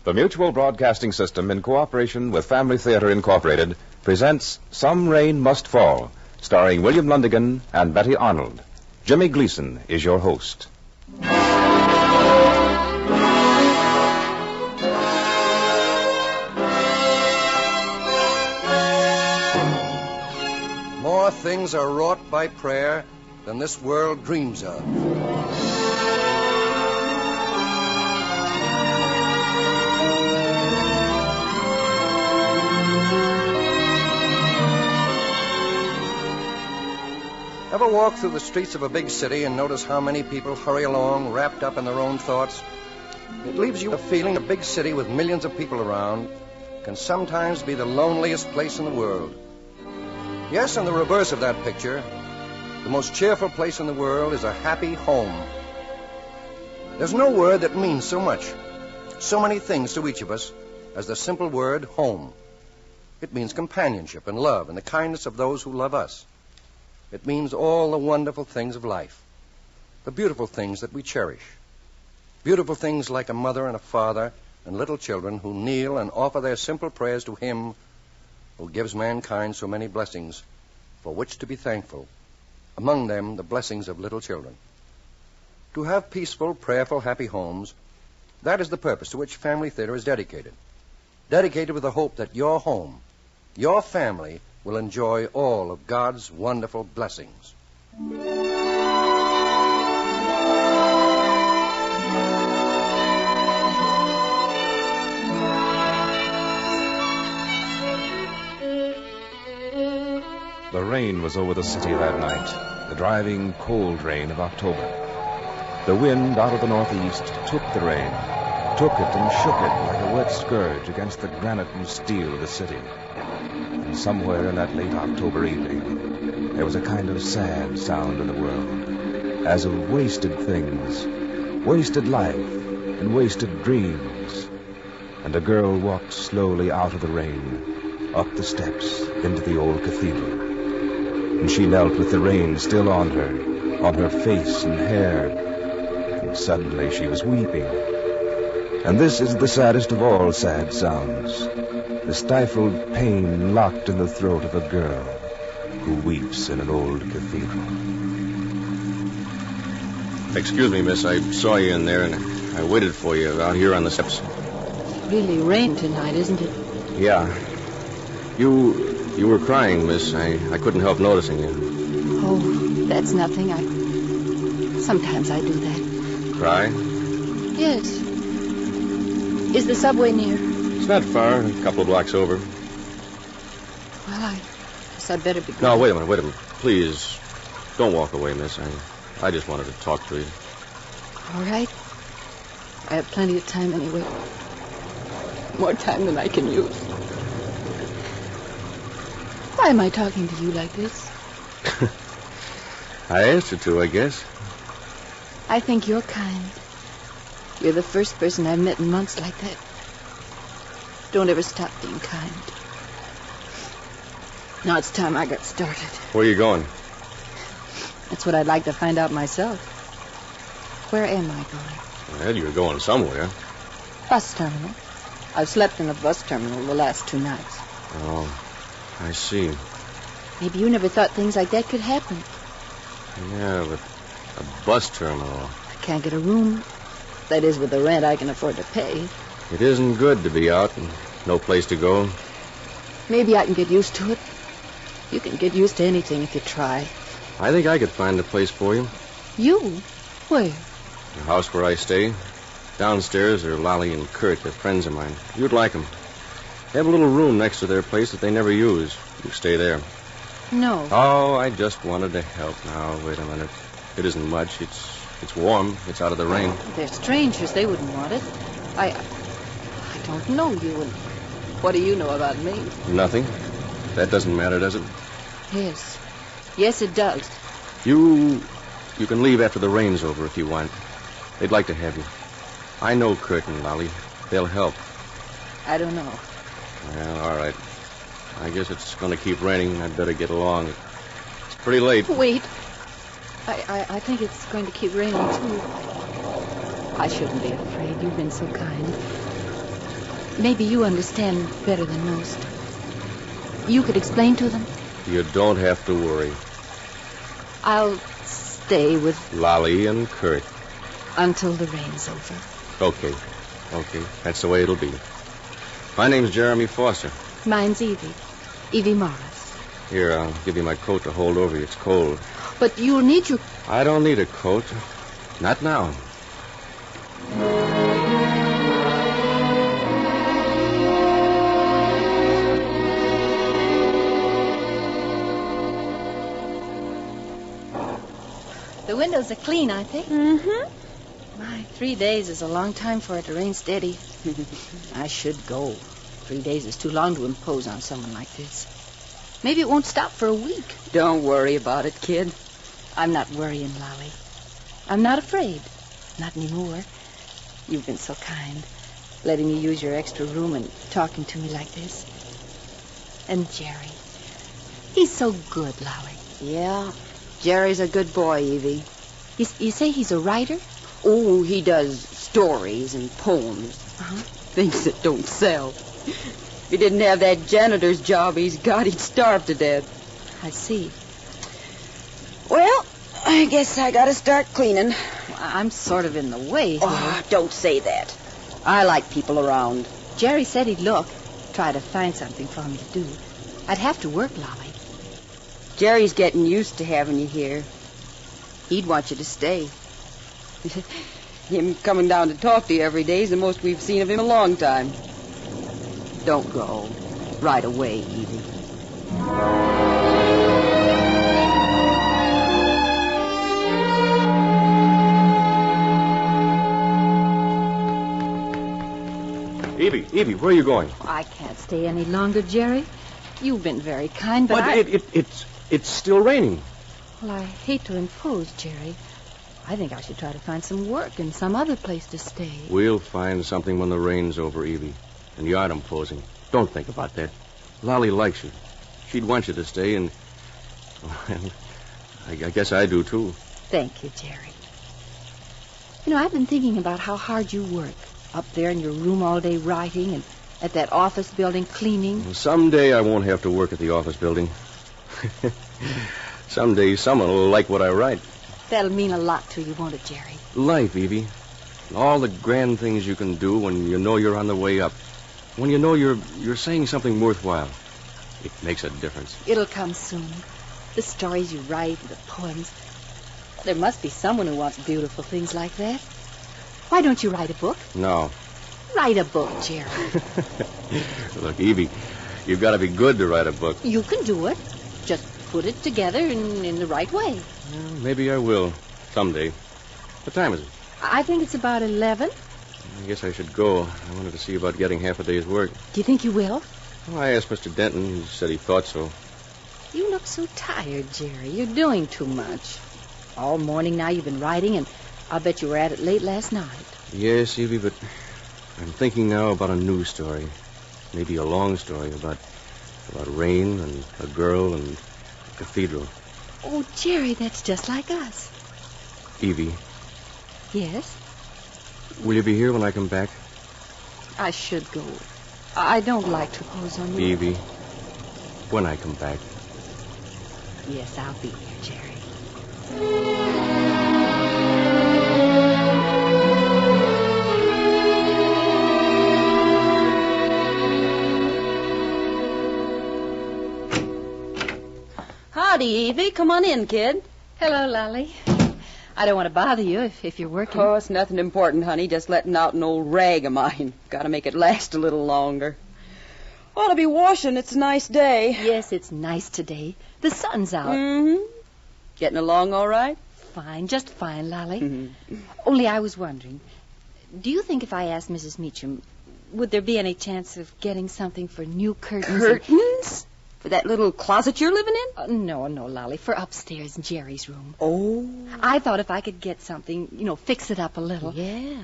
The Mutual Broadcasting System, in cooperation with Family Theater Incorporated, presents Some Rain Must Fall, starring William Lundigan and Betty Arnold. Jimmy Gleason is your host. More things are wrought by prayer than this world dreams of. Ever walk through the streets of a big city and notice how many people hurry along, wrapped up in their own thoughts? It leaves you a feeling a big city with millions of people around can sometimes be the loneliest place in the world. Yes, and the reverse of that picture, the most cheerful place in the world is a happy home. There's no word that means so much, so many things to each of us, as the simple word home. It means companionship and love and the kindness of those who love us. It means all the wonderful things of life, the beautiful things that we cherish. Beautiful things like a mother and a father and little children who kneel and offer their simple prayers to Him who gives mankind so many blessings for which to be thankful, among them the blessings of little children. To have peaceful, prayerful, happy homes, that is the purpose to which Family Theater is dedicated. Dedicated with the hope that your home, your family, will enjoy all of God's wonderful blessings. The rain was over the city that night, the driving, cold rain of October. The wind out of the northeast took the rain, took it and shook it like a wet scourge against the granite and steel of the city. And somewhere in that late October evening, there was a kind of sad sound in the world, as of wasted things, wasted life, and wasted dreams. And a girl walked slowly out of the rain, up the steps, into the old cathedral. And she knelt with the rain still on her face and hair. And suddenly she was weeping. And this is the saddest of all sad sounds, the stifled pain locked in the throat of a girl who weeps in an old cathedral. Excuse me, miss. I saw you in there, and I waited for you out here on the steps. It's really rained tonight, isn't it? Yeah. You were crying, miss. I couldn't help noticing you. Oh, that's nothing. Sometimes I do that. Cry? Yes. Is the subway near? It's not far, a couple of blocks over. Well, I guess I'd better be going. No, wait a minute. Please, don't walk away, miss. I just wanted to talk to you. All right. I have plenty of time anyway. More time than I can use. Why am I talking to you like this? I asked you to, I guess. I think you're kind. You're the first person I've met in months like that. Don't ever stop being kind. Now it's time I got started. Where are you going? That's what I'd like to find out myself. Where am I going? Well, you're going somewhere. Bus terminal. I've slept in a bus terminal the last 2 nights. Oh, I see. Maybe you never thought things like that could happen. Yeah, but a bus terminal. I can't get a room. That is, with the rent I can afford to pay. It isn't good to be out and no place to go. Maybe I can get used to it. You can get used to anything if you try. I think I could find a place for you. You? Where? The house where I stay. Downstairs are Lolly and Kurt. They're friends of mine. You'd like them. They have a little room next to their place that they never use. You stay there. No. Oh, I just wanted to help. Now, wait a minute. It isn't much. It's warm. It's out of the rain. They're strangers. They wouldn't want it. I don't know you. And what do you know about me? Nothing. That doesn't matter, does it? Yes. Yes, it does. You can leave after the rain's over if you want. They'd like to have you. I know Kurt and Lolly. They'll help. I don't know. Well, all right. I guess it's going to keep raining. I'd better get along. It's pretty late. Wait. I think it's going to keep raining, too. I shouldn't be afraid. You've been so kind. Maybe you understand better than most. You could explain to them? You don't have to worry. I'll stay with... Lolly and Kurt. Until the rain's over. Okay. That's the way it'll be. My name's Jeremy Foster. Mine's Evie. Evie Morris. Here, I'll give you my coat to hold over you. It's cold. But you'll need your... I don't need a coat. Not now. The windows are clean, aren't they? Mm-hmm. My, 3 days is a long time for it to rain steady. I should go. 3 days is too long to impose on someone like this. Maybe it won't stop for a week. Don't worry about it, kid. I'm not worrying, Lolly. I'm not afraid. Not anymore. You've been so kind, letting me use your extra room and talking to me like this. And Jerry. He's so good, Lolly. Yeah, Jerry's a good boy, Evie. You say he's a writer? Oh, he does stories and poems. Uh-huh. Things that don't sell. If he didn't have that janitor's job he's got, he'd starve to death. I see. Well, I guess I gotta start cleaning. I'm sort of in the way here. Oh, don't say that. I like people around. Jerry said he'd look, try to find something for me to do. I'd have to work, Lolly. Jerry's getting used to having you here. He'd want you to stay. Him coming down to talk to you every day is the most we've seen of him in a long time. Don't go. Right away, Evie. Evie, where are you going? I can't stay any longer, Jerry. You've been very kind, but it's still raining. Well, I hate to impose, Jerry. I think I should try to find some work in some other place to stay. We'll find something when the rain's over, Evie. And you aren't imposing. Don't think about that. Lolly likes you. She'd want you to stay, and... Well, I guess I do, too. Thank you, Jerry. You know, I've been thinking about how hard you work. Up there in your room all day writing, and at that office building cleaning. Well, someday I won't have to work at the office building. Someday someone will like what I write. That'll mean a lot to you, won't it, Jerry? Life, Evie. All the grand things you can do when you know you're on the way up. When you know you're saying something worthwhile. It makes a difference. It'll come soon. The stories you write, the poems. There must be someone who wants beautiful things like that. Why don't you write a book? No. Write a book, Jerry. Look, Evie, you've got to be good to write a book. You can do it. Just put it together in the right way. Well, maybe I will. Someday. What time is it? I think it's about 11. I guess I should go. I wanted to see about getting half a day's work. Do you think you will? Well, I asked Mr. Denton. He said he thought so. You look so tired, Jerry. You're doing too much. All morning now you've been writing, and I'll bet you were at it late last night. Yes, Evie, but I'm thinking now about a new story. Maybe a long story about rain and a girl and a cathedral. Oh, Jerry, that's just like us. Evie, Yes? will you be here when I come back? I should go. I don't like to pose on you. Evie, when I come back. Yes, I'll be here, Jerry. Howdy, Evie. Come on in, kid. Hello, Lolly. I don't want to bother you if you're working. Oh, it's nothing important, honey. Just letting out an old rag of mine. Got to make it last a little longer. Ought to be washing. It's a nice day. Yes, it's nice today. The sun's out. Mm-hmm. Getting along all right? Fine, just fine, Lolly. Mm-hmm. Only I was wondering, do you think if I asked Mrs. Meacham, would there be any chance of getting something for new curtains? Curtains? For that little closet you're living in? No, Lolly, for upstairs in Jerry's room. Oh. I thought if I could get something, fix it up a little. Yeah,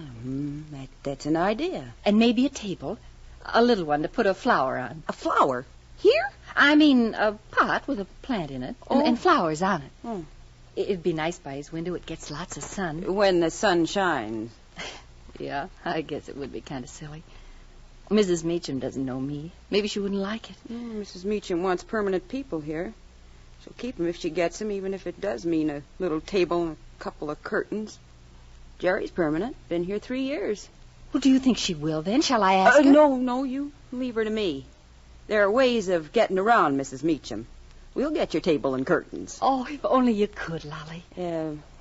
that's an idea. And maybe a table, a little one to put a flower on. A flower? Here? I mean, a pot with a plant in it and flowers on it. Oh. It'd be nice by his window. It gets lots of sun. When the sun shines. Yeah, I guess it would be kind of silly. Mrs. Meacham doesn't know me. Maybe she wouldn't like it. Mrs. Meacham wants permanent people here. She'll keep them if she gets them, even if it does mean a little table and a couple of curtains. Jerry's permanent. Been here 3 years. Well, do you think she will, then? Shall I ask her? No, you leave her to me. There are ways of getting around Mrs. Meacham. We'll get your table and curtains. Oh, if only you could, Lolly.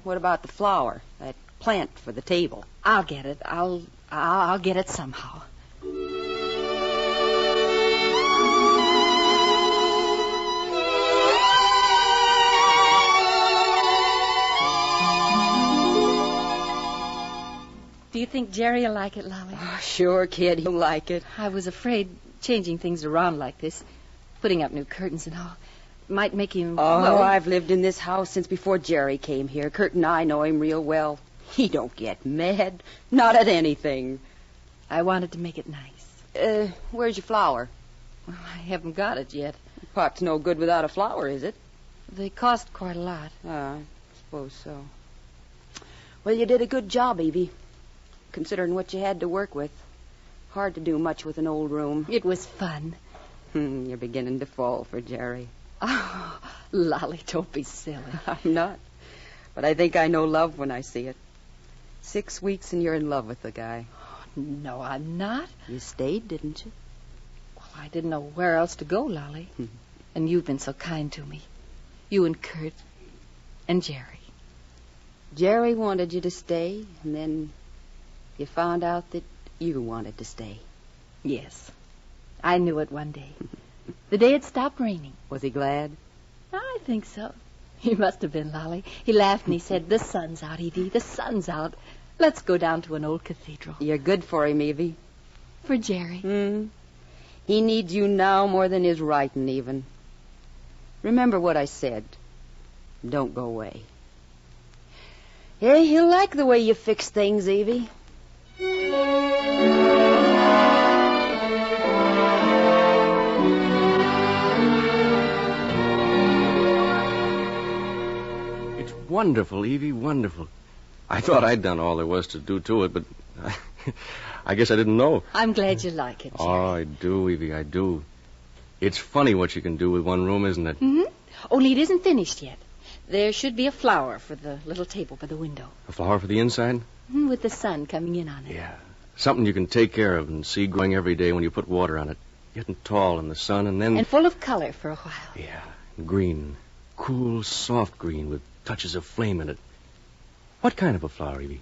What about the flower? That plant for the table? I'll get it. I'll get it somehow. Do you think Jerry will like it, Lolly? Oh, sure, kid, he'll like it. I was afraid changing things around like this, putting up new curtains and all, might make him... I've lived in this house since before Jerry came here. Kurt and I know him real well. He don't get mad. Not at anything. I wanted to make it nice. Where's your flower? Well, I haven't got it yet. The pot's no good without a flower, is it? They cost quite a lot. I suppose so. Well, you did a good job, Evie, considering what you had to work with. Hard to do much with an old room. It was fun. You're beginning to fall for Jerry. Oh, Lolly, don't be silly. I'm not. But I think I know love when I see it. 6 weeks and you're in love with the guy. Oh, no, I'm not. You stayed, didn't you? Well, I didn't know where else to go, Lolly. And you've been so kind to me. You and Kurt and Jerry. Jerry wanted you to stay, and then you found out that you wanted to stay. Yes. I knew it one day. The day it stopped raining. Was he glad? I think so. He must have been, Lolly. He laughed and he said, "The sun's out, Evie. The sun's out. Let's go down to an old cathedral." You're good for him, Evie. For Jerry. He needs you now more than his writing, even. Remember what I said. Don't go away. Yeah, he'll like the way you fix things, Evie. It's wonderful, Evie, wonderful. I thought I'd done all there was to do to it, but I guess I didn't know. I'm glad you like it, Jerry. Oh, I do, Evie, I do. It's funny what you can do with one room, isn't it? Only it isn't finished yet. There should be a flower for the little table by the window. A flower for the inside? With the sun coming in on it. Yeah. Something you can take care of and see growing every day when you put water on it. Getting tall in the sun and then... And full of color for a while. Yeah. Green. Cool, soft green with touches of flame in it. What kind of a flower, Evie?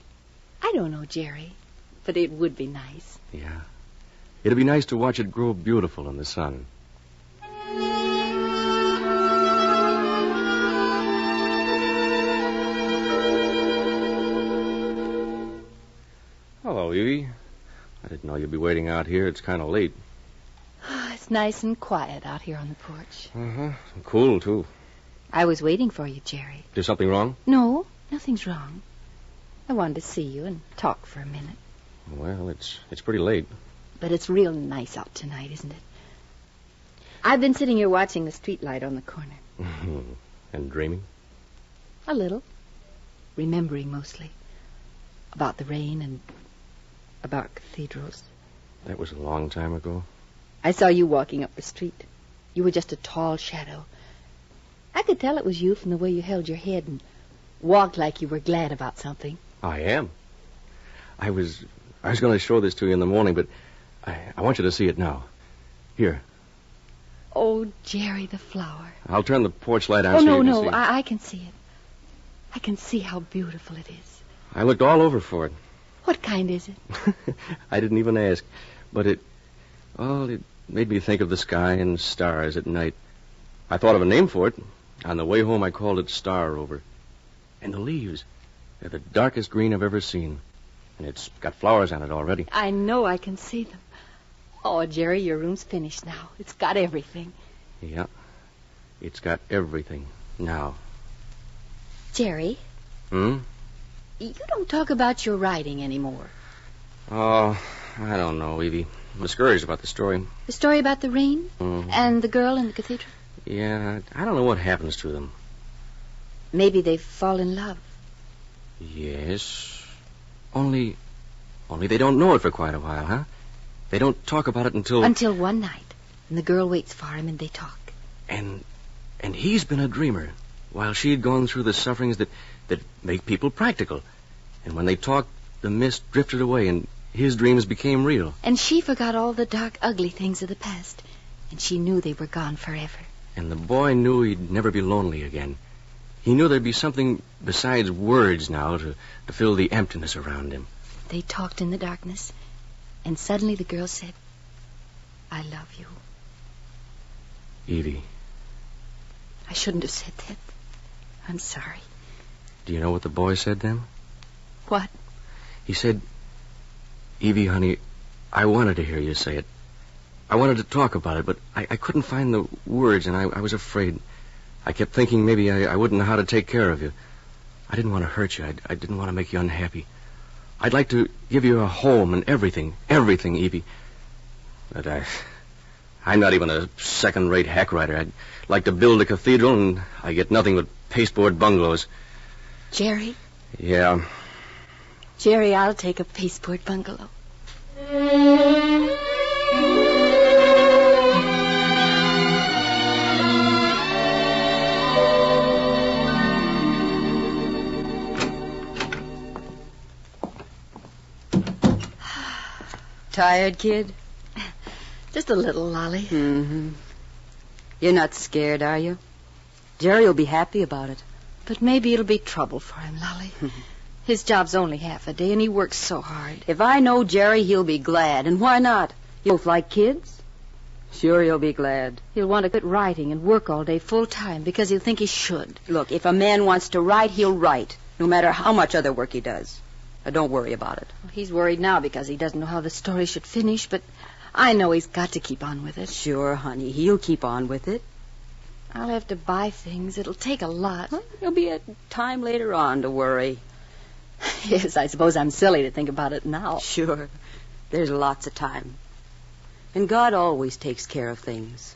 I don't know, Jerry. But it would be nice. Yeah. It'd be nice to watch it grow beautiful in the sun. Hello, Evie. I didn't know you'd be waiting out here. It's kind of late. It's nice and quiet out here on the porch. Uh-huh. Cool, too. I was waiting for you, Jerry. There's something wrong? No, nothing's wrong. I wanted to see you and talk for a minute. Well, it's pretty late. But it's real nice out tonight, isn't it? I've been sitting here watching the streetlight on the corner. And dreaming? A little. Remembering mostly. About the rain and about cathedrals. That was a long time ago. I saw you walking up the street. You were just a tall shadow. I could tell it was you from the way you held your head and walked like you were glad about something. I am. I was going to show this to you in the morning, but I want you to see it now. Here. Oh, Jerry, the flower. I'll turn the porch light on Oh, so no, you can no, see. I can see it. I can see how beautiful it is. I looked all over for it. What kind is it? I didn't even ask, but it made me think of the sky and stars at night. I thought of a name for it. On the way home, I called it Star Rover. And the leaves, they're the darkest green I've ever seen. And it's got flowers on it already. I know I can see them. Oh, Jerry, your room's finished now. It's got everything. Yeah, it's got everything now. Jerry? You don't talk about your writing anymore. Oh, I don't know, Evie. I'm discouraged about the story. The story about the rain? And the girl in the cathedral? Yeah, I don't know what happens to them. Maybe they fall in love. Yes. Only they don't know it for quite a while, huh? They don't talk about it until... Until one night, and the girl waits for him and they talk. And he's been a dreamer, while she'd gone through the sufferings that make people practical. And when they talked, the mist drifted away and his dreams became real. And she forgot all the dark, ugly things of the past. And she knew they were gone forever. And the boy knew he'd never be lonely again. He knew there'd be something besides words now to fill the emptiness around him. They talked in the darkness, and suddenly the girl said, I love you. Evie. I shouldn't have said that. I'm sorry. Do you know what the boy said then? What? He said, Evie, honey, I wanted to hear you say it. I wanted to talk about it, but I couldn't find the words, and I was afraid. I kept thinking maybe I wouldn't know how to take care of you. I didn't want to hurt you. I didn't want to make you unhappy. I'd like to give you a home and everything, Evie. But I'm not even a second-rate hack writer. I'd like to build a cathedral, and I get nothing but pasteboard bungalows. Jerry? Yeah. Jerry, I'll take a pasteboard bungalow. Tired, kid? Just a little, Lolly. Mm-hmm. You're not scared, are you? Jerry will be happy about it. But maybe it'll be trouble for him, Lolly. His job's only half a day, and he works so hard. If I know Jerry, he'll be glad. And why not? You both like kids? Sure, he'll be glad. He'll want to quit writing and work all day full time because he'll think he should. Look, if a man wants to write, he'll write, no matter how much other work he does. Now, don't worry about it. Well, he's worried now because he doesn't know how the story should finish, but I know he's got to keep on with it. Sure, honey, he'll keep on with it. I'll have to buy things. It'll take a lot. Well, there'll be a time later on to worry. Yes, I suppose I'm silly to think about it now. Sure. There's lots of time. And God always takes care of things.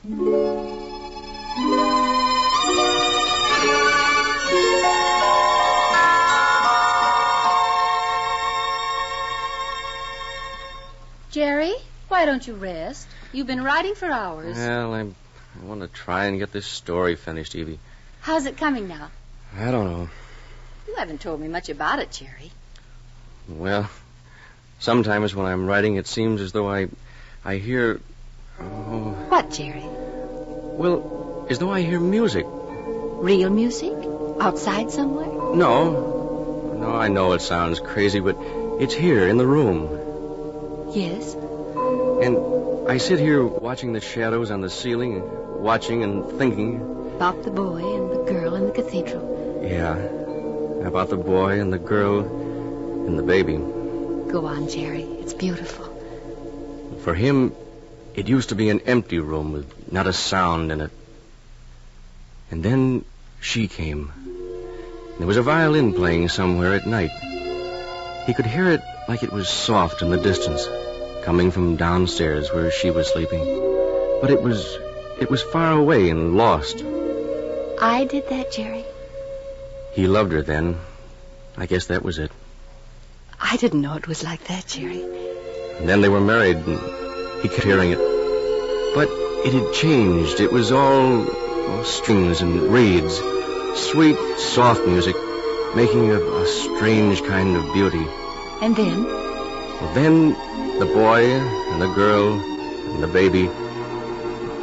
Jerry, why don't you rest? You've been writing for hours. Well, I want to try and get this story finished, Evie. How's it coming now? I don't know. You haven't told me much about it, Jerry. Well, sometimes when I'm writing, it seems as though I hear... Oh, What, Jerry? well, as though I hear music. Real music? Outside somewhere? No, I know it sounds crazy, but it's here in the room. Yes. And I sit here watching the shadows on the ceiling, watching and thinking. About the boy and the girl in the cathedral. Yeah, about the boy and the girl and the baby. Go on, Jerry. It's beautiful. For him, it used to be an empty room with not a sound in it. And then she came. There was a violin playing somewhere at night. He could hear it like it was soft in the distance, coming from downstairs where she was sleeping. But it was far away and lost. I did that, Jerry? He loved her then. I guess that was it. I didn't know it was like that, Jerry. And then they were married, and he kept hearing it. But it had changed. It was all strings and reeds, sweet, soft music, making a strange kind of beauty. And then? Well, then the boy and the girl and the baby,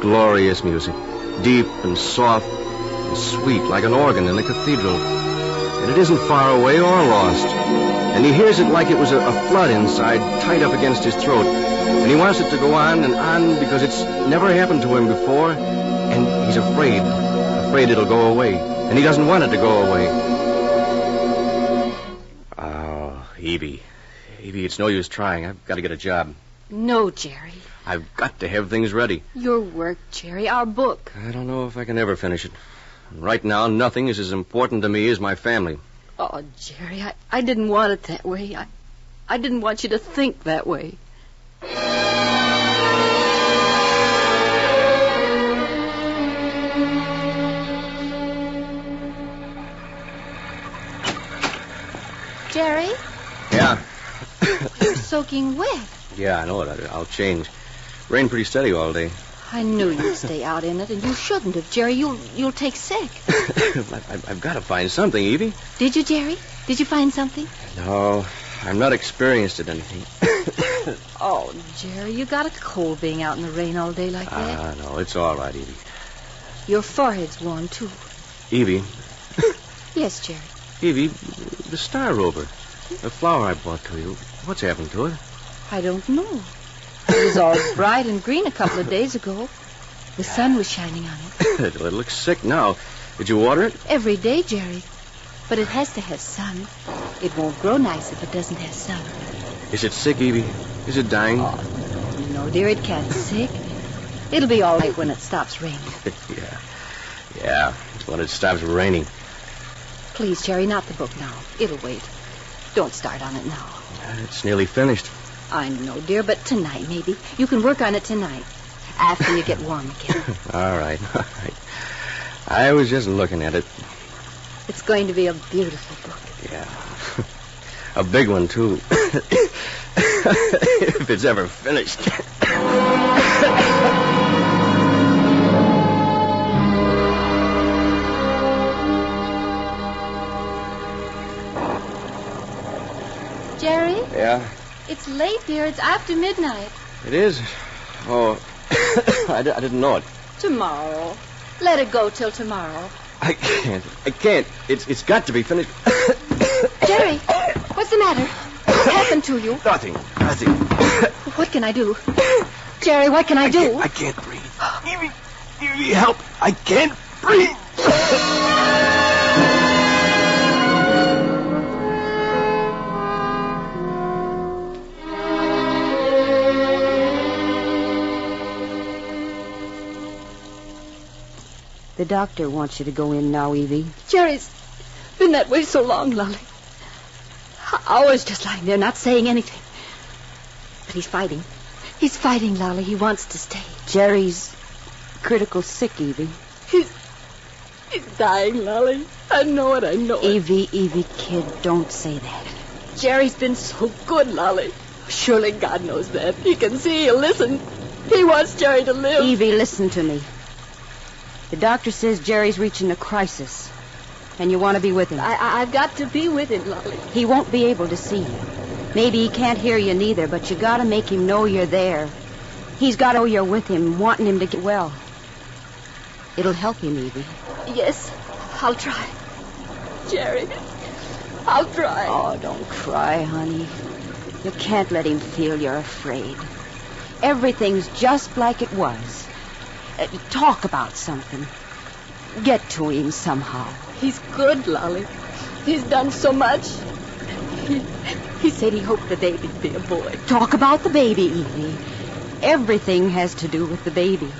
glorious music, deep and soft and sweet like an organ in a cathedral. And it isn't far away or lost. And he hears it like it was a flood inside, tight up against his throat. And he wants it to go on and on because it's never happened to him before. And he's afraid it'll go away. And he doesn't want it to go away. Oh, Evie, it's no use trying. I've got to get a job. No, Jerry. I've got to have things ready. Your work, Jerry, our book. I don't know if I can ever finish it. Right now, nothing is as important to me as my family. Oh, Jerry, I didn't want it that way. I didn't want you to think that way. Jerry? Yeah. You're soaking wet. Yeah, I know it. I'll change. Rain pretty steady all day. I knew you'd stay out in it, and you shouldn't have, Jerry. You'll take sick. I've got to find something, Evie. Did you, Jerry? Did you find something? No, I'm not experienced at anything. Oh, Jerry, you got a cold being out in the rain all day like that. No, it's all right, Evie. Your forehead's warm, too. Evie. Yes, Jerry. Evie, the Star Rover. The flower I brought to you. What's happened to it? I don't know. It was all bright and green a couple of days ago. The sun was shining on it. It looks sick now. Did you water it? Every day, Jerry. But it has to have sun. It won't grow nice if it doesn't have sun. Is it sick, Evie? Is it dying? Oh, no, dear, it can't be sick. It'll be all right when it stops raining. Yeah, it's when it stops raining. Please, Jerry, not the book now. It'll wait. Don't start on it now. It's nearly finished. I know, dear, but tonight, maybe. You can work on it tonight, after you get warm again. All right. I was just looking at it. It's going to be a beautiful book. Yeah. A big one, too. If it's ever finished. Jerry? Yeah? It's late, dear. It's after midnight. It is? Oh, I didn't know it. Tomorrow. Let it go till tomorrow. I can't. It's got to be finished. Jerry, what's the matter? What happened to you? Nothing. What can I do? Jerry, what can I do? I can't breathe. Evie, help. I can't breathe. The doctor wants you to go in now, Evie. Jerry's been that way so long, Lolly. Hours just lying there, not saying anything. But he's fighting. He's fighting, Lolly. He wants to stay. Jerry's critical sick, Evie. He's dying, Lolly. I know it. Evie, kid, don't say that. Jerry's been so good, Lolly. Surely God knows that. He can see, he'll listen. He wants Jerry to live. Evie, listen to me. The doctor says Jerry's reaching a crisis, and you want to be with him. I've got to be with him, Lolly. He won't be able to see you. Maybe he can't hear you neither, but you got to make him know you're there. He's got to know you're with him, wanting him to get well. It'll help him, Evie. Yes, I'll try. Jerry, I'll try. Oh, don't cry, honey. You can't let him feel you're afraid. Everything's just like it was. Talk about something. Get to him somehow. He's good, Lolly. He's done so much. He said he hoped the baby'd be a boy. Talk about the baby, Evie. Everything has to do with the baby.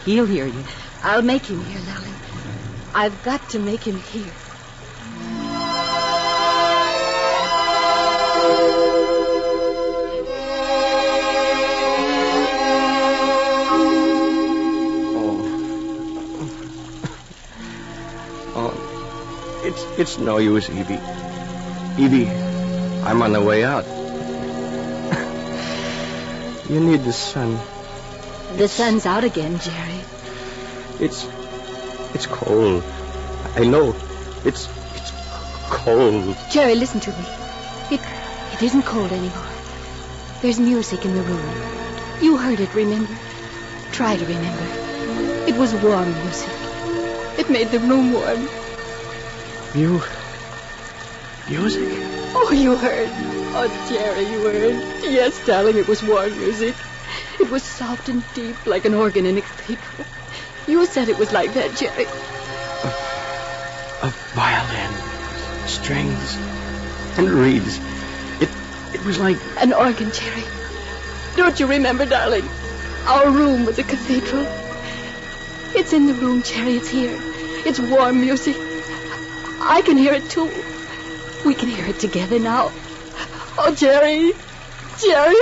He'll hear you. I'll make him hear, Lolly. I've got to make him hear. It's no use, Evie. Evie, I'm on the way out. You need the sun. The sun's out again, Jerry. It's cold. I know. It's cold. Jerry, listen to me. It isn't cold anymore. There's music in the room. You heard it, remember? Try to remember. It was warm music. It made the room warm. Music? Oh, you heard. Oh, Jerry, you heard. Yes, darling, it was warm music. It was soft and deep, like an organ in a cathedral. You said it was like that, Jerry. A violin, strings, and reeds. It was like... An organ, Jerry. Don't you remember, darling? Our room was a cathedral. It's in the room, Jerry. It's here. It's warm music. I can hear it, too. We can hear it together now. Oh, Jerry. Jerry.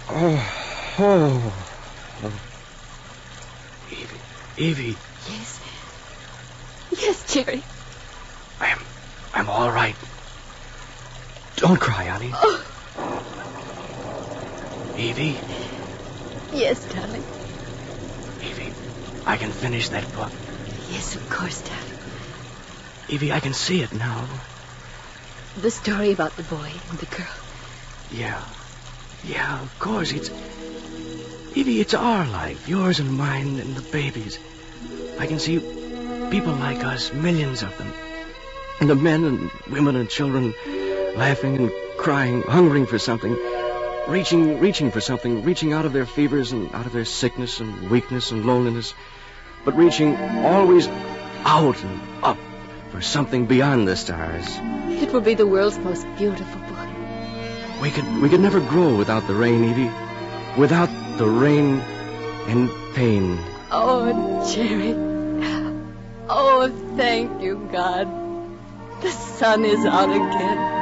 Oh. Evie. Yes. Yes, Jerry. I'm all right. Don't cry, honey. Oh. Evie? Yes, darling. Evie, I can finish that book. Yes, of course, darling. Evie, I can see it now. The story about the boy and the girl. Yeah, of course. Evie, it's our life, yours and mine and the baby's. I can see people like us, millions of them. And the men and women and children laughing and crying, hungering for something, reaching for something, reaching out of their fevers and out of their sickness and weakness and loneliness, but reaching always out and up for something beyond the stars. It will be the world's most beautiful book. We could never grow without the rain, Evie. Without the rain and pain. Oh, Jerry. Oh, thank you, God. The sun is out again.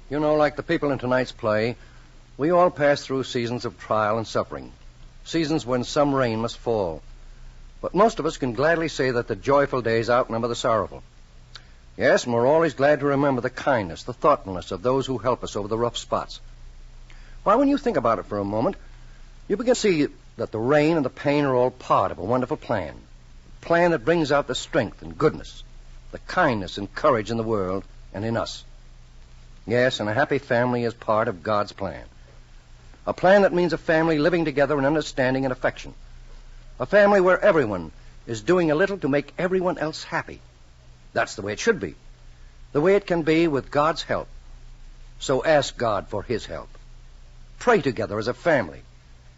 You know, like the people in tonight's play, we all pass through seasons of trial and suffering, seasons when some rain must fall. But most of us can gladly say that the joyful days outnumber the sorrowful. Yes, and we're always glad to remember the kindness, the thoughtfulness of those who help us over the rough spots. Why, when you think about it for a moment, you begin to see that the rain and the pain are all part of a wonderful plan. A plan that brings out the strength and goodness, the kindness and courage in the world and in us. Yes, and a happy family is part of God's plan. A plan that means a family living together in understanding and affection. A family where everyone is doing a little to make everyone else happy. That's the way it should be. The way it can be with God's help. So ask God for His help. Pray together as a family,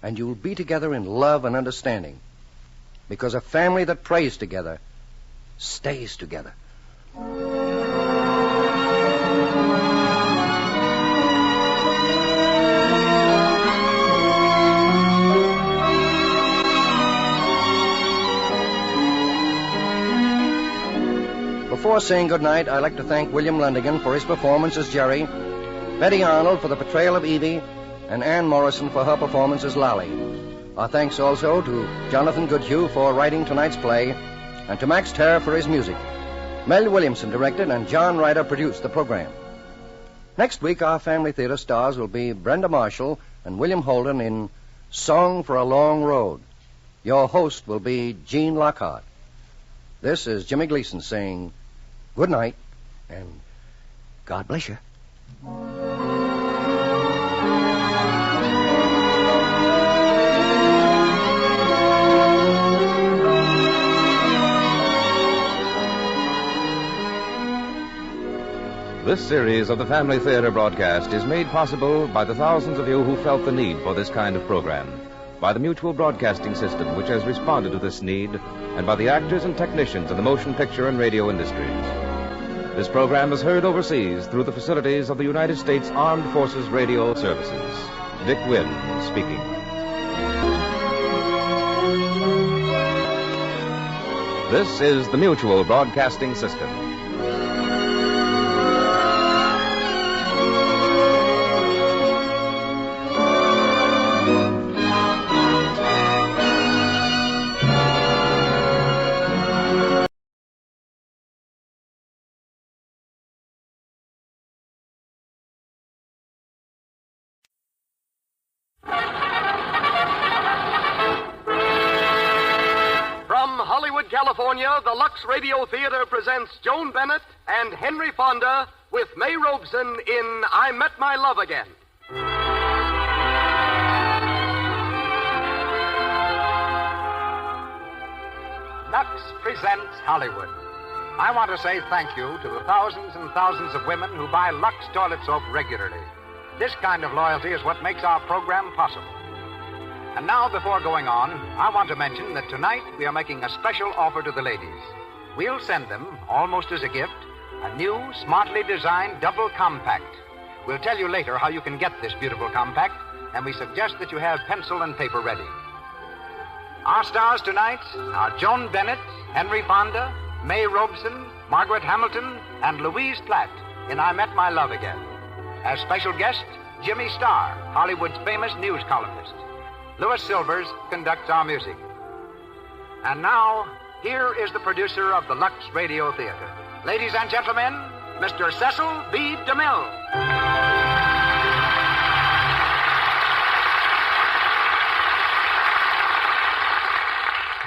and you'll be together in love and understanding. Because a family that prays together stays together. Before saying goodnight, I'd like to thank William Lundigan for his performance as Jerry, Betty Arnold for the portrayal of Evie, and Ann Morrison for her performance as Lolly. Our thanks also to Jonathan Goodhue for writing tonight's play, and to Max Terra for his music. Mel Williamson directed, and John Ryder produced the program. Next week, our Family Theater stars will be Brenda Marshall and William Holden in Song for a Long Road. Your host will be Gene Lockhart. This is Jimmy Gleason saying good night, and God bless you. This series of the Family Theater broadcast is made possible by the thousands of you who felt the need for this kind of program, by the Mutual Broadcasting System, which has responded to this need, and by the actors and technicians in the motion picture and radio industries. This program is heard overseas through the facilities of the United States Armed Forces Radio Services. Dick Wynn speaking. This is the Mutual Broadcasting System. California, the Lux Radio Theater presents Joan Bennett and Henry Fonda with May Robeson in I Met My Love Again. Lux presents Hollywood. I want to say thank you to the thousands and thousands of women who buy Lux toilet soap regularly. This kind of loyalty is what makes our program possible. And now, before going on, I want to mention that tonight we are making a special offer to the ladies. We'll send them, almost as a gift, a new, smartly designed double compact We'll tell you later how you can get this beautiful compact, and we suggest that you have pencil and paper ready. Our stars tonight are Joan Bennett, Henry Fonda, May Robeson, Margaret Hamilton, and Louise Platt in I Met My Love Again. As special guest, Jimmy Starr, Hollywood's famous news columnist. Louis Silvers conducts our music. And now, here is the producer of the Lux Radio Theater. Ladies and gentlemen, Mr. Cecil B. DeMille.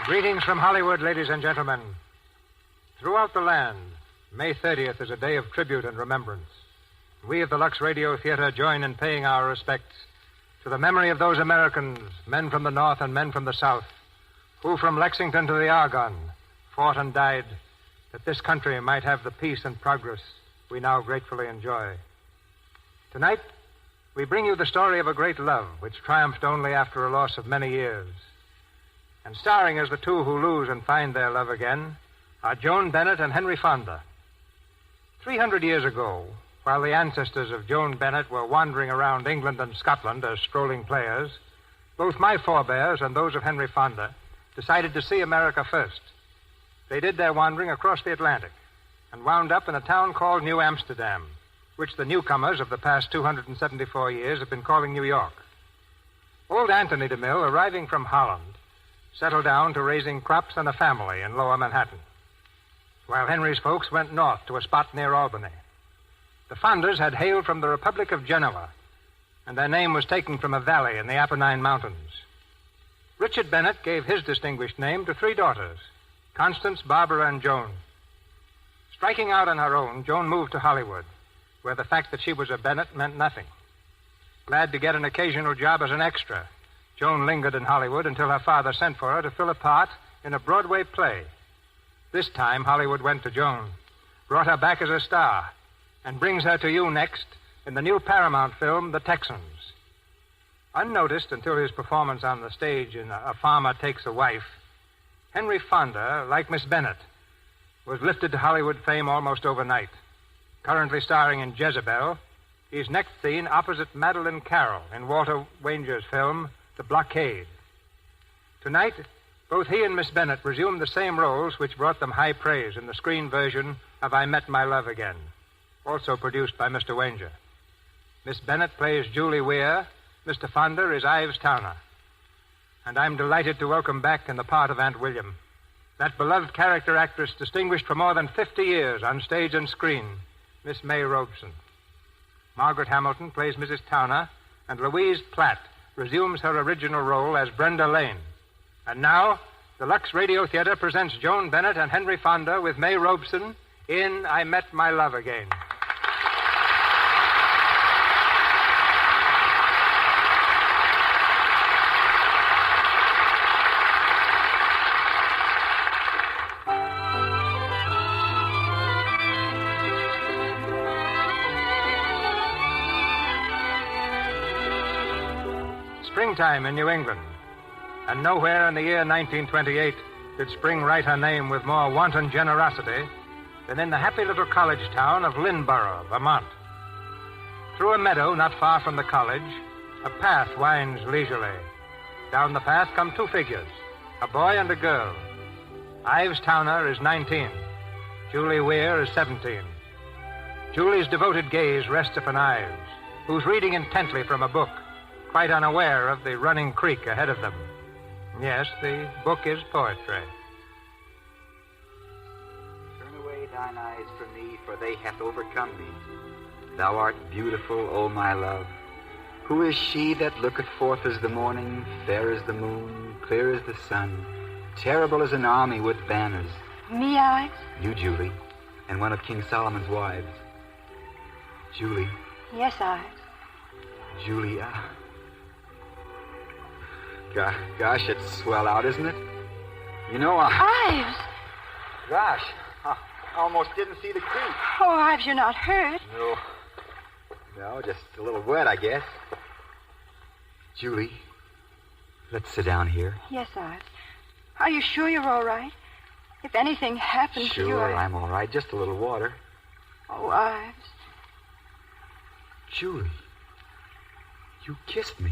Greetings from Hollywood, ladies and gentlemen. Throughout the land, May 30th is a day of tribute and remembrance. We of the Lux Radio Theater join in paying our respects to the memory of those Americans, men from the North and men from the South, who from Lexington to the Argonne fought and died that this country might have the peace and progress we now gratefully enjoy. Tonight, we bring you the story of a great love which triumphed only after a loss of many years. And starring as the two who lose and find their love again are Joan Bennett and Henry Fonda. 300 years ago, while the ancestors of Joan Bennett were wandering around England and Scotland as strolling players, both my forebears and those of Henry Fonda decided to see America first. They did their wandering across the Atlantic and wound up in a town called New Amsterdam, which the newcomers of the past 274 years have been calling New York. Old Anthony DeMille, arriving from Holland, settled down to raising crops and a family in lower Manhattan, while Henry's folks went north to a spot near Albany. The Fondas had hailed from the Republic of Genoa, and their name was taken from a valley in the Apennine Mountains. Richard Bennett gave his distinguished name to 3 daughters, Constance, Barbara, and Joan. Striking out on her own, Joan moved to Hollywood, where the fact that she was a Bennett meant nothing. Glad to get an occasional job as an extra, Joan lingered in Hollywood until her father sent for her to fill a part in a Broadway play. This time, Hollywood went to Joan, brought her back as a star, and brings her to you next in the new Paramount film, The Texans. Unnoticed until his performance on the stage in A Farmer Takes a Wife, Henry Fonda, like Miss Bennett, was lifted to Hollywood fame almost overnight. Currently starring in Jezebel, he's next seen opposite Madeline Carroll in Walter Wanger's film, The Blockade. Tonight, both he and Miss Bennett resume the same roles which brought them high praise in the screen version of I Met My Love Again, also produced by Mr. Wanger. Miss Bennett plays Julie Weir. Mr. Fonda is Ives Towner. And I'm delighted to welcome back in the part of Aunt William that beloved character actress distinguished for more than 50 years on stage and screen, Miss May Robeson. Margaret Hamilton plays Mrs. Towner, and Louise Platt resumes her original role as Brenda Lane. And now, the Lux Radio Theater presents Joan Bennett and Henry Fonda with May Robeson in I Met My Love Again. Springtime in New England. And nowhere in the year 1928 did spring write her name with more wanton generosity than in the happy little college town of Lynnborough, Vermont. Through a meadow not far from the college, a path winds leisurely. Down the path come 2 figures, a boy and a girl. Ives Towner is 19. Julie Weir is 17. Julie's devoted gaze rests upon Ives, who's reading intently from a book, quite unaware of the running creek ahead of them. Yes, the book is poetry. Turn away thine eyes from me, for they hath overcome me. Thou art beautiful, O my love. Who is she that looketh forth as the morning, fair as the moon, clear as the sun, terrible as an army with banners? Me, Ives? You, Julie, and one of King Solomon's wives. Julie. Yes, Ives. Julie, Gosh, it's swell out, isn't it? You know, Ives! Gosh, I almost didn't see the creek. Oh, Ives, you're not hurt. No, just a little wet, I guess. Julie, let's sit down here. Yes, Ives. Are you sure you're all right? If anything happened to you... Sure, I'm all right. Just a little water. Oh, Ives. Julie, you kissed me.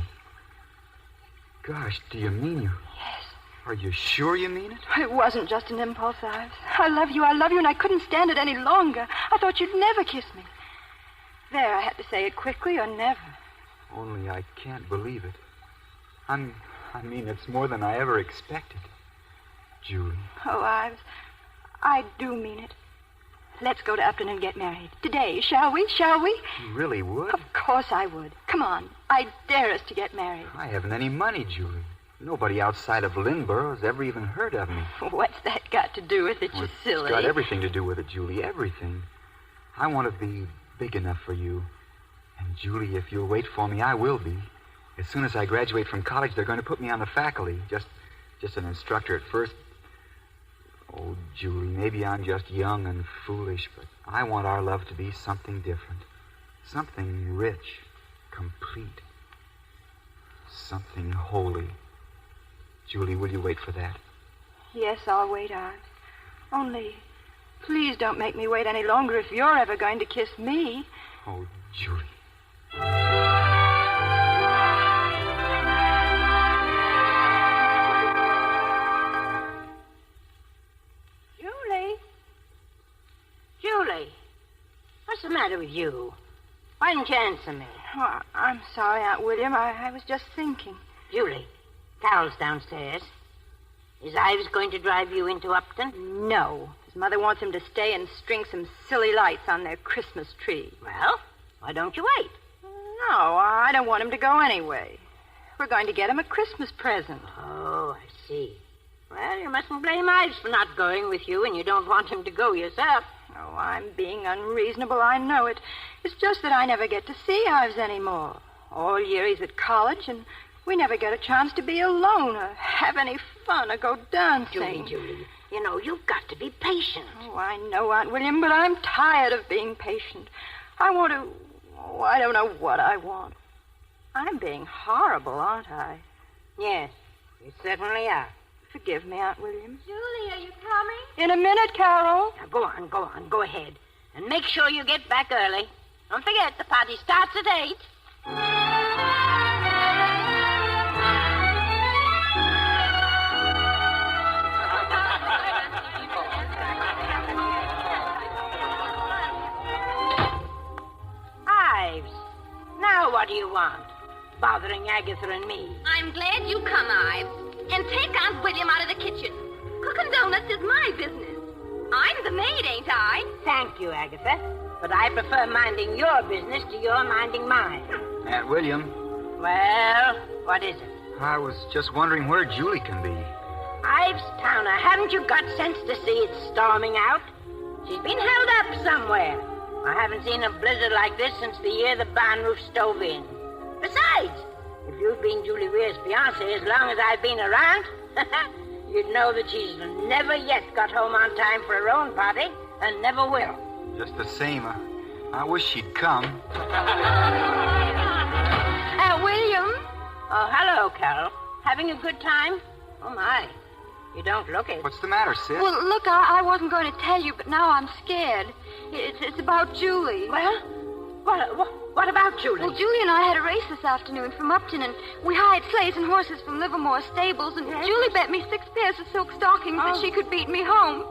Gosh, do you mean you? Yes. Are you sure you mean it? It wasn't just an impulse, Ives. I love you, and I couldn't stand it any longer. I thought you'd never kiss me. There, I had to say it quickly or never. Only I can't believe it. I mean, it's more than I ever expected. Julie. Oh, Ives, I do mean it. Let's go to Upton and get married. Today, shall we? You really would? Of course I would. Come on. I dare us to get married. I haven't any money, Julie. Nobody outside of Lynborough has ever even heard of me. What's that got to do with it, you silly? It's got everything to do with it, Julie, everything. I want to be big enough for you. And, Julie, if you'll wait for me, I will be. As soon as I graduate from college, they're going to put me on the faculty. Just an instructor at first. Oh, Julie, maybe I'm just young and foolish, but I want our love to be something different. Something rich, complete. Something holy. Julie, will you wait for that? Yes, I'll wait, Ives. Only, please don't make me wait any longer if you're ever going to kiss me. Oh, Julie. Julie, what's the matter with you? Why didn't you answer me? Oh, I'm sorry, Aunt William. I was just thinking. Julie, Carol's downstairs. Is Ives going to drive you into Upton? No. His mother wants him to stay and string some silly lights on their Christmas tree. Well, why don't you wait? No, I don't want him to go anyway. We're going to get him a Christmas present. Oh, I see. Well, you mustn't blame Ives for not going with you, and you don't want him to go yourself. Oh, I'm being unreasonable, I know it. It's just that I never get to see Ives anymore. All year he's at college, and we never get a chance to be alone or have any fun or go dancing. Julie, you know, you've got to be patient. Oh, I know, Aunt William, but I'm tired of being patient. I want to... Oh, I don't know what I want. I'm being horrible, aren't I? Yes, you certainly are. Forgive me, Aunt William. Julie, are you coming? In a minute, Carol. Now, go on, go ahead. And make sure you get back early. Don't forget, the party starts at 8. Ives, now what do you want? Bothering Agatha and me. I'm glad you come, Ives. And take Aunt William out of the kitchen. Cooking donuts is my business. I'm the maid, ain't I? Thank you, Agatha. But I prefer minding your business to your minding mine. Aunt William. Well, what is it? I was just wondering where Julie can be. Ives Towner, haven't you got sense to see it's storming out? She's been held up somewhere. I haven't seen a blizzard like this since the year the barn roof stove in. Besides, if you've been Julie Weir's fiancé as long as I've been around, you'd know that she's never yet got home on time for her own party, and never will. Just the same, I wish she'd come. Aunt William? Oh, hello, Carol. Having a good time? Oh, my. You don't look it. What's the matter, sis? Well, look, I wasn't going to tell you, but now I'm scared. It's about Julie. Well, what about Julie? Well, Julie and I had a race this afternoon from Upton, and we hired sleighs and horses from Livermore stables, and Julie bet me 6 pairs of silk stockings that she could beat me home.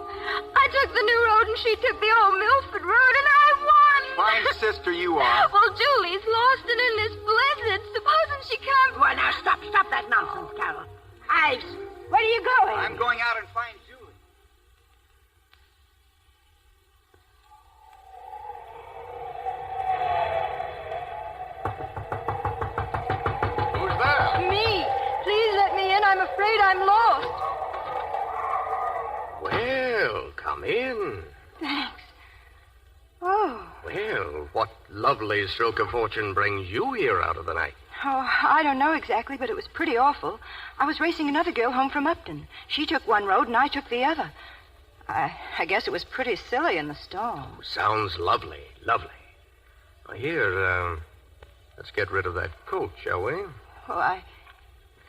I took the new road, and she took the old Milford road, and I won. Fine sister you are. Well, Julie's lost and in this blizzard. Supposing she comes... Well, now, stop that nonsense, Carol. Ives, where are you going? I'm going out and find Julie. Me. Please let me in. I'm afraid I'm lost. Well, come in. Thanks. Oh. Well, what lovely stroke of fortune brings you here out of the night? Oh, I don't know exactly, but it was pretty awful. I was racing another girl home from Upton. She took one road and I took the other. I guess it was pretty silly in the storm. Oh, sounds lovely, lovely. Here, let's get rid of that coat, shall we? Oh,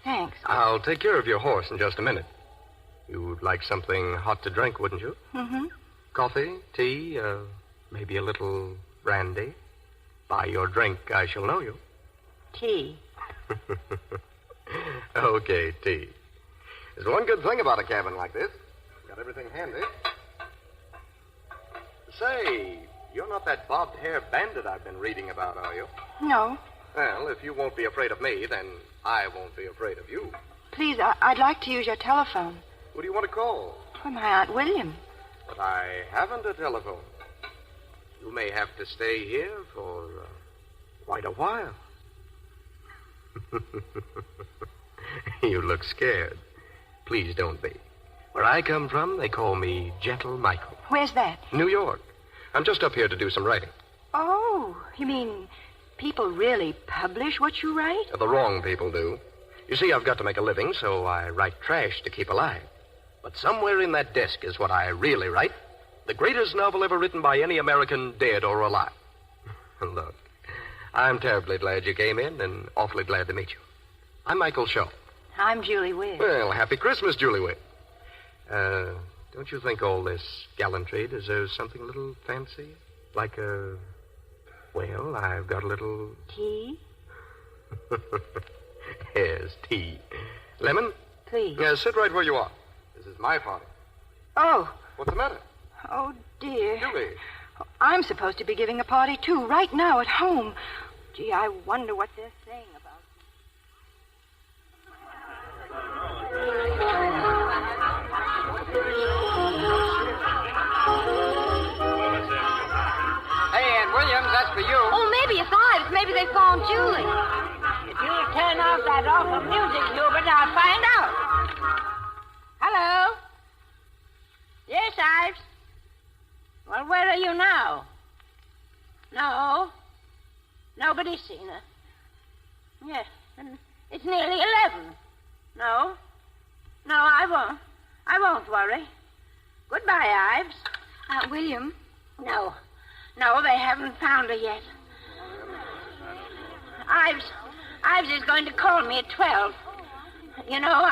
Thanks. I'll take care of your horse in just a minute. You'd like something hot to drink, wouldn't you? Mm-hmm. Coffee, tea, maybe a little brandy? By your drink, I shall know you. Tea. Okay, tea. There's one good thing about a cabin like this. Got everything handy. Say, you're not that bobbed hair bandit I've been reading about, are you? No. Well, if you won't be afraid of me, then I won't be afraid of you. Please, I'd like to use your telephone. Who do you want to call? For my Aunt William. But I haven't a telephone. You may have to stay here for quite a while. You look scared. Please don't be. Where I come from, they call me Gentle Michael. Where's that? New York. I'm just up here to do some writing. Oh, you mean people really publish what you write? The wrong people do. You see, I've got to make a living, so I write trash to keep alive. But somewhere in that desk is what I really write. The greatest novel ever written by any American, dead or alive. Look, I'm terribly glad you came in and awfully glad to meet you. I'm Michael Shaw. I'm Julie Witt. Well, happy Christmas, Julie Witt. Don't you think all this gallantry deserves something a little fancy? Like well, I've got a little... Tea? Yes, tea. Lemon? Please. Sit right where you are. This is my party. Oh. What's the matter? Oh, dear. Julie. I'm supposed to be giving a party, too, right now at home. Gee, I wonder what they're saying about Hey, Aunt Williams, that's for you. Oh, maybe it's Ives. Maybe they found Julie. If you turn off that awful music, Hubert, I'll find out. Hello? Yes, Ives? Well, where are you now? No. Nobody's seen her. Yes, and it's nearly 11. No. No, I won't. I won't worry. Goodbye, Ives. Aunt William? No. No, they haven't found her yet. Ives is going to call me at 12. You know,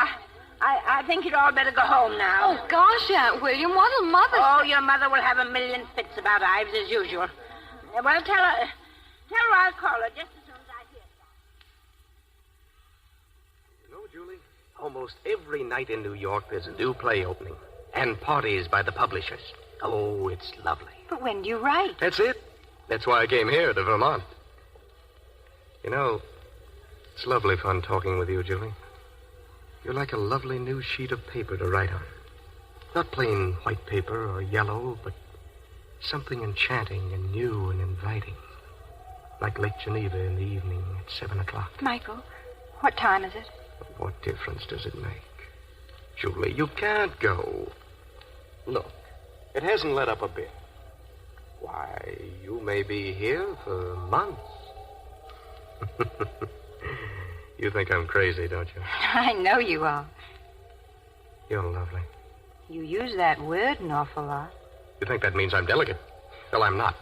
I think you'd all better go home now. Oh, gosh, Aunt William, what'll Mother... Oh, your mother will have a million fits about Ives as usual. Well, tell her I'll call her just as soon as I hear something. You know, Julie, almost every night in New York there's a new play opening. And parties by the publishers. Oh, it's lovely. But when do you write? That's it. That's why I came here to Vermont. You know, it's lovely fun talking with you, Julie. You're like a lovely new sheet of paper to write on. Not plain white paper or yellow, but something enchanting and new and inviting. Like Lake Geneva in the evening at 7 o'clock. Michael, what time is it? What difference does it make? Julie, you can't go. Look, it hasn't let up a bit. Why, you may be here for months. You think I'm crazy, don't you? I know you are. You're lovely. You use that word an awful lot. You think that means I'm delicate? Well, I'm not.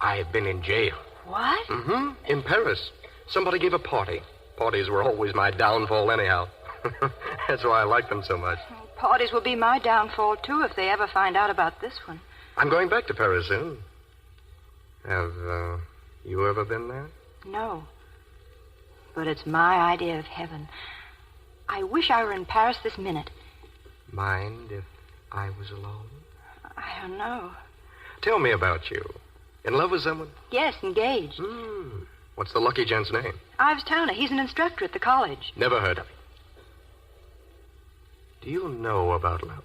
I've been in jail. What? Mm-hmm. In Paris. Somebody gave a party. Parties were always my downfall anyhow. That's why I like them so much. Parties will be my downfall, too, if they ever find out about this one. I'm going back to Paris soon. Have you ever been there? No. But it's my idea of heaven. I wish I were in Paris this minute. Mind if I was alone? I don't know. Tell me about you. In love with someone? Yes, engaged. What's the lucky gent's name? Ives Towner. He's an instructor at the college. Never heard of him. Do you know about love?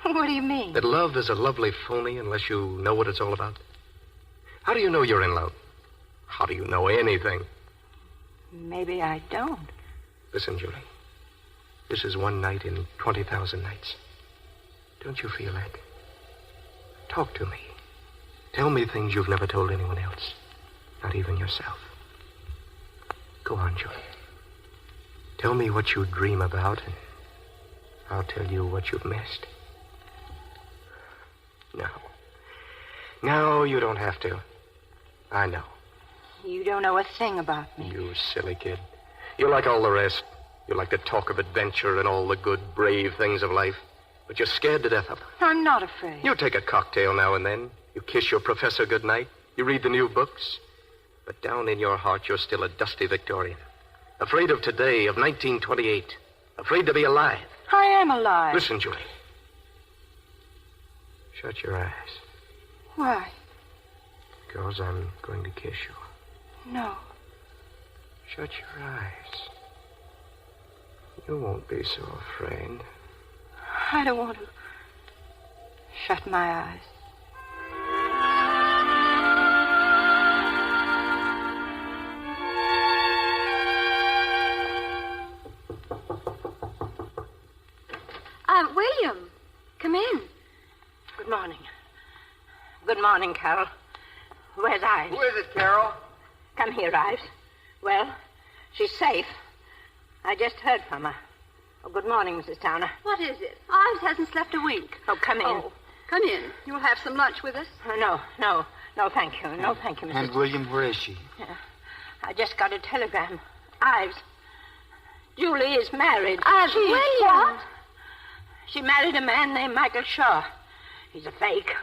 What do you mean? That love is a lovely phony unless you know what it's all about. How do you know you're in love? How do you know anything? Maybe I don't. Listen, Julie. This is one night in 20,000 nights. Don't you feel that? Talk to me. Tell me things you've never told anyone else. Not even yourself. Go on, Julie. Tell me what you dream about, and I'll tell you what you've missed. No. No, you don't have to. I know. You don't know a thing about me. You silly kid. You're like all the rest. You like to talk of adventure and all the good, brave things of life. But you're scared to death of them. I'm not afraid. You take a cocktail now and then. You kiss your professor goodnight. You read the new books. But down in your heart, you're still a dusty Victorian. Afraid of today, of 1928. Afraid to be alive. I am alive. Listen, Julie. Shut your eyes. Why? Because I'm going to kiss you. No. Shut your eyes. You won't be so afraid. I don't want to shut my eyes. William, come in. Good morning. Good morning, Carol. Where's Ives? Who is it, Carol? Come here, Ives. Well, she's safe. I just heard from her. Oh, good morning, Mrs. Towner. What is it? Ives hasn't slept a wink. Oh, come in. Oh, come in. You'll have some lunch with us? No, thank you. No, thank you, Mrs. And William, where is she? I just got a telegram. Ives. Julie is married. Ives, William? She married a man named Michael Shaw. He's a fake.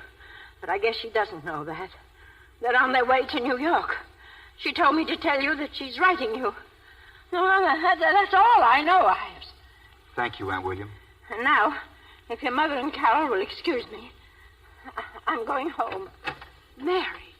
But I guess she doesn't know that. They're on their way to New York. She told me to tell you that she's writing you. No, that's all I know, Ives. Thank you, Aunt William. And now, if your mother and Carol will excuse me, I'm going home. Married?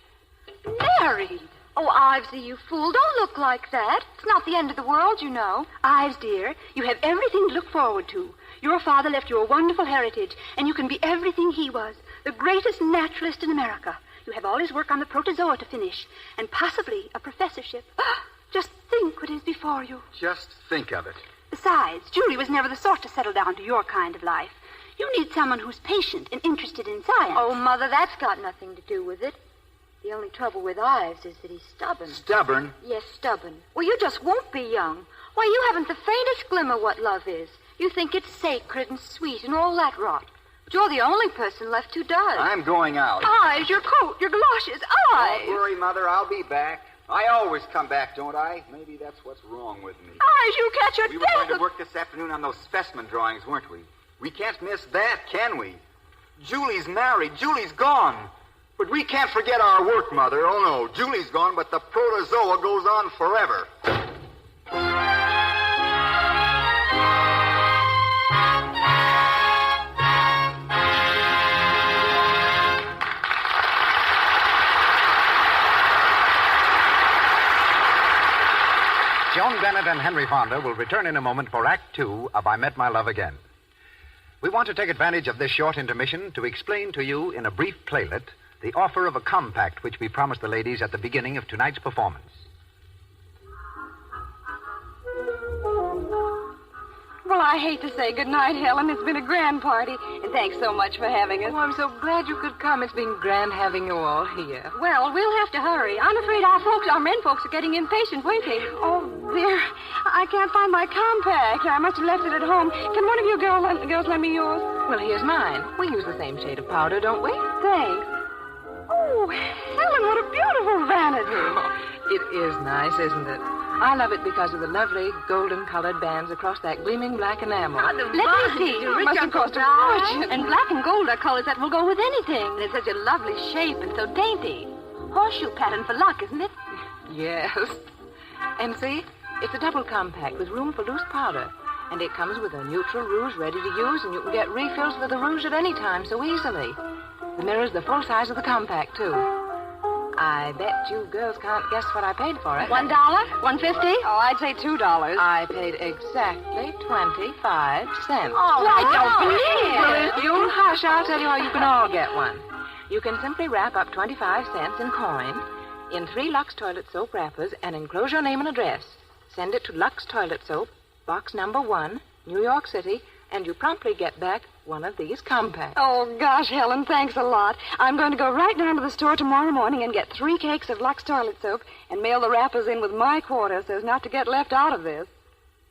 Married? Oh, Ivesy, you fool. Don't look like that. It's not the end of the world, you know. Ives, dear, you have everything to look forward to. Your father left you a wonderful heritage, and you can be everything he was, the greatest naturalist in America. You have all his work on the protozoa to finish, and possibly a professorship. Just think what is before you. Just think of it. Besides, Julie was never the sort to settle down to your kind of life. You need someone who's patient and interested in science. Oh, Mother, that's got nothing to do with it. The only trouble with Ives is that he's stubborn. Stubborn? Yes, stubborn. Well, you just won't be young. Why, you haven't the faintest glimmer what love is. You think it's sacred and sweet and all that rot. But you're the only person left who does. I'm going out. Ives, your coat, your galoshes, Ives. Don't worry, Mother. I'll be back. I always come back, don't I? Maybe that's what's wrong with me. Ives, you catch your We were going to work this afternoon on those specimen drawings, weren't we? We can't miss that, can we? Julie's married. Julie's gone. But we can't forget our work, Mother. Oh, no. Julie's gone, but the protozoa goes on forever. Joan Bennett and Henry Fonda will return in a moment for Act Two of I Met My Love Again. We want to take advantage of this short intermission to explain to you in a brief playlet the offer of a compact which we promised the ladies at the beginning of tonight's performance. Well, I hate to say goodnight, Helen. It's been a grand party, and thanks so much for having us. Oh, I'm so glad you could come. It's been grand having you all here. Well, we'll have to hurry. I'm afraid our men folks, are getting impatient waiting. Oh, dear. I can't find my compact. I must have left it at home. Can one of you girls lend me yours? Well, here's mine. We use the same shade of powder, don't we? Thanks. Oh, Helen, what a beautiful vanity. It is nice, isn't it? I love it because of the lovely golden-colored bands across that gleaming black enamel. Let me see. It must have cost a fortune. And black and gold are colors that will go with anything. And it's such a lovely shape and so dainty. Horseshoe pattern for luck, isn't it? Yes. And see, it's a double compact with room for loose powder. And it comes with a neutral rouge ready to use, and you can get refills for the rouge at any time so easily. The mirror's the full size of the compact, too. I bet you girls can't guess what I paid for it. $1? $1.50? Oh, I'd say $2. I paid exactly 25 cents. Oh, I don't believe it. Well, if you'll hush, I'll tell you how you can all get one. You can simply wrap up 25 cents in coin in 3 Lux toilet soap wrappers and enclose your name and address. Send it to Lux Toilet Soap, box number 1, New York City, and you promptly get back one of these compacts. Oh, gosh, Helen, thanks a lot. I'm going to go right down to the store tomorrow morning and get 3 cakes of Lux toilet soap and mail the wrappers in with my quarter so as not to get left out of this.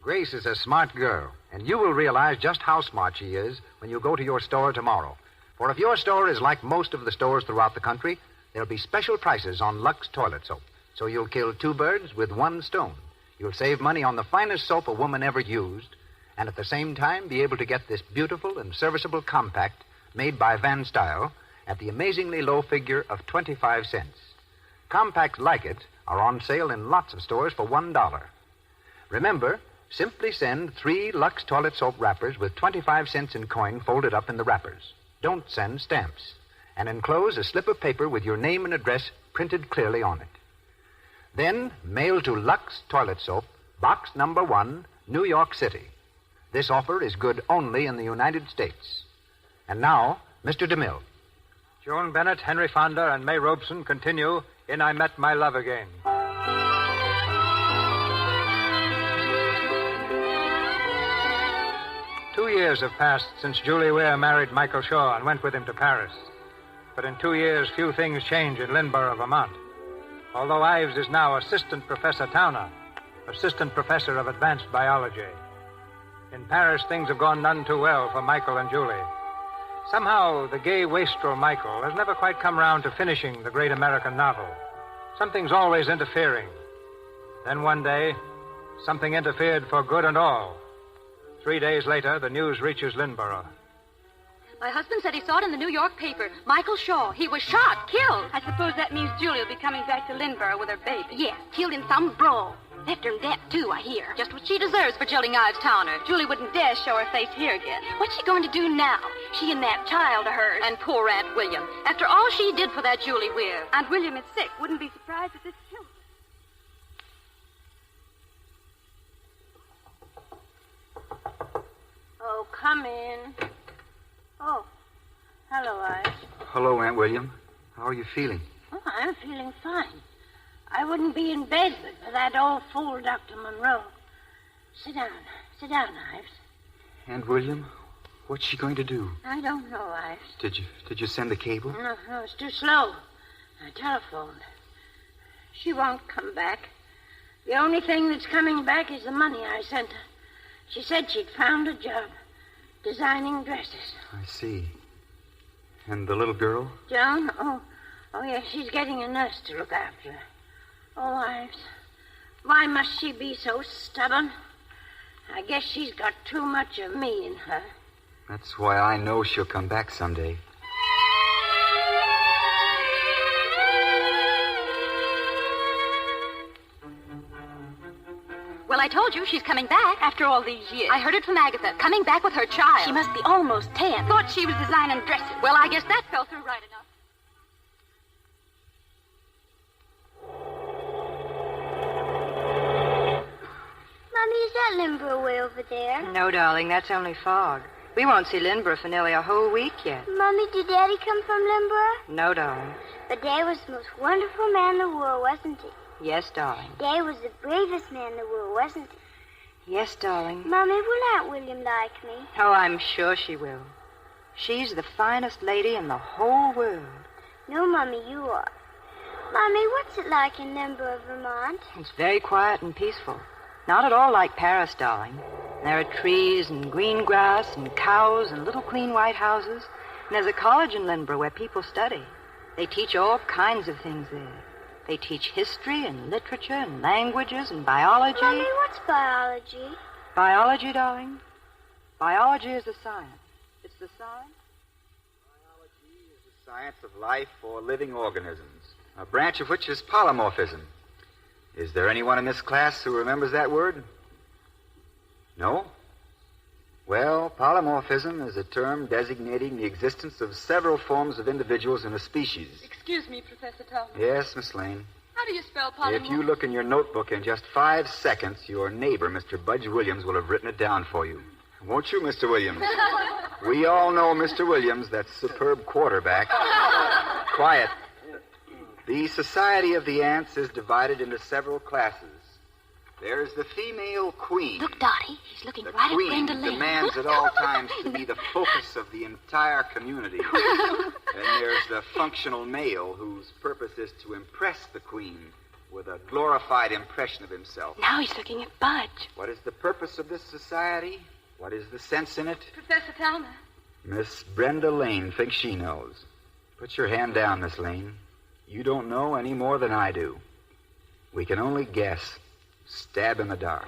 Grace is a smart girl, and you will realize just how smart she is when you go to your store tomorrow. For if your store is like most of the stores throughout the country, there'll be special prices on Lux toilet soap. So you'll kill 2 birds with 1 stone. You'll save money on the finest soap a woman ever used, and at the same time be able to get this beautiful and serviceable compact made by Van Style at the amazingly low figure of 25 cents. Compacts like it are on sale in lots of stores for $1. Remember, simply send 3 Lux toilet soap wrappers with 25 cents in coin folded up in the wrappers. Don't send stamps. And enclose a slip of paper with your name and address printed clearly on it. Then mail to Lux Toilet Soap, Box Number 1, New York City. This offer is good only in the United States. And now, Mr. DeMille. Joan Bennett, Henry Fonda, and May Robeson continue in I Met My Love Again. 2 years have passed since Julie Weir married Michael Shaw and went with him to Paris. But in 2 years, few things change in Lynborough, Vermont. Although Ives is now Assistant Professor Towner, Assistant Professor of Advanced Biology. In Paris, things have gone none too well for Michael and Julie. Somehow, the gay wastrel Michael has never quite come round to finishing the great American novel. Something's always interfering. Then one day, something interfered for good and all. 3 days later, the news reaches Lynborough. My husband said he saw it in the New York paper. Michael Shaw. He was shot, killed. I suppose that means Julie will be coming back to Lynborough with her baby. Yes, killed in some brawl. Left her in debt, too, I hear. Just what she deserves for jilting Ives Towner. Julie wouldn't dare show her face here again. What's she going to do now? She and that child of hers. And poor Aunt William. After all she did for that Julie Weir. Aunt William is sick. Wouldn't be surprised if this killed her. Oh, come in. Oh, hello, Ives. Hello, Aunt William. How are you feeling? Oh, I'm feeling fine. I wouldn't be in bed but for that old fool, Dr. Monroe. Sit down, Ives. Aunt William, what's she going to do? I don't know, Ives. Did you send the cable? No, it's too slow. I telephoned. She won't come back. The only thing that's coming back is the money I sent her. She said she'd found a job. Designing dresses. I see. And the little girl? Joan? Oh, yes, she's getting a nurse to look after her. Oh, Ives, why must she be so stubborn? I guess she's got too much of me in her. That's why I know she'll come back someday. Well, I told you she's coming back. After all these years. I heard it from Agatha. Coming back with her child. She must be almost 10. Thought she was designing dresses. Well, I guess that fell through right enough. Mommy, is that Lynborough way over there? No, darling, that's only fog. We won't see Lynborough for nearly a whole week yet. Mommy, did Daddy come from Lynborough? No, darling. But Dad was the most wonderful man in the world, wasn't he? Yes, darling. Dad was the bravest man in the world, wasn't he? Yes, darling. Mommy, will Aunt William like me? Oh, I'm sure she will. She's the finest lady in the whole world. No, Mommy, you are. Mommy, what's it like in Lynborough, Vermont? It's very quiet and peaceful. Not at all like Paris, darling. There are trees and green grass and cows and little clean white houses. And there's a college in Lynborough where people study. They teach all kinds of things there. They teach history and literature and languages and biology. Mommy, what's biology? Biology, darling? Biology is a science. It's the science. Biology is the science of life or living organisms, a branch of which is polymorphism. Is there anyone in this class who remembers that word? No? Well, polymorphism is a term designating the existence of several forms of individuals in a species. Excuse me, Professor Towner. Yes, Miss Lane. How do you spell polymorph? If you look in your notebook in just 5 seconds, your neighbor, Mr. Budge Williams, will have written it down for you. Won't you, Mr. Williams? We all know Mr. Williams, that superb quarterback. Quiet. The Society of the Ants is divided into several classes. There's the female queen. Look, Dottie, he's looking right at Brenda Queen Lane. demands at all times to be the focus of the entire community. Then there's the functional male, whose purpose is to impress the queen with a glorified impression of himself. Now he's looking at Budge. What is the purpose of this society? What is the sense in it? Professor Towner. Miss Brenda Lane thinks she knows. Put your hand down, Miss Lane. You don't know any more than I do. We can only guess. Stab in the dark.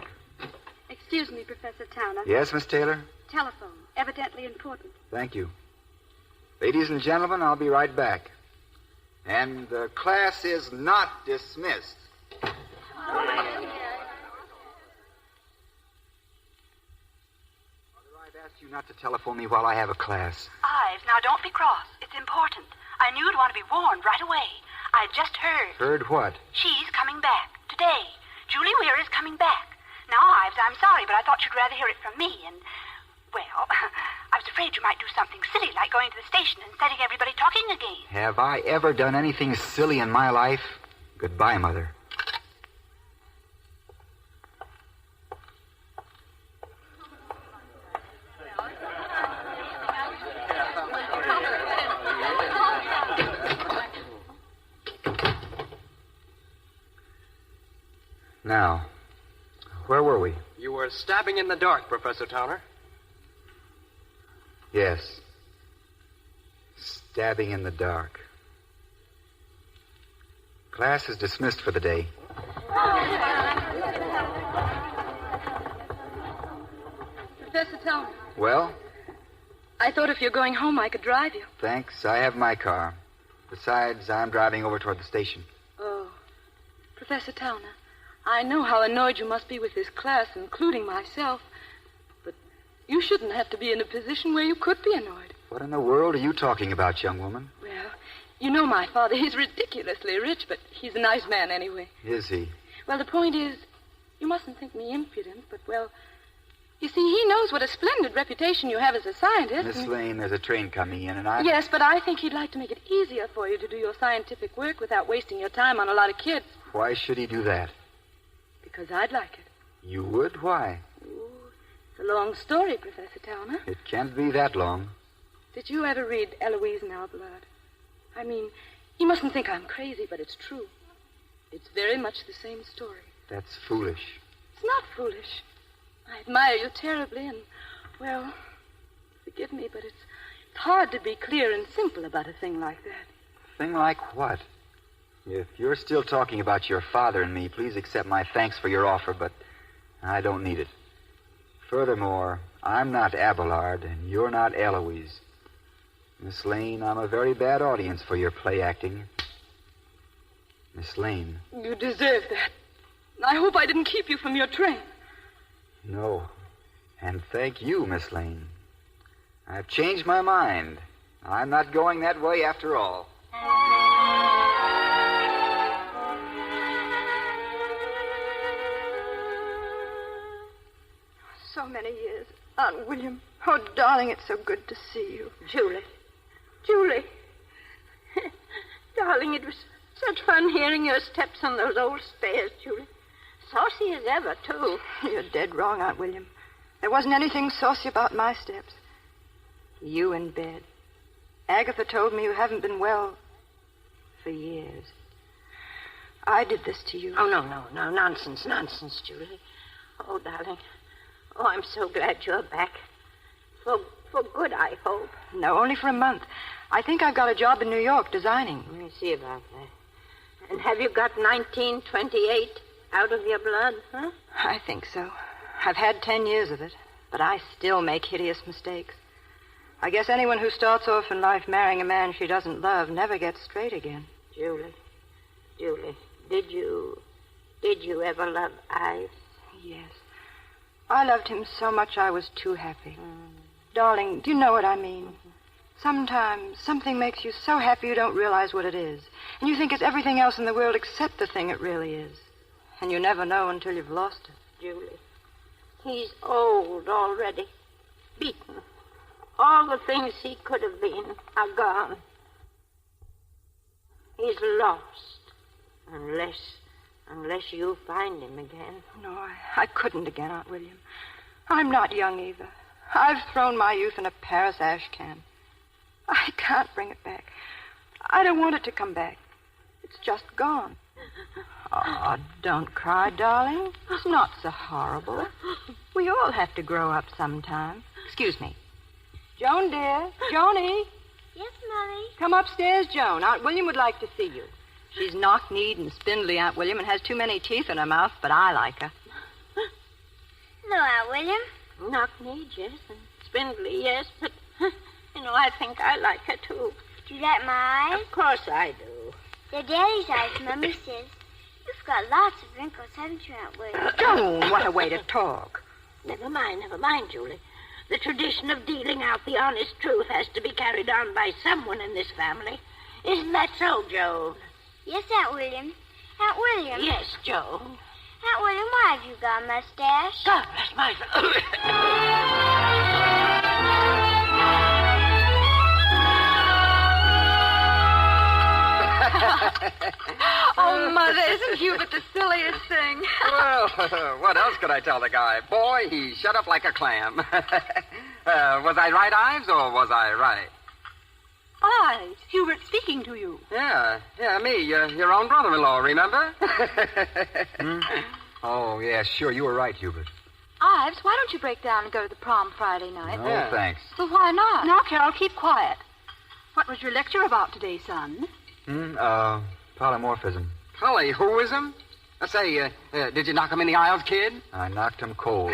Excuse me, Professor Towner. Yes, Miss Taylor? Telephone. Evidently important. Thank you. Ladies and gentlemen, I'll be right back. And the class is not dismissed. I've asked you not to telephone me while I have a class. Ives, now don't be cross. It's important. I knew you'd want to be warned right away. I just heard. Heard what? She's coming back. Today. Julie Weir is coming back. Now, Ives, I'm sorry, but I thought you'd rather hear it from me, and, well, I was afraid you might do something silly like going to the station and setting everybody talking again. Have I ever done anything silly in my life? Goodbye, Mother. Now, where were we? You were stabbing in the dark, Professor Towner. Yes. Stabbing in the dark. Class is dismissed for the day. Professor Towner. Well? I thought if you're going home, I could drive you. Thanks. I have my car. Besides, I'm driving over toward the station. Oh. Professor Towner, I know how annoyed you must be with this class, including myself. But you shouldn't have to be in a position where you could be annoyed. What in the world are you talking about, young woman? Well, you know my father. He's ridiculously rich, but he's a nice man anyway. Is he? Well, the point is, you mustn't think me impudent, but, well, you see, he knows what a splendid reputation you have as a scientist. Miss Lane, there's a train coming in, and I... Yes, but I think he'd like to make it easier for you to do your scientific work without wasting your time on a lot of kids. Why should he do that? Because I'd like it. You would? Why? Ooh, it's a long story, Professor Towner. It can't be that long. Did you ever read Eloise and Our Blood? I mean, you mustn't think I'm crazy, but it's true. It's very much the same story. That's foolish. It's not foolish. I admire you terribly, and, well, forgive me, but it's hard to be clear and simple about a thing like that. Thing like what? If you're still talking about your father and me, please accept my thanks for your offer, but I don't need it. Furthermore, I'm not Abelard, and you're not Eloise. Miss Lane, I'm a very bad audience for your play acting. Miss Lane. You deserve that. I hope I didn't keep you from your train. No. And thank you, Miss Lane. I've changed my mind. I'm not going that way after all. So many years. Aunt William. Oh, darling, it's so good to see you. Julie. Julie. Darling, it was such fun hearing your steps on those old stairs, Julie. Saucy as ever, too. You're dead wrong, Aunt William. There wasn't anything saucy about my steps. You in bed. Agatha told me you haven't been well for years. I did this to you. Oh, no. Nonsense, Julie. Oh, darling. Oh, I'm so glad you're back. For good, I hope. No, only for a month. I think I've got a job in New York designing. Let me see about that. And have you got 1928 out of your blood, huh? I think so. I've had 10 years of it, but I still make hideous mistakes. I guess anyone who starts off in life marrying a man she doesn't love never gets straight again. Julie, did you ever love Ives? Yes. I loved him so much I was too happy. Darling, do you know what I mean? Sometimes something makes you so happy you don't realize what it is. And you think it's everything else in the world except the thing it really is. And you never know until you've lost it. Julie, he's old already. Beaten. All the things he could have been are gone. He's lost. Unless you find him again. No, I couldn't again, Aunt William. I'm not young either. I've thrown my youth in a Paris ash can. I can't bring it back. I don't want it to come back. It's just gone. Oh, don't cry, darling. It's not so horrible. We all have to grow up sometime. Excuse me. Joan, dear. Joni. Yes, Mommy? Come upstairs, Joan. Aunt William would like to see you. She's knock-kneed and spindly, Aunt William, and has too many teeth in her mouth, but I like her. Hello, Aunt William. Knock-kneed, yes, and spindly, yes, but, I think I like her, too. Do you like my eyes? Of course I do. They're Daddy's eyes, Mummy says. You've got lots of wrinkles, haven't you, Aunt William? Joan, what a way to talk. Never mind, Julie. The tradition of dealing out the honest truth has to be carried on by someone in this family. Isn't that so, Joan? Yes, Aunt William. Aunt William? Yes, Joan. Aunt William, why have you got a mustache? God bless my... Oh, Mother, isn't Hubert the silliest thing? Well, what else could I tell the guy? Boy, he shut up like a clam. Was I right, Ives, or was I right? Ives, Hubert speaking to you. Yeah, me, your own brother-in-law, remember? Oh, yeah, sure, you were right, Hubert. Ives, why don't you break down and go to the prom Friday night? No, thanks. Well, why not? Now, Carol, keep quiet. What was your lecture about today, son? Polymorphism. Polywhoism? Say, did you knock him in the aisles, kid? I knocked him cold.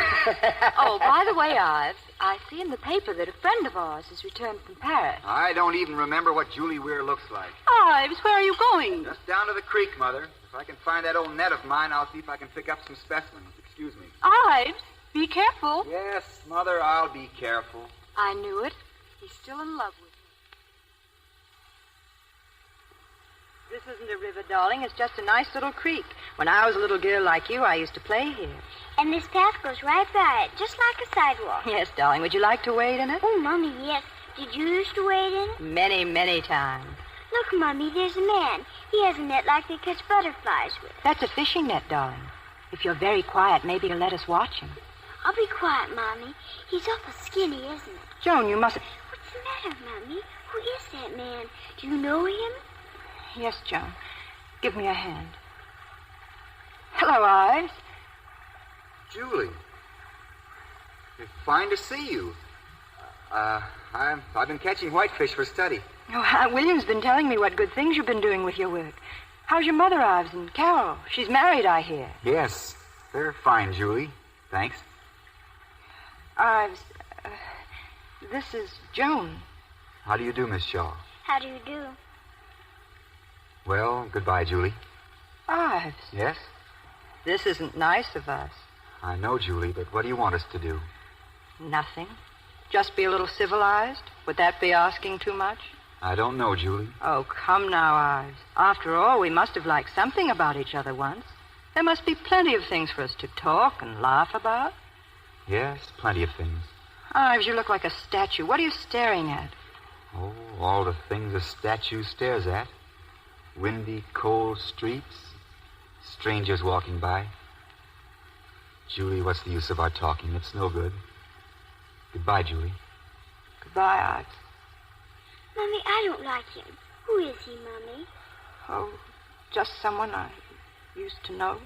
Oh, by the way, Ives, I see in the paper that a friend of ours has returned from Paris. I don't even remember what Julie Weir looks like. Ives, where are you going? Just down to the creek, Mother. If I can find that old net of mine, I'll see if I can pick up some specimens. Excuse me. Ives, be careful. Yes, Mother, I'll be careful. I knew it. He's still in love with me. This isn't a river, darling. It's just a nice little creek. When I was a little girl like you, I used to play here. And this path goes right by it, just like a sidewalk. Yes, darling. Would you like to wade in it? Oh, Mommy, yes. Did you used to wade in it? Many, many times. Look, Mommy, there's a man. He has a net like they catch butterflies with. That's a fishing net, darling. If you're very quiet, maybe you'll let us watch him. I'll be quiet, Mommy. He's awful skinny, isn't it? Joan, you mustn't... What's the matter, Mommy? Who is that man? Do you know him? Yes, Joan. Give me a hand. Hello, Ives. Julie. It's fine to see you. I've been catching whitefish for study. Oh, Aunt William's been telling me what good things you've been doing with your work. How's your mother, Ives, and Carol? She's married, I hear. Yes, they're fine, Julie. Thanks. Ives, this is Joan. How do you do, Miss Shaw? How do you do? Well, goodbye, Julie. Ives. Yes? This isn't nice of us. I know, Julie, but what do you want us to do? Nothing. Just be a little civilized? Would that be asking too much? I don't know, Julie. Oh, come now, Ives. After all, we must have liked something about each other once. There must be plenty of things for us to talk and laugh about. Yes, plenty of things. Ives, you look like a statue. What are you staring at? Oh, all the things a statue stares at. Windy, cold streets. Strangers walking by. Julie, what's the use of our talking? It's no good. Goodbye, Julie. Goodbye, Ives. Mommy, I don't like him. Who is he, Mommy? Oh, just someone I used to know.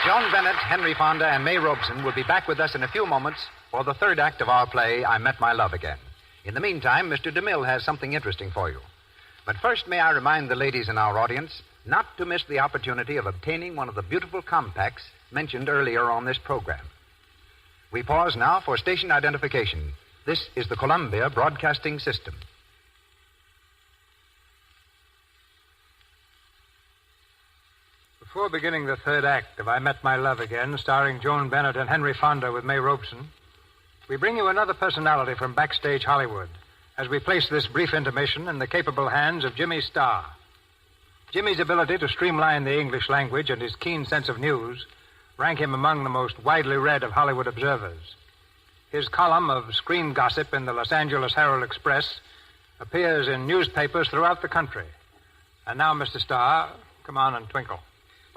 Joan Bennett, Henry Fonda, and May Robeson will be back with us in a few moments for the third act of our play, I Met My Love Again. In the meantime, Mr. DeMille has something interesting for you. But first, may I remind the ladies in our audience not to miss the opportunity of obtaining one of the beautiful compacts mentioned earlier on this program. We pause now for station identification. This is the Columbia Broadcasting System. Before beginning the third act of I Met My Love Again, starring Joan Bennett and Henry Fonda with May Robeson, we bring you another personality from backstage Hollywood as we place this brief intermission in the capable hands of Jimmy Starr. Jimmy's ability to streamline the English language and his keen sense of news rank him among the most widely read of Hollywood observers. His column of screen gossip in the Los Angeles Herald-Express appears in newspapers throughout the country. And now, Mr. Starr, come on and twinkle.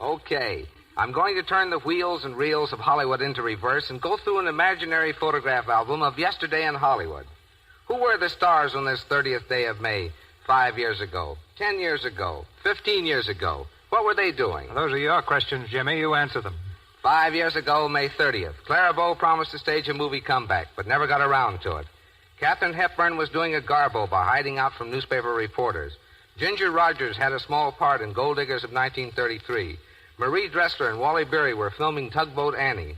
Okay. I'm going to turn the wheels and reels of Hollywood into reverse and go through an imaginary photograph album of yesterday in Hollywood. Who were the stars on this 30th day of May 5 years ago, 10 years ago, 15 years ago? What were they doing? Well, those are your questions, Jimmy. You answer them. 5 years ago, May 30th, Clara Bow promised to stage a movie comeback, but never got around to it. Katharine Hepburn was doing a garbo by hiding out from newspaper reporters. Ginger Rogers had a small part in Gold Diggers of 1933. Marie Dressler and Wally Beery were filming Tugboat Annie.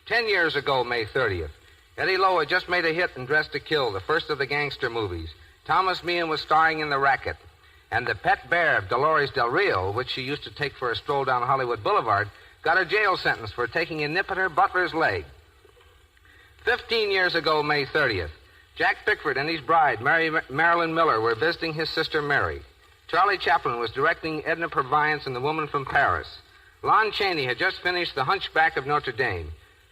10 years ago, May 30th, Eddie Lowe had just made a hit in Dressed to Kill, the first of the gangster movies. Thomas Meehan was starring in The Racket. And the pet bear of Dolores Del Rio, which she used to take for a stroll down Hollywood Boulevard, got a jail sentence for taking a nip at her butler's leg. 15 years ago, May 30th, Jack Pickford and his bride, Marilyn Miller, were visiting his sister Mary. Charlie Chaplin was directing Edna Purviance and The Woman from Paris. Lon Chaney had just finished The Hunchback of Notre Dame.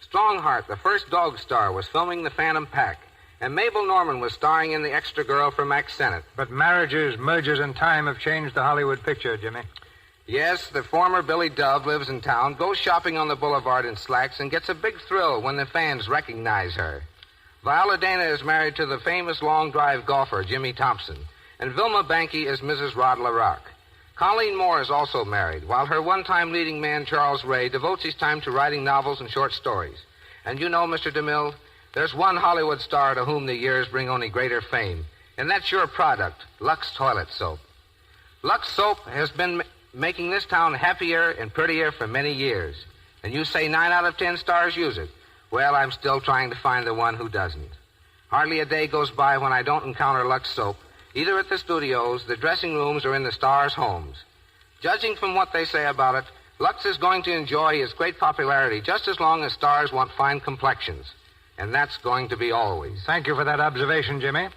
Strongheart, the first dog star, was filming The Phantom Pack. And Mabel Norman was starring in The Extra Girl for Max Sennett. But marriages, mergers, and time have changed the Hollywood picture, Jimmy. Yes, the former Billy Dove lives in town, goes shopping on the boulevard in slacks, and gets a big thrill when the fans recognize her. Viola Dana is married to the famous long-drive golfer, Jimmy Thompson. And Vilma Banky is Mrs. Rod LaRock. Colleen Moore is also married, while her one-time leading man, Charles Ray, devotes his time to writing novels and short stories. And you know, Mr. DeMille, there's one Hollywood star to whom the years bring only greater fame, and that's your product, Lux Toilet Soap. Lux Soap has been making this town happier and prettier for many years. And you say 9 out of 10 stars use it. Well, I'm still trying to find the one who doesn't. Hardly a day goes by when I don't encounter Lux Soap, either at the studios, the dressing rooms, or in the stars' homes. Judging from what they say about it, Lux is going to enjoy its great popularity just as long as stars want fine complexions. And that's going to be always. Thank you for that observation, Jimmy.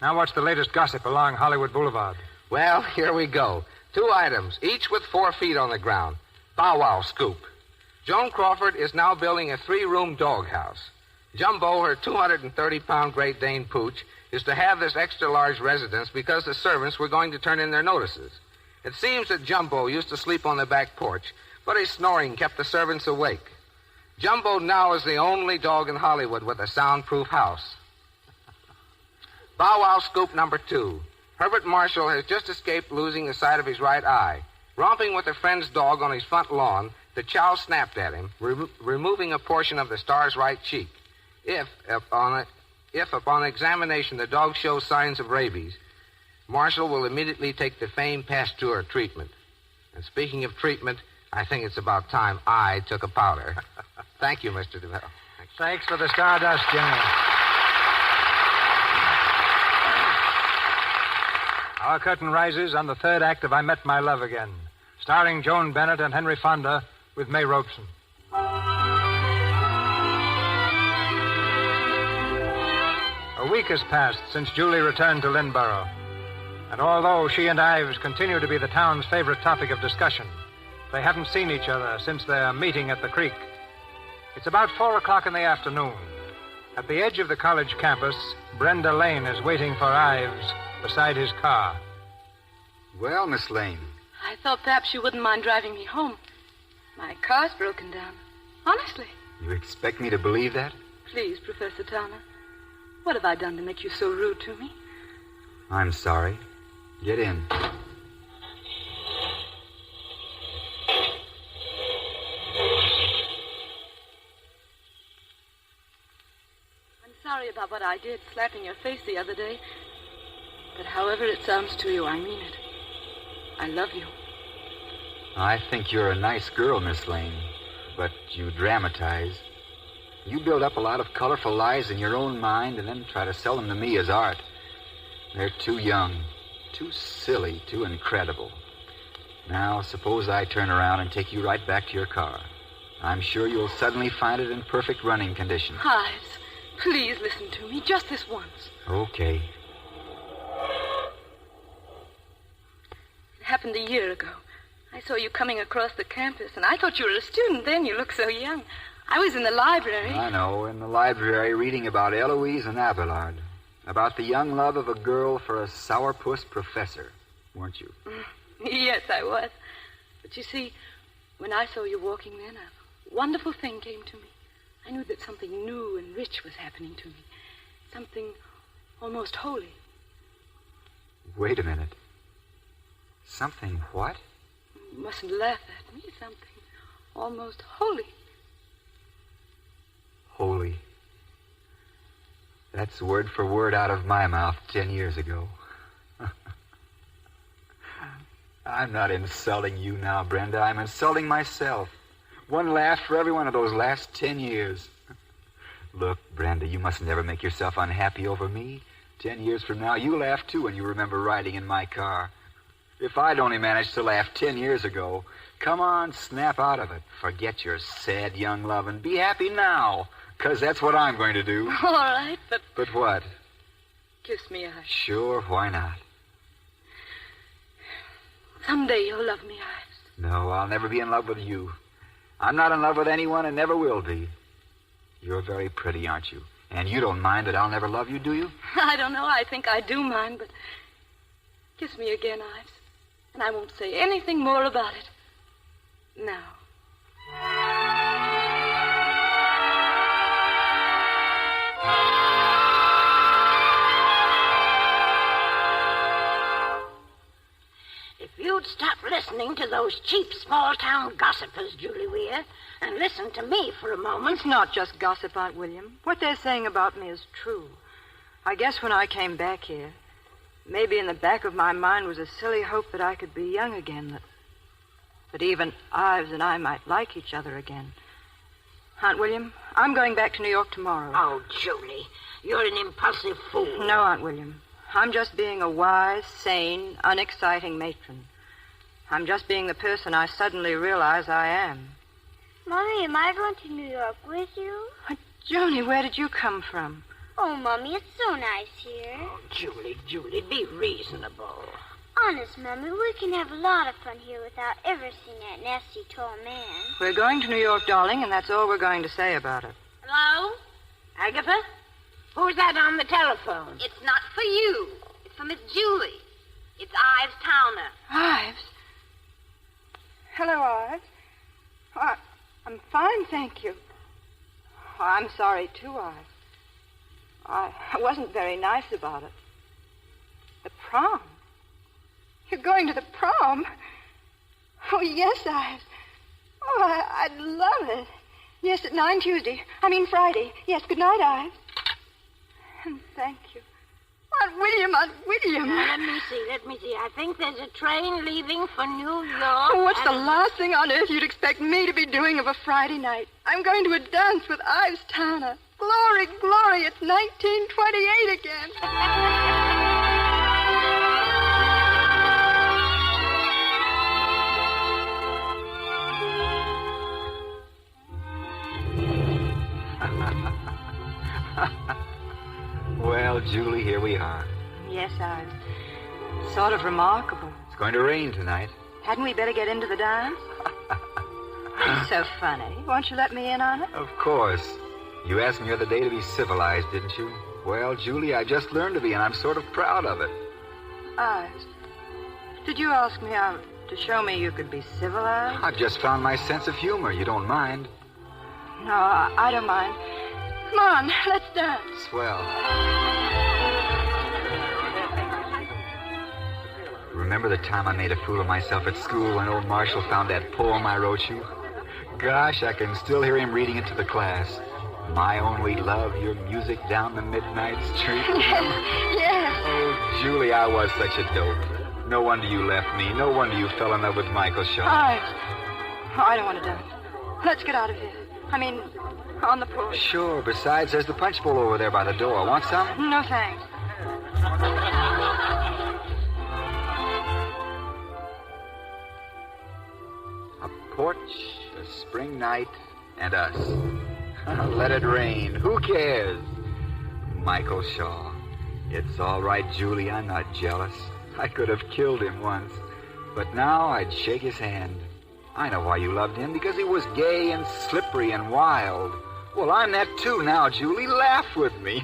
Now what's the latest gossip along Hollywood Boulevard? Well, here we go. 2 items, each with 4 feet on the ground. Bow Wow scoop. Joan Crawford is now building a 3-room doghouse. Jumbo, her 230-pound Great Dane pooch, is to have this extra-large residence because the servants were going to turn in their notices. It seems that Jumbo used to sleep on the back porch, but his snoring kept the servants awake. Jumbo now is the only dog in Hollywood with a soundproof house. Bow Wow scoop number 2. Herbert Marshall has just escaped losing the sight of his right eye. Romping with a friend's dog on his front lawn, the chow snapped at him, removing a portion of the star's right cheek. If upon examination the dog shows signs of rabies, Marshall will immediately take the famed Pasteur treatment. And speaking of treatment, I think it's about time I took a powder. Thank you, Mr. DeMille. Thanks for the stardust, Jimmy. Our curtain rises on the 3rd act of I Met My Love Again, starring Joan Bennett and Henry Fonda with May Robeson. A week has passed since Julie returned to Lynnborough. And although she and Ives continue to be the town's favorite topic of discussion, they haven't seen each other since their meeting at the creek. It's about 4 o'clock in the afternoon. At the edge of the college campus, Brenda Lane is waiting for Ives beside his car. Well, Miss Lane. I thought perhaps you wouldn't mind driving me home. My car's broken down. Honestly. You expect me to believe that? Please, Professor Towner. What have I done to make you so rude to me? I'm sorry. Get in. Sorry about what I did, slapping your face the other day. But however it sounds to you, I mean it. I love you. I think you're a nice girl, Miss Lane, but you dramatize. You build up a lot of colorful lies in your own mind and then try to sell them to me as art. They're too young, too silly, too incredible. Now, suppose I turn around and take you right back to your car. I'm sure you'll suddenly find it in perfect running condition. Ives, please listen to me, just this once. Okay. It happened a year ago. I saw you coming across the campus, and I thought you were a student then. You looked so young. I was in the library. I know, in the library reading about Eloise and Abelard. About the young love of a girl for a sourpuss professor, weren't you? Yes, I was. But you see, when I saw you walking then, a wonderful thing came to me. I knew that something new and rich was happening to me. Something almost holy. Wait a minute. Something what? You mustn't laugh at me. Something almost holy. Holy. That's word for word out of my mouth 10 years ago. I'm not insulting you now, Brenda. I'm insulting myself. One laugh for every one of those last 10 years. Look, Brenda, you must never make yourself unhappy over me. 10 years from now, you laugh too when you remember riding in my car. If I'd only managed to laugh 10 years ago, come on, snap out of it. Forget your sad young love and be happy now, because that's what I'm going to do. All right, but... But what? Kiss me, Ives. Sure, why not? Someday you'll love me, Ives. No, I'll never be in love with you. I'm not in love with anyone and never will be. You're very pretty, aren't you? And you don't mind that I'll never love you, do you? I don't know. I think I do mind, but kiss me again, Ives. And I won't say anything more about it. Now. If you'd stop listening to those cheap small-town gossipers, Julie Weir, and listen to me for a moment... It's not just gossip, Aunt William. What they're saying about me is true. I guess when I came back here, maybe in the back of my mind was a silly hope that I could be young again, that even Ives and I might like each other again. Aunt William, I'm going back to New York tomorrow. Oh, Julie, you're an impulsive fool. No, Aunt William. I'm just being a wise, sane, unexciting matron. I'm just being the person I suddenly realize I am. Mommy, am I going to New York with you? Joni, where did you come from? Oh, Mommy, it's so nice here. Oh, Julie, be reasonable. Honest, Mommy, we can have a lot of fun here without ever seeing that nasty tall man. We're going to New York, darling, and that's all we're going to say about it. Hello? Agatha? Who's that on the telephone? It's not for you. It's for Miss Julie. It's Ives Towner. Ives? Hello, Ives. Oh, I'm fine, thank you. Oh, I'm sorry, too, Ives. I wasn't very nice about it. The prom? You're going to the prom? Oh, yes, Ives. Oh, I'd love it. Yes, at 9 Friday. Yes, good night, Ives. And thank you. Aunt William. Now, let me see. I think there's a train leaving for New York. Oh, what's the last thing on earth you'd expect me to be doing of a Friday night? I'm going to a dance with Ives Towner. Glory, glory, it's 1928 again. Well, Julie, here we are. Yes, Ives. Sort of remarkable. It's going to rain tonight. Hadn't we better get into the dance? It's so funny. Won't you let me in on it? Of course. You asked me the other day to be civilized, didn't you? Well, Julie, I just learned to be, and I'm sort of proud of it. Ives, did you ask me out to show me you could be civilized? I've just found my sense of humor. You don't mind? No, I don't mind. Come on, let's dance. Swell. Remember the time I made a fool of myself at school when old Marshall found that poem I wrote you? Gosh, I can still hear him reading it to the class. My only love, your music down the midnight street. Yes. Oh, Julie, I was such a dope. No wonder you left me. No wonder you fell in love with Michael Shaw. Ives. Oh, I don't want to dance. Let's get out of here. I mean, on the porch. Sure. Besides, there's the punch bowl over there by the door. Want some? No, thanks. A porch, a spring night, and us. Let it rain. Who cares? Michael Shaw. It's all right, Julie. I'm not jealous. I could have killed him once. But now I'd shake his hand. I know why you loved him, because he was gay and slippery and wild. Well, I'm that too now, Julie. Laugh with me.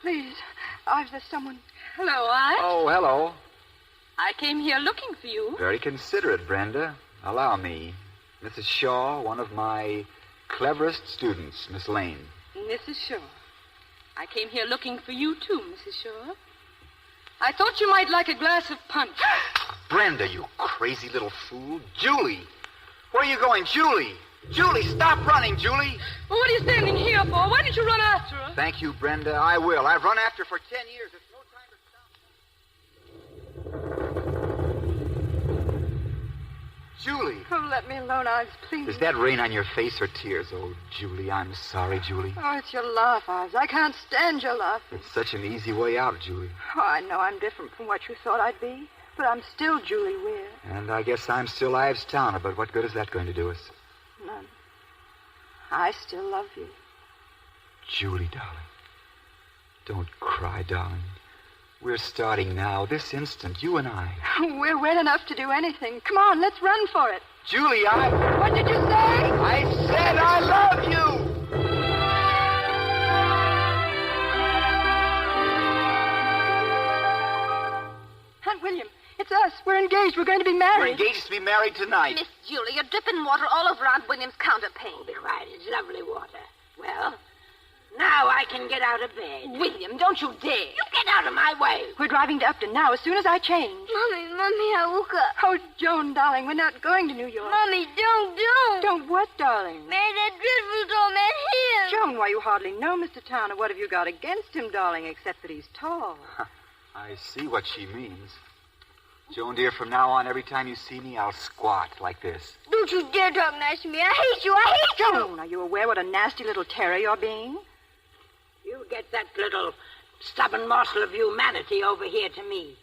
Please, Ives, there's someone. Hello, Ives. Oh, hello. I came here looking for you. Very considerate, Brenda. Allow me. Mrs. Shaw, one of my cleverest students, Miss Lane. Mrs. Shaw. I came here looking for you, too, Mrs. Shaw. I thought you might like a glass of punch. Brenda, you crazy little fool. Julie! Where are you going, Julie? Julie, stop running, Julie! Well, what are you standing here for? Why don't you run after her? Thank you, Brenda. I will. I've run after her for 10 years. It's no time to stop. Julie! Oh, let me alone, Ives, please. Is that rain on your face or tears? Oh, Julie, I'm sorry, Julie. Oh, it's your laugh, Ives. I can't stand your laugh. It's such an easy way out, Julie. Oh, I know I'm different from what you thought I'd be, but I'm still Julie Weir. And I guess I'm still Ives Towner, but what good is that going to do us? None. I still love you. Julie, darling. Don't cry, darling. We're starting now, this instant, you and I. We're well enough to do anything. Come on, let's run for it. Julie, What did you say? I said I love you! Aunt William, it's us. We're engaged. We're going to be married. We're engaged to be married tonight. Miss Julie, you're dripping water all over Aunt William's counterpane. Be quiet. It's lovely water. Well, now I can get out of bed. William, don't you dare. You get out of my way. We're driving to Upton now as soon as I change. Mommy, I woke up. Oh, Joan, darling, we're not going to New York. Mommy, don't. Don't what, darling? Marry that dreadful tall man here. Joan, why, you hardly know Mr. Towner. What have you got against him, darling, except that he's tall? I see what she means. Joan, dear, from now on, every time you see me, I'll squat like this. Don't you dare talk nice to me. I hate you. Joan, are you aware what a nasty little terror you're being? You get that little stubborn morsel of humanity over here to me.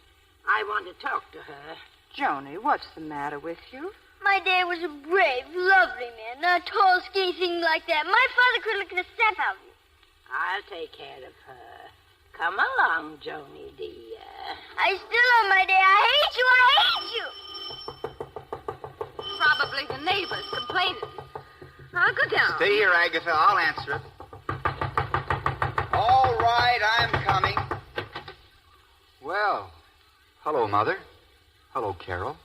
I want to talk to her. Joni, what's the matter with you? My dad was a brave, lovely man, not a tall, skinny thing like that. My father could look at the step out of you. I'll take care of her. Come along, Joni, dear. I still love my dad. I hate you. Probably the neighbors complaining. I'll go down. Stay here, Agatha. I'll answer it. All right, I'm coming. Well, hello, Mother. Hello, Carol.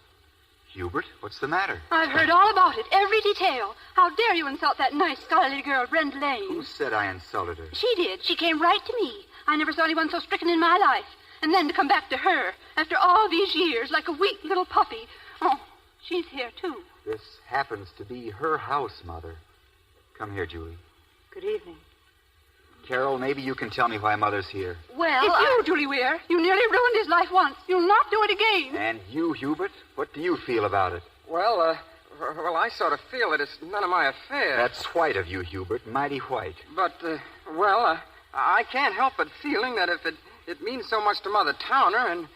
Hubert, what's the matter? I've heard all about it, every detail. How dare you insult that nice, scholarly girl, Brenda Lane? Who said I insulted her? She did. She came right to me. I never saw anyone so stricken in my life. And then to come back to her, after all these years, like a weak little puppy. Oh, she's here, too. This happens to be her house, Mother. Come here, Julie. Good evening. Carol, maybe you can tell me why Mother's here. Well, it's you, Julie Weir. You nearly ruined his life once. You'll not do it again. And you, Hubert, what do you feel about it? Well, I sort of feel that it's none of my affair. That's white of you, Hubert, mighty white. But, I can't help but feeling that if it means so much to Mother Towner, and,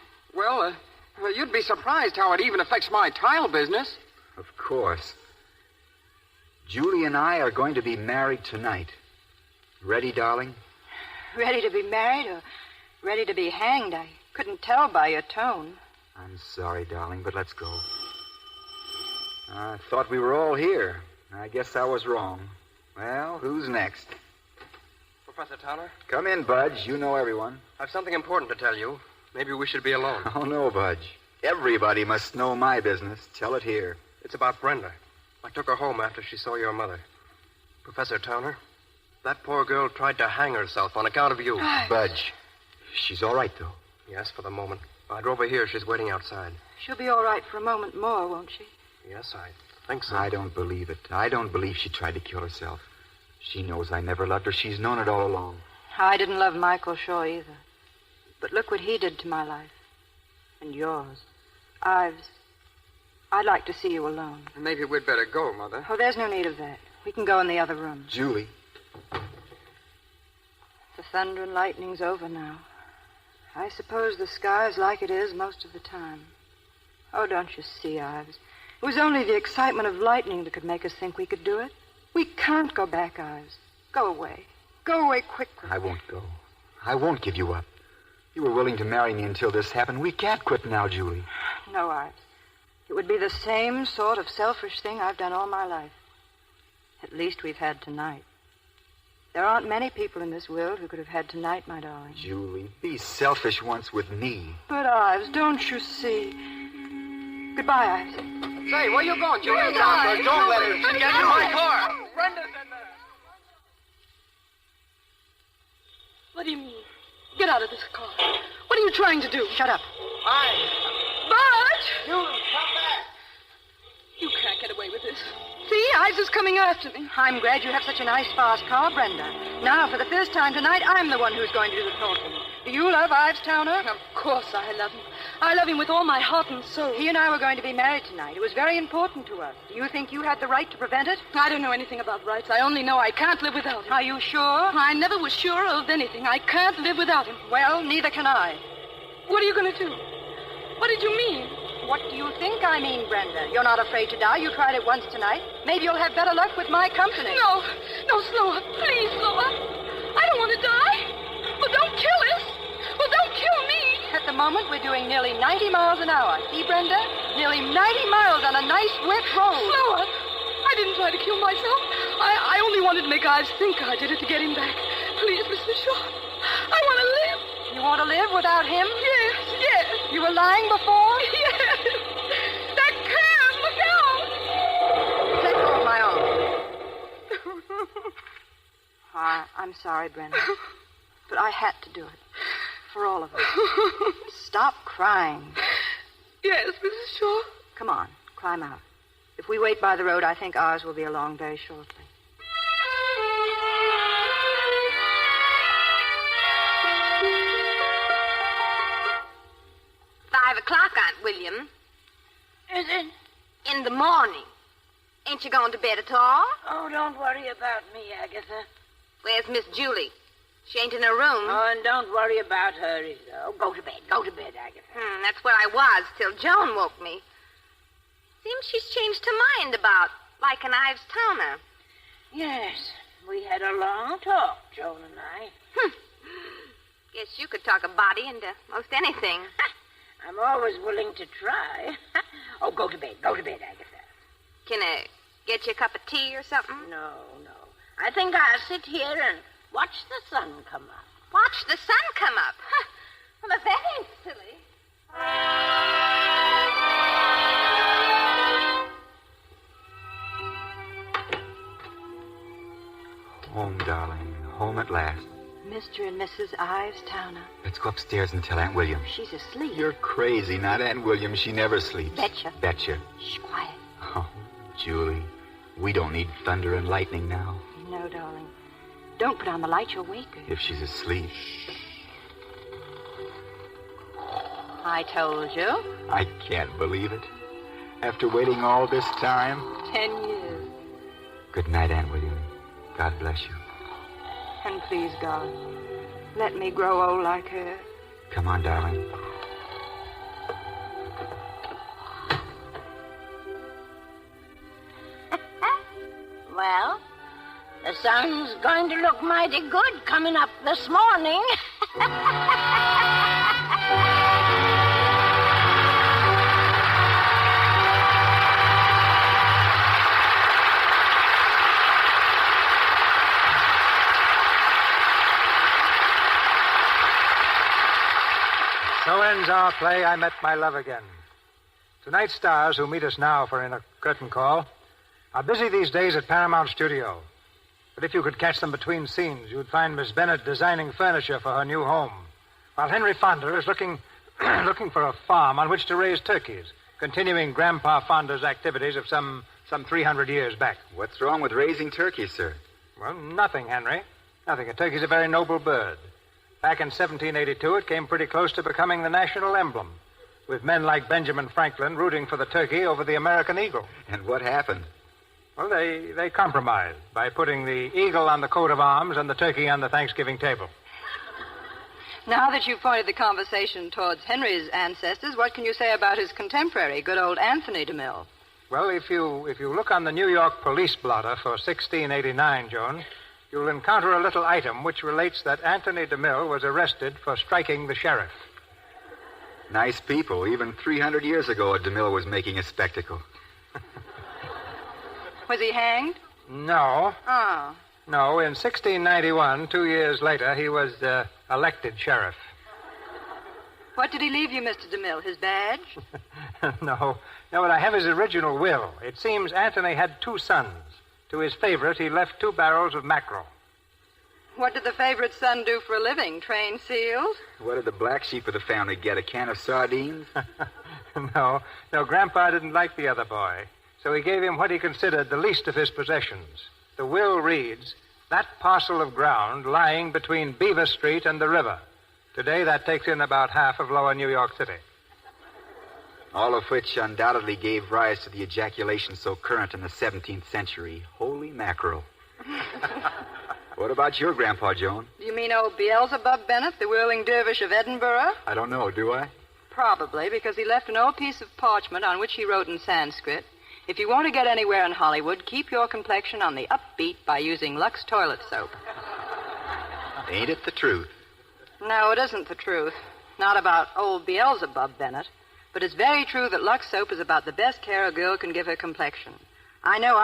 you'd be surprised how it even affects my tile business. Of course. Julie and I are going to be married tonight. Ready, darling? Ready to be married or ready to be hanged? I couldn't tell by your tone. I'm sorry, darling, but let's go. I thought we were all here. I guess I was wrong. Well, who's next? Professor Towner? Come in, Budge. You know everyone. I've something important to tell you. Maybe we should be alone. Oh, no, Budge. Everybody must know my business. Tell it here. It's about Brenda. I took her home after she saw your mother. Professor Towner, that poor girl tried to hang herself on account of you. Budge, she's all right, though. Yes, for the moment. I drove her here. She's waiting outside. She'll be all right for a moment more, won't she? Yes, I think so. I don't believe it. I don't believe she tried to kill herself. She knows I never loved her. She's known it all along. I didn't love Michael Shaw either. But look what he did to my life. And yours. Ives, I'd like to see you alone. Maybe we'd better go, Mother. Oh, there's no need of that. We can go in the other room. Julie. The thunder and lightning's over now. I suppose the sky's like it is most of the time. Oh, don't you see, Ives? It was only the excitement of lightning that could make us think we could do it. We can't go back, Ives. Go away. Go away quickly. I won't go. I won't give you up. You were willing to marry me until this happened. We can't quit now, Julie. No, Ives. It would be the same sort of selfish thing I've done all my life. At least we've had tonight. There aren't many people in this world who could have had tonight, my darling. Julie, be selfish once with me. But, Ives, don't you see? Goodbye, Ives. Say, where you going, Julie? Don't let her. Get in my car. Brenda's in there. What do you mean? Get out of this car. What are you trying to do? Shut up. Hi. Bud! Julie, come back. You can't get away with this. See, Ives is coming after me. I'm glad you have such a nice, fast car, Brenda. Now, for the first time tonight, I'm the one who's going to do the talking. Do you love Ives Towner? Of course I love him. I love him with all my heart and soul. He and I were going to be married tonight. It was very important to us. Do you think you had the right to prevent it? I don't know anything about rights. I only know I can't live without him. Are you sure? I never was sure of anything. I can't live without him. Well, neither can I. What are you going to do? What did you mean? What do you think I mean, Brenda? You're not afraid to die. You tried it once tonight. Maybe you'll have better luck with my company. No, slow up. Please, slow up. I don't want to die. Well, don't kill us. Well, don't kill me. At the moment, we're doing nearly 90 miles an hour. See, Brenda? Nearly 90 miles on a nice, wet road. Slow up. I didn't try to kill myself. I only wanted to make Ives think I did it to get him back. Please, Mr. Shaw. I want to live. You want to live without him? Yes. You were lying before? Yes. That can, look out. Let go of my arm. I'm sorry, Brenda. But I had to do it. For all of us. Stop crying. Yes, Mrs. Shaw. Come on, climb out. If we wait by the road, I think ours will be along very shortly. 5 o'clock, Aunt William. Is it? In the morning. Ain't you going to bed at all? Oh, don't worry about me, Agatha. Where's Miss Julie? She ain't in her room. Oh, and don't worry about her either. Oh, go to bed, Agatha. That's where I was till Joan woke me. Seems she's changed her mind about liking Ives Towner. Yes, we had a long talk, Joan and I. Guess you could talk a body into most anything. I'm always willing to try. Oh, go to bed, Agatha. Can I get you a cup of tea or something? No. I think I'll sit here and watch the sun come up. Watch the sun come up? Well, if that ain't silly. Home, darling. Home at last. Mr. and Mrs. Ives Towner. Let's go upstairs and tell Aunt William. She's asleep. You're crazy. Not Aunt William. She never sleeps. Betcha. Shh, quiet. Oh, Julie, we don't need thunder and lightning now. No, darling. Don't put on the light. You'll wake her. If she's asleep. I told you. I can't believe it. After waiting all this time. 10 years. Good night, Aunt William. God bless you. And please, God, let me grow old like her. Come on, darling. Well, the sun's going to look mighty good coming up this morning. So ends our play, I Met My Love Again. Tonight's stars who meet us now for a curtain call are busy these days at Paramount Studio. But if you could catch them between scenes, you'd find Miss Bennett designing furniture for her new home, while Henry Fonda is looking for a farm on which to raise turkeys, continuing Grandpa Fonda's activities of some 300 years back. What's wrong with raising turkeys, sir? Well, nothing, Henry. Nothing. A turkey's a very noble bird. Back in 1782, it came pretty close to becoming the national emblem, with men like Benjamin Franklin rooting for the turkey over the American eagle. And what happened? Well, they compromised by putting the eagle on the coat of arms and the turkey on the Thanksgiving table. Now that you've pointed the conversation towards Henry's ancestors, what can you say about his contemporary, good old Anthony DeMille? Well, if you look on the New York police blotter for 1689, Joan, you'll encounter a little item which relates that Anthony DeMille was arrested for striking the sheriff. Nice people. Even 300 years ago, DeMille was making a spectacle. Was he hanged? No. Oh. No, in 1691, 2 years later, he was elected sheriff. What did he leave you, Mr. DeMille? His badge? No, but I have his original will. It seems Anthony had 2 sons. To his favorite, he left 2 barrels of mackerel. What did the favorite son do for a living? Train seals? What did the black sheep of the family get? A can of sardines? No, Grandpa didn't like the other boy, so he gave him what he considered the least of his possessions. The will reads, that parcel of ground lying between Beaver Street and the river. Today, that takes in about half of lower New York City. All of which undoubtedly gave rise to the ejaculation so current in the 17th century. Holy mackerel. What about your Grandpa, Joan? Do you mean old Beelzebub Bennett, the whirling dervish of Edinburgh? I don't know, do I? Probably, because he left an old piece of parchment on which he wrote in Sanskrit, if you want to get anywhere in Hollywood, keep your complexion on the upbeat by using Lux toilet soap. Ain't it the truth? No, it isn't the truth. Not about old Beelzebub Bennett. But it's very true that Lux soap is about the best care a girl can give her complexion. I know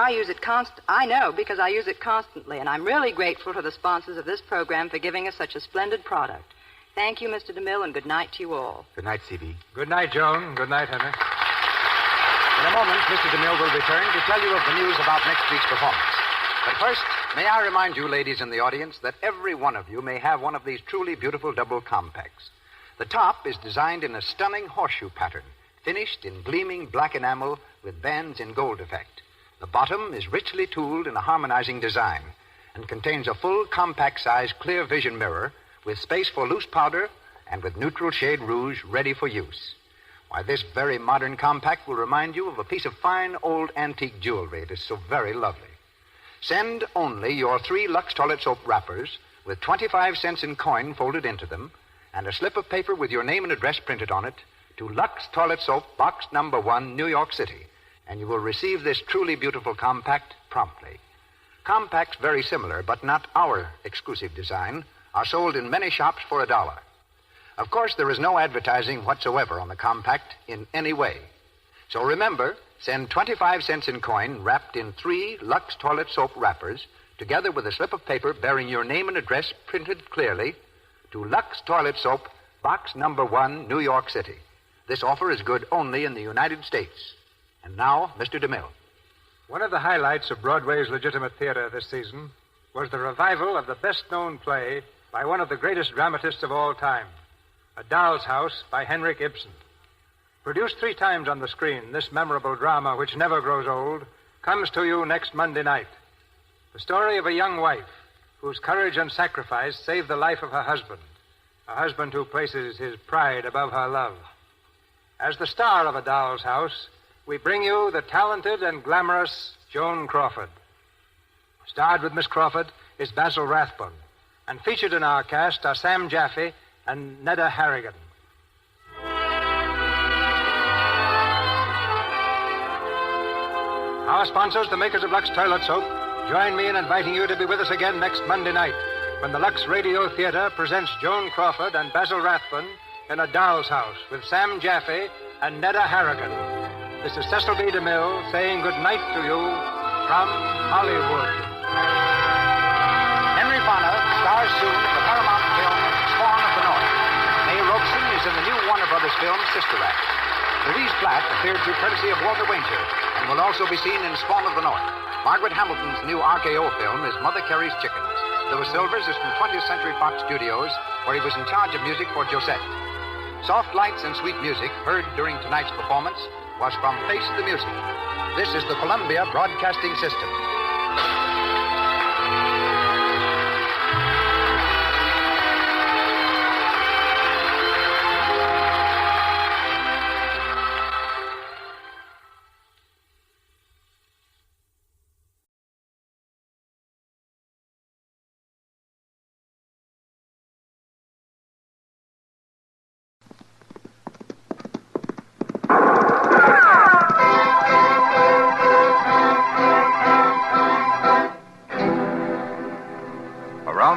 because I use it constantly, and I'm really grateful to the sponsors of this program for giving us such a splendid product. Thank you, Mr. DeMille, and good night to you all. Good night, C.B. Good night, Joan. Good night, Henry. In a moment, Mr. DeMille will return to tell you of the news about next week's performance. But first, may I remind you, ladies in the audience, that every one of you may have one of these truly beautiful double compacts. The top is designed in a stunning horseshoe pattern, finished in gleaming black enamel with bands in gold effect. The bottom is richly tooled in a harmonizing design and contains a full compact-size clear vision mirror with space for loose powder and with neutral shade rouge ready for use. Why, this very modern compact will remind you of a piece of fine old antique jewelry. It is so very lovely. Send only your 3 Lux toilet soap wrappers with 25 cents in coin folded into them and a slip of paper with your name and address printed on it to Lux Toilet Soap, Box Number 1, New York City, and you will receive this truly beautiful compact promptly. Compacts very similar, but not our exclusive design, are sold in many shops for $1. Of course, there is no advertising whatsoever on the compact in any way. So remember, send 25 cents in coin wrapped in 3 Lux Toilet Soap wrappers, together with a slip of paper bearing your name and address printed clearly, to Lux Toilet Soap, Box Number 1, New York City. This offer is good only in the United States. And now, Mr. DeMille. One of the highlights of Broadway's legitimate theater this season was the revival of the best-known play by one of the greatest dramatists of all time, A Doll's House by Henrik Ibsen. Produced 3 times on the screen, this memorable drama, which never grows old, comes to you next Monday night. The story of a young wife whose courage and sacrifice saved the life of her husband, a husband who places his pride above her love. As the star of A Doll's House, we bring you the talented and glamorous Joan Crawford. Starred with Miss Crawford is Basil Rathbone, and featured in our cast are Sam Jaffe and Nedda Harrigan. Our sponsors, the makers of Lux Toilet Soap, join me in inviting you to be with us again next Monday night when the Lux Radio Theater presents Joan Crawford and Basil Rathbone in A Doll's House with Sam Jaffe and Nedda Harrigan. This is Cecil B. DeMille saying good night to you from Hollywood. Henry Fonda stars soon in the Paramount film Spawn of the North. May Robeson is in the new Warner Brothers film Sister Act. Louise Platt appeared through courtesy of Walter Wanger and will also be seen in Spawn of the North. Margaret Hamilton's new RKO film is Mother Carey's Chickens. Louis Silvers is from 20th Century Fox Studios, where he was in charge of music for Josette. Soft lights and sweet music heard during tonight's performance was from Face the Music. This is the Columbia Broadcasting System.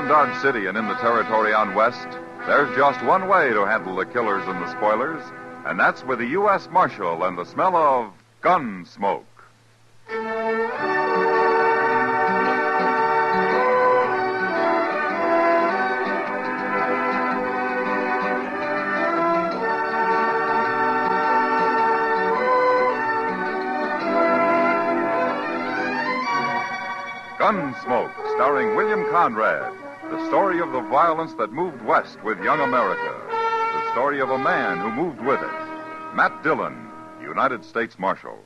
Dodge City and in the territory on West, there's just one way to handle the killers and the spoilers, and that's with the U.S. Marshal and the smell of Gunsmoke. Gunsmoke, starring William Conrad. The story of the violence that moved west with young America. The story of a man who moved with it. Matt Dillon, United States Marshal.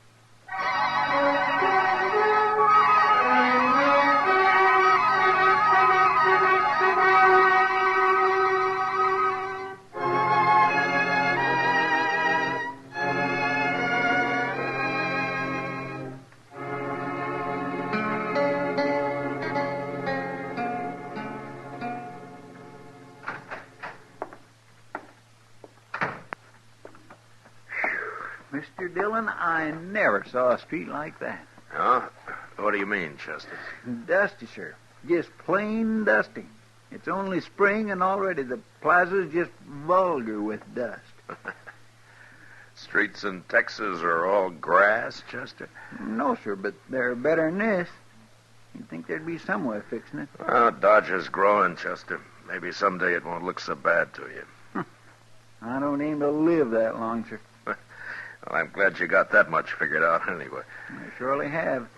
Mr. Dillon, I never saw a street like that. Huh? What do you mean, Chester? Dusty, sir. Just plain dusty. It's only spring, and already the plaza's just vulgar with dust. Streets in Texas are all grass, Chester? No, sir, but they're better than this. You'd think there'd be some way of fixing it. Well, Dodge is growing, Chester. Maybe someday it won't look so bad to you. I don't aim to live that long, sir. Well, I'm glad you got that much figured out anyway. I surely have.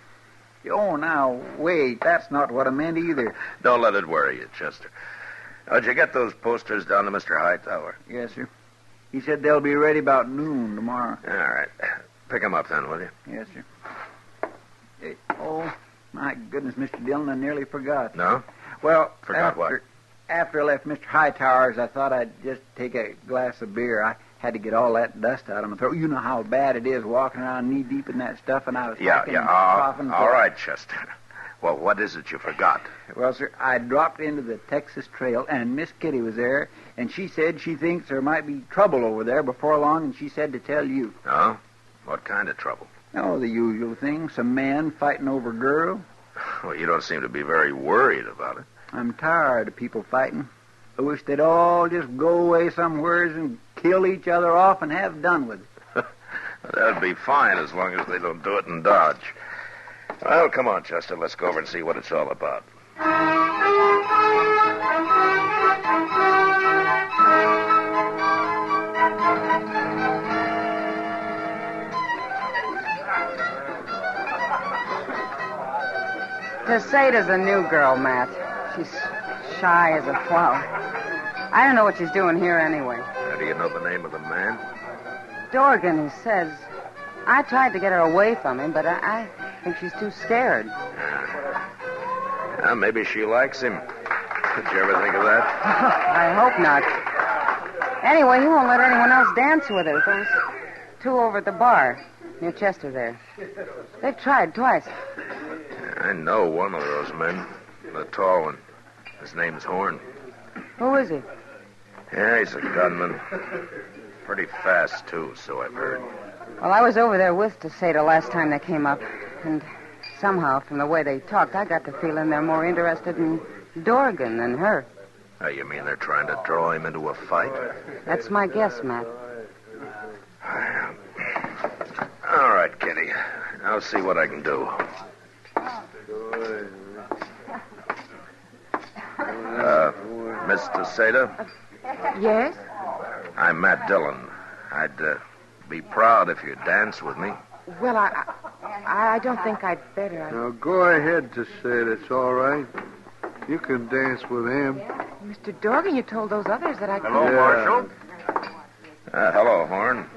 Oh, now, wait. That's not what I meant either. Don't let it worry you, Chester. Did you get those posters down to Mr. Hightower? Yes, sir. He said they'll be ready about noon tomorrow. All right. Pick them up then, will you? Yes, sir. Oh, my goodness, Mr. Dillon, I nearly forgot. No? Well, Forgot what? After I left Mr. Hightower's, I thought I'd just take a glass of beer. I had to get all that dust out of my throat. You know how bad it is walking around knee-deep in that stuff, and I was coughing. All right, Chester. Well, what is it you forgot? Well, sir, I dropped into the Texas Trail, and Miss Kitty was there, and she said she thinks there might be trouble over there before long, and she said to tell you. Oh? What kind of trouble? Oh, the usual thing. Some man fighting over a girl. Well, you don't seem to be very worried about it. I'm tired of people fighting. I wish they'd all just go away somewheres and kill each other off and have done with it. That'd be fine as long as they don't do it in Dodge. Well, come on, Chester. Let's go over and see what it's all about. Casada's a new girl, Matt. She's shy as a flower. I don't know what she's doing here anyway. How do you know the name of the man? Dorgan, he says. I tried to get her away from him, but I think she's too scared. Maybe she likes him. Did you ever think of that? I hope not. Anyway, he won't let anyone else dance with her. Those two over at the bar near Chester there. They've tried twice. I know one of those men. The tall one. His name's Horn. Who is he? Yeah, he's a gunman. Pretty fast, too, so I've heard. Well, I was over there with Casada last time they came up, and somehow, from the way they talked, I got the feeling they're more interested in Dorgan than her. Oh, you mean they're trying to draw him into a fight? That's my guess, Matt. All right, Kitty. I'll see what I can do. Miss Casada? Yes? I'm Matt Dillon. I'd be proud if you'd dance with me. Well, I don't think I'd better. Now, go ahead to say it. It's all right. You can dance with him. Mr. Dorgan, you told those others that I could... Hello, Marshal. Hello, Horn.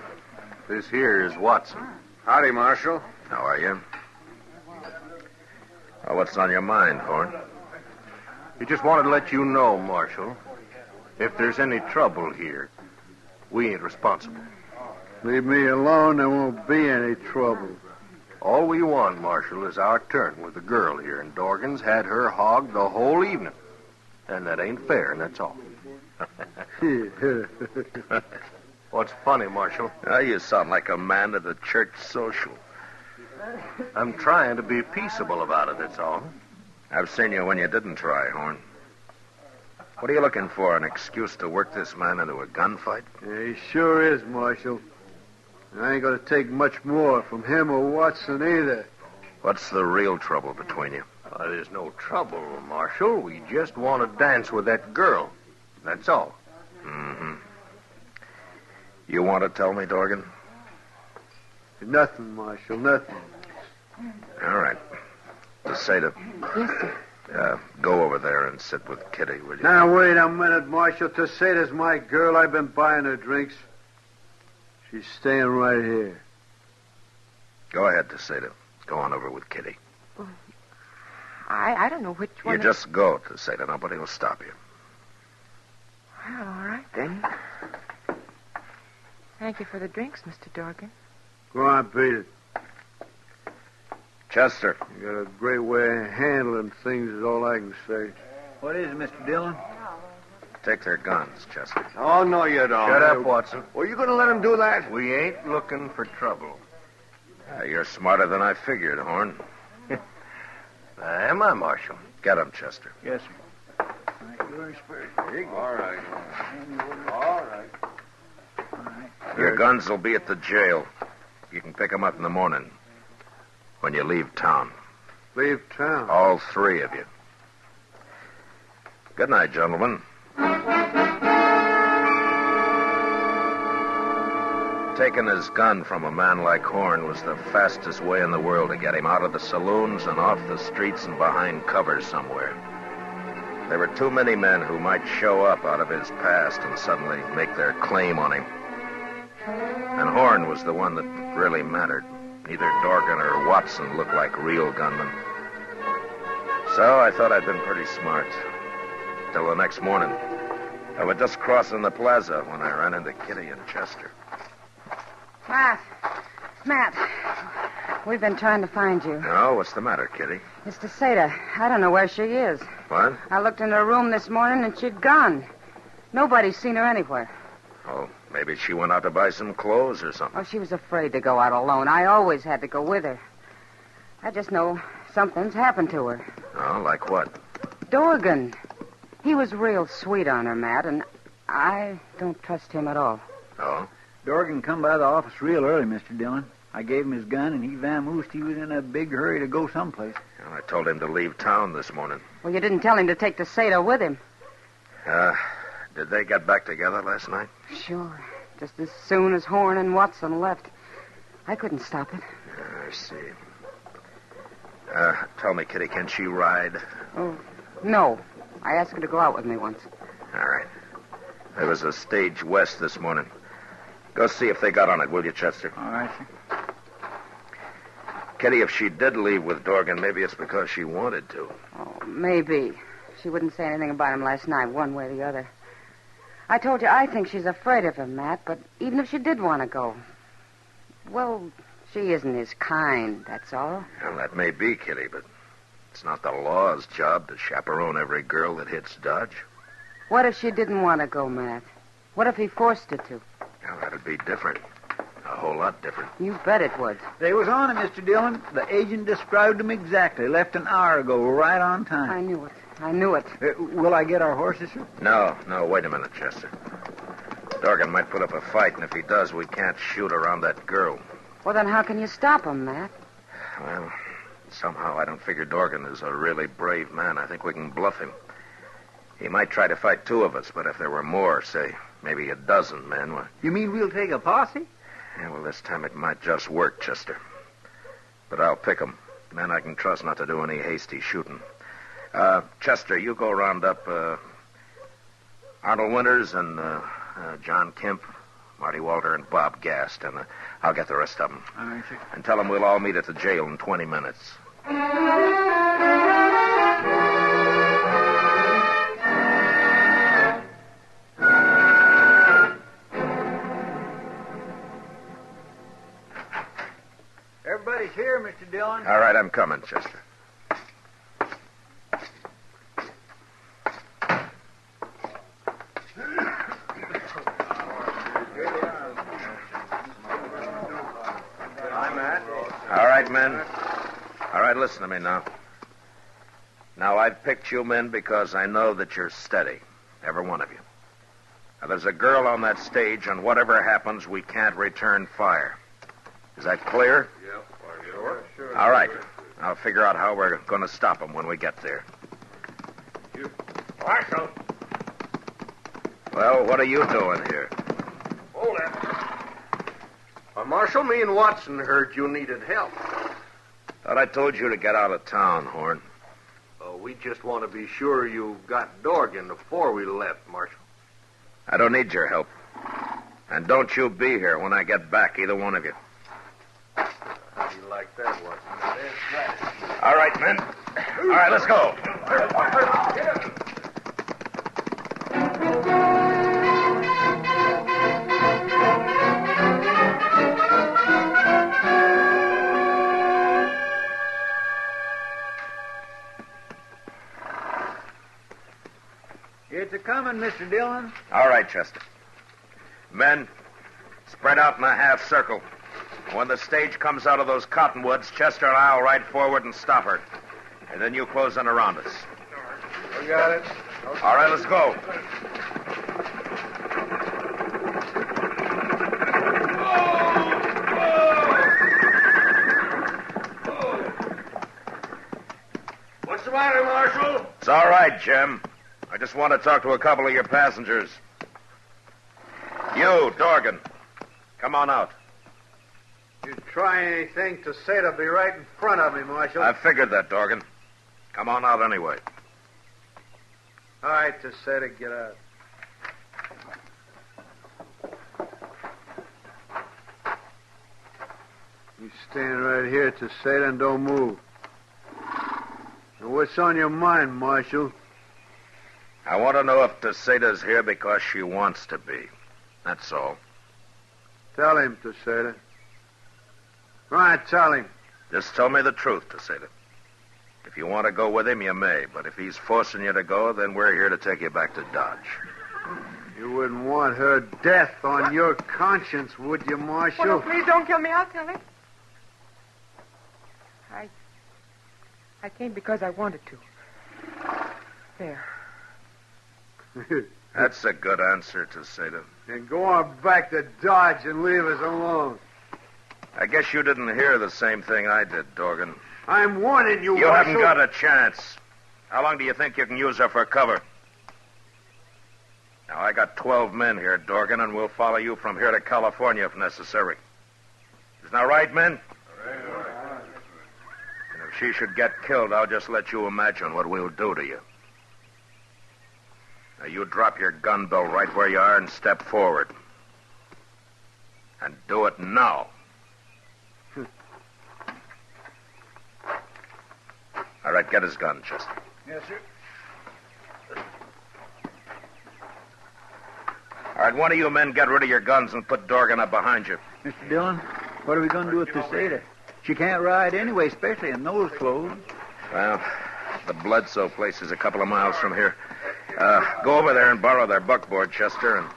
This here is Watson. Howdy, Marshal. How are you? What's on your mind, Horn? We just wanted to let you know, Marshal, if there's any trouble here, we ain't responsible. Leave me alone, there won't be any trouble. All we want, Marshal, is our turn with the girl here, and Dorgan's had her hogged the whole evening. And that ain't fair, and that's all. What's funny, Marshal? You sound like a man at a church social. I'm trying to be peaceable about it, that's all. I've seen you when you didn't try, Horn. What are you looking for, an excuse to work this man into a gunfight? Yeah, he sure is, Marshal. I ain't going to take much more from him or Watson either. What's the real trouble between you? There's no trouble, Marshal. We just want to dance with that girl. That's all. Mm-hmm. You want to tell me, Dorgan? Nothing, Marshal, nothing. All right. Casada. Yes, sir. Go over there and sit with Kitty, will you? Now, wait a minute, Marshal. Casada's my girl. I've been buying her drinks. She's staying right here. Go ahead, Teseda. Go on over with Kitty. I don't know which one. You just go, Teseda. Nobody will stop you. Well, all right, then. Thank you for the drinks, Mr. Dorgan. Go on, beat it. Chester. You got a great way of handling things is all I can say. What is it, Mr. Dillon? Take their guns, Chester. Oh, no, you don't. Shut up, Watson. Well, you going to let him do that? We ain't looking for trouble. You're smarter than I figured, Horn. Am I, Marshal? Get him, Chester. Yes, sir. All right. All right. Your guns will be at the jail. You can pick them up in the morning when you leave town. Leave town? All three of you. Good night, gentlemen. Taking his gun from a man like Horn was the fastest way in the world to get him out of the saloons and off the streets and behind cover somewhere. There were too many men who might show up out of his past and suddenly make their claim on him. And Horn was the one that really mattered. Neither Dorgan or Watson looked like real gunmen. So I thought I'd been pretty smart. Till the next morning. I was just crossing the plaza when I ran into Kitty and Chester. Matt, we've been trying to find you. Oh, what's the matter, Kitty? It's Teseda. I don't know where she is. What? I looked in her room this morning and she'd gone. Nobody's seen her anywhere. Oh, maybe she went out to buy some clothes or something. Oh, she was afraid to go out alone. I always had to go with her. I just know something's happened to her. Oh, like what? Dorgan. He was real sweet on her, Matt, and I don't trust him at all. Oh? Dorgan come by the office real early, Mr. Dillon. I gave him his gun, and he vamoosed. He was in a big hurry to go someplace. Well, I told him to leave town this morning. Well, you didn't tell him to take Teseda with him. Did they get back together last night? Sure. Just as soon as Horn and Watson left. I couldn't stop it. I see. Tell me, Kitty, can she ride? Oh, no. I asked her to go out with me once. All right. There was a stage west this morning. Go see if they got on it, will you, Chester? All right, sir. Kitty, if she did leave with Dorgan, maybe it's because she wanted to. Oh, maybe. She wouldn't say anything about him last night, one way or the other. I told you I think she's afraid of him, Matt, but even if she did want to go, well, she isn't his kind, that's all. Well, that may be, Kitty, but it's not the law's job to chaperone every girl that hits Dodge. What if she didn't want to go, Matt? What if he forced her to? Well, that'd be different. A whole lot different. You bet it would. They was on it, Mr. Dillon. The agent described them exactly. Left an hour ago, right on time. I knew it. Will I get our horses, sir? No, wait a minute, Chester. Dorgan might put up a fight, and if he does, we can't shoot around that girl. Well, then how can you stop him, Matt? Well, somehow I don't figure Dorgan is a really brave man. I think we can bluff him. He might try to fight two of us, but if there were more, say, maybe a dozen men... Well... You mean we'll take a posse? Yeah, well, this time it might just work, Chester. But I'll pick 'em. Men I can trust not to do any hasty shooting. Chester, you go round up Arnold Winters and John Kemp, Marty Walter, and Bob Gast, and I'll get the rest of them. All right, sir. And tell them we'll all meet at the jail in 20 minutes. Everybody's here, Mr. Dillon. All right, I'm coming, Chester. All right, men. All right, listen to me now. Now, I've picked you men because I know that you're steady, every one of you. Now, there's a girl on that stage, and whatever happens, we can't return fire. Is that clear? Yeah, sure. All right. I'll figure out how we're going to stop them when we get there. Marshal. Well, what are you doing here? Hold it. Marshal, me and Watson heard you needed help. Thought I told you to get out of town, Horn. We just want to be sure you got Dorgan before we left, Marshal. I don't need your help. And don't you be here when I get back, either one of you. You like that, Watson? There's Gladys. All right, men. All right, let's go. It's a-coming, Mr. Dillon. All right, Chester. Men, spread out in a half circle. When the stage comes out of those cottonwoods, Chester and I'll ride forward and stop her. And then you close in around us. We got it. All right, let's go. What's the matter, Marshal? It's all right, Jim. I just want to talk to a couple of your passengers. You, Dorgan, come on out. You try anything to say to be right in front of me, Marshal. I figured that, Dorgan. Come on out anyway. All right, to say to get out. You stand right here, to say and don't move. Now, what's on your mind, Marshal? I want to know if Teseta's here because she wants to be. That's all. Tell him, Teseta. Right, tell him. Just tell me the truth, Teseta. If you want to go with him, you may. But if he's forcing you to go, then we're here to take you back to Dodge. You wouldn't want her death on your conscience, would you, Marshal? Oh, no, please don't kill me. I'll tell him. I came because I wanted to. There. That's a good answer, Teseta. And go on back to Dodge and leave us alone. I guess you didn't hear the same thing I did, Dorgan. I'm warning you, You Marshal. haven't got a chance. How long do you think you can use her for cover? Now, I got 12 men here, Dorgan, and we'll follow you from here to California if necessary. Isn't that right, men? And if she should get killed, I'll just let you imagine what we'll do to you. Now, you drop your gun belt right where you are and step forward. And do it now. All right, get his gun, Chester. Yes, sir. All right, one of you men get rid of your guns and put Dorgan up behind you. Mr. Dillon, what are we going to do with Teseta? She can't ride anyway, especially in those clothes. Well, the Bledsoe place is a couple of miles from here. Go over there and borrow their buckboard, Chester, and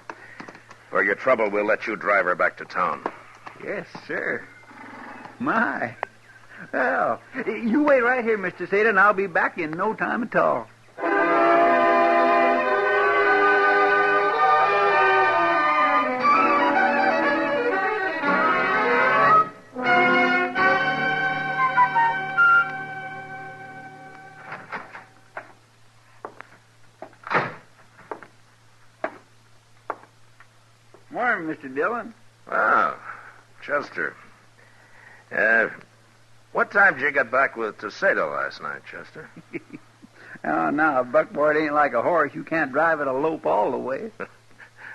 for your trouble, we'll let you drive her back to town. Yes, sir. My. Well, you wait right here, Mr. Seda, and I'll be back in no time at all. Morning, Mr. Dillon. Oh, Chester. What time did you get back with Teseta last night, Chester? Oh, now, a buckboard ain't like a horse. You can't drive it a lope all the way.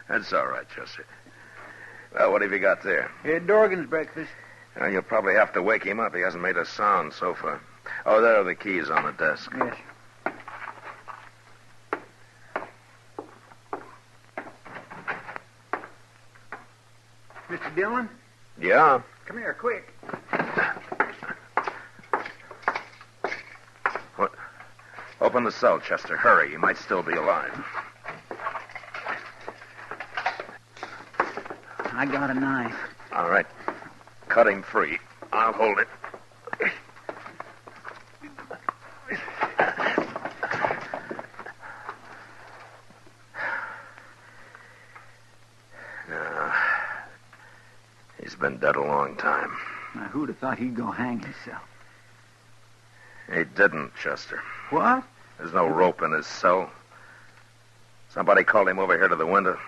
That's all right, Chester. Well, what have you got there? Dorgan's breakfast. You'll probably have to wake him up. He hasn't made a sound so far. Oh, there are the keys on the desk. Yes. Mr. Dillon? Yeah? Come here, quick. What? Open the cell, Chester. Hurry. He might still be alive. I got a knife. All right. Cut him free. I'll hold it. He's been dead a long time. Now, who'd have thought he'd go hang himself? He didn't, Chester. What? There's no rope in his cell. Somebody called him over here to the window,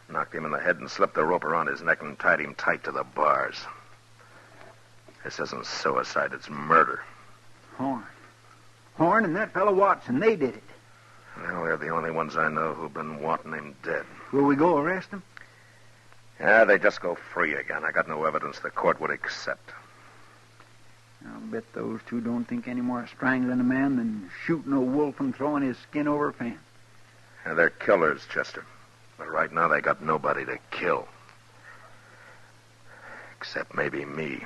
knocked him in the head and slipped the rope around his neck and tied him tight to the bars. This isn't suicide, it's murder. Horn and that fellow Watson, they did it. Well, they're the only ones I know who've been wanting him dead. Will we go arrest him? Yeah, they just go free again. I got no evidence the court would accept. I'll bet those two don't think any more of strangling a man than shooting a wolf and throwing his skin over a fence. Yeah, they're killers, Chester. But right now they got nobody to kill. Except maybe me.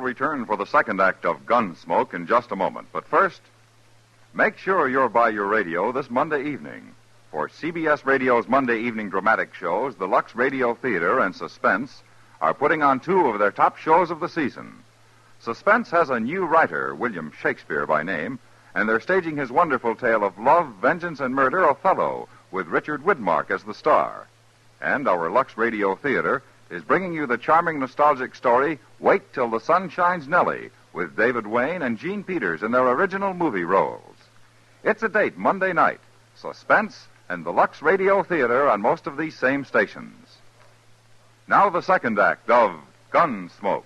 Return for the second act of Gunsmoke in just a moment. But first, make sure you're by your radio this Monday evening. For CBS Radio's Monday evening dramatic shows, the Lux Radio Theater and Suspense are putting on two of their top shows of the season. Suspense has a new writer, William Shakespeare by name, and they're staging his wonderful tale of love, vengeance, and murder, Othello, with Richard Widmark as the star. And our Lux Radio Theater is bringing you the charming nostalgic story, Wait Till the Sun Shines Nellie, with David Wayne and Gene Peters in their original movie roles. It's a date Monday night. Suspense and the Lux Radio Theater on most of these same stations. Now the second act of Gunsmoke.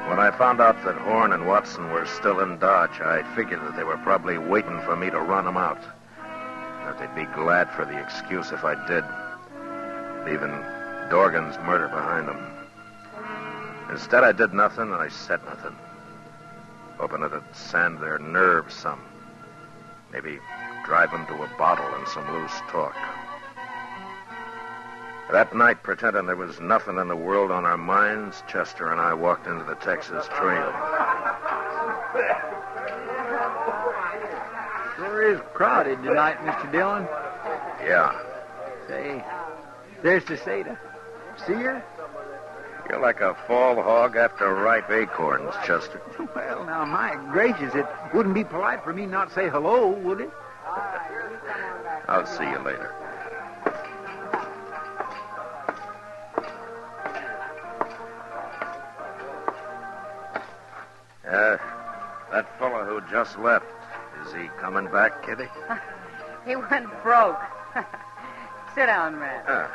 When I found out that Horn and Watson were still in Dodge, I figured that they were probably waiting for me to run them out. That they'd be glad for the excuse if I did. Leaving Dorgan's murder behind them. Instead, I did nothing and I said nothing. Hoping it'd sand their nerves some. Maybe drive them to a bottle and some loose talk. That night, pretending there was nothing in the world on our minds, Chester and I walked into the Texas Trail. Sure is crowded tonight, Mr. Dillon. Yeah. Say, there's Desada. See her? You're like a fall hog after ripe acorns, Chester. Well, now, my gracious, it wouldn't be polite for me not to say hello, would it? I'll see you later. That fellow who just left, is he coming back, Kitty? He went broke. Sit down, Matt.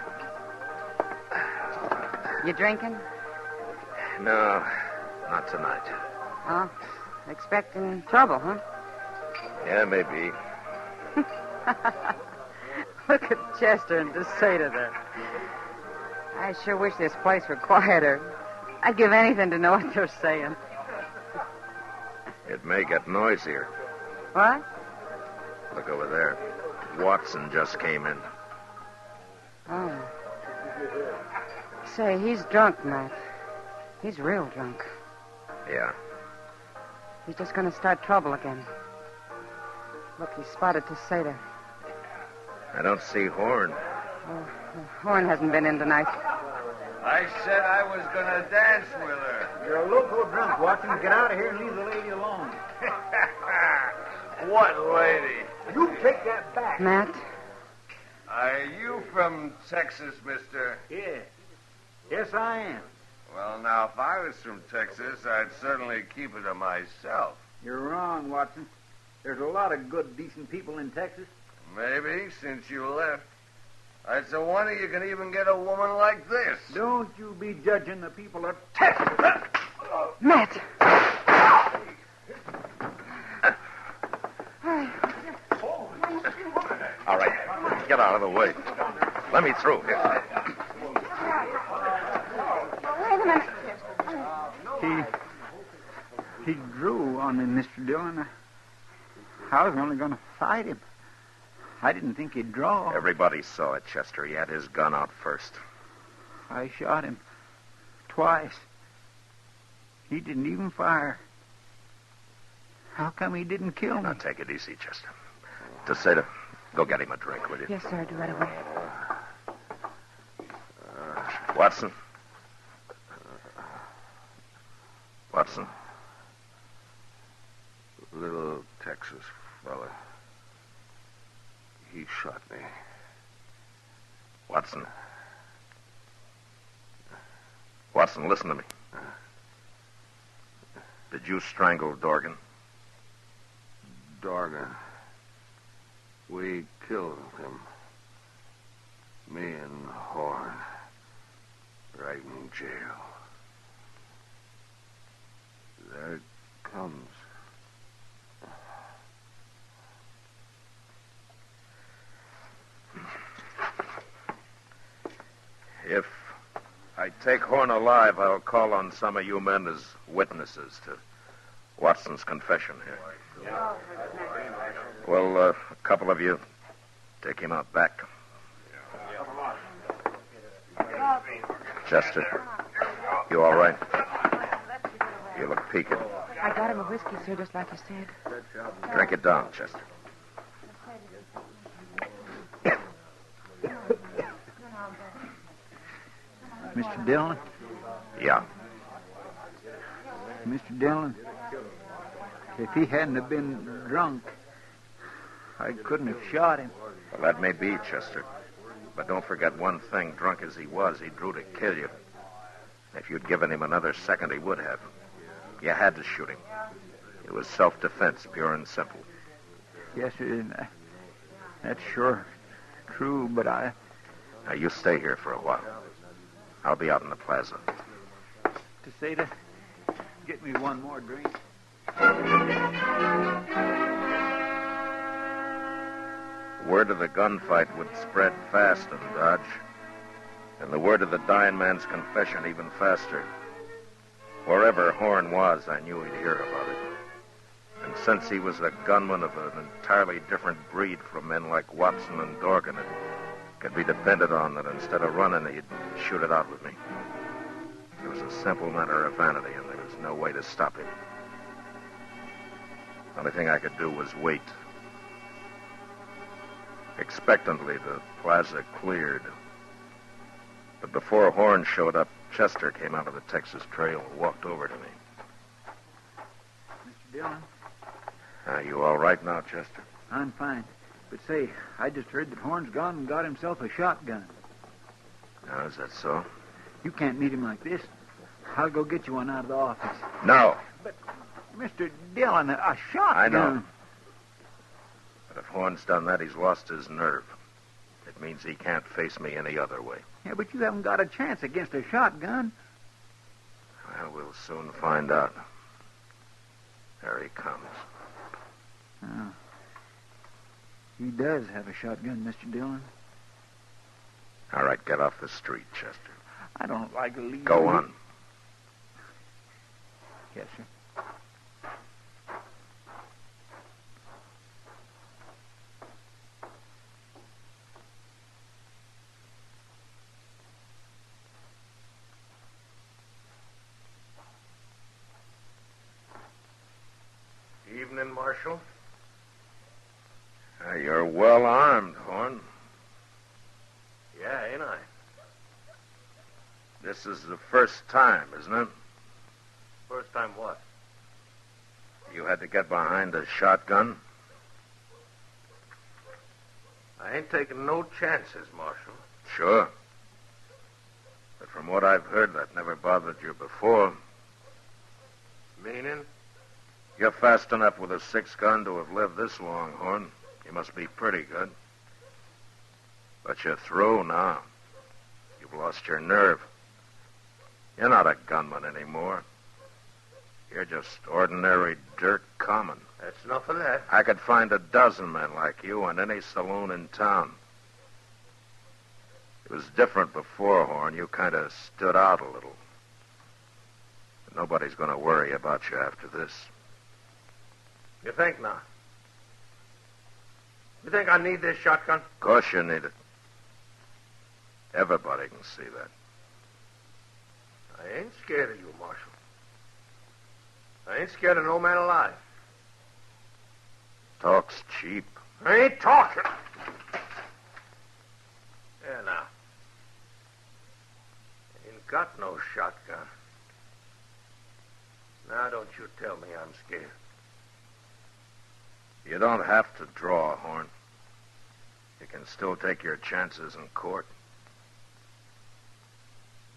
You drinking? No, not tonight. Oh, expecting trouble, huh? Yeah, maybe. Look at Chester and Desada there. I sure wish this place were quieter. I'd give anything to know what they're saying. It may get noisier. What? Look over there. Watson just came in. Oh. Say, he's drunk, Matt. He's real drunk. Yeah. He's just going to start trouble again. Look, he spotted Desada. I don't see Horn. Oh, Horn hasn't been in tonight. I said I was going to dance with her. You're a loco drunk, Watson. Get out of here and leave the lady alone. What lady? You take that back. Matt? Are you from Texas, mister? Yeah. Yes, I am. Well, now, if I was from Texas, I'd certainly keep it to myself. You're wrong, Watson. There's a lot of good, decent people in Texas. Maybe, since you left. It's a wonder you can even get a woman like this. Don't you be judging the people of Texas. Matt! All right, get out of the way. Let me through. Wait a minute. He drew on me, Mr. Dillon. I was only going to fight him. I didn't think he'd draw. Everybody saw it, Chester. He had his gun out first. I shot him twice. He didn't even fire. How come he didn't kill me? Now, take it easy, Chester. Desada, go get him a drink, will you? Yes, sir. I'll do right away. Watson. Watson. Little Texas fella. He shot me. Watson. Watson, listen to me. Did you strangle Dorgan? Dorgan. We killed him. Me and Horn. Right in jail. There it comes. If I take Horn alive, I'll call on some of you men as witnesses to Watson's confession here. Well, a couple of you take him out back. Chester, you all right? You look peaked. I got him a whiskey, sir, just like you said. Drink it down, Chester. Mr. Dillon? Yeah. Mr. Dillon, if he hadn't have been drunk, I couldn't have shot him. Well, that may be, Chester. But don't forget one thing. Drunk as he was, he drew to kill you. If you'd given him another second, he would have. You had to shoot him. It was self-defense, pure and simple. Yes, sir. That's sure true, but Now, you stay here for a while. I'll be out in the plaza. Caseta, get me one more drink. Word of the gunfight would spread fast in Dodge, and the word of the dying man's confession even faster. Wherever Horn was, I knew he'd hear about it. And since he was a gunman of an entirely different breed from men like Watson and Dorgan, it could be depended on that instead of running, he'd shoot it out with me. It was a simple matter of vanity, and there was no way to stop him. The only thing I could do was wait. Expectantly, the plaza cleared. But before Horn showed up, Chester came out of the Texas Trail and walked over to me. Mr. Dillon? Are you all right now, Chester? I'm fine. But say, I just heard that Horn's gone and got himself a shotgun. Now, is that so? You can't meet him like this. I'll go get you one out of the office. No. But, Mr. Dillon, a shotgun. I know. But if Horn's done that, he's lost his nerve. It means he can't face me any other way. Yeah, but you haven't got a chance against a shotgun. Well, we'll soon find out. There he comes. Oh. He does have a shotgun, Mr. Dillon. All right, get off the street, Chester. I don't like to leave. Go on. Yes, sir. Evening, Marshal. You're well armed, Horn. Yeah, ain't I? This is the first time, isn't it? First time what? You had to get behind a shotgun? I ain't taking no chances, Marshal. Sure. But from what I've heard, that never bothered you before. Meaning? You're fast enough with a 6-gun to have lived this long, Horn. You must be pretty good. But you're through now. You've lost your nerve. You're not a gunman anymore. You're just ordinary dirt common. That's enough of that. I could find a dozen men like you in any saloon in town. It was different before, Horn. You kind of stood out a little. But nobody's going to worry about you after this. You think not? You think I need this shotgun? Of course you need it. Everybody can see that. I ain't scared of you, Marshal. I ain't scared of no man alive. Talk's cheap. I ain't talking. There now. Ain't got no shotgun. Now don't you tell me I'm scared. You don't have to draw, Horn. You can still take your chances in court.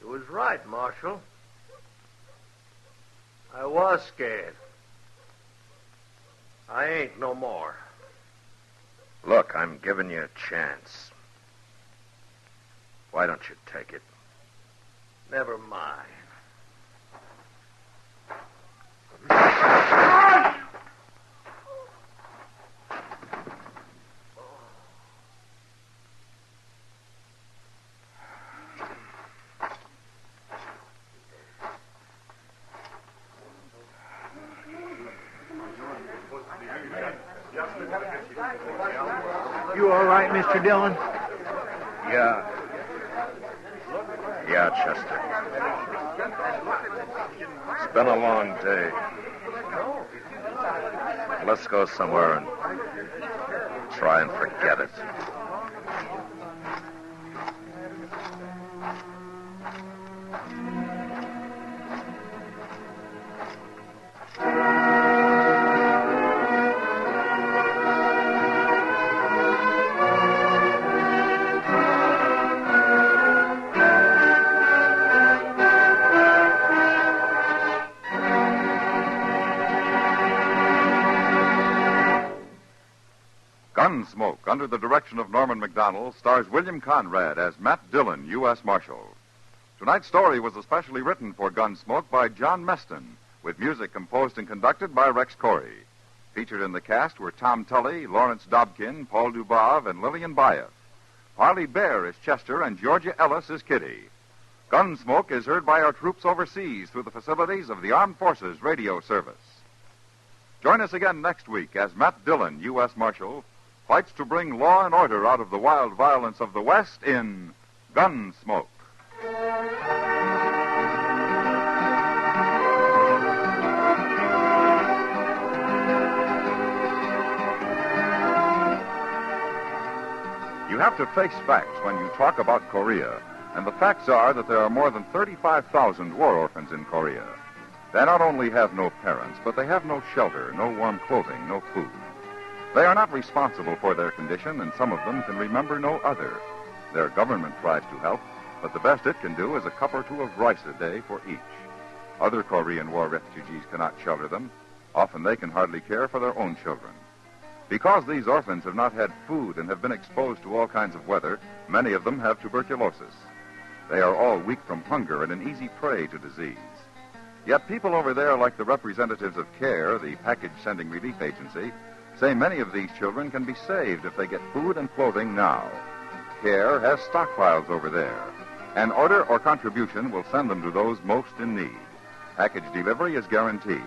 You was right, Marshal. I was scared. I ain't no more. Look, I'm giving you a chance. Why don't you take it? Never mind. You all right, Mr. Dillon? Yeah. Yeah, Chester. It's been a long day. Let's go somewhere and try and forget it. Gunsmoke, under the direction of Norman MacDonald, stars William Conrad as Matt Dillon, U.S. Marshal. Tonight's story was especially written for Gunsmoke by John Meston, with music composed and conducted by Rex Corey. Featured in the cast were Tom Tully, Lawrence Dobkin, Paul Dubov, and Lillian Baeff. Harley Bear is Chester, and Georgia Ellis is Kitty. Gunsmoke is heard by our troops overseas through the facilities of the Armed Forces Radio Service. Join us again next week as Matt Dillon, U.S. Marshal, fights to bring law and order out of the wild violence of the West in Gunsmoke. You have to face facts when you talk about Korea, and the facts are that there are more than 35,000 war orphans in Korea. They not only have no parents, but they have no shelter, no warm clothing, no food. They are not responsible for their condition, and some of them can remember no other. Their government tries to help, but the best it can do is a cup or two of rice a day for each. Other Korean War refugees cannot shelter them. Often they can hardly care for their own children. Because these orphans have not had food and have been exposed to all kinds of weather, many of them have tuberculosis. They are all weak from hunger and an easy prey to disease. Yet people over there, like the representatives of CARE, the package sending relief agency, say many of these children can be saved if they get food and clothing now. CARE has stockpiles over there. An order or contribution will send them to those most in need. Package delivery is guaranteed.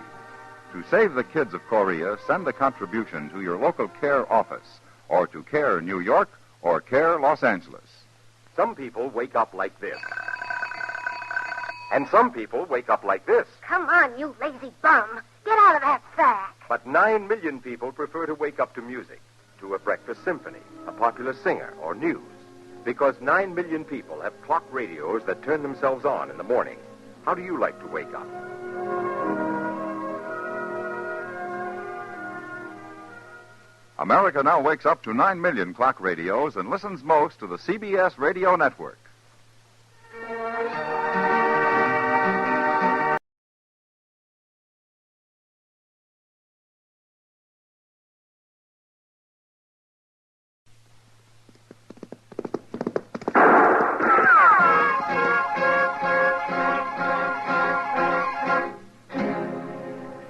To save the kids of Korea, send a contribution to your local CARE office, or to CARE New York, or CARE Los Angeles. Some people wake up like this. And some people wake up like this. Come on, you lazy bum. Get out of that sack. But 9 million people prefer to wake up to music, to a breakfast symphony, a popular singer, or news. Because 9 million people have clock radios that turn themselves on in the morning. How do you like to wake up? America now wakes up to 9 million clock radios and listens most to the CBS radio network.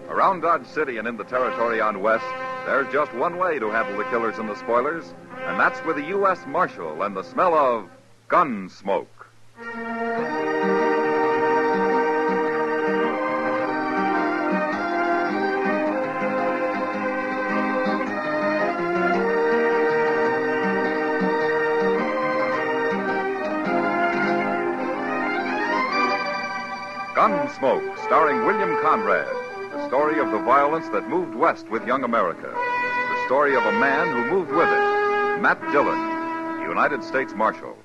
Around Dodge City and in the territory on West, there's just one way to handle the killers and the spoilers, and that's with a U.S. Marshal and the smell of Gunsmoke. Gunsmoke, starring William Conrad. The story of the violence that moved west with young America. The story of a man who moved with it. Matt Dillon, United States Marshal.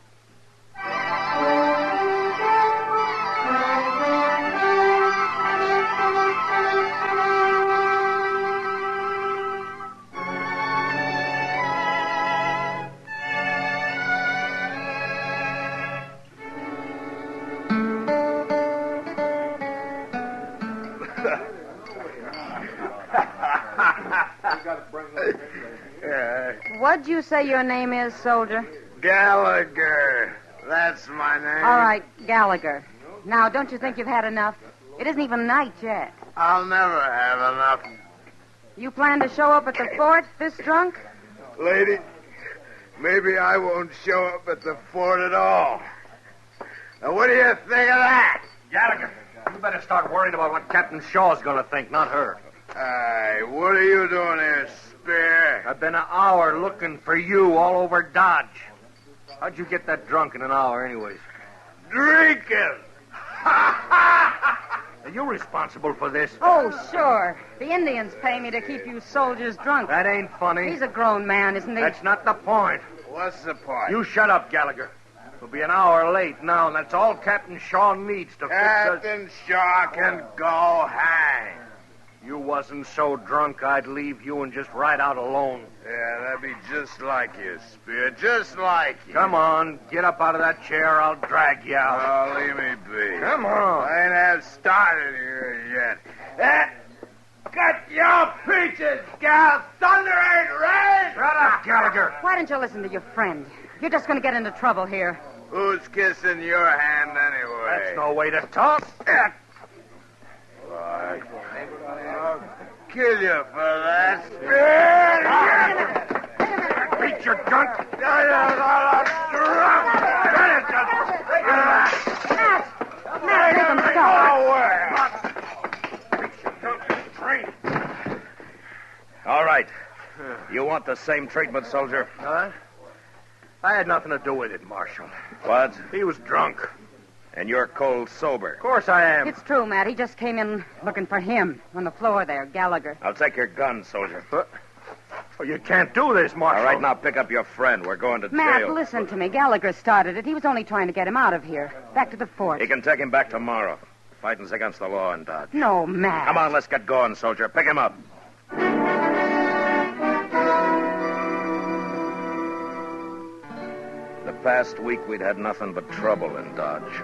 What'd you say your name is, soldier? Gallagher. That's my name. All right, Gallagher. Now, don't you think you've had enough? It isn't even night yet. I'll never have enough. You plan to show up at the fort this drunk? Lady, maybe I won't show up at the fort at all. Now, what do you think of that? Gallagher, you better start worrying about what Captain Shaw's going to think, not her. Hey, what are you doing here, Spear? I've been an hour looking for you all over Dodge. How'd you get that drunk in an hour, anyways? Drinking! Are you responsible for this? Oh, sure. The Indians pay me to keep you soldiers drunk. That ain't funny. He's a grown man, isn't he? That's not the point. What's the point? You shut up, Gallagher. We'll be an hour late now, and that's all Captain Shaw needs to fix us. Captain Shaw can go hang. You wasn't so drunk I'd leave you and just ride out alone. Yeah, that'd be just like you, Spear. Just like you. Come on, get up out of that chair. I'll drag you out. Oh, leave me be. Come on. I ain't have started here yet. Cut your peaches, gal. Thunder ain't rain. Shut up, Gallagher. Why don't you listen to your friend? You're just going to get into trouble here. Who's kissing your hand anyway? That's no way to talk. I'll kill you for that. Beat your drunk. Matt, make him stop. All right. You want the same treatment, soldier? Huh? I had nothing to do with it, Marshal. What? He was drunk. And you're cold sober. Of course I am. It's true, Matt. He just came in looking for him on the floor there, Gallagher. I'll take your gun, soldier. Oh, you can't do this, Marshal. All right, now pick up your friend. We're going to Matt, jail. listen to me. Gallagher started it. He was only trying to get him out of here. Back to the fort. He can take him back tomorrow. Fighting's against the law in Dodge. No, Matt. Come on, let's get going, soldier. Pick him up. The past week, we'd had nothing but trouble in Dodge.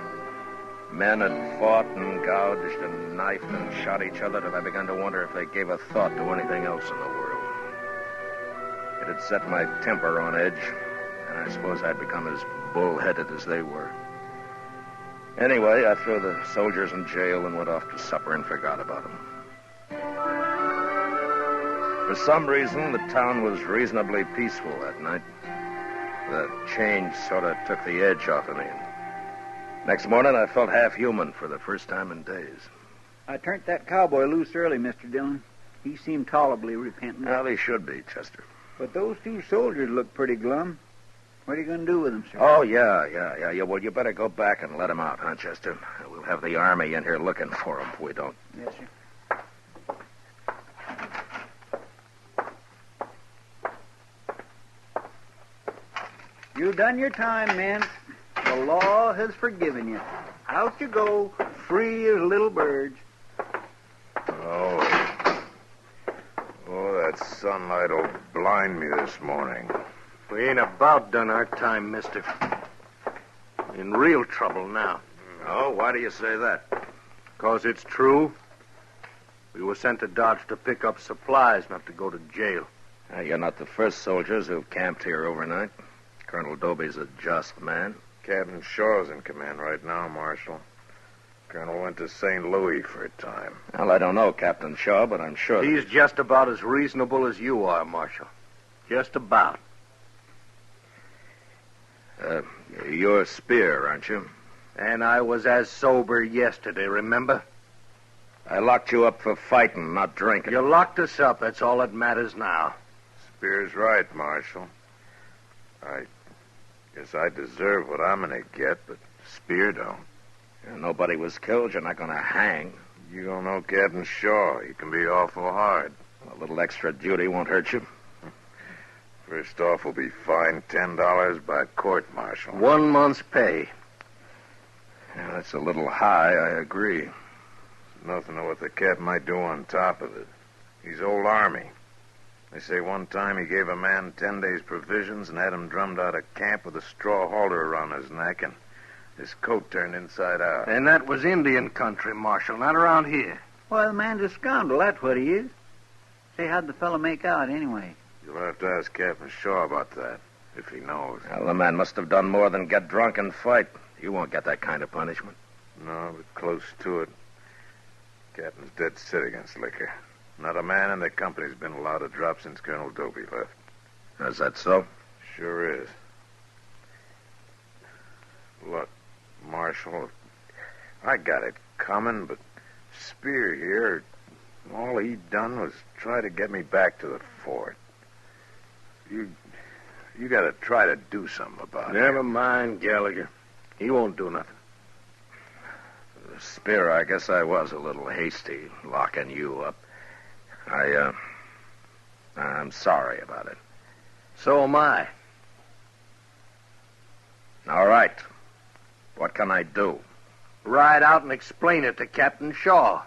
Men had fought and gouged and knifed and shot each other that I began to wonder if they gave a thought to anything else in the world. It had set my temper on edge, and I suppose I'd become as bull-headed as they were. Anyway, I threw the soldiers in jail and went off to supper and forgot about them. For some reason, the town was reasonably peaceful that night. The change sort of took the edge off of me. Next morning, I felt half human for the first time in days. I turned that cowboy loose early, Mr. Dillon. He seemed tolerably repentant. Well, he should be, Chester. But those two soldiers look pretty glum. What are you going to do with them, sir? Oh, yeah. Well, you better go back and let him out, huh, Chester? We'll have the Army in here looking for him if we don't. Yes, sir. You've done your time, men. The law has forgiven you. Out you go, free as little birds. Oh, that sunlight will blind me this morning. We ain't about done our time, mister. In real trouble now. Oh, why do you say that? 'Cause it's true. We were sent to Dodge to pick up supplies, not to go to jail. You're not the first soldiers who've camped here overnight. Colonel Doby's a just man. Captain Shaw's in command right now, Marshal. Colonel went to St. Louis for a time. Well, I don't know Captain Shaw, but I'm sure... He's just about as reasonable as you are, Marshal. Just about. You're Spear, aren't you? And I was as sober yesterday, remember? I locked you up for fighting, not drinking. You locked us up. That's all that matters now. Spear's right, Marshal. I guess I deserve what I'm going to get, but Spear don't. Nobody was killed. You're not going to hang. You don't know Captain Shaw. He can be awful hard. A little extra duty won't hurt you. First off, we'll be fined $10 by court-martial. 1 month's pay. Yeah, that's a little high, I agree. Nothing to what the cat might do on top of it. He's old Army. They say one time he gave a man 10 days' provisions and had him drummed out of camp with a straw halter around his neck and his coat turned inside out. And that was Indian country, Marshal, not around here. Well, the man's a scoundrel, that's what he is. Say, how'd the fellow make out, anyway? You'll have to ask Captain Shaw about that, if he knows. Well, the man must have done more than get drunk and fight. You won't get that kind of punishment. No, but close to it. Captain's dead set against liquor. Not a man in the company's been allowed to drop since Colonel Dopey left. Is that so? Sure is. Look, Marshal, I got it coming, but Spear here, all he done was try to get me back to the fort. You got to try to do something about it. Never mind, Gallagher. He won't do nothing. Spear, I guess I was a little hasty locking you up. I'm sorry about it. So am I. All right. What can I do? Ride out and explain it to Captain Shaw.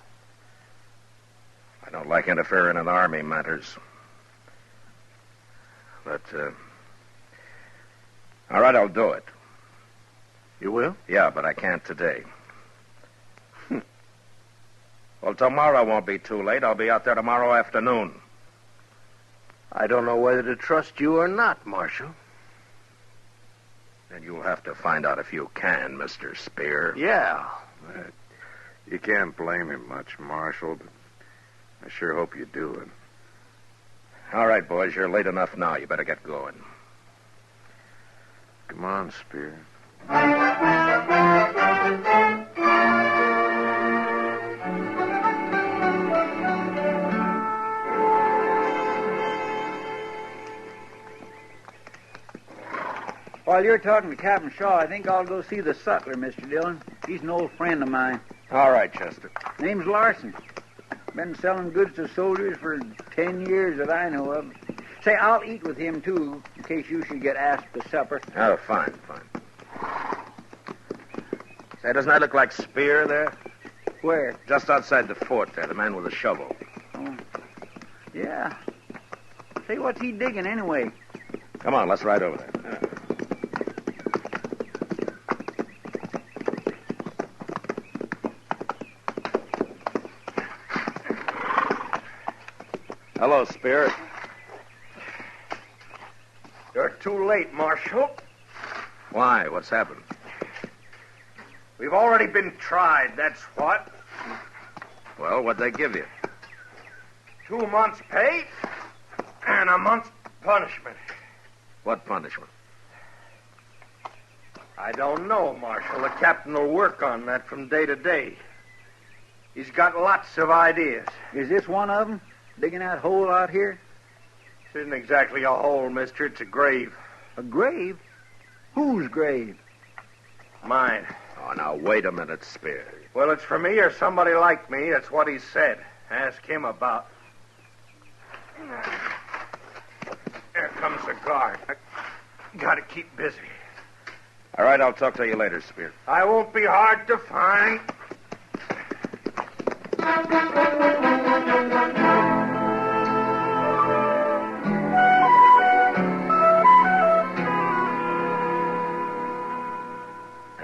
I don't like interfering in Army matters. But, all right, I'll do it. You will? Yeah, but I can't today. Well, tomorrow won't be too late. I'll be out there tomorrow afternoon. I don't know whether to trust you or not, Marshal. And you'll have to find out if you can, Mr. Spear. Yeah. You can't blame him much, Marshal, but I sure hope you do it. All right, boys, you're late enough now. You better get going. Come on, Spear. While you're talking to Captain Shaw, I think I'll go see the sutler, Mr. Dillon. He's an old friend of mine. All right, Chester. Name's Larson. Been selling goods to soldiers for 10 years that I know of. Say, I'll eat with him, too, in case you should get asked to supper. Oh, fine. Say, doesn't that look like Spear there? Where? Just outside the fort there, the man with the shovel. Oh, yeah. Say, what's he digging anyway? Come on, let's ride over there. Hello, Spear. You're too late, Marshal. Why? What's happened? We've already been tried, that's what. Well, what'd they give you? 2 months' pay and a month's punishment. What punishment? I don't know, Marshal. The captain will work on that from day to day. He's got lots of ideas. Is this one of them? Digging that hole out here? This isn't exactly a hole, mister. It's a grave. A grave? Whose grave? Mine. Oh, now, wait a minute, Spear. Well, it's for me or somebody like me. That's what he said. Ask him about. There comes the guard. I gotta keep busy. All right, I'll talk to you later, Spear. I won't be hard to find.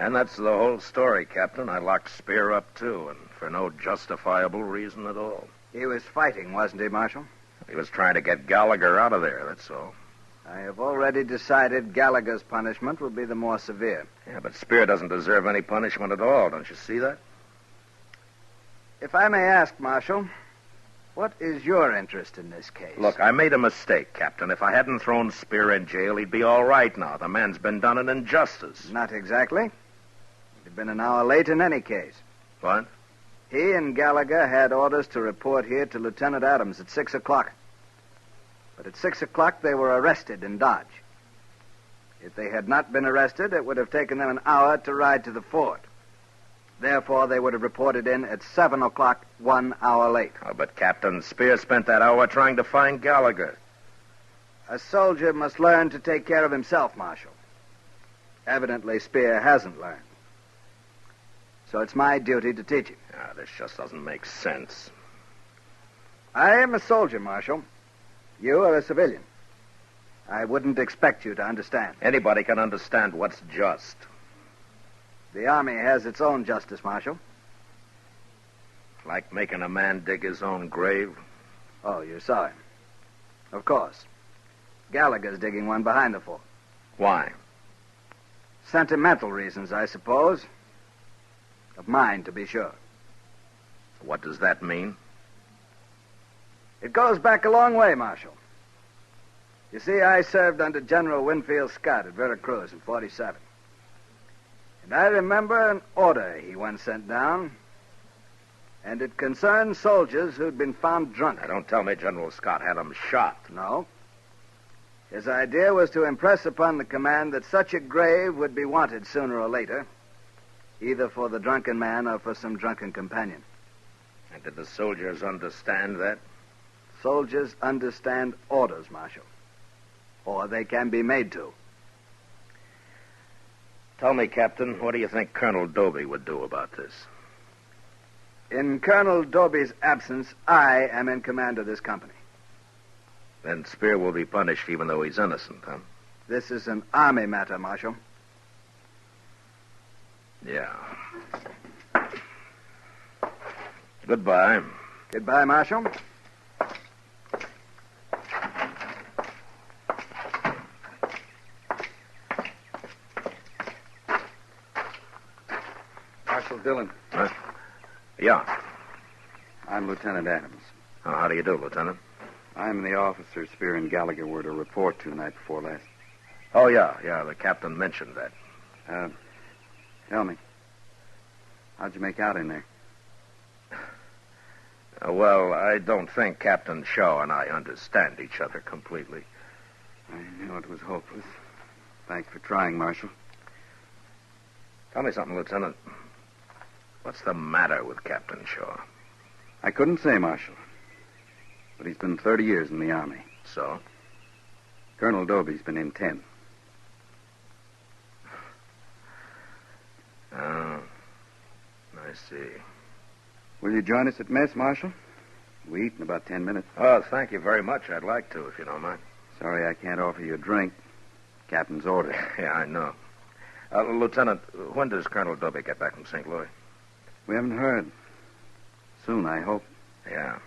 And that's the whole story, Captain. I locked Spear up, too, and for no justifiable reason at all. He was fighting, wasn't he, Marshal? He was trying to get Gallagher out of there, that's all. I have already decided Gallagher's punishment will be the more severe. Yeah, but Spear doesn't deserve any punishment at all. Don't you see that? If I may ask, Marshal, what is your interest in this case? Look, I made a mistake, Captain. If I hadn't thrown Spear in jail, he'd be all right now. The man's been done an injustice. Not exactly. He'd been an hour late in any case. What? He and Gallagher had orders to report here to Lieutenant Adams at 6 o'clock. But at 6 o'clock, they were arrested in Dodge. If they had not been arrested, it would have taken them an hour to ride to the fort. Therefore, they would have reported in at 7 o'clock, 1 hour late. Oh, but Captain, Spear spent that hour trying to find Gallagher. A soldier must learn to take care of himself, Marshal. Evidently, Spear hasn't learned. So it's my duty to teach him. Ah, this just doesn't make sense. I am a soldier, Marshal. You are a civilian. I wouldn't expect you to understand. Anybody can understand what's just. The Army has its own justice, Marshal. Like making a man dig his own grave? Oh, you saw him. Of course. Gallagher's digging one behind the fort. Why? Sentimental reasons, I suppose. Of mine, to be sure. What does that mean? It goes back a long way, Marshal. You see, I served under General Winfield Scott at Veracruz in 47. And I remember an order he once sent down, and it concerned soldiers who'd been found drunk. Now, don't tell me General Scott had them shot. No. His idea was to impress upon the command that such a grave would be wanted sooner or later, either for the drunken man or for some drunken companion. And did the soldiers understand that? Soldiers understand orders, Marshal. Or they can be made to. Tell me, Captain, what do you think Colonel Doby would do about this? In Colonel Doby's absence, I am in command of this company. Then Spear will be punished even though he's innocent, huh? This is an army matter, Marshal. Yeah. Goodbye. Goodbye, Marshal. Marshal Dillon. Huh? Yeah. I'm Lieutenant Adams. Oh, how do you do, Lieutenant? I'm the officer Spear and Gallagher were to report to night before last. Oh, yeah. The captain mentioned that. Tell me. How'd you make out in there? Well, I don't think Captain Shaw and I understand each other completely. I knew it was hopeless. Thanks for trying, Marshal. Tell me something, Lieutenant. What's the matter with Captain Shaw? I couldn't say, Marshal. But he's been 30 years in the Army. So? Colonel Doby's been in 10. Oh, I see. Will you join us at mess, Marshal? We eat in about 10 minutes. Oh, thank you very much. I'd like to, if you don't mind. Sorry I can't offer you a drink. Captain's orders. Yeah, I know. Lieutenant, when does Colonel Doby get back from St. Louis? We haven't heard. Soon, I hope. Yeah.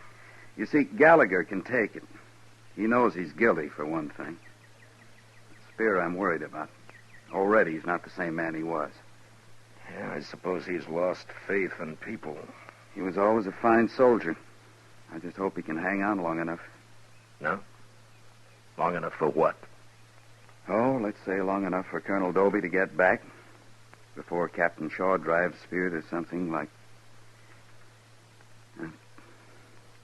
You see, Gallagher can take it. He knows he's guilty, for one thing. Spear, I'm worried about. Already, he's not the same man he was. Yeah, I suppose he's lost faith in people. He was always a fine soldier. I just hope he can hang on long enough. No? Long enough for what? Oh, let's say long enough for Colonel Doby to get back before Captain Shaw drives Spear to something like...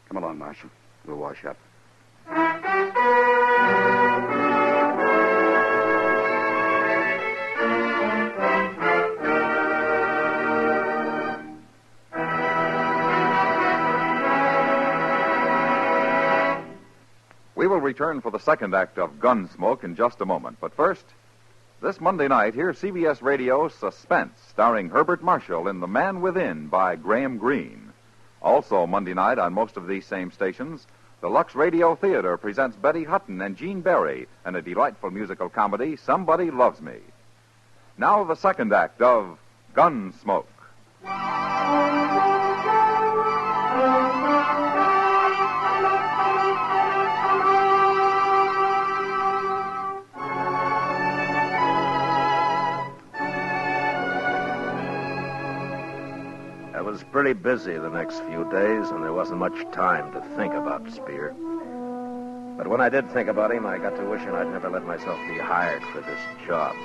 Come along, Marshal. We'll wash up. We will return for the second act of Gunsmoke in just a moment. But first, this Monday night, hear CBS Radio's Suspense, starring Herbert Marshall in The Man Within by Graham Greene. Also Monday night on most of these same stations, the Lux Radio Theater presents Betty Hutton and Gene Barry in a delightful musical comedy, Somebody Loves Me. Now the second act of Gunsmoke. I was pretty busy the next few days, and there wasn't much time to think about Spear. But when I did think about him, I got to wishing I'd never let myself be hired for this job.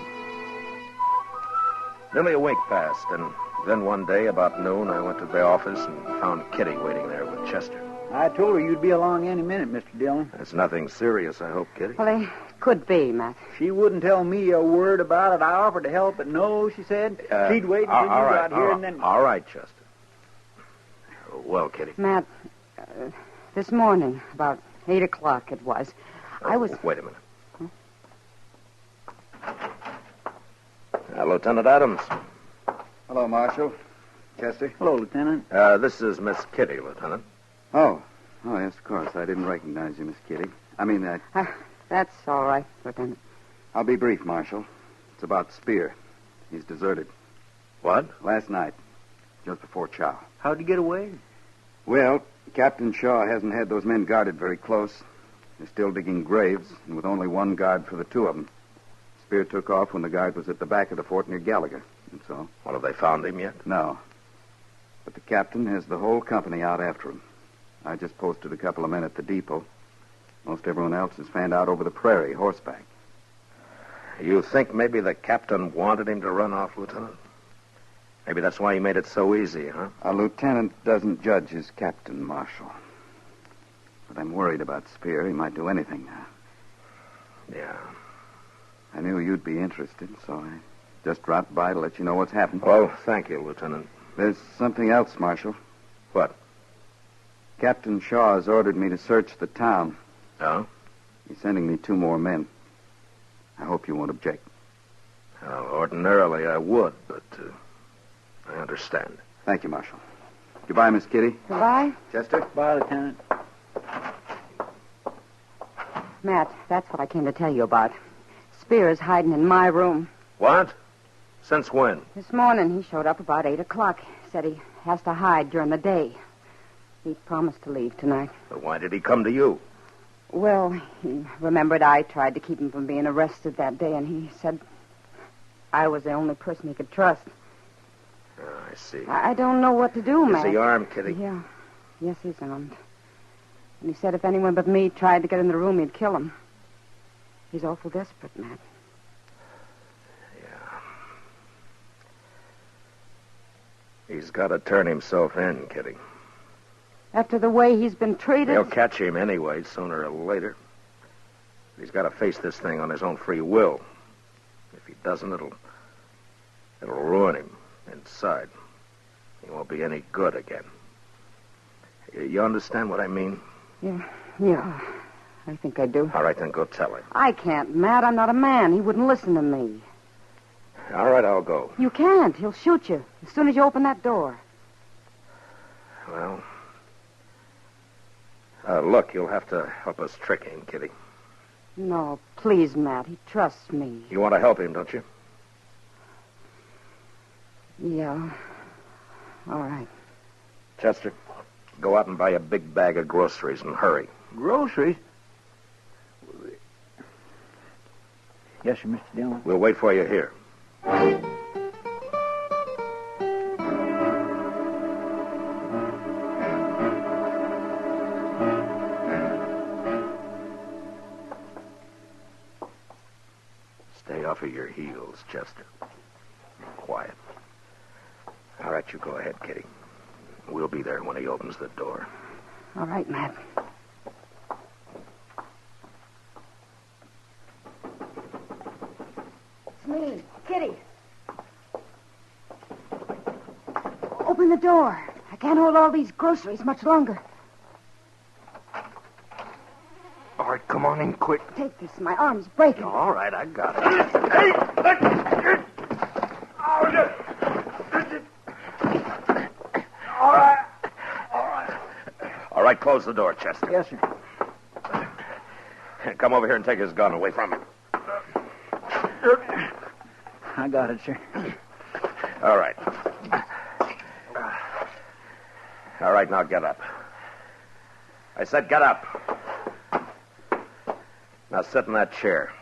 Nearly a week passed, and then one day, about noon, I went to the office and found Kitty waiting there with Chester. I told her you'd be along any minute, Mr. Dillon. It's nothing serious, I hope, Kitty. Well, it could be, Matt. She wouldn't tell me a word about it. I offered to help, but no, she said. She'd wait until you got here and then... All right, Chester. Well, Kitty. Matt, this morning, about 8 o'clock it was, I was... Wait a minute. Lieutenant Adams. Hello, Marshal. Chester. Hello, Lieutenant. This is Miss Kitty, Lieutenant. Oh, yes, of course. I didn't recognize you, Miss Kitty. I mean, that's all right, Lieutenant. I'll be brief, Marshal. It's about Spear. He's deserted. What? Last night, just before chow. How'd he get away? Well, Captain Shaw hasn't had those men guarded very close. They're still digging graves, and with only one guard for the two of them. Spear took off when the guard was at the back of the fort near Gallagher. That's all. Well, have they found him yet? No. But the captain has the whole company out after him. I just posted a couple of men at the depot. Most everyone else is fanned out over the prairie, horseback. You think maybe the captain wanted him to run off, Lieutenant? Maybe that's why he made it so easy, huh? A lieutenant doesn't judge his captain, Marshal. But I'm worried about Spear. He might do anything now. Yeah. I knew you'd be interested, so I just dropped by to let you know what's happened. Well, thank you, Lieutenant. There's something else, Marshal. What? Captain Shaw has ordered me to search the town. Oh? He's sending me 2 more men. I hope you won't object. Well, ordinarily I would, but I understand. Thank you, Marshal. Goodbye, Miss Kitty. Goodbye. Chester? Goodbye, Lieutenant. Matt, that's what I came to tell you about. Spear is hiding in my room. What? Since when? This morning, he showed up about 8 o'clock. Said he has to hide during the day. He promised to leave tonight. But why did he come to you? Well, he remembered I tried to keep him from being arrested that day, and he said I was the only person he could trust. Oh, I see. I don't know what to do, Matt. Is he armed, Kitty? Yeah. Yes, he's armed. And he said if anyone but me tried to get in the room, he'd kill him. He's awful desperate, Matt. Yeah. He's got to turn himself in, Kitty. After the way he's been treated... They'll catch him anyway, sooner or later. He's got to face this thing on his own free will. If he doesn't, it'll ruin him inside. He won't be any good again. You understand what I mean? Yeah, I think I do. All right, then go tell him. I can't, Matt. I'm not a man. He wouldn't listen to me. All right, I'll go. You can't. He'll shoot you as soon as you open that door. Well... look, you'll have to help us trick him, Kitty. No, please, Matt. He trusts me. You want to help him, don't you? Yeah. All right. Chester, go out and buy a big bag of groceries and hurry. Groceries? Yes, sir, Mr. Dillon. We'll wait for you here. Stay off of your heels, Chester. Quiet. All right, you go ahead, Kitty. We'll be there when he opens the door. All right, Matt. It's me, Kitty. Open the door. I can't hold all these groceries much longer. All right, come on in quick. Take this. My arm's breaking. All right, I got it. Hey! All right. All right, close the door, Chester. Yes, sir. Come over here and take his gun away from him. I got it, sir. All right. All right, now get up. I said get up. Now sit in that chair.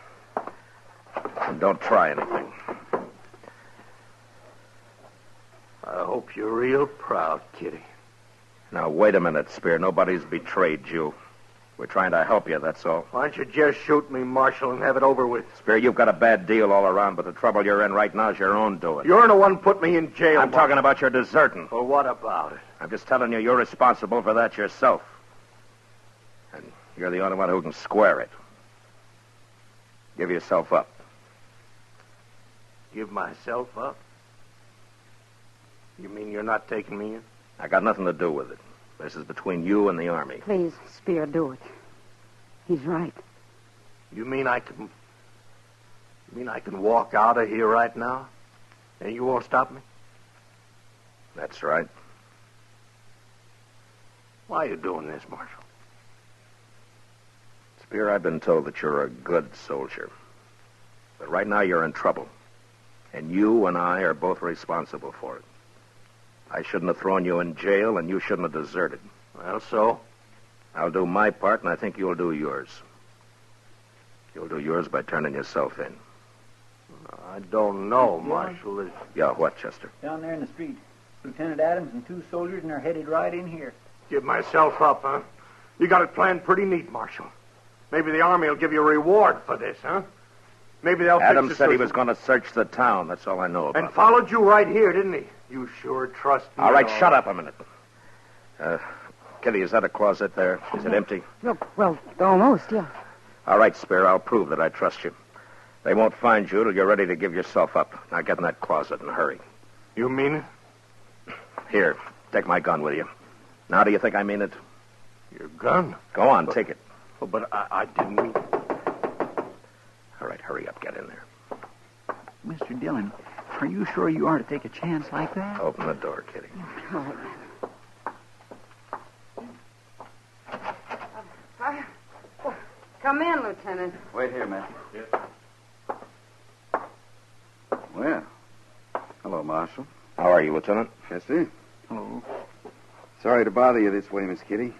And don't try anything. I hope you're real proud, Kitty. Now, wait a minute, Spear. Nobody's betrayed you. We're trying to help you, that's all. Why don't you just shoot me, Marshal, and have it over with? Spear, you've got a bad deal all around, but the trouble you're in right now is your own doing. You're the one put me in jail. I'm talking about your deserting. Well, what about it? I'm just telling you, you're responsible for that yourself. And you're the only one who can square it. Give yourself up. Give myself up? You mean you're not taking me in? I got nothing to do with it. This is between you and the Army. Please, Spear, do it. He's right. You mean I can walk out of here right now? And you won't stop me? That's right. Why are you doing this, Marshal? Spear, I've been told that you're a good soldier. But right now you're in trouble. And you and I are both responsible for it. I shouldn't have thrown you in jail, and you shouldn't have deserted. Well, so? I'll do my part, and I think you'll do yours. You'll do yours by turning yourself in. I don't know, Marshal. Yeah, what, Chester? Down there in the street. Lieutenant Adams and 2 soldiers, and they're headed right in here. Give myself up, huh? You got it planned pretty neat, Marshal. Maybe the Army will give you a reward for this, huh? Maybe they'll Adams said he was going to search the town. That's all I know about. And followed you right here, didn't he? You sure trust me. All right, shut up a minute. Kitty, is that a closet there? Is it empty? Look, well, almost, yeah. All right, Spear, I'll prove that I trust you. They won't find you till you're ready to give yourself up. Now get in that closet and hurry. You mean it? Here, take my gun with you. Now do you think I mean it? Your gun? Go on, take it. Oh, but I didn't mean... All right, hurry up, get in there. Mr. Dillon, are you sure you are to take a chance like that? Open the door, Kitty. Come in, Lieutenant. Wait here, man. Yes. Well, hello, Marshal. How are you, Lieutenant? Chester. Hello. Sorry to bother you this way, Miss Kitty.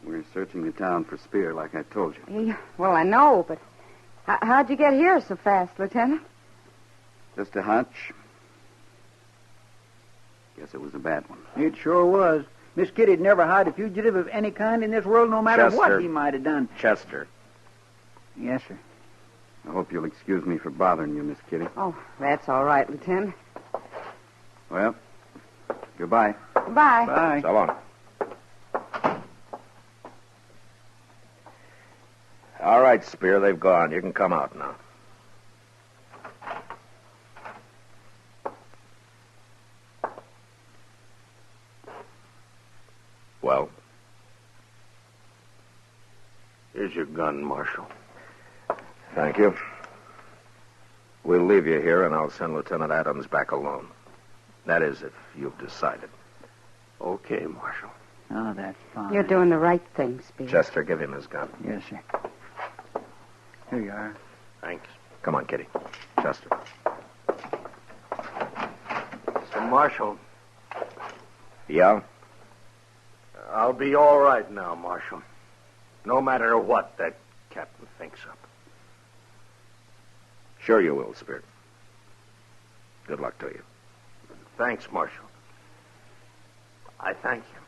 We're searching the town for Spear, like I told you. Yeah, well, I know, but how'd you get here so fast, Lieutenant? Just a hunch. Guess it was a bad one. It sure was. Miss Kitty'd never hide a fugitive of any kind in this world, no matter what he might have done. Chester. Yes, sir. I hope you'll excuse me for bothering you, Miss Kitty. Oh, that's all right, Lieutenant. Well, goodbye. Bye. Bye. So long. All right, Spear, they've gone. You can come out now. Well? Here's your gun, Marshal. Thank you. We'll leave you here, and I'll send Lieutenant Adams back alone. That is, if you've decided. Okay, Marshal. Oh, that's fine. You're doing the right thing, Spear. Chester, give him his gun. Yes, sir. Here you are. Thanks. Come on, Kitty. Chester. So, Marshal. Yeah? I'll be all right now, Marshal. No matter what that captain thinks of. Sure you will, Spear. Good luck to you. Thanks, Marshal. I thank you.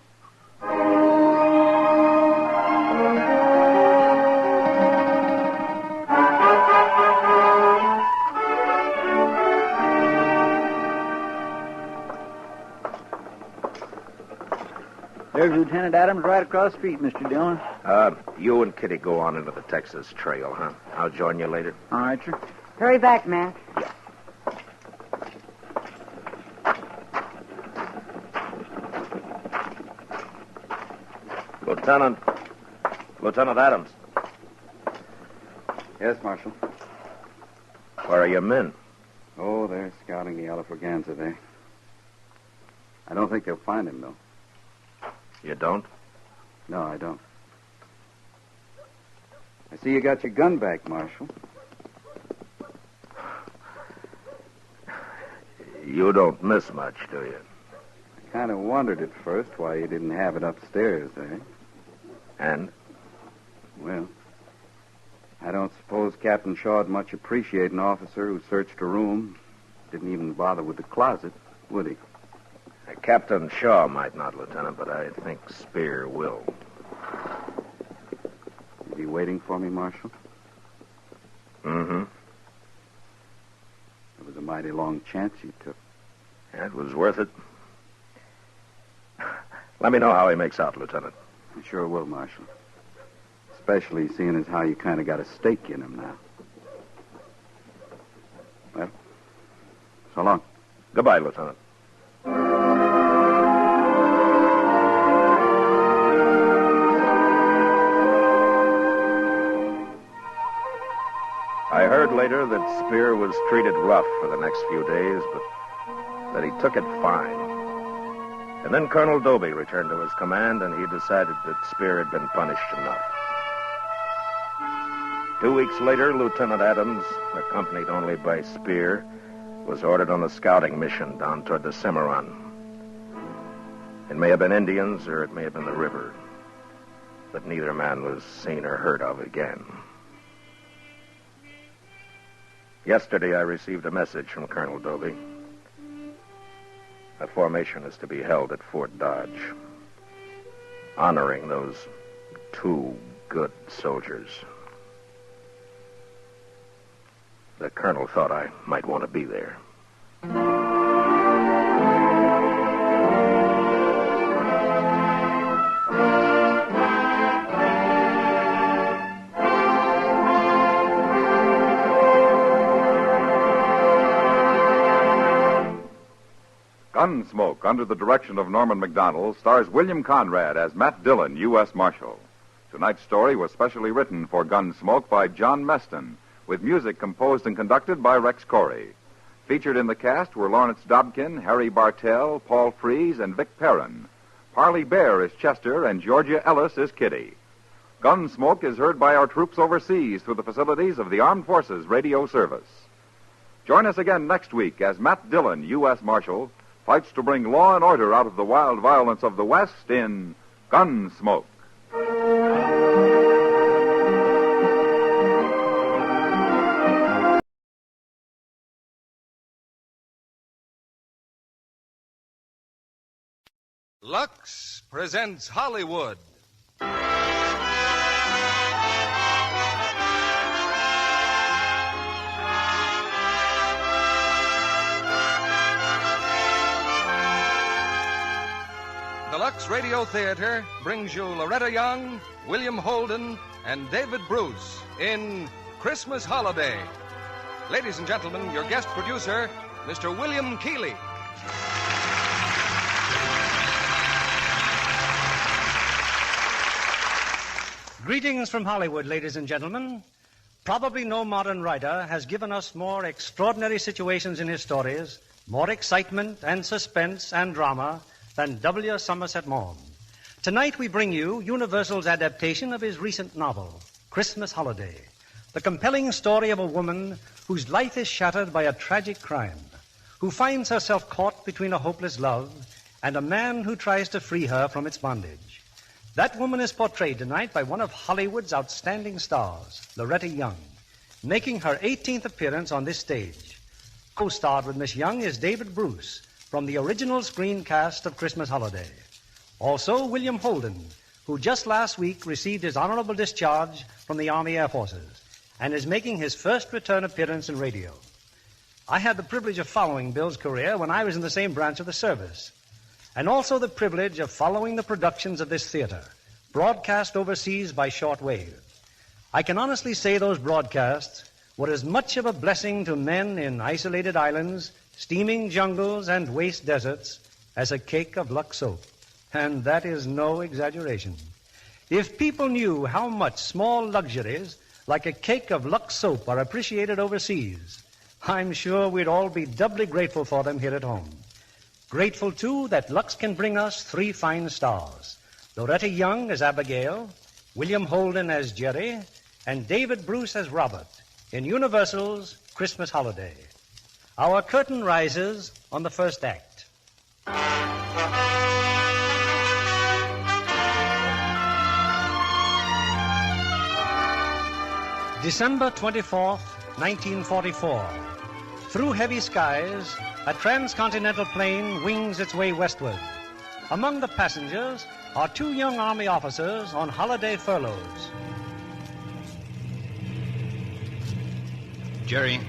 There's Lieutenant Adams right across the street, Mr. Dillon. You and Kitty go on into the Texas Trail, huh? I'll join you later. All right, sir. Hurry back, Matt. Yeah. Lieutenant Adams. Yes, Marshal. Where are your men? Oh, they're scouting the Alafraganza there. I don't think they'll find him, though. You don't? No, I don't. I see you got your gun back, Marshal. You don't miss much, do you? I kind of wondered at first why you didn't have it upstairs there. And? Well, I don't suppose Captain Shaw'd much appreciate an officer who searched a room, didn't even bother with the closet, would he? Captain Shaw might not, Lieutenant, but I think Spear will. Is he waiting for me, Marshal? Mm-hmm. It was a mighty long chance you took. Yeah, it was worth it. Let me know how he makes out, Lieutenant. I sure will, Marshal. Especially seeing as how you kind of got a stake in him now. Well, so long. Goodbye, Lieutenant. I heard later that Spear was treated rough for the next few days, but that he took it fine. And then Colonel Doby returned to his command, and he decided that Spear had been punished enough. 2 weeks later, Lieutenant Adams, accompanied only by Spear, was ordered on a scouting mission down toward the Cimarron. It may have been Indians, or it may have been the river. that neither man was seen or heard of again. Yesterday, I received a message from Colonel Dobie. A formation is to be held at Fort Dodge, honoring those 2 good soldiers. The colonel thought I might want to be there. Gunsmoke, under the direction of Norman MacDonald, stars William Conrad as Matt Dillon, U.S. Marshal. Tonight's story was specially written for Gunsmoke by John Meston, with music composed and conducted by Rex Corey. Featured in the cast were Lawrence Dobkin, Harry Bartell, Paul Frees, and Vic Perrin. Parley Bear is Chester, and Georgia Ellis is Kitty. Gunsmoke is heard by our troops overseas through the facilities of the Armed Forces Radio Service. Join us again next week as Matt Dillon, U.S. Marshal, fights to bring law and order out of the wild violence of the West in Gunsmoke. Lux presents Hollywood. The Lux Radio Theater brings you Loretta Young, William Holden, and David Bruce in Christmas Holiday. Ladies and gentlemen, your guest producer, Mr. William Keeley. Greetings from Hollywood, ladies and gentlemen. Probably no modern writer has given us more extraordinary situations in his stories, more excitement and suspense and drama than W. Somerset Maugham. Tonight we bring you Universal's adaptation of his recent novel, Christmas Holiday, the compelling story of a woman whose life is shattered by a tragic crime, who finds herself caught between a hopeless love and a man who tries to free her from its bondage. That woman is portrayed tonight by one of Hollywood's outstanding stars, Loretta Young, making her 18th appearance on this stage. Co-starred with Miss Young is David Bruce, from the original screen cast of Christmas Holiday. Also, William Holden, who just last week received his honorable discharge from the Army Air Forces and is making his first return appearance in radio. I had the privilege of following Bill's career when I was in the same branch of the service, and also the privilege of following the productions of this theater, broadcast overseas by shortwave. I can honestly say those broadcasts were as much of a blessing to men in isolated islands, steaming jungles, and waste deserts as a cake of Lux soap. And that is no exaggeration. If people knew how much small luxuries like a cake of Lux soap are appreciated overseas, I'm sure we'd all be doubly grateful for them here at home. Grateful, too, that Lux can bring us 3 fine stars. Loretta Young as Abigail, William Holden as Jerry, and David Bruce as Robert in Universal's Christmas Holiday. Our curtain rises on the first act. December 24th, 1944. Through heavy skies, a transcontinental plane wings its way westward. Among the passengers are 2 young Army officers on holiday furloughs. Jerry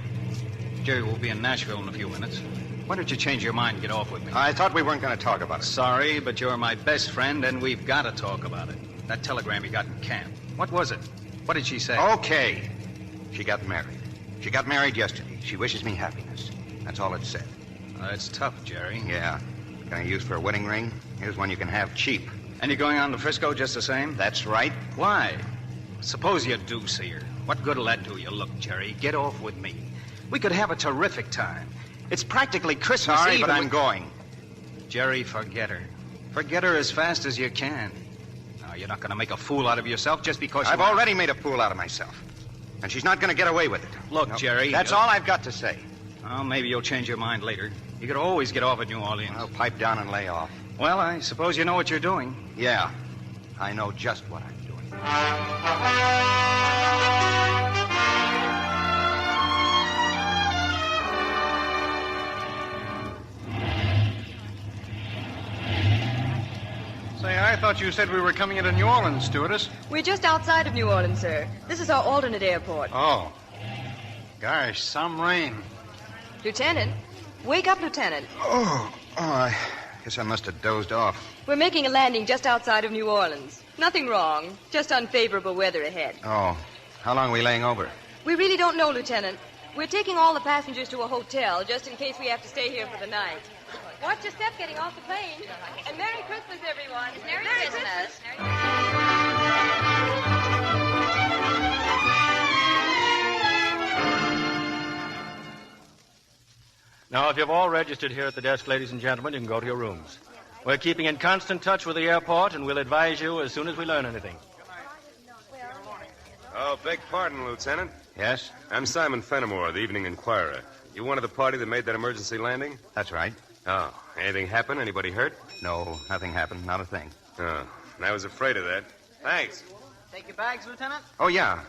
will be in Nashville in a few minutes. Why don't you change your mind and get off with me? I thought we weren't going to talk about it. Sorry, but you're my best friend, and we've got to talk about it. That telegram you got in camp. What was it? What did she say? Okay. She got married. She got married yesterday. She wishes me happiness. That's all it said. It's tough, Jerry. Yeah. Can I use for a wedding ring? Here's one you can have cheap. And you're going on to Frisco just the same? That's right. Why? Suppose you do see her. What good'll that do you? Look, Jerry, get off with me. We could have a terrific time. It's practically Christmas Sorry, Eve. but I'm going. Jerry, forget her. Forget her as fast as you can. Now, you're not going to make a fool out of yourself just because I've already made a fool out of myself. And she's not going to get away with it. Look, no, Jerry... That's all I've got to say. Well, maybe you'll change your mind later. You could always get off at New Orleans. I'll pipe down and lay off. Well, I suppose you know what you're doing. Yeah, I know just what I'm doing. Say, I thought you said we were coming into New Orleans, stewardess. We're just outside of New Orleans, sir. This is our alternate airport. Oh. Gosh, some rain. Lieutenant. Wake up, Lieutenant. Oh, I guess I must have dozed off. We're making a landing just outside of New Orleans. Nothing wrong. Just unfavorable weather ahead. Oh. How long are we laying over? We really don't know, Lieutenant. We're taking all the passengers to a hotel just in case we have to stay here for the night. Watch your step getting off the plane. And Merry Christmas, everyone. Merry Christmas. Now, if you've all registered here at the desk, ladies and gentlemen, you can go to your rooms. We're keeping in constant touch with the airport, and we'll advise you as soon as we learn anything. Oh, beg pardon, Lieutenant. Yes? I'm Simon Fenimore, the Evening Inquirer. You one of the party that made that emergency landing? That's right. Oh, anything happen? Anybody hurt? No, nothing happened. Not a thing. Oh, I was afraid of that. Thanks. Take your bags, Lieutenant? Oh, yeah,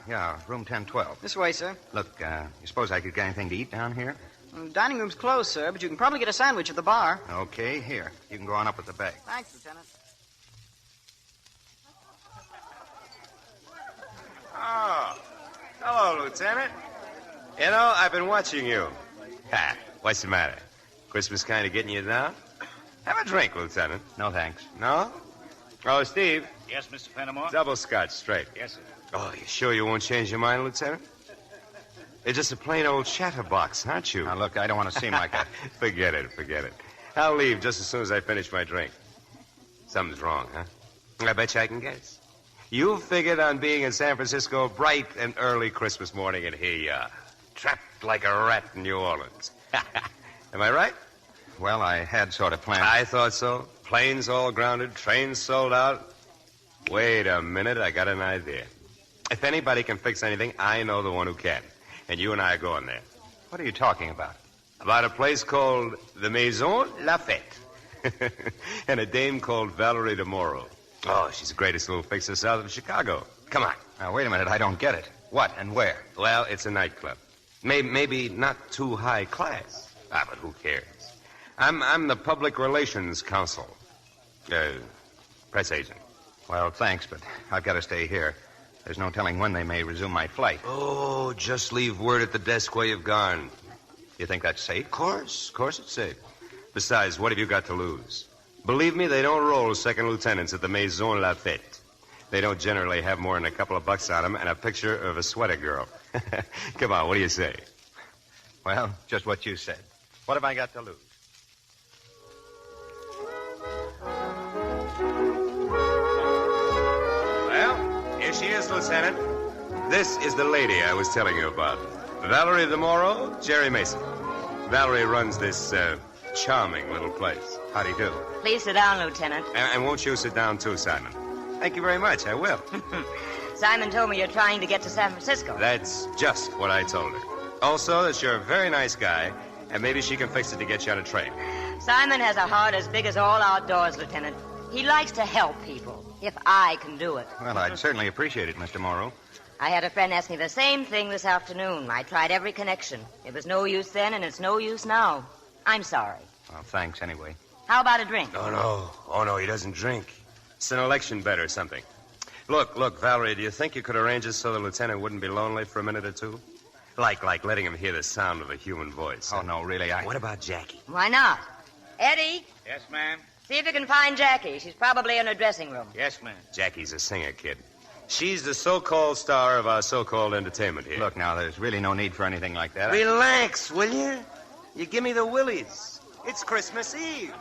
room 1012. This way, sir. Look, you suppose I could get anything to eat down here? The dining room's closed, sir, but you can probably get a sandwich at the bar. Okay, here. You can go on up with the bag. Thanks, Lieutenant. Oh, hello, Lieutenant. You know, I've been watching you. Ha, what's the matter? Christmas kind of getting you down? Have a drink, Lieutenant. No, thanks. No? Oh, Steve. Yes, Mr. Fenimore? Double scotch, straight. Yes, sir. Oh, you sure you won't change your mind, Lieutenant? You're just a plain old chatterbox, aren't you? Now, look, I don't want to seem like a... Forget it. I'll leave just as soon as I finish my drink. Something's wrong, huh? I bet you I can guess. You figured on being in San Francisco bright and early Christmas morning, and here you are, trapped like a rat in New Orleans. Am I right? Well, I had sort of planned... I thought so. Planes all grounded, trains sold out. Wait a minute, I got an idea. If anybody can fix anything, I know the one who can. And you and I are going there. What are you talking about? About a place called the Maison Lafette. And a dame called Valerie DeMoro. Oh, she's the greatest little fixer south of Chicago. Come on. Now, wait a minute. I don't get it. What and where? Well, it's a nightclub. Maybe not too high class. But who cares? I'm the public relations counsel. Press agent. Well, thanks, but I've got to stay here. There's no telling when they may resume my flight. Oh, just leave word at the desk where you've gone. You think that's safe? Of course it's safe. Besides, what have you got to lose? Believe me, they don't roll second lieutenants at the Maison Lafette. They don't generally have more than a couple of bucks on them and a picture of a sweater girl. Come on, what do you say? Well, just what you said. What have I got to lose? Well, here she is, Lieutenant. This is the lady I was telling you about. Valerie DeMoro, Jerry Mason. Valerie runs this charming little place. How do you do? Please sit down, Lieutenant. And won't you sit down, too, Simon? Thank you very much. I will. Simon told me you're trying to get to San Francisco. That's just what I told her. Also, that you're a very nice guy, and maybe she can fix it to get you on a train. Simon has a heart as big as all outdoors, Lieutenant. He likes to help people, if I can do it. Well, I'd certainly appreciate it, Mr. Morrow. I had a friend ask me the same thing this afternoon. I tried every connection. It was no use then, and it's no use now. I'm sorry. Well, thanks anyway. How about a drink? Oh, no, he doesn't drink. It's an election bet or something. Look, Valerie, do you think you could arrange it so the lieutenant wouldn't be lonely for a minute or two? Like letting him hear the sound of a human voice. Oh, no, really, What about Jackie? Why not? Eddie, Yes, ma'am. see if you can find Jackie. She's probably in her dressing room. Yes, ma'am. Jackie's a singer, kid. She's the so-called star of our so-called entertainment here. Look, now, there's really no need for anything like that. Relax, will you? You give me the willies. It's Christmas Eve.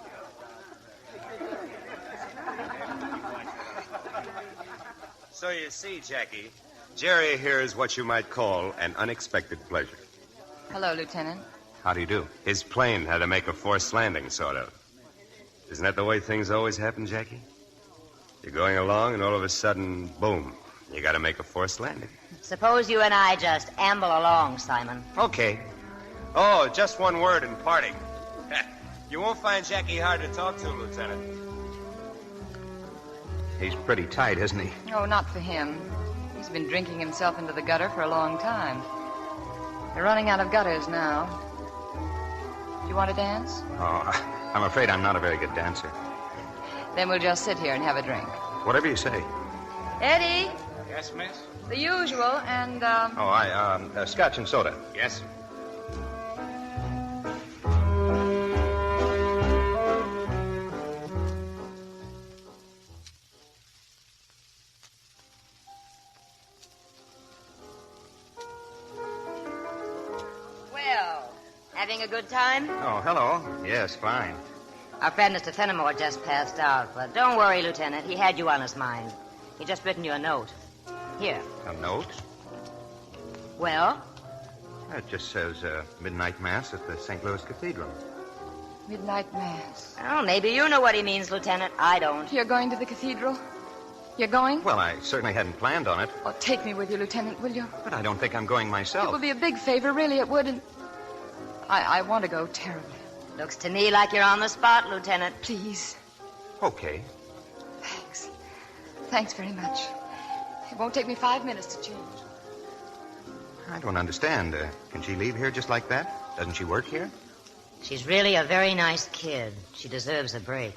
So you see, Jackie, Jerry here is what you might call an unexpected pleasure. Hello, Lieutenant. How do you do? His plane had to make a forced landing, sort of. Isn't that the way things always happen, Jackie? You're going along, and all of a sudden, boom, you got to make a forced landing. Suppose you and I just amble along, Simon. Okay. Oh, just one word in parting. You won't find Jackie hard to talk to, Lieutenant. He's pretty tight, isn't he? Oh, not for him. He's been drinking himself into the gutter for a long time. They're running out of gutters now. Do you want to dance? Oh, I'm afraid I'm not a very good dancer. Then we'll just sit here and have a drink. Whatever you say. Eddie? Yes, miss? The usual, and, Scotch and soda. Yes. Well, having a good time? Oh, hello. Yes, fine. Our friend Mr. Fenimore just passed out, but don't worry, Lieutenant. He had you on his mind. He just written you a note. Here. A note? Well? It just says midnight mass at the St. Louis Cathedral. Midnight mass. Oh, maybe you know what he means, Lieutenant. I don't. You're going to the cathedral? You're going? Well, I certainly hadn't planned on it. Oh, take me with you, Lieutenant, will you? But I don't think I'm going myself. It would be a big favor, really, it would. And I want to go terribly. Looks to me like you're on the spot, Lieutenant. Please. Okay. Thanks. Thanks very much. It won't take me 5 minutes to change. I don't understand. Can she leave here just like that? Doesn't she work here? She's really a very nice kid. She deserves a break.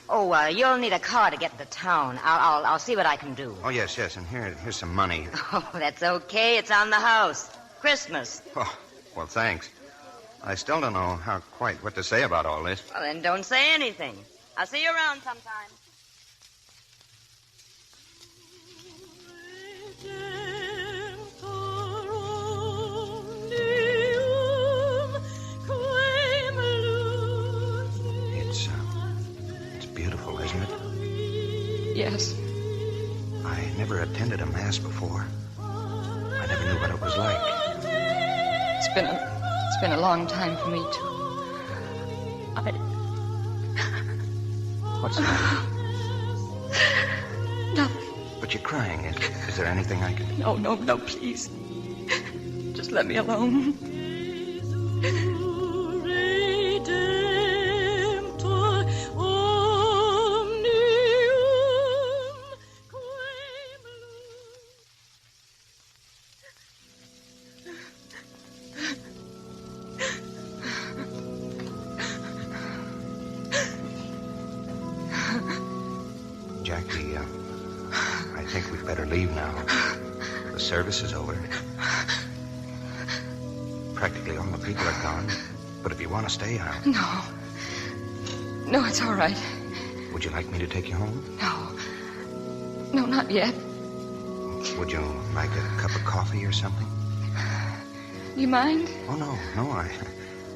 Oh, you'll need a car to get to town. I'll see what I can do. Oh, yes, and here's some money. Oh, that's okay. It's on the house. Christmas. Oh, well, thanks. I still don't know quite what to say about all this. Well, then don't say anything. I'll see you around sometime. It's beautiful, isn't it? Yes. I never attended a mass before. I never knew what it was like. It's been a long time for me, too. What's the matter? Nothing. But you're crying. Is there anything I can... No, please. Just let me alone. Jackie, I think we'd better leave now. The service is over. Practically all the people are gone. But if you want to stay, I'll... No, it's all right. Would you like me to take you home? No, not yet. Would you like a cup of coffee or something? You mind? Oh, no.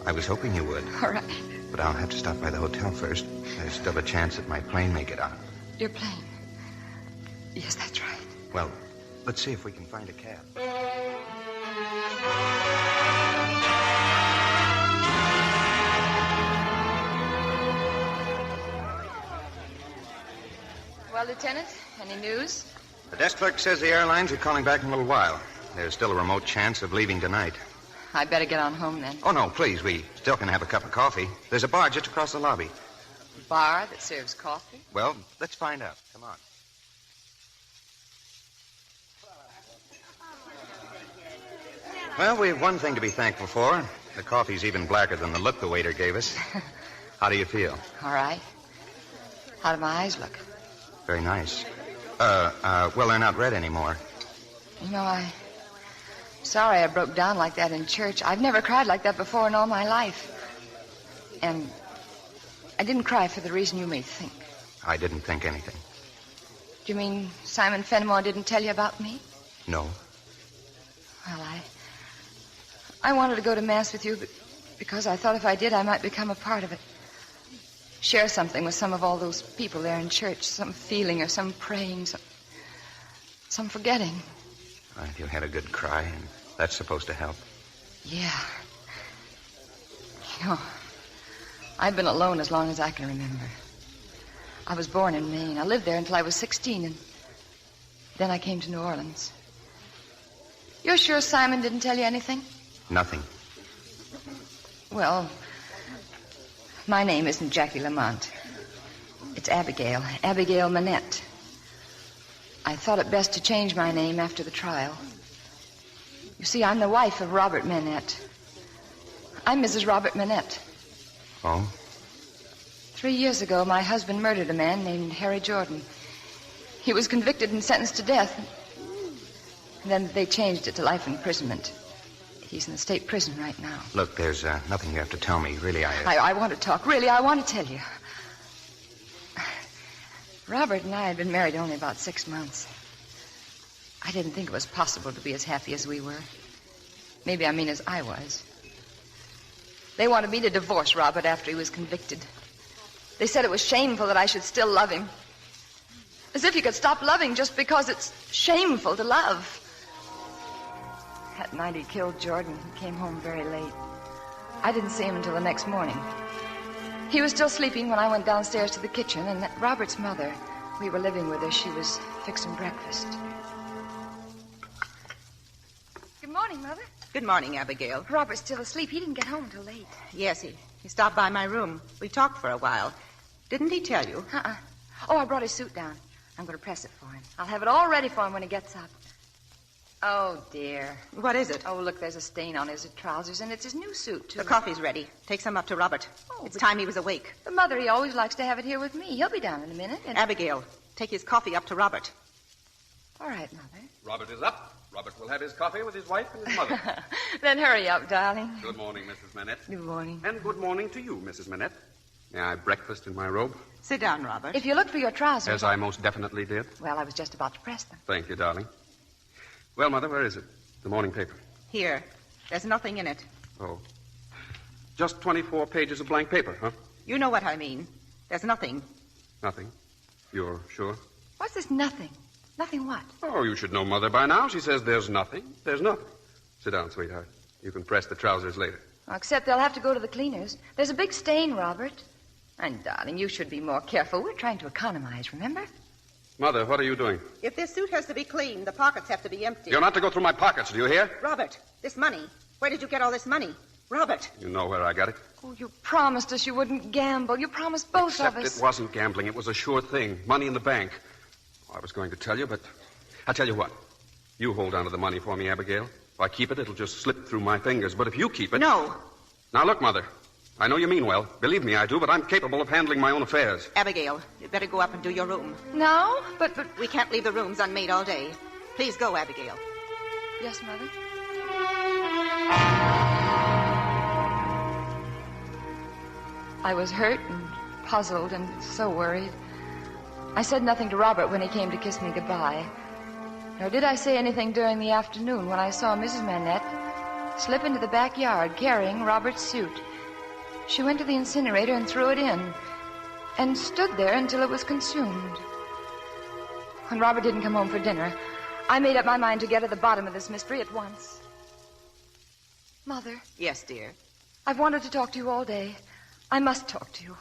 I was hoping you would. All right. But I'll have to stop by the hotel first. There's still a chance that my plane may get out. Your plane? Yes, that's right. Well, let's see if we can find a cab. Well, Lieutenant, any news? The desk clerk says the airlines are calling back in a little while. There's still a remote chance of leaving tonight. I'd better get on home, then. Oh, no, please. We still can have a cup of coffee. There's a bar just across the lobby. A bar that serves coffee? Well, let's find out. Come on. Well, we have one thing to be thankful for. The coffee's even blacker than the look the waiter gave us. How do you feel? All right. How do my eyes look? Very nice. Well, they're not red anymore. You know, I'm sorry I broke down like that in church. I've never cried like that before in all my life. And I didn't cry for the reason you may think. I didn't think anything. Do you mean Simon Fenimore didn't tell you about me? No. Well, I wanted to go to Mass with you because I thought if I did, I might become a part of it. Share something with some of all those people there in church. Some feeling or some praying, some forgetting. Well, you had a good cry, and that's supposed to help. Yeah. You know, I've been alone as long as I can remember. I was born in Maine. I lived there until I was 16, and then I came to New Orleans. You're sure Simon didn't tell you anything? Nothing. Well, my name isn't Jackie Lamont. It's Abigail Manette. I thought it best to change my name after the trial. You see, I'm the wife of Robert Manette. I'm Mrs. Robert Manette. Oh? 3 years ago, my husband murdered a man named Harry Jordan. He was convicted and sentenced to death. And then they changed it to life imprisonment. He's in the state prison right now. Look, there's nothing you have to tell me. Really, I want to talk. Really, I want to tell you. Robert and I had been married only about 6 months. I didn't think it was possible to be as happy as we were. Maybe I mean as I was. They wanted me to divorce Robert after he was convicted. They said it was shameful that I should still love him. As if you could stop loving just because it's shameful to love. That night he killed Jordan. He came home very late. I didn't see him until the next morning. He was still sleeping when I went downstairs to the kitchen, and Robert's mother, we were living with her, she was fixing breakfast. Good morning, Mother. Good morning, Abigail. Robert's still asleep. He didn't get home till late. Yes, he stopped by my room. We talked for a while. Didn't he tell you? Oh, I brought his suit down. I'm going to press it for him. I'll have it all ready for him when he gets up. Oh, dear. What is it? Oh, look, there's a stain on his trousers, and it's his new suit, too. The coffee's ready. Take some up to Robert. It's time he was awake. But, Mother, he always likes to have it here with me. He'll be down in a minute. Abigail, take his coffee up to Robert. All right, Mother. Robert is up. Robert will have his coffee with his wife and his mother. Then hurry up, darling. Good morning, Mrs. Manette. Good morning. And good morning to you, Mrs. Manette. May I breakfast in my robe? Sit down, Robert. If you look for your trousers... As I most definitely did. Well, I was just about to press them. Thank you, darling. Well, Mother, where is it? The morning paper. Here. There's nothing in it. Oh. Just 24 pages of blank paper, huh? You know what I mean. There's nothing. Nothing? You're sure? What's this nothing? Nothing what? Oh, you should know Mother by now. She says there's nothing. There's nothing. Sit down, sweetheart. You can press the trousers later. Well, except they'll have to go to the cleaners. There's a big stain, Robert. And, darling, you should be more careful. We're trying to economize, remember? Mother, what are you doing? If this suit has to be cleaned, the pockets have to be empty. You're not to go through my pockets, do you hear? Robert, this money. Where did you get all this money? Robert. You know where I got it. Oh, you promised us you wouldn't gamble. You promised both of us. Except it wasn't gambling. It was a sure thing. Money in the bank. I was going to tell you, but I'll tell you what. You hold on to the money for me, Abigail. If I keep it, it'll just slip through my fingers. But if you keep it... No. Now, look, Mother. I know you mean well. Believe me, I do, but I'm capable of handling my own affairs. Abigail, you'd better go up and do your room. No? But... We can't leave the rooms unmade all day. Please go, Abigail. Yes, Mother? I was hurt and puzzled and so worried. I said nothing to Robert when he came to kiss me goodbye. Nor did I say anything during the afternoon when I saw Mrs. Manette slip into the backyard carrying Robert's suit. She went to the incinerator and threw it in, and stood there until it was consumed. When Robert didn't come home for dinner, I made up my mind to get at the bottom of this mystery at once. Mother. Yes, dear. I've wanted to talk to you all day. I must talk to you.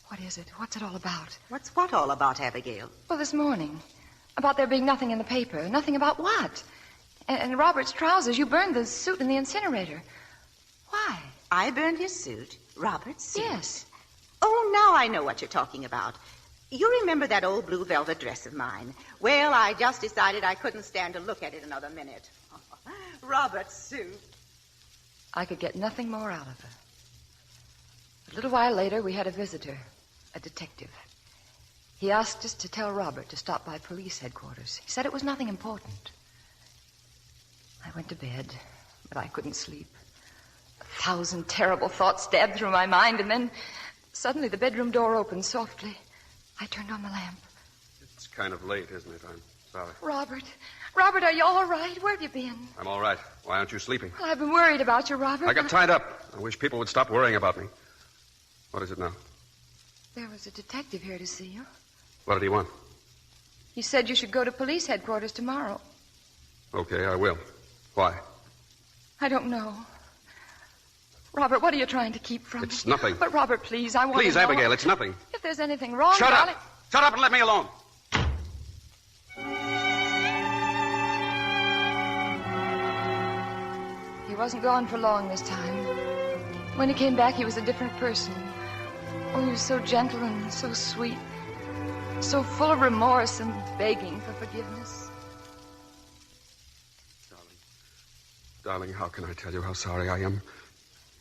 What is it? What's it all about? What's what all about, Abigail? Well, this morning. About there being nothing in the paper. Nothing about what? And Robert's trousers. You burned the suit in the incinerator. Why? I burned his suit? Robert's suit? Yes. Oh, now I know what you're talking about. You remember that old blue velvet dress of mine? Well, I just decided I couldn't stand to look at it another minute. Robert's suit. I could get nothing more out of her. A little while later, we had a visitor, a detective. He asked us to tell Robert to stop by police headquarters. He said it was nothing important. I went to bed, but I couldn't sleep. 1,000 terrible thoughts stabbed through my mind, and then suddenly the bedroom door opened softly. I turned on the lamp. It's kind of late, isn't it? I'm sorry. Robert, are you all right? Where have you been? I'm all right. Why aren't you sleeping? Well, I've been worried about you, Robert. I got tied up. I wish people would stop worrying about me. What is it now? There was a detective here to see you. What did he want? He said you should go to police headquarters tomorrow. Okay, I will. Why? I don't know. Robert, what are you trying to keep from me? It's nothing. But, Robert, please, I want Please, to know. Abigail, it's nothing. If there's anything wrong, Shut darling... up! Shut up and let me alone! He wasn't gone for long this time. When he came back, he was a different person. Oh, he was so gentle and so sweet. so full of remorse and begging for forgiveness. Darling, how can I tell you how sorry I am?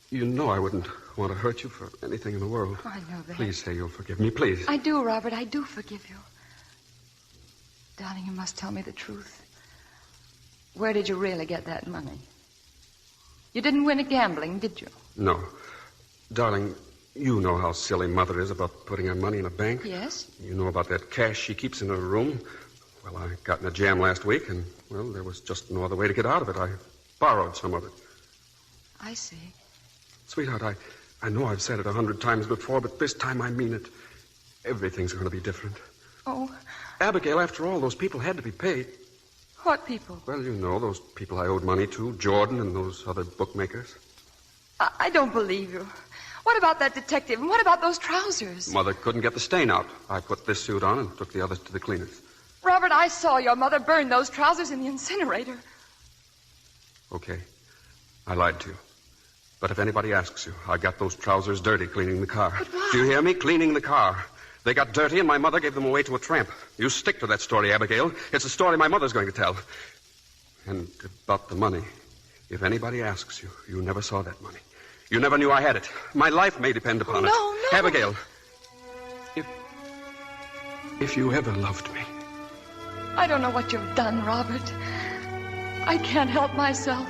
You know I wouldn't want to hurt you for anything in the world. I know that. Please say you'll forgive me, please. I do, Robert. I do forgive you. Darling, you must tell me the truth. Where did you really get that money? You didn't win at gambling, did you? No. Darling, you know how silly Mother is about putting her money in a bank. Yes? You know about that cash she keeps in her room. Well, I got in a jam last week, and, well, there was just no other way to get out of it. I borrowed some of it. I see. Sweetheart, I know I've said it 100 times before, but this time I mean it. Everything's going to be different. Oh. Abigail, after all, those people had to be paid. What people? Well, you know, those people I owed money to, Jordan and those other bookmakers. I don't believe you. What about that detective? And what about those trousers? Mother couldn't get the stain out. I put this suit on and took the others to the cleaners. Robert, I saw your mother burn those trousers in the incinerator. Okay. I lied to you. But if anybody asks you, I got those trousers dirty cleaning the car. But why? Do you hear me? Cleaning the car. They got dirty, and my mother gave them away to a tramp. You stick to that story, Abigail. It's a story my mother's going to tell. And about the money, if anybody asks you, you never saw that money. You never knew I had it. My life may depend upon it. No. Abigail, if you ever loved me. I don't know what you've done, Robert. I can't help myself.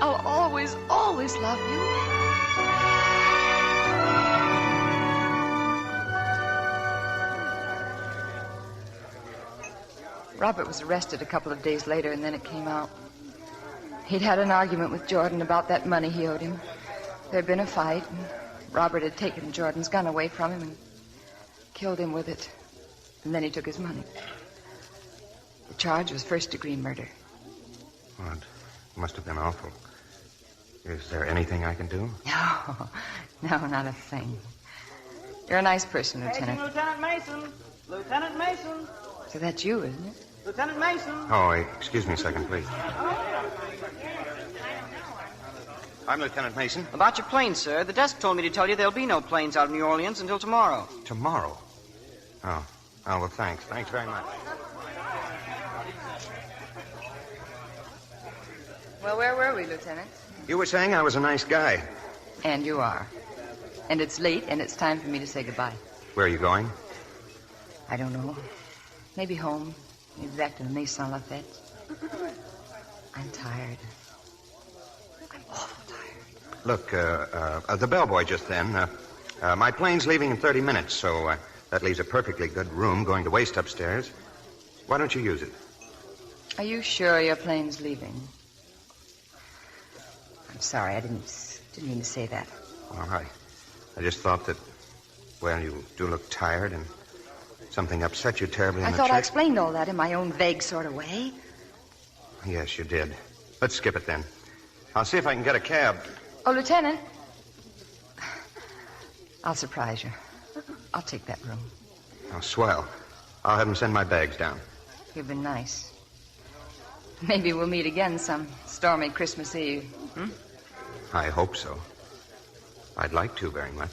I'll always, always love you. Robert was arrested a couple of days later, and then it came out. He'd had an argument with Jordan about that money he owed him. There'd been a fight, and Robert had taken Jordan's gun away from him and killed him with it. And then he took his money. The charge was first-degree murder. Well, it must have been awful. Is there anything I can do? No, not a thing. You're a nice person, Lieutenant. Lieutenant Mason. Lieutenant Mason. So that's you, isn't it? Lieutenant Mason. Oh, excuse me a second, please. I'm Lieutenant Mason. About your planes, sir. The desk told me to tell you there'll be no planes out of New Orleans until tomorrow. Tomorrow? Oh, well, thanks. Thanks very much. Well, where were we, Lieutenant? You were saying I was a nice guy. And you are. And it's late, and it's time for me to say goodbye. Where are you going? I don't know. Maybe home. Maybe back to the Maison Lafayette. I'm tired. I'm awful tired. Look, the bellboy just then. My plane's leaving in 30 minutes, so that leaves a perfectly good room going to waste upstairs. Why don't you use it? Are you sure your plane's leaving? I'm sorry, I didn't mean to say that. All right. I just thought that, well, you do look tired and something upset you terribly in I the thought church. I explained all that in my own vague sort of way. Yes, you did. Let's skip it then. I'll see if I can get a cab. Oh, Lieutenant. I'll surprise you. I'll take that room. Oh, swell. I'll have them send my bags down. You've been nice. Maybe we'll meet again some stormy Christmas Eve. I hope so. I'd like to very much.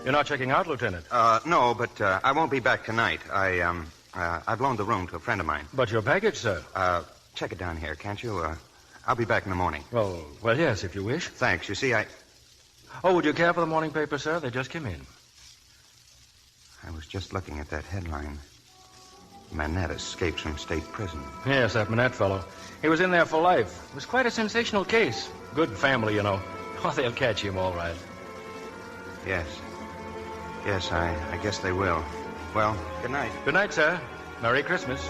You're not checking out, Lieutenant? No, but I won't be back tonight. I've loaned the room to a friend of mine. But your package, sir? Check it down here, can't you? I'll be back in the morning. Well, yes, if you wish. Thanks. You see, Oh, would you care for the morning paper, sir? They just came in. I was just looking at that headline. Manette escapes from state prison. Yes, that Manette fellow. He was in there for life. It was quite a sensational case. Good family, you know. Oh, they'll catch him all right. Yes. Yes, I guess they will. Well, good night. Good night, sir. Merry Christmas.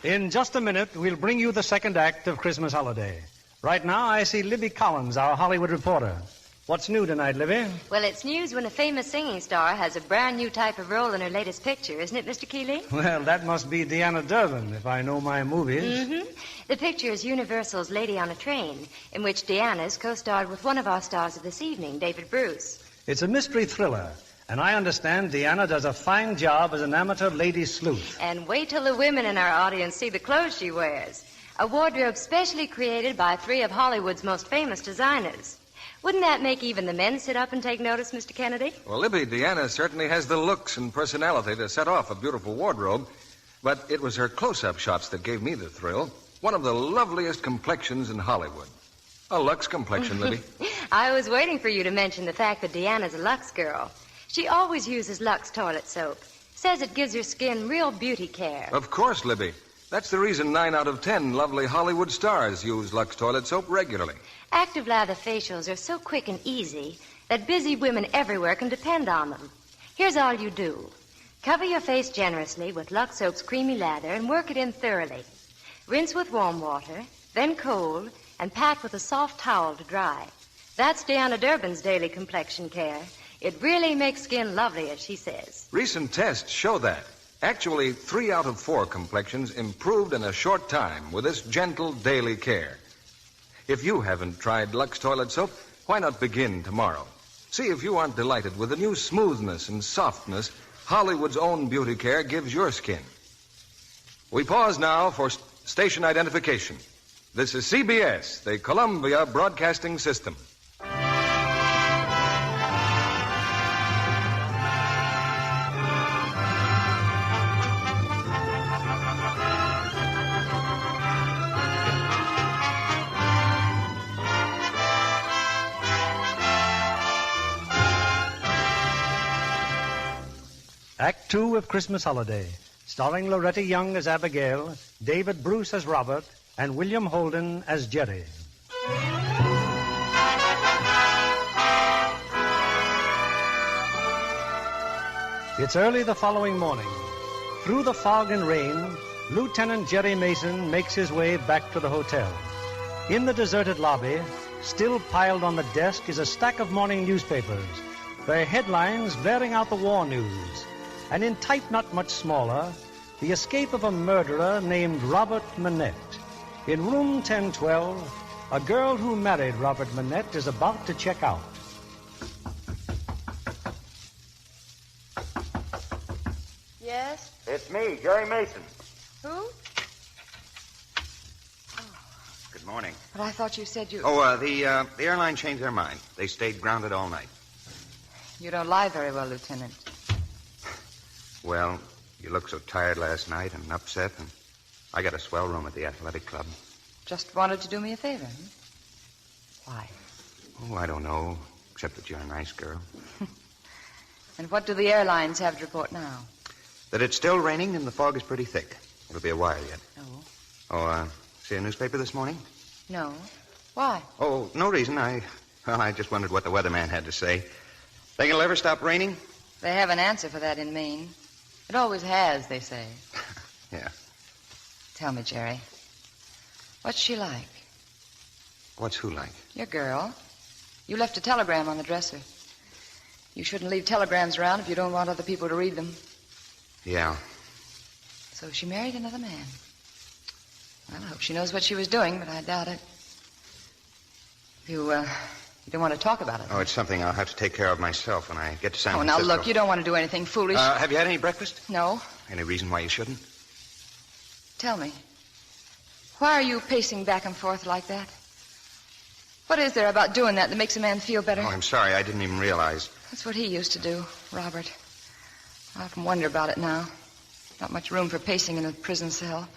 In just a minute, we'll bring you the second act of Christmas Holiday. Right now, I see Libby Collins, our Hollywood reporter. What's new tonight, Libby? Well, it's news when a famous singing star has a brand new type of role in her latest picture, isn't it, Mr. Keeley? Well, that must be Deanna Durbin, if I know my movies. Mm-hmm. The picture is Universal's Lady on a Train, in which Deanna's co-starred with one of our stars of this evening, David Bruce. It's a mystery thriller, and I understand Deanna does a fine job as an amateur lady sleuth. And wait till the women in our audience see the clothes she wears. A wardrobe specially created by 3 of Hollywood's most famous designers. Wouldn't that make even the men sit up and take notice, Mr. Kennedy? Well, Libby, Deanna certainly has the looks and personality to set off a beautiful wardrobe, but it was her close-up shots that gave me the thrill. One of the loveliest complexions in Hollywood. A Lux complexion, Libby. I was waiting for you to mention the fact that Deanna's a Lux girl. She always uses Lux toilet soap. Says it gives her skin real beauty care. Of course, Libby. That's the reason 9 out of 10 lovely Hollywood stars use Lux toilet soap regularly. Active lather facials are so quick and easy that busy women everywhere can depend on them. Here's all you do. Cover your face generously with Lux soap's creamy lather and work it in thoroughly. Rinse with warm water, then cold, and pat with a soft towel to dry. That's Deanna Durbin's daily complexion care. It really makes skin lovely, as she says. Recent tests show that. Actually, 3 out of 4 complexions improved in a short time with this gentle daily care. If you haven't tried Lux toilet soap, why not begin tomorrow? See if you aren't delighted with the new smoothness and softness Hollywood's own beauty care gives your skin. We pause now for station identification. This is CBS, the Columbia Broadcasting System. Act 2 of Christmas Holiday, starring Loretta Young as Abigail, David Bruce as Robert, and William Holden as Jerry. It's early the following morning. Through the fog and rain, Lieutenant Jerry Mason makes his way back to the hotel. In the deserted lobby, still piled on the desk, is a stack of morning newspapers, their headlines blaring out the war news. And in type not much smaller, the escape of a murderer named Robert Manette. In room 1012, a girl who married Robert Manette is about to check out. Yes? It's me, Jerry Mason. Who? Good morning. But I thought you said you... The airline changed their mind. They stayed grounded all night. You don't lie very well, Lieutenant. Well, you looked so tired last night and upset, and I got a swell room at the athletic club. Just wanted to do me a favor, huh? Why? Oh, I don't know, except that you're a nice girl. And what do the airlines have to report now? That it's still raining and the fog is pretty thick. It'll be a while yet. Oh? See a newspaper this morning? No. Why? Oh, no reason. I just wondered what the weatherman had to say. Think it'll ever stop raining? They have an answer for that in Maine. It always has, they say. Yeah. Tell me, Jerry, what's she like? What's who like? Your girl. You left a telegram on the dresser. You shouldn't leave telegrams around if you don't want other people to read them. Yeah. So she married another man. Well, I hope she knows what she was doing, but I doubt it. You don't want to talk about it? Oh, it's something I'll have to take care of myself when I get to San Francisco. Oh, now look, you don't want to do anything foolish. Have you had any breakfast? No. Any reason why you shouldn't? Tell me, why are you pacing back and forth like that? What is there about doing that makes a man feel better? Oh, I'm sorry. I didn't even realize. That's what he used to do, Robert. I often wonder about it now. Not much room for pacing in a prison cell.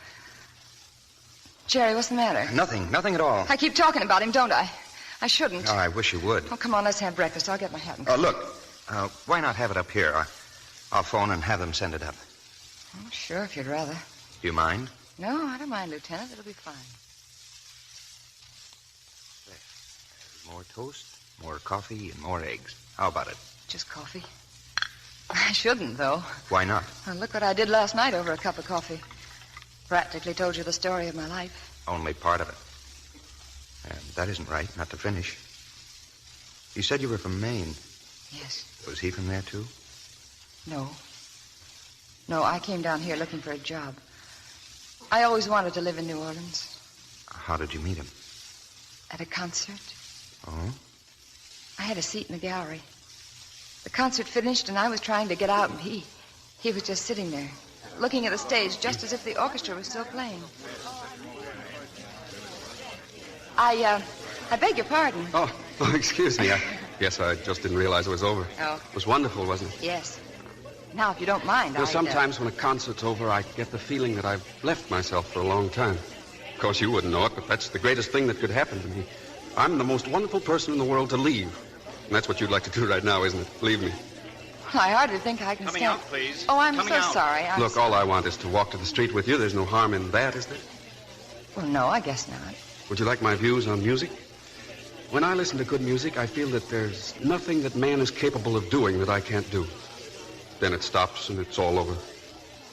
Jerry, what's the matter? Nothing at all. I keep talking about him, don't I? I shouldn't. Oh, I wish you would. Oh, come on, let's have breakfast. I'll get my hat and Oh, look. Why not have it up here? I'll phone and have them send it up. Oh, sure, if you'd rather. Do you mind? No, I don't mind, Lieutenant. It'll be fine. More toast, more coffee, and more eggs. How about it? Just coffee? I shouldn't, though. Why not? Well, look what I did last night over a cup of coffee. Practically told you the story of my life. Only part of it. And that isn't right, not to finish. You said you were from Maine. Yes. Was he from there, too? No. No, I came down here looking for a job. I always wanted to live in New Orleans. How did you meet him? At a concert. Oh? I had a seat in the gallery. The concert finished, and I was trying to get out, and he was just sitting there, looking at the stage, just as if the orchestra was still playing. I beg your pardon. Oh, excuse me. Yes, I just didn't realize it was over. Oh. It was wonderful, wasn't it? Yes. Now, if you don't mind, Sometimes when a concert's over, I get the feeling that I've left myself for a long time. Of course, you wouldn't know it, but that's the greatest thing that could happen to me. I'm the most wonderful person in the world to leave. And that's what you'd like to do right now, isn't it? Leave me. I hardly think I can Coming stand... out, please. Oh, I'm Coming so out. sorry. Look, all I want is to walk to the street with you. There's no harm in that, is there? Well, no, I guess not. Would you like my views on music? When I listen to good music, I feel that there's nothing that man is capable of doing that I can't do. Then it stops and it's all over.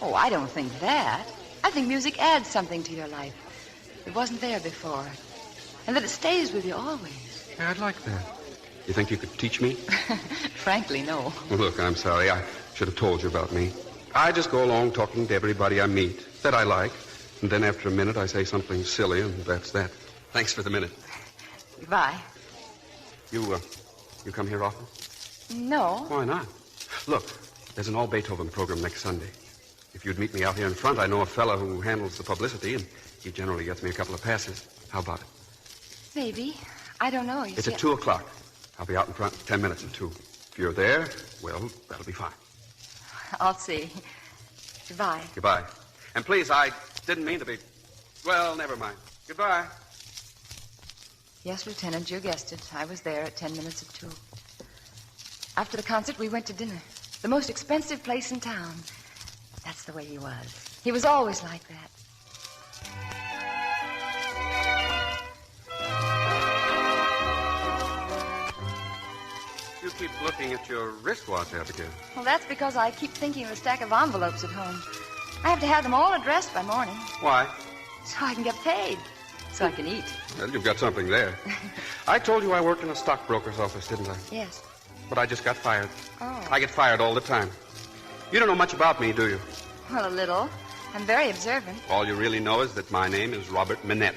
Oh, I don't think that. I think music adds something to your life. It wasn't there before. And that it stays with you always. Yeah, I'd like that. You think you could teach me? Frankly, no. Well, look, I'm sorry. I should have told you about me. I just go along talking to everybody I meet that I like. And then after a minute, I say something silly, and that's that. Thanks for the minute. Goodbye. You come here often? No. Why not? Look, there's an all-Beethoven program next Sunday. If you'd meet me out here in front, I know a fellow who handles the publicity, and he generally gets me a couple of passes. How about it? Maybe. I don't know. It's at 2 o'clock. I'll be out in front 10 minutes at 2. If you're there, well, that'll be fine. I'll see. Goodbye. Goodbye. And please, I didn't mean to be... Well, never mind. Goodbye. Yes, Lieutenant, you guessed it. I was there at 10 minutes of 2. After the concert, we went to dinner. The most expensive place in town. That's the way he was. He was always like that. You keep looking at your wristwatch, Abigail. Well, that's because I keep thinking of a stack of envelopes at home. I have to have them all addressed by morning. Why? So I can get paid. So I can eat. Well, you've got something there. I told you I worked in a stockbroker's office, didn't I? Yes. But I just got fired. Oh. I get fired all the time. You don't know much about me, do you? Well, a little. I'm very observant. All you really know is that my name is Robert Minette.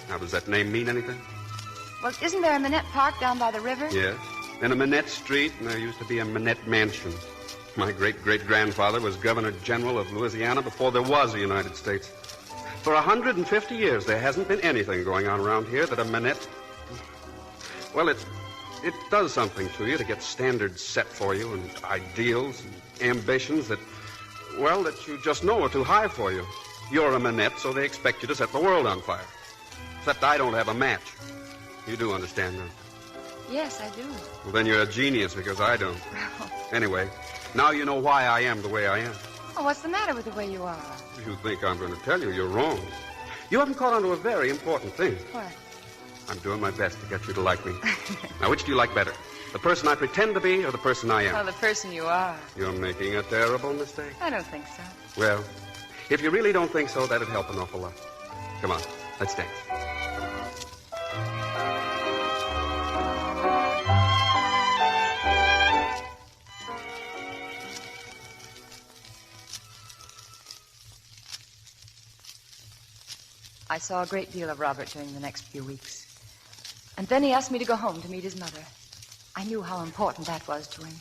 Now, does that name mean anything? Well, isn't there a Minette Park down by the river? Yes. Then a Minette Street, and there used to be a Minette Mansion. My great-great-grandfather was Governor General of Louisiana before there was a United States. For 150 years, there hasn't been anything going on around here that a Minette... Well, it does something to you to get standards set for you and ideals and ambitions that, well, that you just know are too high for you. You're a Minette, so they expect you to set the world on fire. Except I don't have a match. You do understand that? Yes, I do. Well, then you're a genius because I don't. Anyway, now you know why I am the way I am. Oh, what's the matter with the way you are? If you think I'm going to tell you, you're wrong. You haven't caught on to a very important thing. What? I'm doing my best to get you to like me. Now, which do you like better? The person I pretend to be or the person I am? Oh, the person you are. You're making a terrible mistake. I don't think so. Well, if you really don't think so, that'd help an awful lot. Come on, let's dance. I saw a great deal of Robert during the next few weeks. And then he asked me to go home to meet his mother. I knew how important that was to him.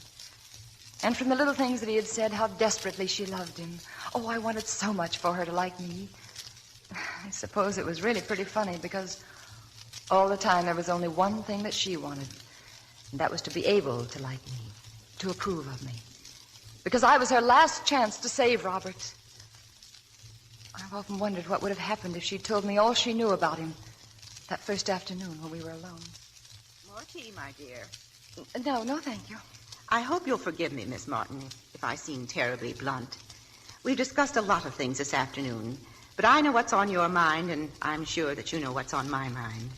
And from the little things that he had said, how desperately she loved him. Oh, I wanted so much for her to like me. I suppose it was really pretty funny because all the time there was only one thing that she wanted. And that was to be able to like me, to approve of me. Because I was her last chance to save Robert. I've often wondered what would have happened if she'd told me all she knew about him that first afternoon when we were alone. More tea, my dear. No, thank you. I hope you'll forgive me, Miss Martin, if I seem terribly blunt. We've discussed a lot of things this afternoon, but I know what's on your mind, and I'm sure that you know what's on my mind.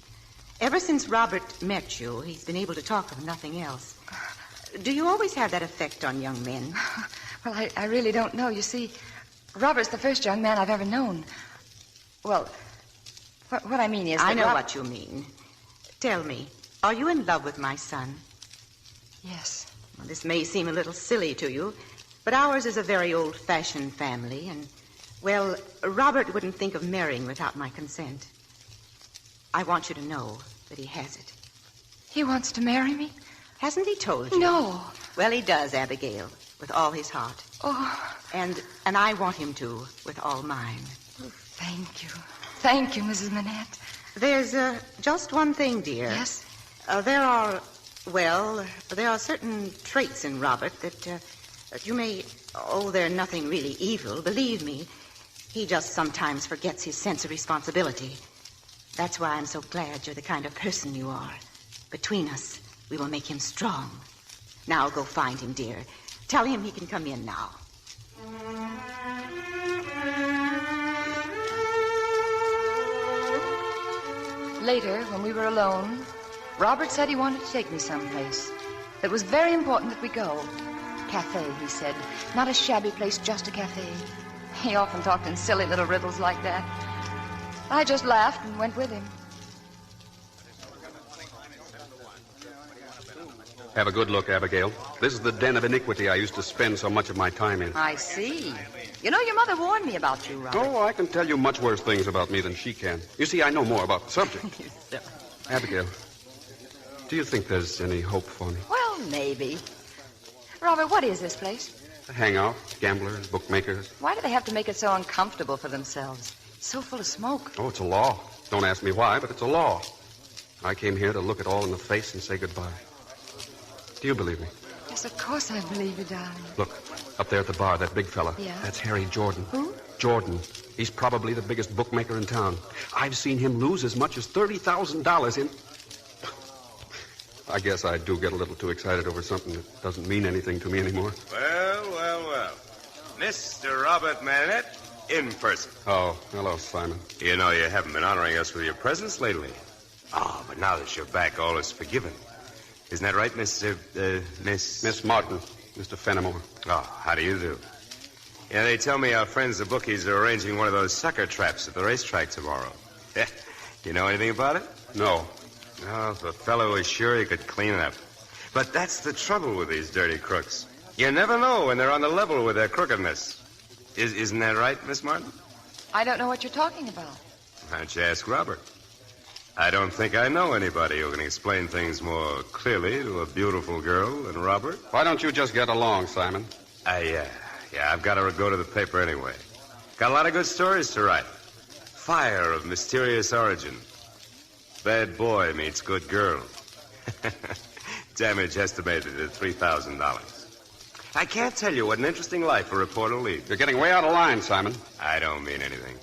Ever since Robert met you, he's been able to talk of nothing else. Do you always have that effect on young men? Well, I really don't know. You see, Robert's the first young man I've ever known. Well, what I mean is that I know what you mean. Tell me, are you in love with my son? Yes. Well, this may seem a little silly to you, but ours is a very old-fashioned family, and, well, Robert wouldn't think of marrying without my consent. I want you to know that he has it. He wants to marry me? Hasn't he told you? No. Well, he does, Abigail, with all his heart. Oh. And I want him to, with all mine. Oh, thank you. Thank you, Mrs. Manette. There's just one thing, dear. Yes? There are certain traits in Robert that you may... Oh, they're nothing really evil, believe me. He just sometimes forgets his sense of responsibility. That's why I'm so glad you're the kind of person you are. Between us, we will make him strong. Now go find him, dear. Tell him he can come in now. Later, when we were alone, Robert said he wanted to take me someplace. It was very important that we go. Cafe, he said. Not a shabby place, just a cafe. He often talked in silly little riddles like that. I just laughed and went with him. Have a good look, Abigail. This is the den of iniquity I used to spend so much of my time in. I see. You know, your mother warned me about you, Robert. Oh, I can tell you much worse things about me than she can. You see, I know more about the subject. Abigail, do you think there's any hope for me? Well, maybe. Robert, what is this place? A hangout, gamblers, bookmakers. Why do they have to make it so uncomfortable for themselves? It's so full of smoke. Oh, it's a law. Don't ask me why, but it's a law. I came here to look it all in the face and say goodbye. Do you believe me? Yes, of course I believe you, darling. Look, up there at the bar, that big fella. Yeah? That's Harry Jordan. Who? Jordan. He's probably the biggest bookmaker in town. I've seen him lose as much as $30,000 in... I guess I do get a little too excited over something that doesn't mean anything to me anymore. Well. Mr. Robert Manette, in person. Oh, hello, Simon. You know, you haven't been honoring us with your presence lately. Oh, but now that you're back, all is forgiven. Isn't that right, Miss Martin, Mr. Fenimore. Oh, how do you do? Yeah, they tell me our friends the bookies are arranging one of those sucker traps at the racetrack tomorrow. You know anything about it? No. Oh, if a fellow was sure he could clean it up. But that's the trouble with these dirty crooks. You never know when they're on the level with their crookedness. Isn't that right, Miss Martin? I don't know what you're talking about. Why don't you ask Robert? I don't think I know anybody who can explain things more clearly to a beautiful girl than Robert. Why don't you just get along, Simon? Yeah, I've got to go to the paper anyway. Got a lot of good stories to write. Fire of mysterious origin. Bad boy meets good girl. Damage estimated at $3,000. I can't tell you what an interesting life a reporter leads. You're getting way out of line, Simon. I don't mean anything.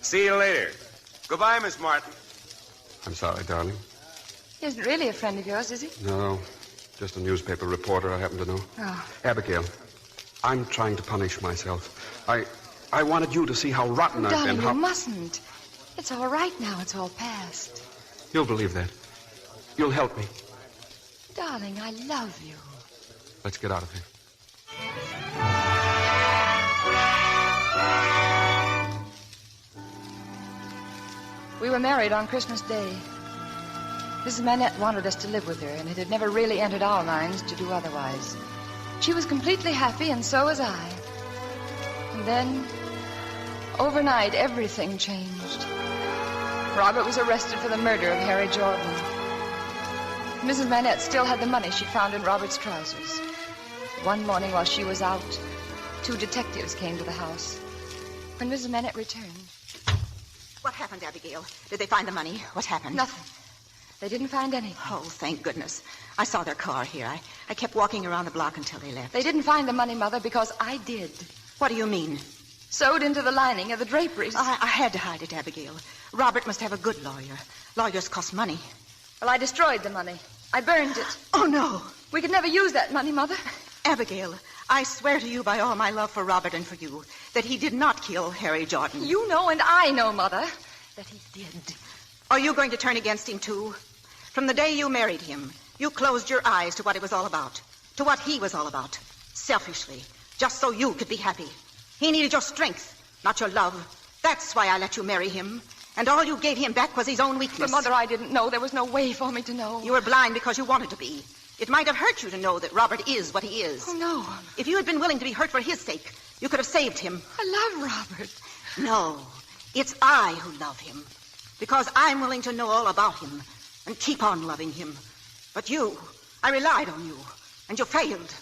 See you later. Goodbye, Miss Martin. I'm sorry, darling. He isn't really a friend of yours, is he? No, just a newspaper reporter I happen to know. Oh. Abigail, I'm trying to punish myself. I wanted you to see how rotten I've been. Darling, you mustn't. It's all right now. It's all past. You'll believe that. You'll help me. Darling, I love you. Let's get out of here. We were married on Christmas Day. Mrs. Manette wanted us to live with her, and it had never really entered our minds to do otherwise. She was completely happy, and so was I. And then, overnight, everything changed. Robert was arrested for the murder of Harry Jordan. Mrs. Manette still had the money she found in Robert's trousers. One morning while she was out, 2 detectives came to the house. When Mrs. Manette returned... What happened, Abigail? Did they find the money? What happened? Nothing. They didn't find anything. Oh, thank goodness. I saw their car here. I kept walking around the block until they left. They didn't find the money, Mother, because I did. What do you mean? Sewed into the lining of the draperies. I had to hide it, Abigail. Robert must have a good lawyer. Lawyers cost money. Well, I destroyed the money. I burned it. Oh, no. We could never use that money, Mother. Abigail, I swear to you by all my love for Robert and for you that he did not kill Harry Jordan. You know and I know, Mother, that he did. Are you going to turn against him, too? From the day you married him, you closed your eyes to what it was all about, to what he was all about, selfishly, just so you could be happy. He needed your strength, not your love. That's why I let you marry him. And all you gave him back was his own weakness. But, Mother, I didn't know. There was no way for me to know. You were blind because you wanted to be. It might have hurt you to know that Robert is what he is. Oh, no. If you had been willing to be hurt for his sake, you could have saved him. I love Robert. No, it's I who love him. Because I'm willing to know all about him and keep on loving him. But you, I relied on you, and you failed.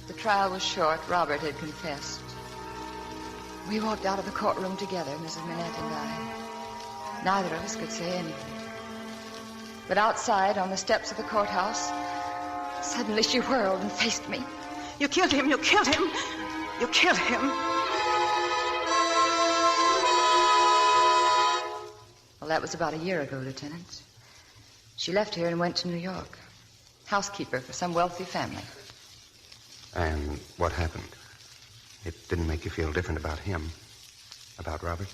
The trial was short. Robert had confessed. We walked out of the courtroom together, Mrs. Manette and I. Neither of us could say anything. But outside, on the steps of the courthouse, suddenly she whirled and faced me. You killed him! You killed him! You killed him! Well, that was about a year ago, Lieutenant. She left here and went to New York. Housekeeper for some wealthy family. And what happened? It didn't make you feel different about him? About Robert?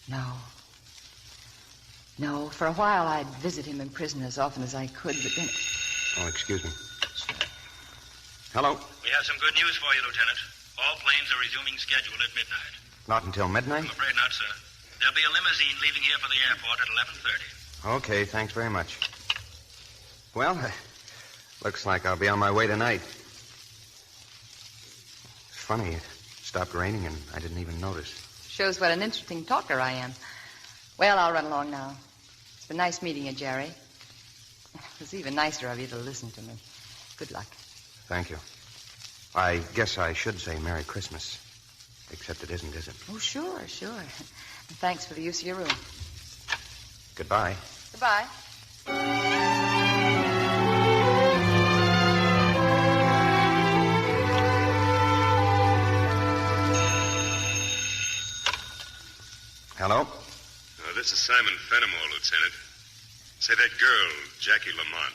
No. No, for a while I'd visit him in prison as often as I could, but then... Oh, excuse me. Hello? We have some good news for you, Lieutenant. All planes are resuming schedule at midnight. Not until midnight? I'm afraid not, sir. There'll be a limousine leaving here for the airport at 11:30. Okay, thanks very much. Well, looks like I'll be on my way tonight. It's funny, it stopped raining and I didn't even notice. Shows what an interesting talker I am. Well, I'll run along now. It's been nice meeting you, Jerry. It was even nicer of you to listen to me. Good luck. Thank you. I guess I should say Merry Christmas. Except it isn't, is it? Oh, sure. And thanks for the use of your room. Goodbye. Goodbye. Hello? This is Simon Fenimore, Lieutenant. Say, that girl, Jackie Lamont,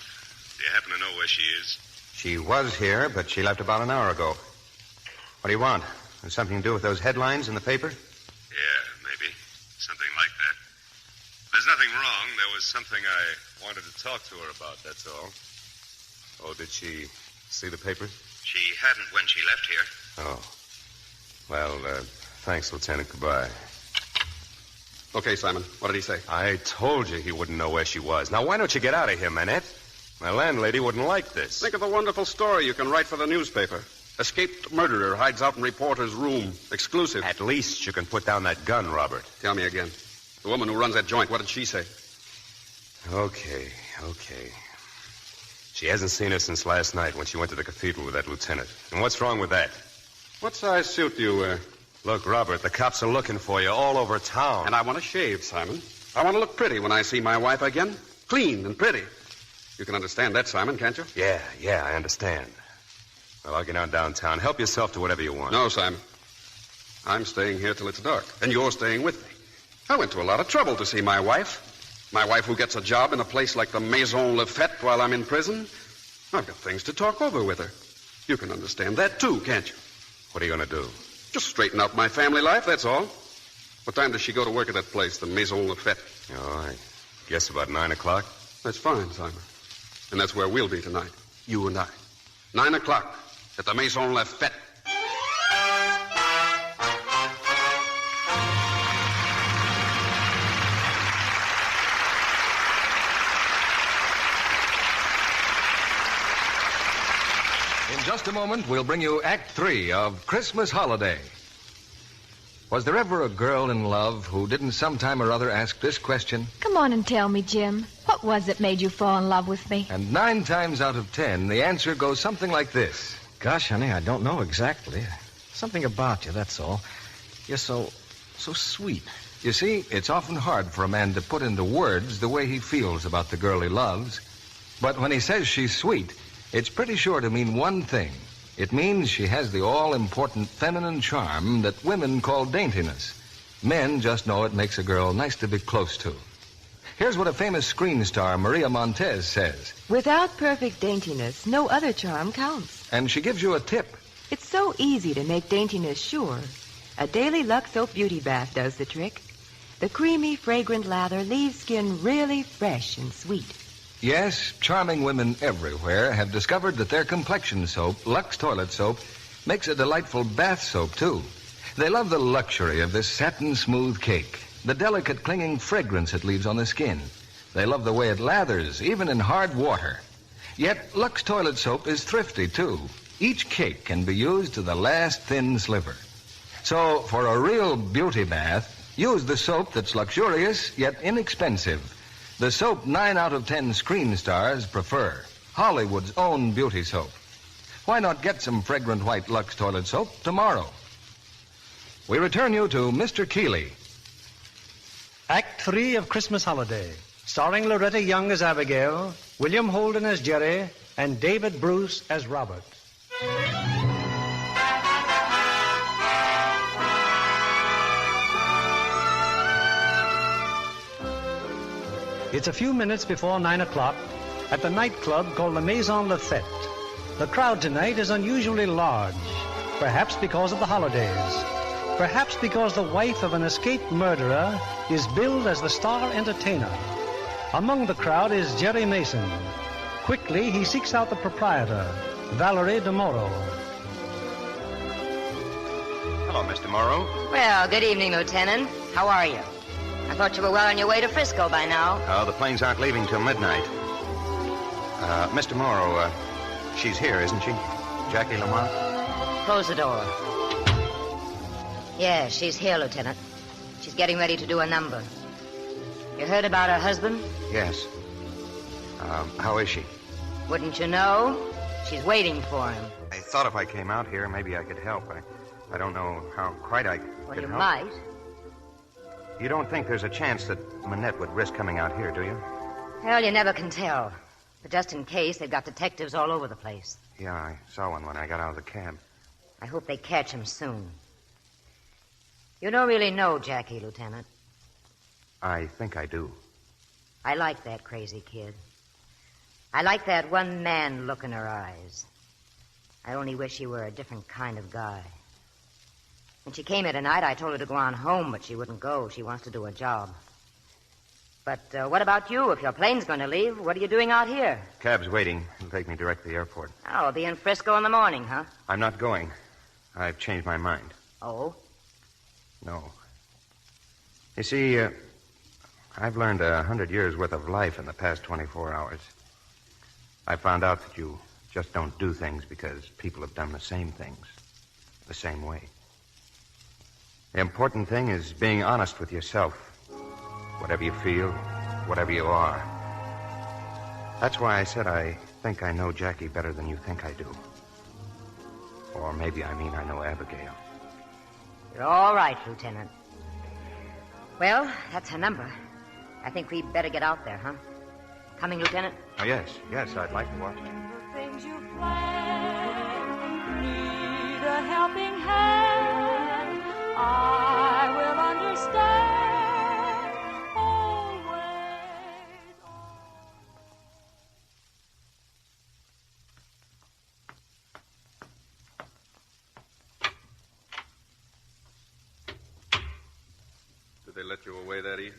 do you happen to know where she is? She was here, but she left about an hour ago. What do you want? Has something to do with those headlines in the paper? Yeah, maybe. Something like that. There's nothing wrong. There was something I wanted to talk to her about, that's all. Oh, did she see the paper? She hadn't when she left here. Oh. Well, thanks, Lieutenant. Goodbye. Okay, Simon. What did he say? I told you he wouldn't know where she was. Now, why don't you get out of here, Manette? My landlady wouldn't like this. Think of the wonderful story you can write for the newspaper. Escaped murderer hides out in reporter's room. Exclusive. At least you can put down that gun, Robert. Tell me again. The woman who runs that joint, what did she say? Okay. She hasn't seen her since last night when she went to the cathedral with that lieutenant. And what's wrong with that? What size suit do you wear? Look, Robert, the cops are looking for you all over town. And I want to shave, Simon. I want to look pretty when I see my wife again. Clean and pretty. You can understand that, Simon, can't you? Yeah, I understand. Well, I'll get on downtown. Help yourself to whatever you want. No, Simon. I'm staying here till it's dark, and you're staying with me. I went to a lot of trouble to see my wife. My wife who gets a job in a place like the Maison Lafette while I'm in prison. I've got things to talk over with her. You can understand that, too, can't you? What are you going to do? Just straighten out my family life, that's all. What time does she go to work at that place, the Maison Lafette? Oh, I guess about 9 o'clock. That's fine, Simon. And that's where we'll be tonight, you and I. 9 o'clock at the Maison Lafette. In just a moment, we'll bring you Act 3 of Christmas Holiday. Was there ever a girl in love who didn't sometime or other ask this question? Come on and tell me, Jim. What was it made you fall in love with me? And 9 times out of 10, the answer goes something like this. Gosh, honey, I don't know exactly. Something about you, that's all. You're so sweet. You see, it's often hard for a man to put into words the way he feels about the girl he loves. But when he says she's sweet, it's pretty sure to mean one thing. It means she has the all-important feminine charm that women call daintiness. Men just know it makes a girl nice to be close to. Here's what a famous screen star, Maria Montez, says. Without perfect daintiness, no other charm counts. And she gives you a tip. It's so easy to make daintiness sure. A daily Lux Soap Beauty Bath does the trick. The creamy, fragrant lather leaves skin really fresh and sweet. Yes, charming women everywhere have discovered that their complexion soap, Lux Toilet Soap, makes a delightful bath soap, too. They love the luxury of this satin-smooth cake. the delicate clinging fragrance it leaves on the skin. They love the way it lathers, even in hard water. Yet Lux toilet soap is thrifty, too. Each cake can be used to the last thin sliver. So, for a real beauty bath, use the soap that's luxurious yet inexpensive. The soap 9 out of 10 screen stars prefer. Hollywood's own beauty soap. Why not get some fragrant white Lux toilet soap tomorrow? We return you to Mr. Keeley. Act 3 of Christmas Holiday, starring Loretta Young as Abigail, William Holden as Jerry, and David Bruce as Robert. It's a few minutes before 9 o'clock at the nightclub called the Maison Lafette. The crowd tonight is unusually large, perhaps because of the holidays. Perhaps because the wife of an escaped murderer is billed as the star entertainer. Among the crowd is Jerry Mason. Quickly, he seeks out the proprietor, Valerie DeMoro. Hello, Mr. Morrow. Well, good evening, Lieutenant. How are you? I thought you were well on your way to Frisco by now. Oh, the planes aren't leaving till midnight. Mr. Morrow, she's here, isn't she? Jackie Lamont? Close the door. Yes, she's here, Lieutenant. She's getting ready to do a number. You heard about her husband? Yes. How is she? Wouldn't you know? She's waiting for him. I thought if I came out here, maybe I could help. I don't know how quite I Well, could you help. might. You don't think there's a chance that Manette would risk coming out here, do you? Well, you never can tell. But just in case, they've got detectives all over the place. Yeah, I saw one when I got out of the cab. I hope they catch him soon. You don't really know Jackie, Lieutenant. I think I do. I like that crazy kid. I like that one-man look in her eyes. I only wish she were a different kind of guy. When she came here tonight, I told her to go on home, but she wouldn't go. She wants to do a job. But what about you? If your plane's going to leave, what are you doing out here? Cab's waiting. It'll take me direct to the airport. Oh, I'll be in Frisco in the morning, huh? I'm not going. I've changed my mind. Oh? No. You see, I've learned 100 years' worth of life in the past 24 hours. I found out that you just don't do things because people have done the same things, the same way. The important thing is being honest with yourself. Whatever you feel, whatever you are. That's why I said I think I know Jackie better than you think I do. Or maybe I mean I know Abigail. You're all right, Lieutenant. Well, that's her number. I think we'd better get out there, huh? Coming, Lieutenant? Oh, yes, I'd like to watch it. Things you plan, need a helping hand, I will understand always. Did they let you away that easy?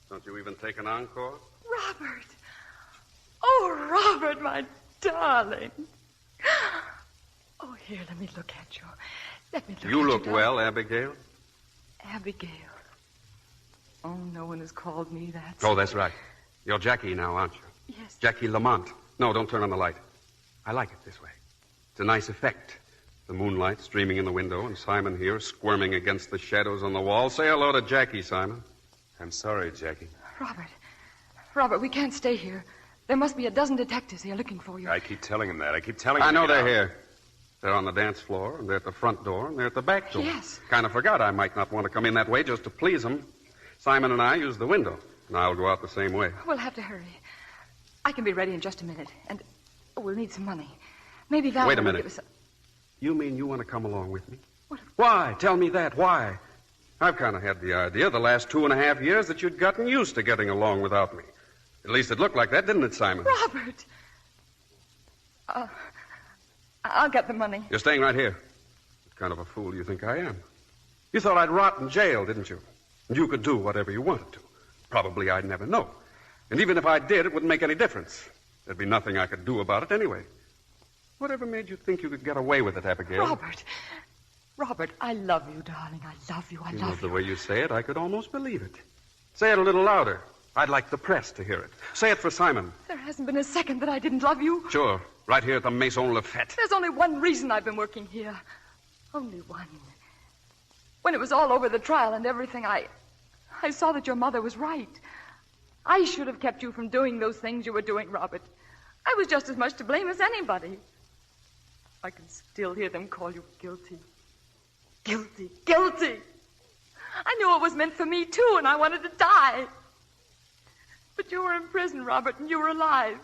Don't you even take an encore? Robert! Oh, Robert, my darling. Oh, here, let me look at you. Let me look You at look you, well, Abigail. Abigail. Oh, no one has called me that. Oh, that's right. You're Jackie now, aren't you? Yes. Jackie Lamont. No, don't turn on the light. I like it this way. It's a nice effect. The moonlight streaming in the window, and Simon here squirming against the shadows on the wall. Say hello to Jackie, Simon. I'm sorry, Jackie. Robert, we can't stay here. There must be a dozen detectives here looking for you. I keep telling him that. I keep telling him. I know to get they're out. here. They're on the dance floor, and they're at the front door, and they're at the back door. Yes. Kind of forgot I might not want to come in that way just to please them. Simon and I use the window, and I'll go out the same way. We'll have to hurry. I can be ready in just a minute, and we'll need some money. Maybe Val Wait a will minute. give us You mean you want to come along with me? Why? Tell me that. Why? I've kind of had the idea the last 2.5 years that you'd gotten used to getting along without me. At least it looked like that, didn't it, Simon? Robert! I'll get the money. You're staying right here. What kind of a fool do you think I am? You thought I'd rot in jail, didn't you? And you could do whatever you wanted to. Probably I'd never know. And even if I did, it wouldn't make any difference. There'd be nothing I could do about it anyway. Whatever made you think you could get away with it, Abigail? Robert, Robert, I love you, darling. I love you. I You know, love the you. way you say it, I could almost believe it. Say it a little louder. I'd like the press to hear it. Say it for Simon. There hasn't been a second that I didn't love you. Sure. Right here at the Maison Lafette. There's only one reason I've been working here. Only one. When it was all over, the trial and everything, I saw that your mother was right. I should have kept you from doing those things you were doing, Robert. I was just as much to blame as anybody. I can still hear them call you guilty. Guilty. Guilty. I knew it was meant for me, too, and I wanted to die. But you were in prison, Robert, and you were alive.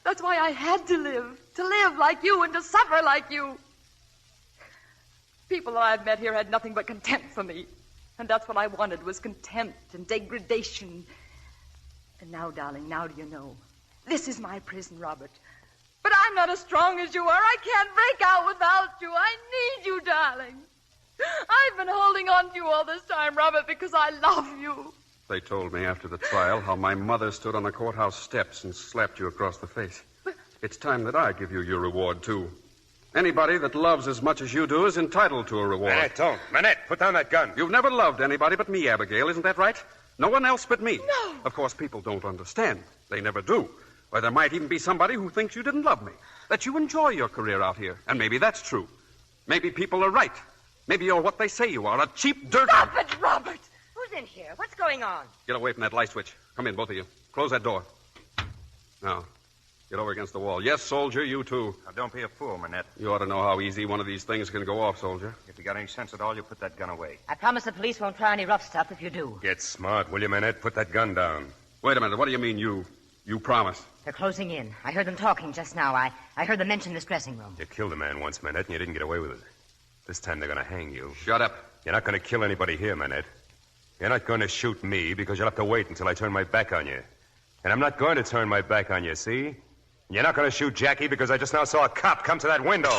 That's why I had to live like you and to suffer like you. People that I've met here had nothing but contempt for me. And that's what I wanted, was contempt and degradation. And now, darling, now do you know? This is my prison, Robert. But I'm not as strong as you are. I can't break out without you. I need you, darling. I've been holding on to you all this time, Robert, because I love you. They told me after the trial how my mother stood on the courthouse steps and slapped you across the face. It's time that I give you your reward, too. Anybody that loves as much as you do is entitled to a reward. Manette, don't. Manette, put down that gun. You've never loved anybody but me, Abigail, isn't that right? No one else but me. No. Of course, people don't understand. They never do. Or there might even be somebody who thinks you didn't love me, that you enjoy your career out here. And maybe that's true. Maybe people are right. Maybe you're what they say you are, a cheap dirt... Stop it, Robert! Who's in here? What's going on? Get away from that light switch. Come in, both of you. Close that door. Now, get over against the wall. Yes, soldier, you too. Now, don't be a fool, Manette. You ought to know how easy one of these things can go off, soldier. If you got any sense at all, you put that gun away. I promise the police won't try any rough stuff if you do. Get smart, will you, Manette? Put that gun down. Wait a minute. What do you mean, you? You promise? They're closing in. I heard them talking just now. I heard them mention this dressing room. You killed a man once, Manette, and you didn't get away with it. This time they're going to hang you. Shut up. You're not going to kill anybody here, Manette. You're not going to shoot me because you'll have to wait until I turn my back on you. And I'm not going to turn my back on you, see? And you're not going to shoot Jackie because I just now saw a cop come to that window.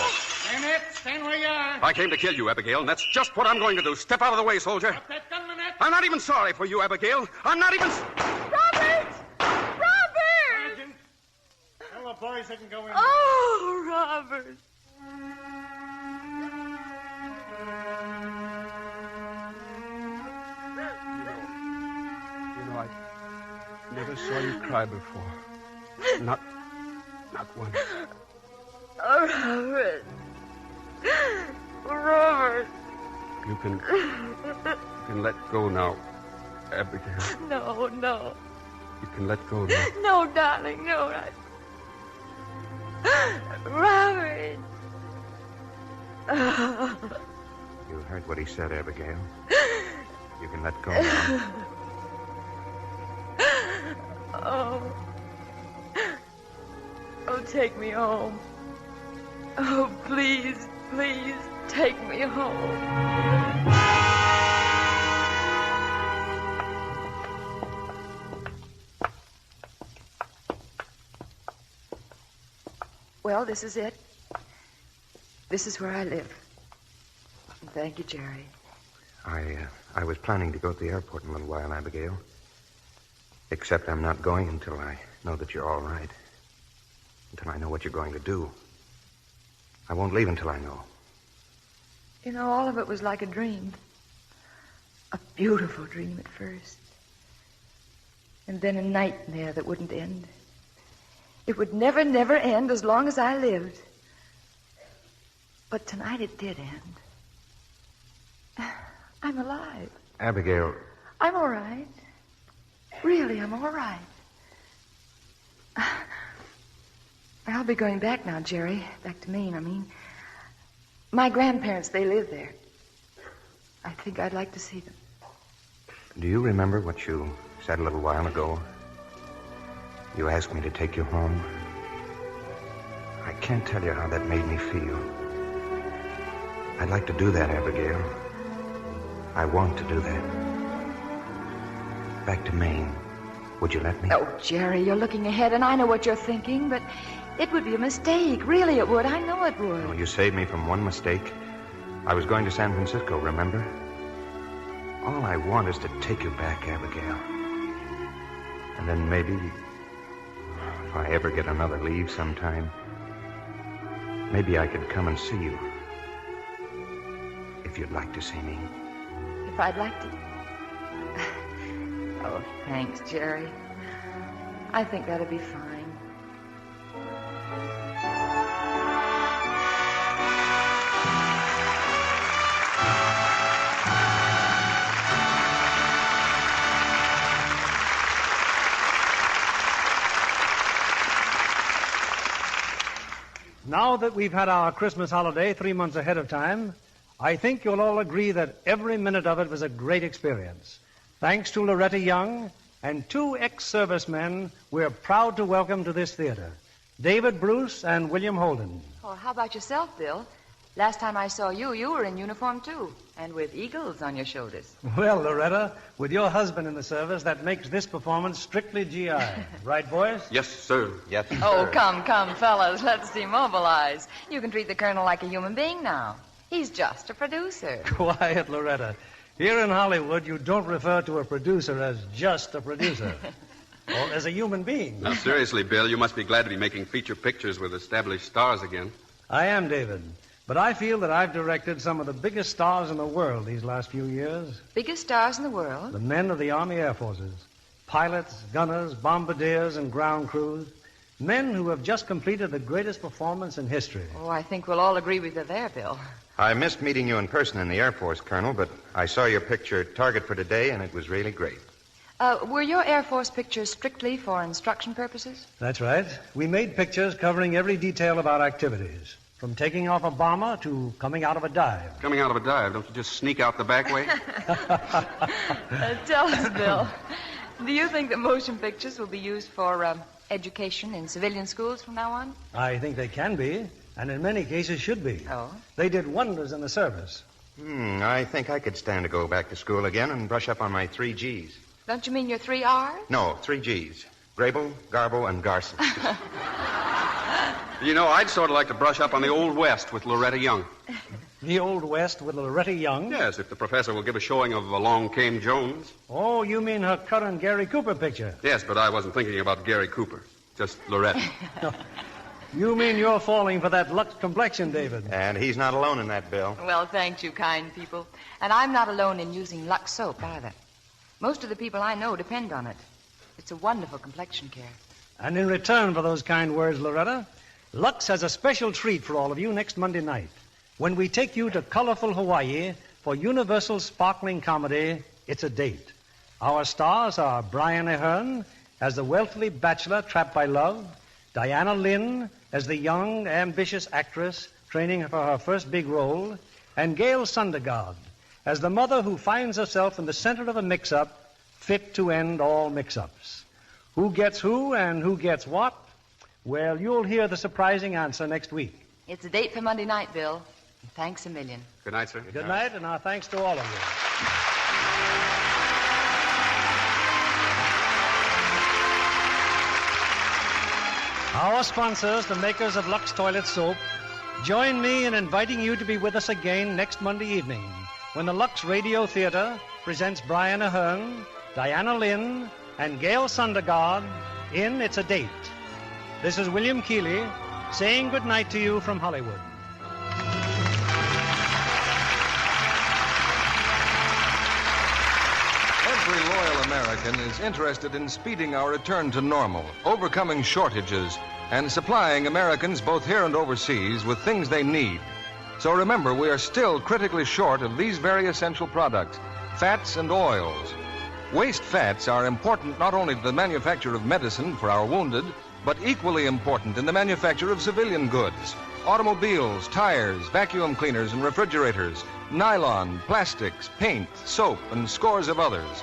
Manette, stand where you are. I came to kill you, Abigail, and that's just what I'm going to do. Step out of the way, soldier. Drop that gun, Manette. I'm not even sorry for you, Abigail. I'm not even... Robert! Robert! Sergeant, tell the boys they can go in. Oh, Robert. You know, I never saw you cry before. Not once. Oh, Robert. Robert. You can let go now, Abigail. No. You can let go now. No, darling, no. Robert. You heard what he said, Abigail. You can let go now. Oh, take me home. Oh, please, take me home. Well, this is it. This is where I live. Thank you, Jerry. I was planning to go to the airport in a little while, Abigail. Except I'm not going until I know that you're all right. Until I know what you're going to do. I won't leave until I know. You know, all of it was like a dream. A beautiful dream at first. And then a nightmare that wouldn't end. It would never end as long as I lived. But tonight it did end. I'm alive. Abigail. I'm all right. Really, I'm all right. I'll be going back now, Jerry. Back to Maine, I mean. My grandparents, they live there. I think I'd like to see them. Do you remember what you said a little while ago? You asked me to take you home. I can't tell you how that made me feel. I'd like to do that, Abigail. I want to do that. Back to Maine. Would you let me? Oh, Jerry, you're looking ahead, and I know what you're thinking, but it would be a mistake. Really, it would. I know it would. Oh, you saved me from one mistake. I was going to San Francisco, remember? All I want is to take you back, Abigail. And then maybe, if I ever get another leave sometime, maybe I could come and see you. if you'd like to see me. If I'd like to... Oh, thanks, Jerry. I think that'd be fine. Now that we've had our Christmas holiday 3 months ahead of time, I think you'll all agree that every minute of it was a great experience. Thanks to Loretta Young and 2 ex-servicemen we're proud to welcome to this theater, David Bruce and William Holden. Oh, how about yourself, Bill? Last time I saw you, you were in uniform, too, and with eagles on your shoulders. Well, Loretta, with your husband in the service, that makes this performance strictly GI. Right, boys? Yes, sir. Yes, sir. Oh, come, fellas, let's demobilize. You can treat the colonel like a human being now. He's just a producer. Quiet, Loretta. Here in Hollywood, you don't refer to a producer as just a producer. Or as a human being. Now, seriously, Bill, you must be glad to be making feature pictures with established stars again. I am, David. But I feel that I've directed some of the biggest stars in the world these last few years. Biggest stars in the world? The men of the Army Air Forces. Pilots, gunners, bombardiers, and ground crews. Men who have just completed the greatest performance in history. Oh, I think we'll all agree with you there, Bill. I missed meeting you in person in the Air Force, Colonel, but I saw your picture Target for Today, and it was really great. Were your Air Force pictures strictly for instruction purposes? That's right. We made pictures covering every detail of our activities. From taking off a bomber to coming out of a dive. Coming out of a dive? Don't you just sneak out the back way? Tell us, Bill. Do you think that motion pictures will be used for education in civilian schools from now on? I think they can be, and in many cases should be. Oh? They did wonders in the service. I think I could stand to go back to school again and brush up on my 3 Gs. Don't you mean your 3 R's? No, 3 Gs. Grable, Garbo, and Garson. You know, I'd sort of like to brush up on the Old West with Loretta Young. The Old West with Loretta Young? Yes, if the professor will give a showing of Along Came Jones. Oh, you mean her current Gary Cooper picture? Yes, but I wasn't thinking about Gary Cooper. Just Loretta. You mean you're falling for that Lux complexion, David? And he's not alone in that, Bill. Well, thank you, kind people. And I'm not alone in using Lux soap, either. Most of the people I know depend on it. It's a wonderful complexion care. And in return for those kind words, Loretta, Lux has a special treat for all of you next Monday night when we take you to colorful Hawaii for Universal sparkling comedy, It's a Date. Our stars are Brian Ahern as the wealthy bachelor trapped by love, Diana Lynn as the young, ambitious actress training for her first big role, and Gail Sundergaard as the mother who finds herself in the center of a mix-up fit to end all mix-ups. Who gets who and who gets what? Well, you'll hear the surprising answer next week. It's a date for Monday night, Bill. Thanks a million. Good night, sir. Good night, and our thanks to all of you. Our sponsors, the makers of Lux Toilet Soap, join me in inviting you to be with us again next Monday evening when the Lux Radio Theater presents Brian Ahern, Diana Lynn, and Gail Sundergaard in It's a Date. This is William Keeley saying good night to you from Hollywood. Every loyal American is interested in speeding our return to normal, overcoming shortages, and supplying Americans both here and overseas with things they need. So remember, we are still critically short of these very essential products, fats and oils. Waste fats are important not only to the manufacture of medicine for our wounded, but equally important in the manufacture of civilian goods. Automobiles, tires, vacuum cleaners and refrigerators, nylon, plastics, paint, soap, and scores of others.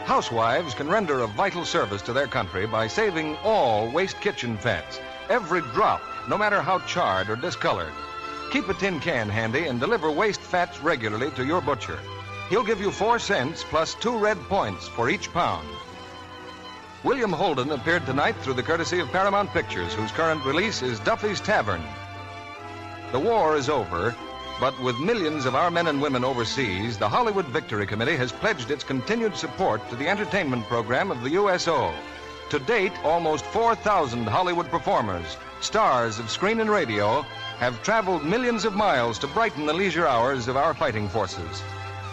Housewives can render a vital service to their country by saving all waste kitchen fats, every drop, no matter how charred or discolored. Keep a tin can handy and deliver waste fats regularly to your butcher. He'll give you 4 cents plus 2 red points for each pound. William Holden appeared tonight through the courtesy of Paramount Pictures, whose current release is Duffy's Tavern. The war is over, but with millions of our men and women overseas, the Hollywood Victory Committee has pledged its continued support to the entertainment program of the USO. To date, almost 4,000 Hollywood performers, stars of screen and radio, have traveled millions of miles to brighten the leisure hours of our fighting forces.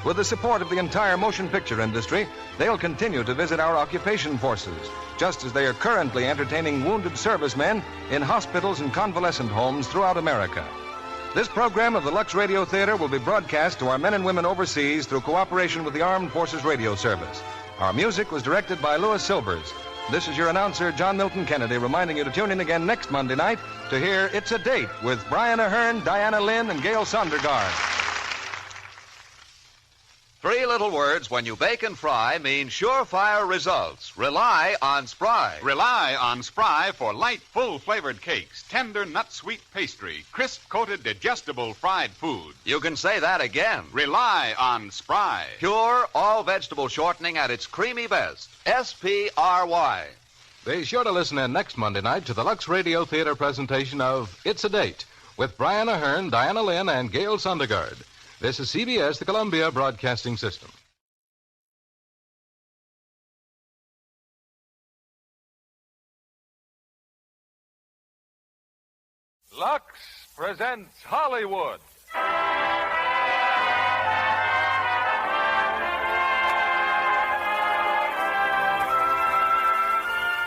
With the support of the entire motion picture industry, they'll continue to visit our occupation forces, just as they are currently entertaining wounded servicemen in hospitals and convalescent homes throughout America. This program of the Lux Radio Theater will be broadcast to our men and women overseas through cooperation with the Armed Forces Radio Service. Our music was directed by Louis Silvers. This is your announcer, John Milton Kennedy, reminding you to tune in again next Monday night to hear It's a Date with Brian Ahern, Diana Lynn, and Gail Sondergaard. 3 little words when you bake and fry mean surefire results. Rely on Spry. Rely on Spry for light, full-flavored cakes, tender, nut-sweet pastry, crisp-coated, digestible fried food. You can say that again. Rely on Spry. Pure, all-vegetable shortening at its creamy best. S-P-R-Y. Be sure to listen in next Monday night to the Lux Radio Theater presentation of It's a Date with Brian Ahern, Diana Lynn, and Gail Sondergaard. This is CBS, the Columbia Broadcasting System. Lux presents Hollywood.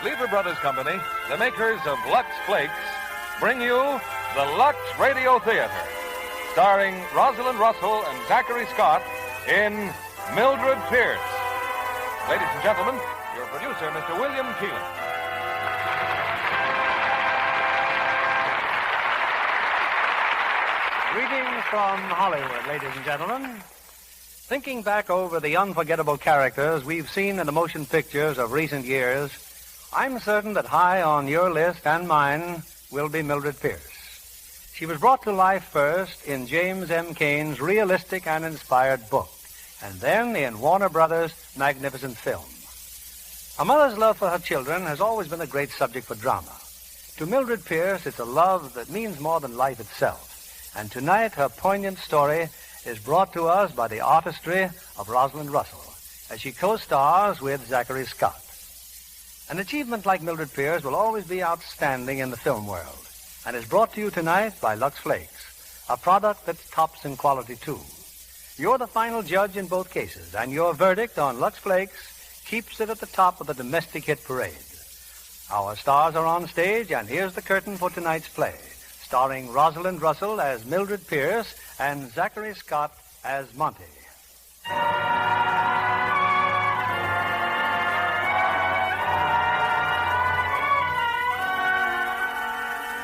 Lever Brothers Company, the makers of Lux Flakes, bring you the Lux Radio Theater, starring Rosalind Russell and Zachary Scott in Mildred Pierce. Ladies and gentlemen, your producer, Mr. William Keelan. Greetings from Hollywood, ladies and gentlemen. Thinking back over the unforgettable characters we've seen in the motion pictures of recent years, I'm certain that high on your list and mine will be Mildred Pierce. She was brought to life first in James M. Cain's realistic and inspired book, and then in Warner Brothers' magnificent film. A mother's love for her children has always been a great subject for drama. To Mildred Pierce, it's a love that means more than life itself. And tonight, her poignant story is brought to us by the artistry of Rosalind Russell, as she co-stars with Zachary Scott. An achievement like Mildred Pierce will always be outstanding in the film world, and is brought to you tonight by Lux Flakes, a product that tops in quality, too. You're the final judge in both cases, and your verdict on Lux Flakes keeps it at the top of the domestic hit parade. Our stars are on stage, and here's the curtain for tonight's play, starring Rosalind Russell as Mildred Pierce and Zachary Scott as Monty.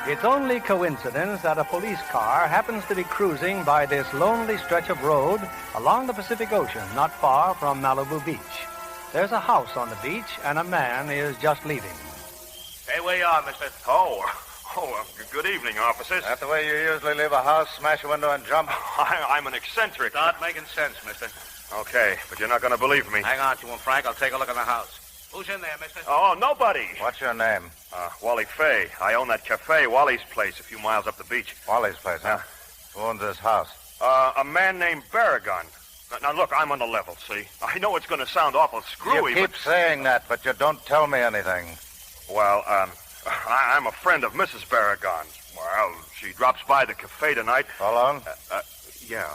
It's only coincidence that a police car happens to be cruising by this lonely stretch of road along the Pacific Ocean, not far from Malibu Beach. There's a house on the beach, and a man is just leaving. Hey, where you are, mister? Good evening, officers. That the way you usually leave a house, smash a window and jump? I'm an eccentric. Start making sense, mister. Okay, but you're not going to believe me. Hang on, you and Frank. I'll take a look in the house. Who's in there, mister? Oh, nobody. What's your name? Wally Fay. I own that cafe, Wally's Place, a few miles up the beach. Wally's Place, huh? Who owns this house? A man named Barragon. Now, look, I'm on the level, see? I know it's going to sound awful screwy, You keep saying that, but you don't tell me anything. Well, I'm a friend of Mrs. Barragon's. Well, she drops by the cafe tonight. Alone? Yeah.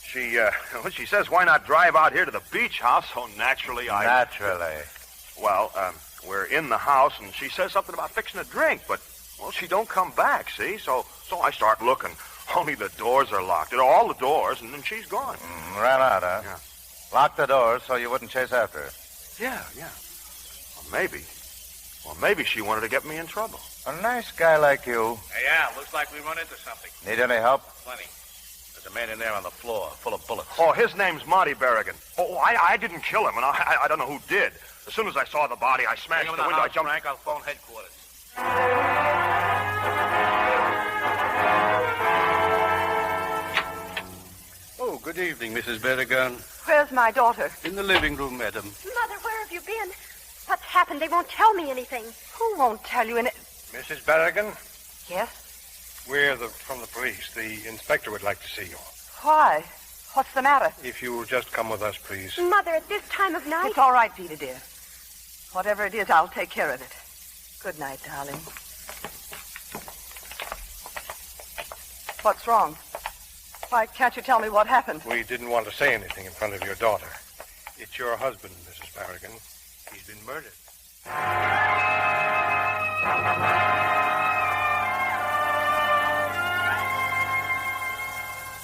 She says, why not drive out here to the beach house? So naturally, Naturally. Well, we're in the house, and she says something about fixing a drink, but, well, she don't come back, see? So I start looking. Only the doors are locked. All the doors, and then she's gone. Ran out, huh? Yeah. Locked the doors so you wouldn't chase after her. Yeah. Well, maybe she wanted to get me in trouble. A nice guy like you. Hey, Al, looks like we run into something. Need any help? Plenty. There's a man in there on the floor, full of bullets. Oh, his name's Monty Barragan. Oh, I didn't kill him, and I don't know who did. As soon as I saw the body, I smashed the window. I jumped. Frank, I'll phone headquarters. Oh, good evening, Mrs. Barragan. Where's my daughter? In the living room, madam. Mother, where have you been? What's happened? They won't tell me anything. Who won't tell you anything? Mrs. Barragan? Yes? We're from the police. The inspector would like to see you. Why? What's the matter? If you'll just come with us, please. Mother, at this time of night? It's all right, Vita, dear. Whatever it is, I'll take care of it. Good night, darling. What's wrong? Why can't you tell me what happened? We didn't want to say anything in front of your daughter. It's your husband, Mrs. Barrigan. He's been murdered.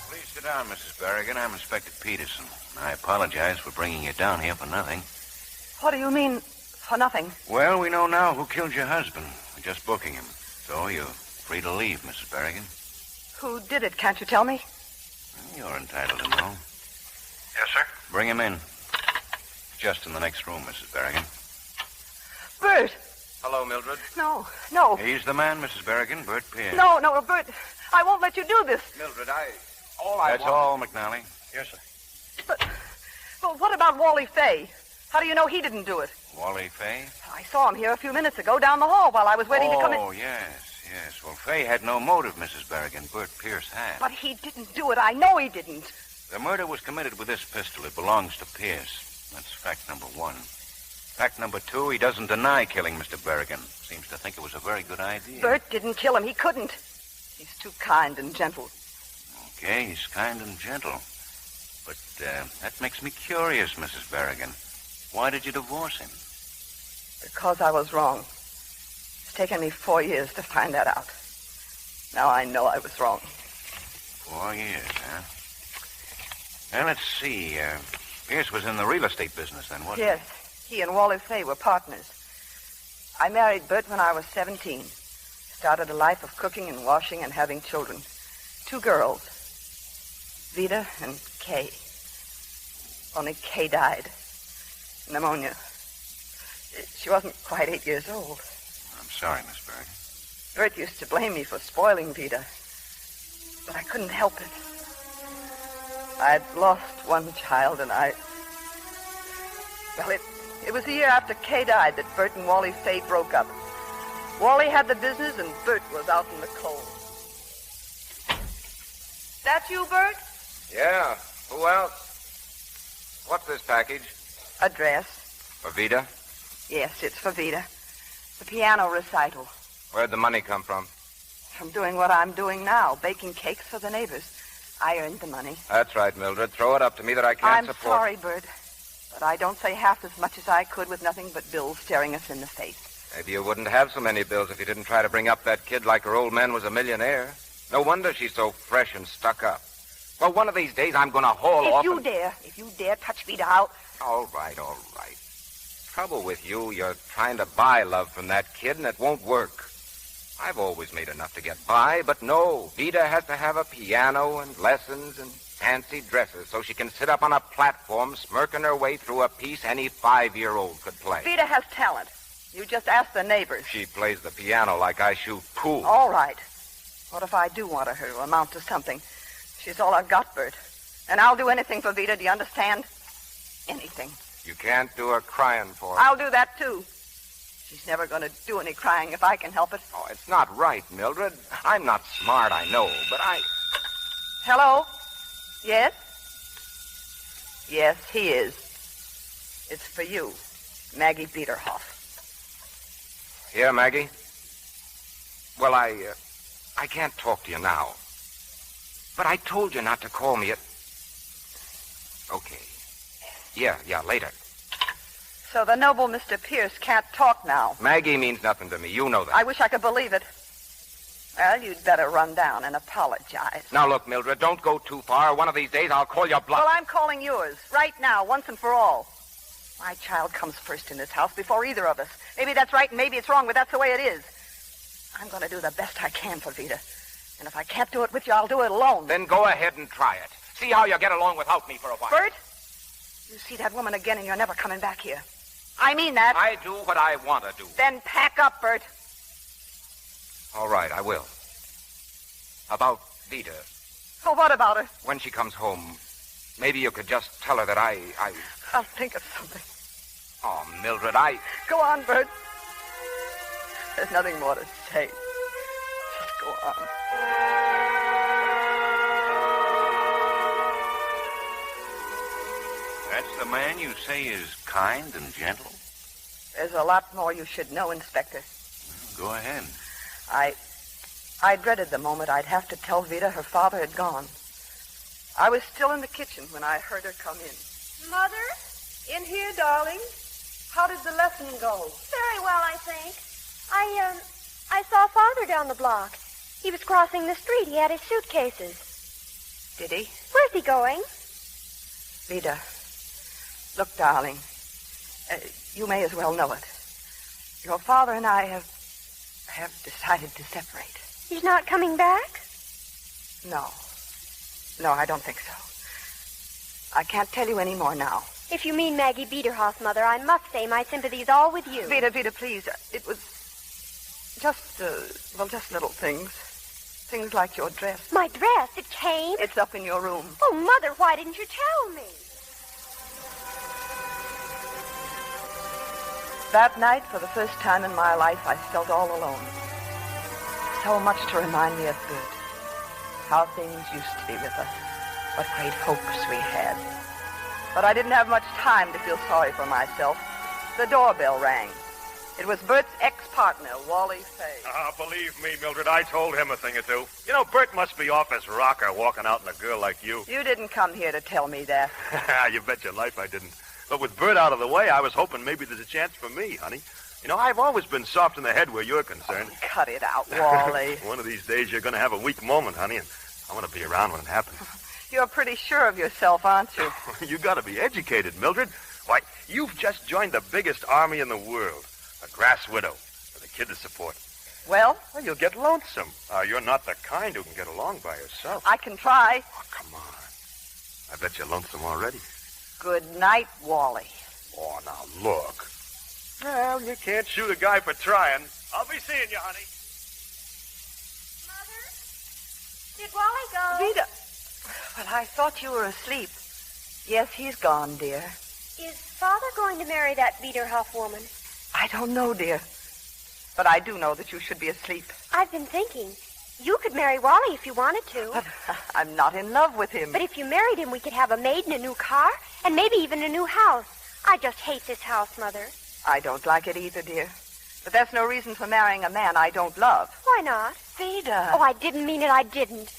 Please sit down, Mrs. Barrigan. I'm Inspector Peterson. I apologize for bringing you down here for nothing. What do you mean, for nothing? Well, we know now who killed your husband. We're just booking him. So you're free to leave, Mrs. Barrigan. Who did it, can't you tell me? You're entitled to know. Yes, sir? Bring him in. Just in the next room, Mrs. Barrigan. Bert! Hello, Mildred. No. He's the man, Mrs. Barrigan, Bert Pierce. No, Bert. I won't let you do this. Mildred, That's all, McNally. Yes, sir. But what about Wally Fay? How do you know he didn't do it? Wally Fay? I saw him here a few minutes ago down the hall while I was waiting to come in. Oh, yes. Well, Fay had no motive, Mrs. Barrigan. Bert Pierce had. But he didn't do it. I know he didn't. The murder was committed with this pistol. It belongs to Pierce. That's fact number one. Fact number two, he doesn't deny killing Mr. Barrigan. Seems to think it was a very good idea. Bert didn't kill him. He couldn't. He's too kind and gentle. Okay, he's kind and gentle. But that makes me curious, Mrs. Barrigan. Why did you divorce him? Because I was wrong. It's taken me 4 years to find that out. Now I know I was wrong. 4 years, huh? Well, let's see. Pierce was in the real estate business then, wasn't he? Yes. He and Wally Fay were partners. I married Bert when I was 17. Started a life of cooking and washing and having children. 2 girls. Vida and Kay. Only Kay died. Pneumonia. She wasn't quite 8 years old. I'm sorry, Miss Barrigan. Bert used to blame me for spoiling Vida. But I couldn't help it. I'd lost one child and Well, it was the year after Kay died that Bert and Wally Fay broke up. Wally had the business and Bert was out in the cold. That you, Bert? Yeah. Who else? What's this package? A dress. For Vida? Yes, it's for Vida. The piano recital. Where'd the money come from? From doing what I'm doing now, baking cakes for the neighbors. I earned the money. That's right, Mildred. Throw it up to me that I can't support. I'm sorry, Bert. But I don't say half as much as I could with nothing but bills staring us in the face. Maybe you wouldn't have so many bills if you didn't try to bring up that kid like her old man was a millionaire. No wonder she's so fresh and stuck up. Well, one of these days I'm going to haul off. If you dare touch Vida, I'll... All right. Trouble with you, you're trying to buy love from that kid, and it won't work. I've always made enough to get by, but no. Vida has to have a piano and lessons and fancy dresses so she can sit up on a platform smirking her way through a piece any 5-year-old could play. Vida has talent. You just ask the neighbors. She plays the piano like I shoot pool. All right. What if I do want her to amount to something? She's all I've got, Bert. And I'll do anything for Vida, do you understand? Anything. You can't do her crying for her. I'll do that, too. She's never going to do any crying if I can help it. Oh, it's not right, Mildred. I'm not smart, I know, but Hello? Yes? Yes, he is. It's for you, Maggie Biederhoff. Here, Maggie? Well, I can't talk to you now. But I told you not to call me at... Okay. Yeah, later. So the noble Mr. Pierce can't talk now. Maggie means nothing to me. You know that. I wish I could believe it. Well, you'd better run down and apologize. Now, look, Mildred, don't go too far. One of these days I'll call your bluff. Well, I'm calling yours. Right now, once and for all. My child comes first in this house before either of us. Maybe that's right and maybe it's wrong, but that's the way it is. I'm going to do the best I can for Vida. And if I can't do it with you, I'll do it alone. Then go ahead and try it. See how you get along without me for a while. Bert, you see that woman again and you're never coming back here. I mean that. I do what I want to do. Then pack up, Bert. All right, I will. About Vida. Oh, what about her? When she comes home, maybe you could just tell her that I'll think of something. Oh, Mildred, Go on, Bert. There's nothing more to say. Just go on. That's the man you say is kind and gentle? There's a lot more you should know, Inspector. Go ahead. I I dreaded the moment I'd have to tell Vida her father had gone. I was still in the kitchen when I heard her come in. Mother? In here, darling. How did the lesson go? Very well, I think. I saw Father down the block. He was crossing the street. He had his suitcases. Did he? Where's he going? Vida. Look, darling. You may as well know it. Your father and I have decided to separate. He's not coming back? No. No, I don't think so. I can't tell you any more now. If you mean Maggie Biederhoff, Mother, I must say my sympathy's all with you. Vida, please. It was just little things. Things like your dress. My dress? It came? It's up in your room. Oh, Mother, why didn't you tell me? That night, for the first time in my life, I felt all alone. So much to remind me of Bert. How things used to be with us. What great hopes we had. But I didn't have much time to feel sorry for myself. The doorbell rang. It was Bert's ex-partner, Wally Fay. Believe me, Mildred, I told him a thing or two. You know, Bert must be off his rocker walking out in a girl like you. You didn't come here to tell me that. You bet your life I didn't. But with Bert out of the way, I was hoping maybe there's a chance for me, honey. You know, I've always been soft in the head where you're concerned. Oh, cut it out, Wally. One of these days you're going to have a weak moment, honey, and I want to be around when it happens. You're pretty sure of yourself, aren't you? You got to be educated, Mildred. Why, you've just joined the biggest army in the world. A grass widow with a kid to support. Well, you'll get lonesome. You're not the kind who can get along by yourself. I can try. Oh, come on. I bet you're lonesome already. Good night, Wally. Oh, now look. Well, you can't shoot a guy for trying. I'll be seeing you, honey. Mother? Did Wally go? Vida. Well, I thought you were asleep. Yes, he's gone, dear. Is Father going to marry that Biederhoff woman? I don't know, dear. But I do know that you should be asleep. I've been thinking. You could marry Wally if you wanted to. But I'm not in love with him. But if you married him, we could have a maid and a new car, and maybe even a new house. I just hate this house, Mother. I don't like it either, dear. But that's no reason for marrying a man I don't love. Why not? Vida. Oh, I didn't mean it. I didn't.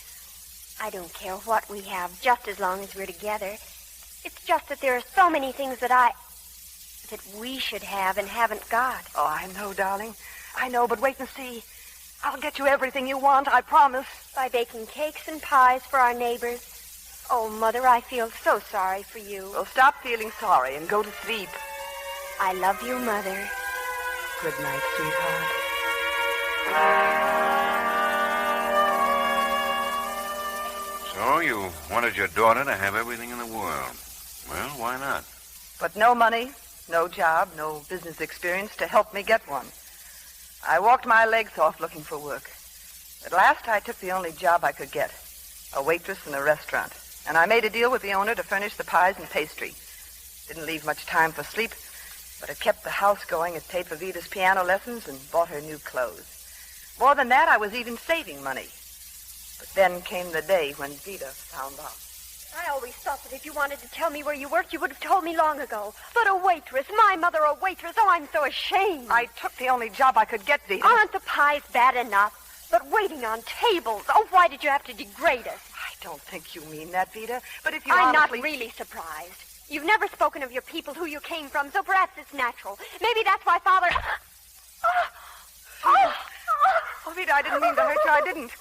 I don't care what we have, just as long as we're together. It's just that there are so many things that we should have and haven't got. Oh, I know, darling. I know, but wait and see. I'll get you everything you want, I promise. By baking cakes and pies for our neighbors. Oh, Mother, I feel so sorry for you. Well, stop feeling sorry and go to sleep. I love you, Mother. Good night, sweetheart. So you wanted your daughter to have everything in the world. Well, why not? But no money, no job, no business experience to help me get one. I walked my legs off looking for work. At last, I took the only job I could get, a waitress in a restaurant. And I made a deal with the owner to furnish the pies and pastry. Didn't leave much time for sleep, but it kept the house going. It paid for Vida's piano lessons and bought her new clothes. More than that, I was even saving money. But then came the day when Vida found out. I always thought that if you wanted to tell me where you worked, you would have told me long ago. But a waitress, my mother a waitress, oh, I'm so ashamed. I took the only job I could get, Vida. Aren't the pies bad enough? But waiting on tables, oh, why did you have to degrade us? I don't think you mean that, Vida. But if you I'm honestly... not really surprised. You've never spoken of your people, who you came from, so perhaps it's natural. Maybe that's why Father... Oh, Vida, I didn't mean to hurt you. I didn't.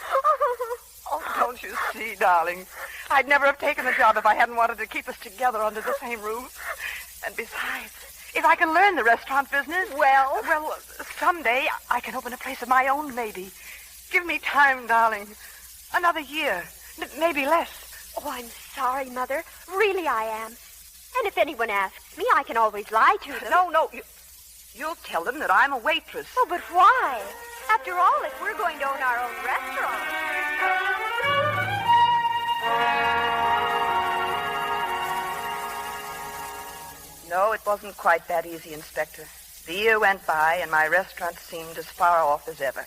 Oh, don't you see, darling? I'd never have taken the job if I hadn't wanted to keep us together under the same roof. And besides, if I can learn the restaurant business... Well, someday I can open a place of my own, maybe. Give me time, darling. Another year. Maybe less. Oh, I'm sorry, Mother. Really, I am. And if anyone asks me, I can always lie to them. No. You'll tell them that I'm a waitress. Oh, but why? After all, if we're going to own our own restaurant... No, it wasn't quite that easy, Inspector. The year went by, and my restaurant seemed as far off as ever.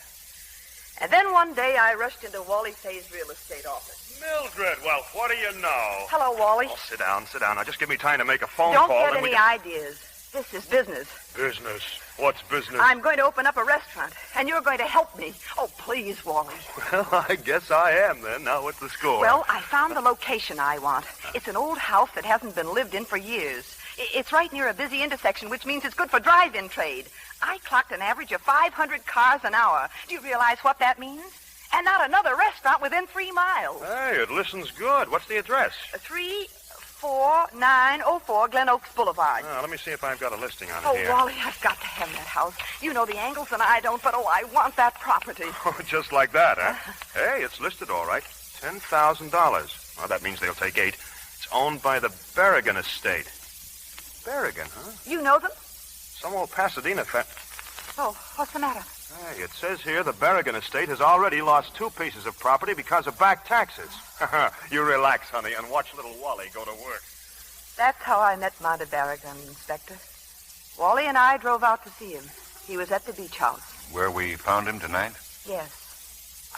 And then one day, I rushed into Wally Fay's real estate office. Mildred, well, what do you know? Hello, Wally. Oh, sit down. Now, just give me time to make a phone Don't call. Don't get any ideas. This is business. Business? What's business? I'm going to open up a restaurant, and you're going to help me. Oh, please, Wally. Well, I guess I am then. Now, what's the score? Well, I found the location I want. It's an old house that hasn't been lived in for years. It's right near a busy intersection, which means it's good for drive-in trade. I clocked an average of 500 cars an hour. Do you realize what that means? And not another restaurant within 3 miles. Hey, it listens good. What's the address? 34904 Glen Oaks Boulevard. Let me see if I've got a listing on it here. Oh, Wally, I've got to have that house. You know the angles and I don't, but I want that property. Oh, just like that, huh? Hey, it's listed all right. $10,000. Well, that means they'll take $8. It's owned by the Berrigan estate. Berrigan, huh? You know them? Some old Pasadena Oh, what's the matter? Hey, it says here the Berrigan estate has already lost 2 pieces of property because of back taxes. You relax, honey, and watch little Wally go to work. That's how I met Monte Berrigan, Inspector. Wally and I drove out to see him. He was at the beach house. Where we found him tonight? Yes.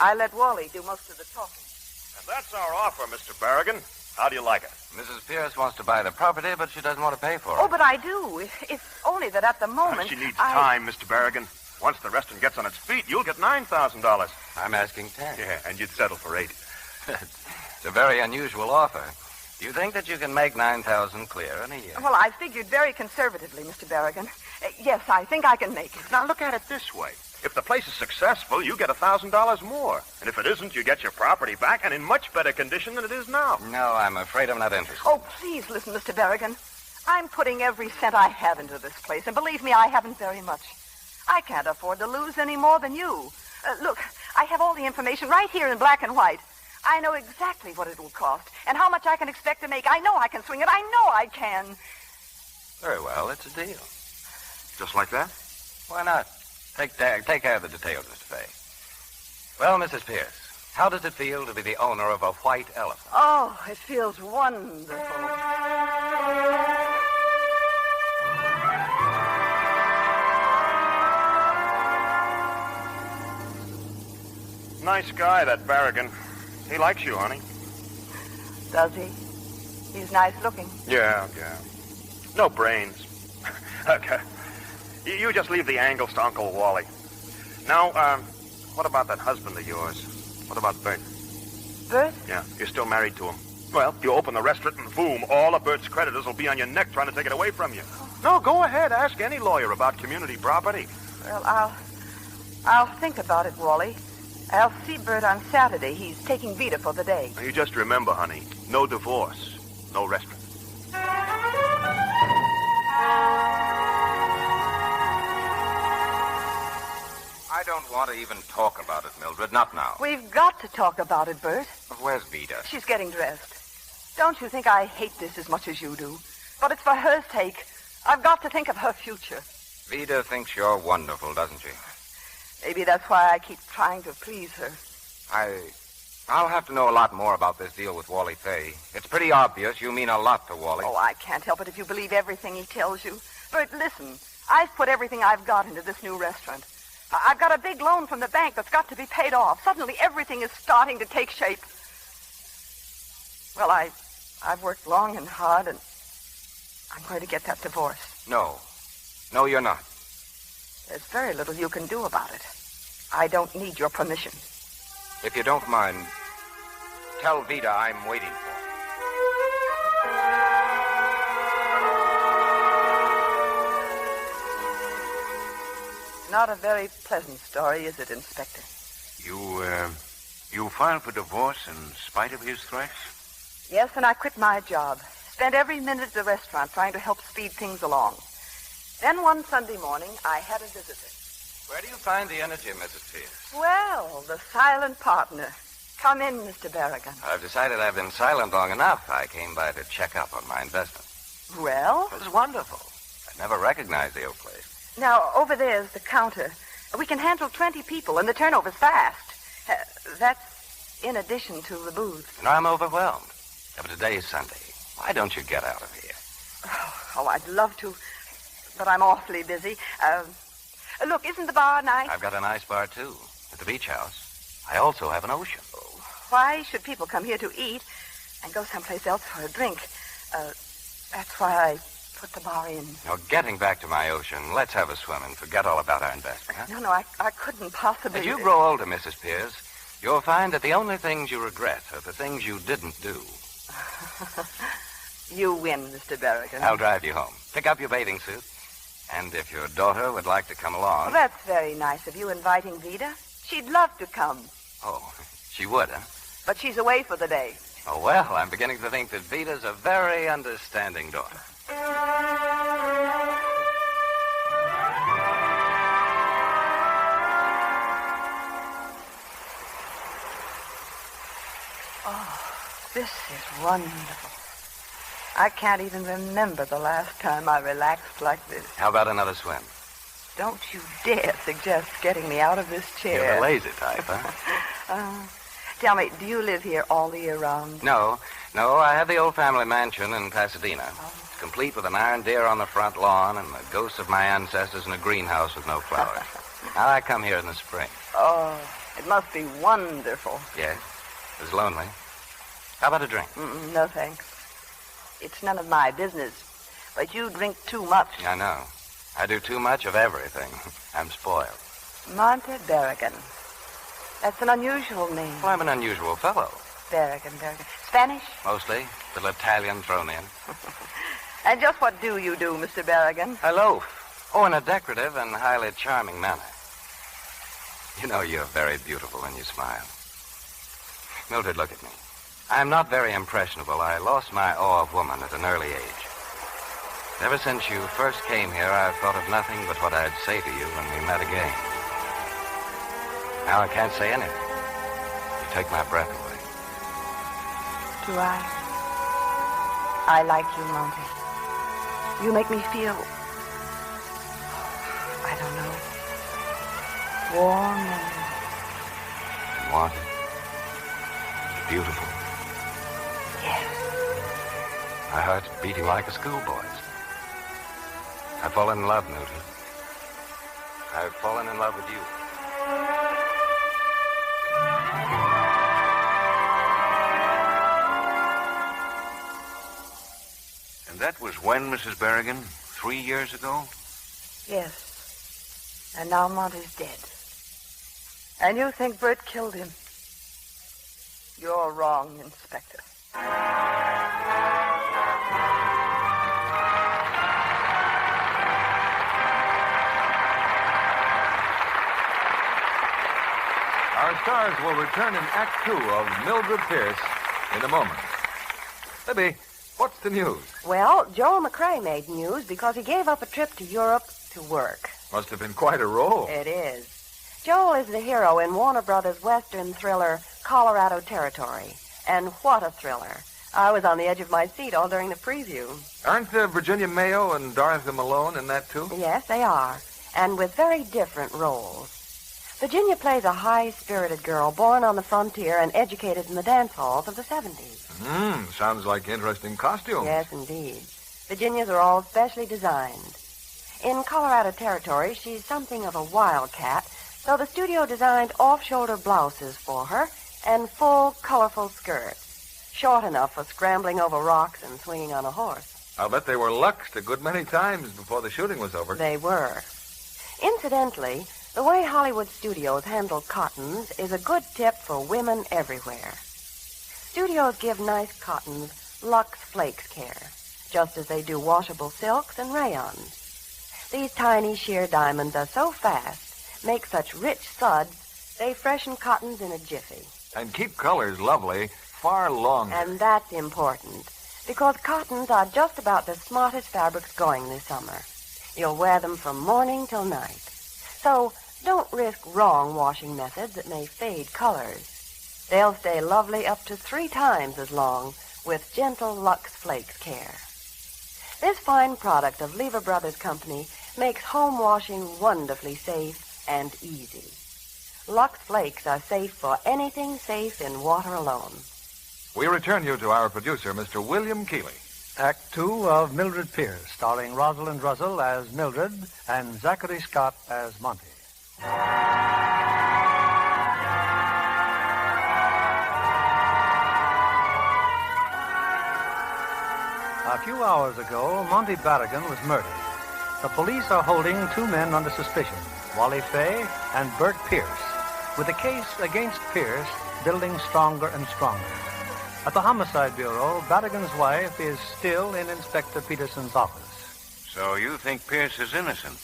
I let Wally do most of the talking. And that's our offer, Mr. Berrigan. How do you like it? Mrs. Pierce wants to buy the property, but she doesn't want to pay for it. Oh, but I do. It's only that at the moment... She needs time, Mr. Berrigan. Once the restaurant gets on its feet, you'll get $9,000. I'm asking 10. Yeah, and you'd settle for 8. It's a very unusual offer. Do you think that you can make $9,000 clear in a year? Well, I figured very conservatively, Mr. Berrigan. Yes, I think I can make it. Now, look at it this way. If the place is successful, you get $1,000 more. And if it isn't, you get your property back and in much better condition than it is now. No, I'm afraid I'm not interested. Oh, please listen, Mr. Berrigan. I'm putting every cent I have into this place, and believe me, I haven't very much. I can't afford to lose any more than you. Look, I have all the information right here in black and white. I know exactly what it will cost and how much I can expect to make. I know I can swing it. I know I can. Very well, it's a deal. Just like that? Why not? Take care of the details, Mr. Fay. Well, Mrs. Pierce, how does it feel to be the owner of a white elephant? Oh, it feels wonderful. Nice guy, that Berrigan. He likes you, honey. Does he? He's nice looking. Yeah. No brains. Okay. You just leave the angles to Uncle Wally. Now, what about that husband of yours? What about Bert? Bert? Yeah, you're still married to him. Well, you open the restaurant and boom, all of Bert's creditors will be on your neck trying to take it away from you. No, go ahead. Ask any lawyer about community property. Well, I'll think about it, Wally. I'll see Bert on Saturday. He's taking Vita for the day. Now, you just remember, honey, no divorce, no restaurant. I don't want to even talk about it, Mildred. Not now. We've got to talk about it, Bert. But where's Vita? She's getting dressed. Don't you think I hate this as much as you do? But it's for her sake. I've got to think of her future. Vita thinks you're wonderful, doesn't she? Maybe that's why I keep trying to please her. I'll have to know a lot more about this deal with Wally Fay. It's pretty obvious you mean a lot to Wally. Oh, I can't help it if you believe everything he tells you. Bert, listen. I've put everything I've got into this new restaurant. I've got a big loan from the bank that's got to be paid off. Suddenly, everything is starting to take shape. Well, I've worked long and hard, and I'm going to get that divorce. No, you're not. There's very little you can do about it. I don't need your permission. If you don't mind, tell Vita I'm waiting for her. Not a very pleasant story, is it, Inspector? You filed for divorce in spite of his threats? Yes, and I quit my job. Spent every minute at the restaurant trying to help speed things along. Then one Sunday morning, I had a visitor. Where do you find the energy, Mrs. Pierce? Well, the silent partner. Come in, Mr. Berrigan. I've decided I've been silent long enough. I came by to check up on my investment. Well? It was wonderful. I never recognized the old place. Now, over there's the counter. We can handle 20 people, and the turnover's fast. That's in addition to the booth. And I'm overwhelmed. But today's Sunday. Why don't you get out of here? Oh, I'd love to, but I'm awfully busy. Look, isn't the bar nice? I've got a nice bar, too, at the beach house. I also have an ocean. Why should people come here to eat and go someplace else for a drink? That's why I put the bar in. Now, getting back to my ocean, let's have a swim and forget all about our investment, huh? No, I couldn't possibly... As you grow older, Mrs. Pierce, you'll find that the only things you regret are the things you didn't do. You win, Mr. Berrigan. I'll drive you home. Pick up your bathing suit. And if your daughter would like to come along... Well, that's very nice of you inviting Vida. She'd love to come. Oh, she would, huh? But she's away for the day. Oh, well, I'm beginning to think that Vida's a very understanding daughter. Oh, this is wonderful. I can't even remember the last time I relaxed like this. How about another swim? Don't you dare suggest getting me out of this chair. You're the lazy type, huh? Tell me, do you live here all the year round? No, I have the old family mansion in Pasadena. It's complete with an iron deer on the front lawn and the ghosts of my ancestors in a greenhouse with no flowers. Now I come here in the spring. Oh, it must be wonderful. Yes, it's lonely. How about a drink? No, thanks. It's none of my business. But you drink too much. I know. I do too much of everything. I'm spoiled. Monte Berrigan. That's an unusual name. Well, I'm an unusual fellow. Berrigan. Spanish? Mostly. Little Italian thrown in. And just what do you do, Mr. Berrigan? I loaf. Oh, in a decorative and highly charming manner. You know, you're very beautiful when you smile. Mildred, look at me. I'm not very impressionable. I lost my awe of woman at an early age. Ever since you first came here, I've thought of nothing but what I'd say to you when we met again. Now I can't say anything. You take my breath away. Do I? I like you, Monty. You make me feel... I don't know. Warm and... Wanted. Beautiful. Yes. My heart's beating like a schoolboy's. I've fallen in love, Mildred. I've fallen in love with you. And that was when, Mrs. Berrigan? 3 years ago? Yes. And now Monty's dead. And you think Bert killed him? You're wrong, Inspector. Our stars will return in Act 2 of Mildred Pierce in a moment. Libby, what's the news? Well, Joel McCrae made news because he gave up a trip to Europe to work. Must have been quite a roll. It is. Joel is the hero in Warner Brothers' Western thriller, Colorado Territory. And what a thriller. I was on the edge of my seat all during the preview. Aren't Virginia Mayo and Dorothy Malone in that, too? Yes, they are. And with very different roles. Virginia plays a high-spirited girl born on the frontier and educated in the dance halls of the 70s. Sounds like interesting costumes. Yes, indeed. Virginia's are all specially designed. In Colorado Territory, she's something of a wildcat, so the studio designed off-shoulder blouses for her and full, colorful skirts, short enough for scrambling over rocks and swinging on a horse. I'll bet they were luxed a good many times before the shooting was over. They were. Incidentally, the way Hollywood studios handle cottons is a good tip for women everywhere. Studios give nice cottons Lux Flakes care, just as they do washable silks and rayons. These tiny sheer diamonds are so fast, make such rich suds, they freshen cottons in a jiffy. And keep colors lovely far longer. And that's important, because cottons are just about the smartest fabrics going this summer. You'll wear them from morning till night. So don't risk wrong washing methods that may fade colors. They'll stay lovely up to 3 times as long with gentle Lux Flakes care. This fine product of Lever Brothers Company makes home washing wonderfully safe and easy. Lux Flakes are safe for anything safe in water alone. We return you to our producer, Mr. William Keeley. Act 2 of Mildred Pierce, starring Rosalind Russell as Mildred and Zachary Scott as Monty. A few hours ago, Monty Barrigan was murdered. The police are holding two men under suspicion, Wally Fay and Bert Pierce, with the case against Pierce building stronger and stronger. At the Homicide Bureau, Barrigan's wife is still in Inspector Peterson's office. So you think Pierce is innocent?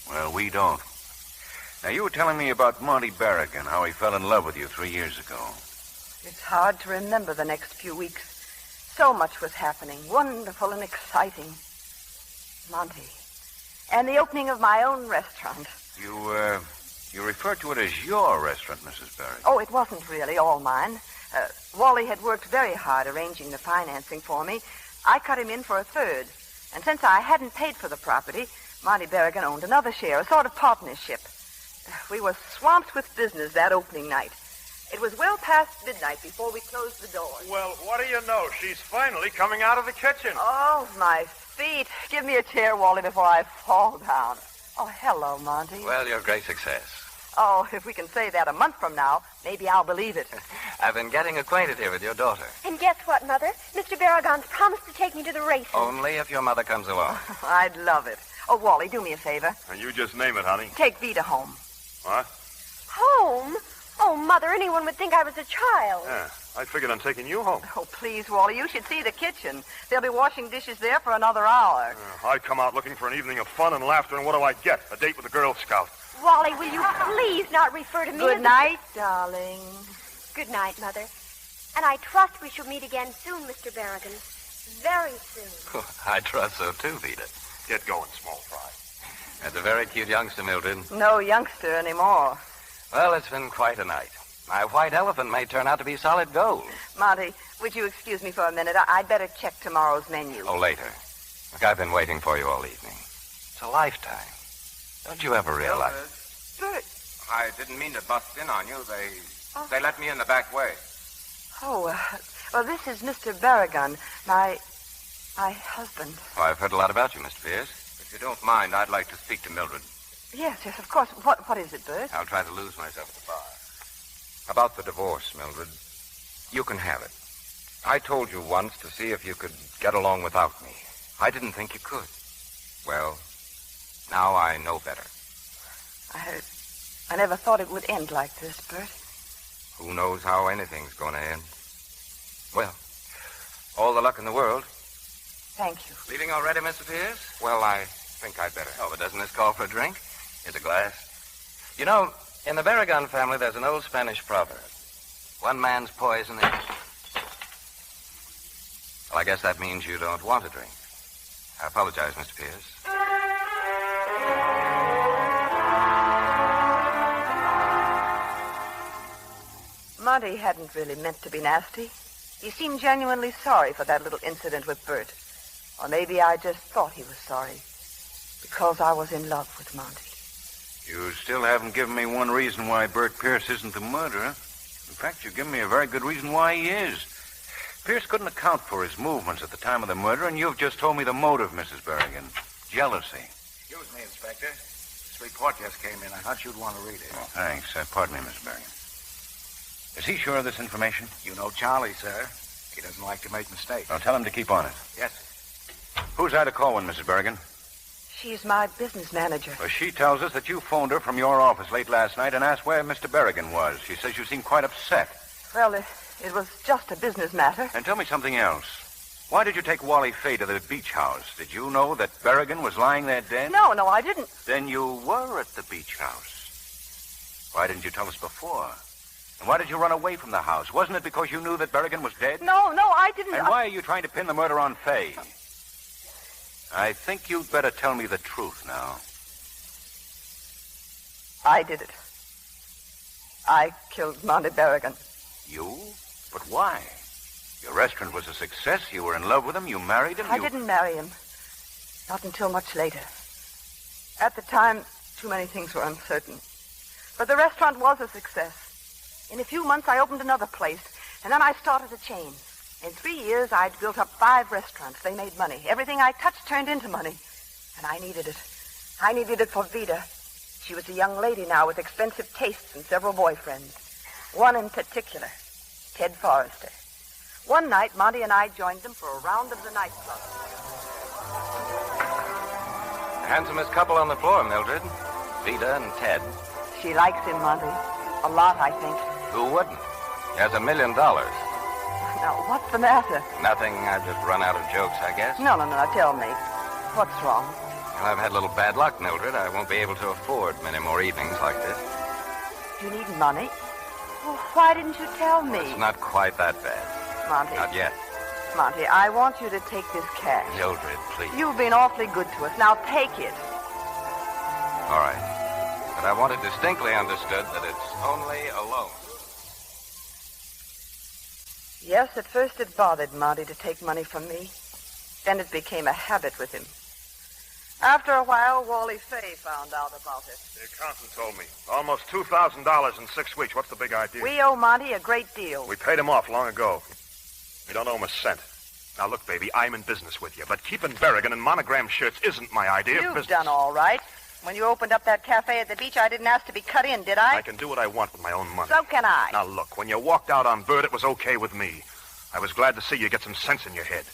Well, we don't. Now, you were telling me about Monty Barrigan, how he fell in love with you 3 years ago. It's hard to remember the next few weeks. So much was happening, wonderful and exciting. Monty. And the opening of my own restaurant. You refer to it as your restaurant, Mrs. Barrigan. Oh, it wasn't really all mine. Wally had worked very hard arranging the financing for me. I cut him in for a third. And since I hadn't paid for the property, Monty Barrigan owned another share, a sort of partnership. We were swamped with business that opening night. It was well past midnight before we closed the doors. Well, what do you know? She's finally coming out of the kitchen. Oh, my feet. Give me a chair, Wally, before I fall down. Oh, hello, Monty. Well, you're a great success. Oh, if we can say that a month from now, maybe I'll believe it. I've been getting acquainted here with your daughter. And guess what, Mother? Mr. Barragon's promised to take me to the races. Only if your mother comes along. I'd love it. Oh, Wally, do me a favor. You just name it, honey. Take Vita home. What? Home? Oh, Mother, anyone would think I was a child. Yeah, I figured on taking you home. Oh, please, Wally, you should see the kitchen. They'll be washing dishes there for another hour. I come out looking for an evening of fun and laughter, and what do I get? A date with a Girl Scout. Wally, will you please not refer to me Good as night, darling. Good night, Mother. And I trust we shall meet again soon, Mr. Barrigan. Very soon. I trust so, too, Vita. Get going, small fry. That's a very cute youngster, Mildred. No youngster anymore. Well, it's been quite a night. My white elephant may turn out to be solid gold. Monty, would you excuse me for a minute? I'd better check tomorrow's menu. Oh, later. Look, I've been waiting for you all evening. It's a lifetime. Don't you ever realize... Bert. I didn't mean to bust in on you. They let me in the back way. Oh, well, this is Mr. Barrigan, my husband. Oh, I've heard a lot about you, Mr. Pierce. If you don't mind, I'd like to speak to Mildred. Yes, of course. What is it, Bert? I'll try to lose myself at the bar. About the divorce, Mildred. You can have it. I told you once to see if you could get along without me. I didn't think you could. Well, now I know better. I never thought it would end like this, Bert. Who knows how anything's going to end? Well, all the luck in the world. Thank you. Leaving already, Mr. Pierce? Well, I think I'd better. Oh, but doesn't this call for a drink? Here's a glass. You know, in the Barragan family, there's an old Spanish proverb. One man's poison is... Well, I guess that means you don't want a drink. I apologize, Mr. Pierce. Monty hadn't really meant to be nasty. He seemed genuinely sorry for that little incident with Bert. Or maybe I just thought he was sorry. Because I was in love with Monty. You still haven't given me one reason why Bert Pierce isn't the murderer. In fact, you've given me a very good reason why he is. Pierce couldn't account for his movements at the time of the murder, and you've just told me the motive, Mrs. Barrigan. Jealousy. Excuse me, Inspector. This report just came in. I thought you'd want to read it. Oh, thanks. Pardon me, Mrs. Barrigan. Is he sure of this information? You know Charlie, sir. He doesn't like to make mistakes. Now, tell him to keep on it. Yes. Who's I to call one, Mrs. Barrigan? She's my business manager. Well, she tells us that you phoned her from your office late last night and asked where Mr. Barrigan was. She says you seemed quite upset. Well, it was just a business matter. And tell me something else. Why did you take Wally Fay to the beach house? Did you know that Barrigan was lying there dead? No, I didn't. Then you were at the beach house. Why didn't you tell us before? And why did you run away from the house? Wasn't it because you knew that Barrigan was dead? No, I didn't. And why are you trying to pin the murder on Fay? I think you'd better tell me the truth now. I did it. I killed Monty Barrigan. You? But why? Your restaurant was a success. You were in love with him. You married him. I didn't marry him. Not until much later. At the time, too many things were uncertain. But the restaurant was a success. In a few months, I opened another place, and then I started a chain. In 3 years, I'd built up 5 restaurants. They made money. Everything I touched turned into money. And I needed it. I needed it for Vida. She was a young lady now with expensive tastes and several boyfriends. One in particular, Ted Forrester. One night, Monty and I joined them for a round of the nightclub. The handsomest couple on the floor, Mildred. Vida and Ted. She likes him, Monty. A lot, I think. Who wouldn't? He has $1 million. Now, what's the matter? Nothing. I've just run out of jokes, I guess. No. Tell me. What's wrong? Well, I've had a little bad luck, Mildred. I won't be able to afford many more evenings like this. You need money? Well, why didn't you tell me? It's not quite that bad. Monty. Not yet. Monty, I want you to take this cash. Mildred, please. You've been awfully good to us. Now take it. All right. But I want it distinctly understood that it's only a loan. Yes, at first it bothered Monty to take money from me. Then it became a habit with him. After a while, Wally Fay found out about it. The accountant told me. Almost $2,000 in 6 weeks. What's the big idea? We owe Monty a great deal. We paid him off long ago. We don't owe him a cent. Now, look, baby, I'm in business with you, but keeping Berrigan in monogram shirts isn't my idea of You've business. done all right. When you opened up that cafe at the beach, I didn't ask to be cut in, did I? I can do what I want with my own money. So can I. Now, look, when you walked out on Bert, it was okay with me. I was glad to see you get some sense in your head.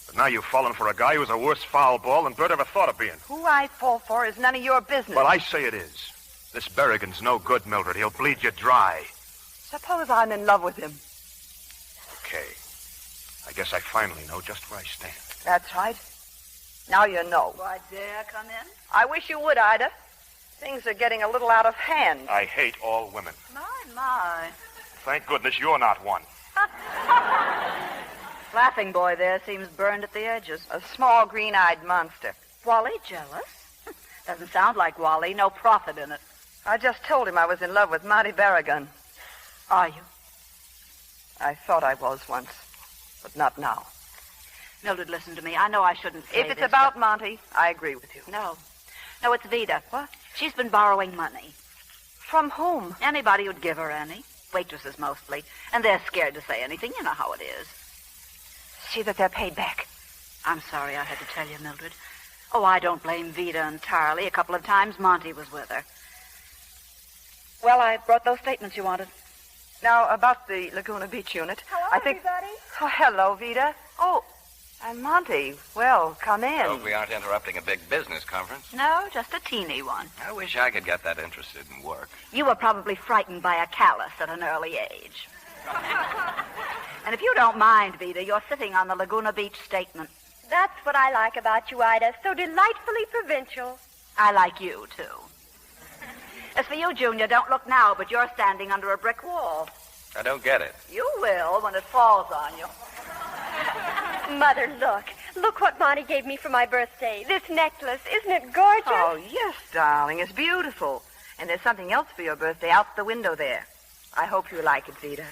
But now you've fallen for a guy who's a worse foul ball than Bert ever thought of being. Who I fall for is none of your business. Well, I say it is. This Berrigan's no good, Mildred. He'll bleed you dry. Suppose I'm in love with him. Okay. I guess I finally know just where I stand. That's right. Now you know. Do I dare come in? I wish you would, Ida. Things are getting a little out of hand. I hate all women. My. Thank goodness you're not one. Laughing boy there seems burned at the edges. A small green-eyed monster. Wally jealous? Doesn't sound like Wally. No profit in it. I just told him I was in love with Monty Berrigan. Are you? I thought I was once, but not now. Mildred, listen to me. I know I shouldn't say If it's this, about but... Monty, I agree with you. No, it's Vida. What? She's been borrowing money. From whom? Anybody who'd give her any. Waitresses mostly. And they're scared to say anything. You know how it is. See that they're paid back. I'm sorry I had to tell you, Mildred. Oh, I don't blame Vida entirely. A couple of times Monty was with her. Well, I brought those statements you wanted. Now, about the Laguna Beach unit. Hello, I think... everybody. Oh, hello, Vida. Oh, and Monty. Well, come in. I hope we aren't interrupting a big business conference. No, just a teeny one. I wish I could get that interested in work. You were probably frightened by a callus at an early age. And if you don't mind, Vida, you're sitting on the Laguna Beach statement. That's what I like about you, Ida. So delightfully provincial. I like you, too. As for you, Junior, don't look now, but you're standing under a brick wall. I don't get it. You will when it falls on you. Mother, look. Look what Monty gave me for my birthday. This necklace. Isn't it gorgeous? Oh, yes, darling. It's beautiful. And there's something else for your birthday out the window there. I hope you like it, Vida.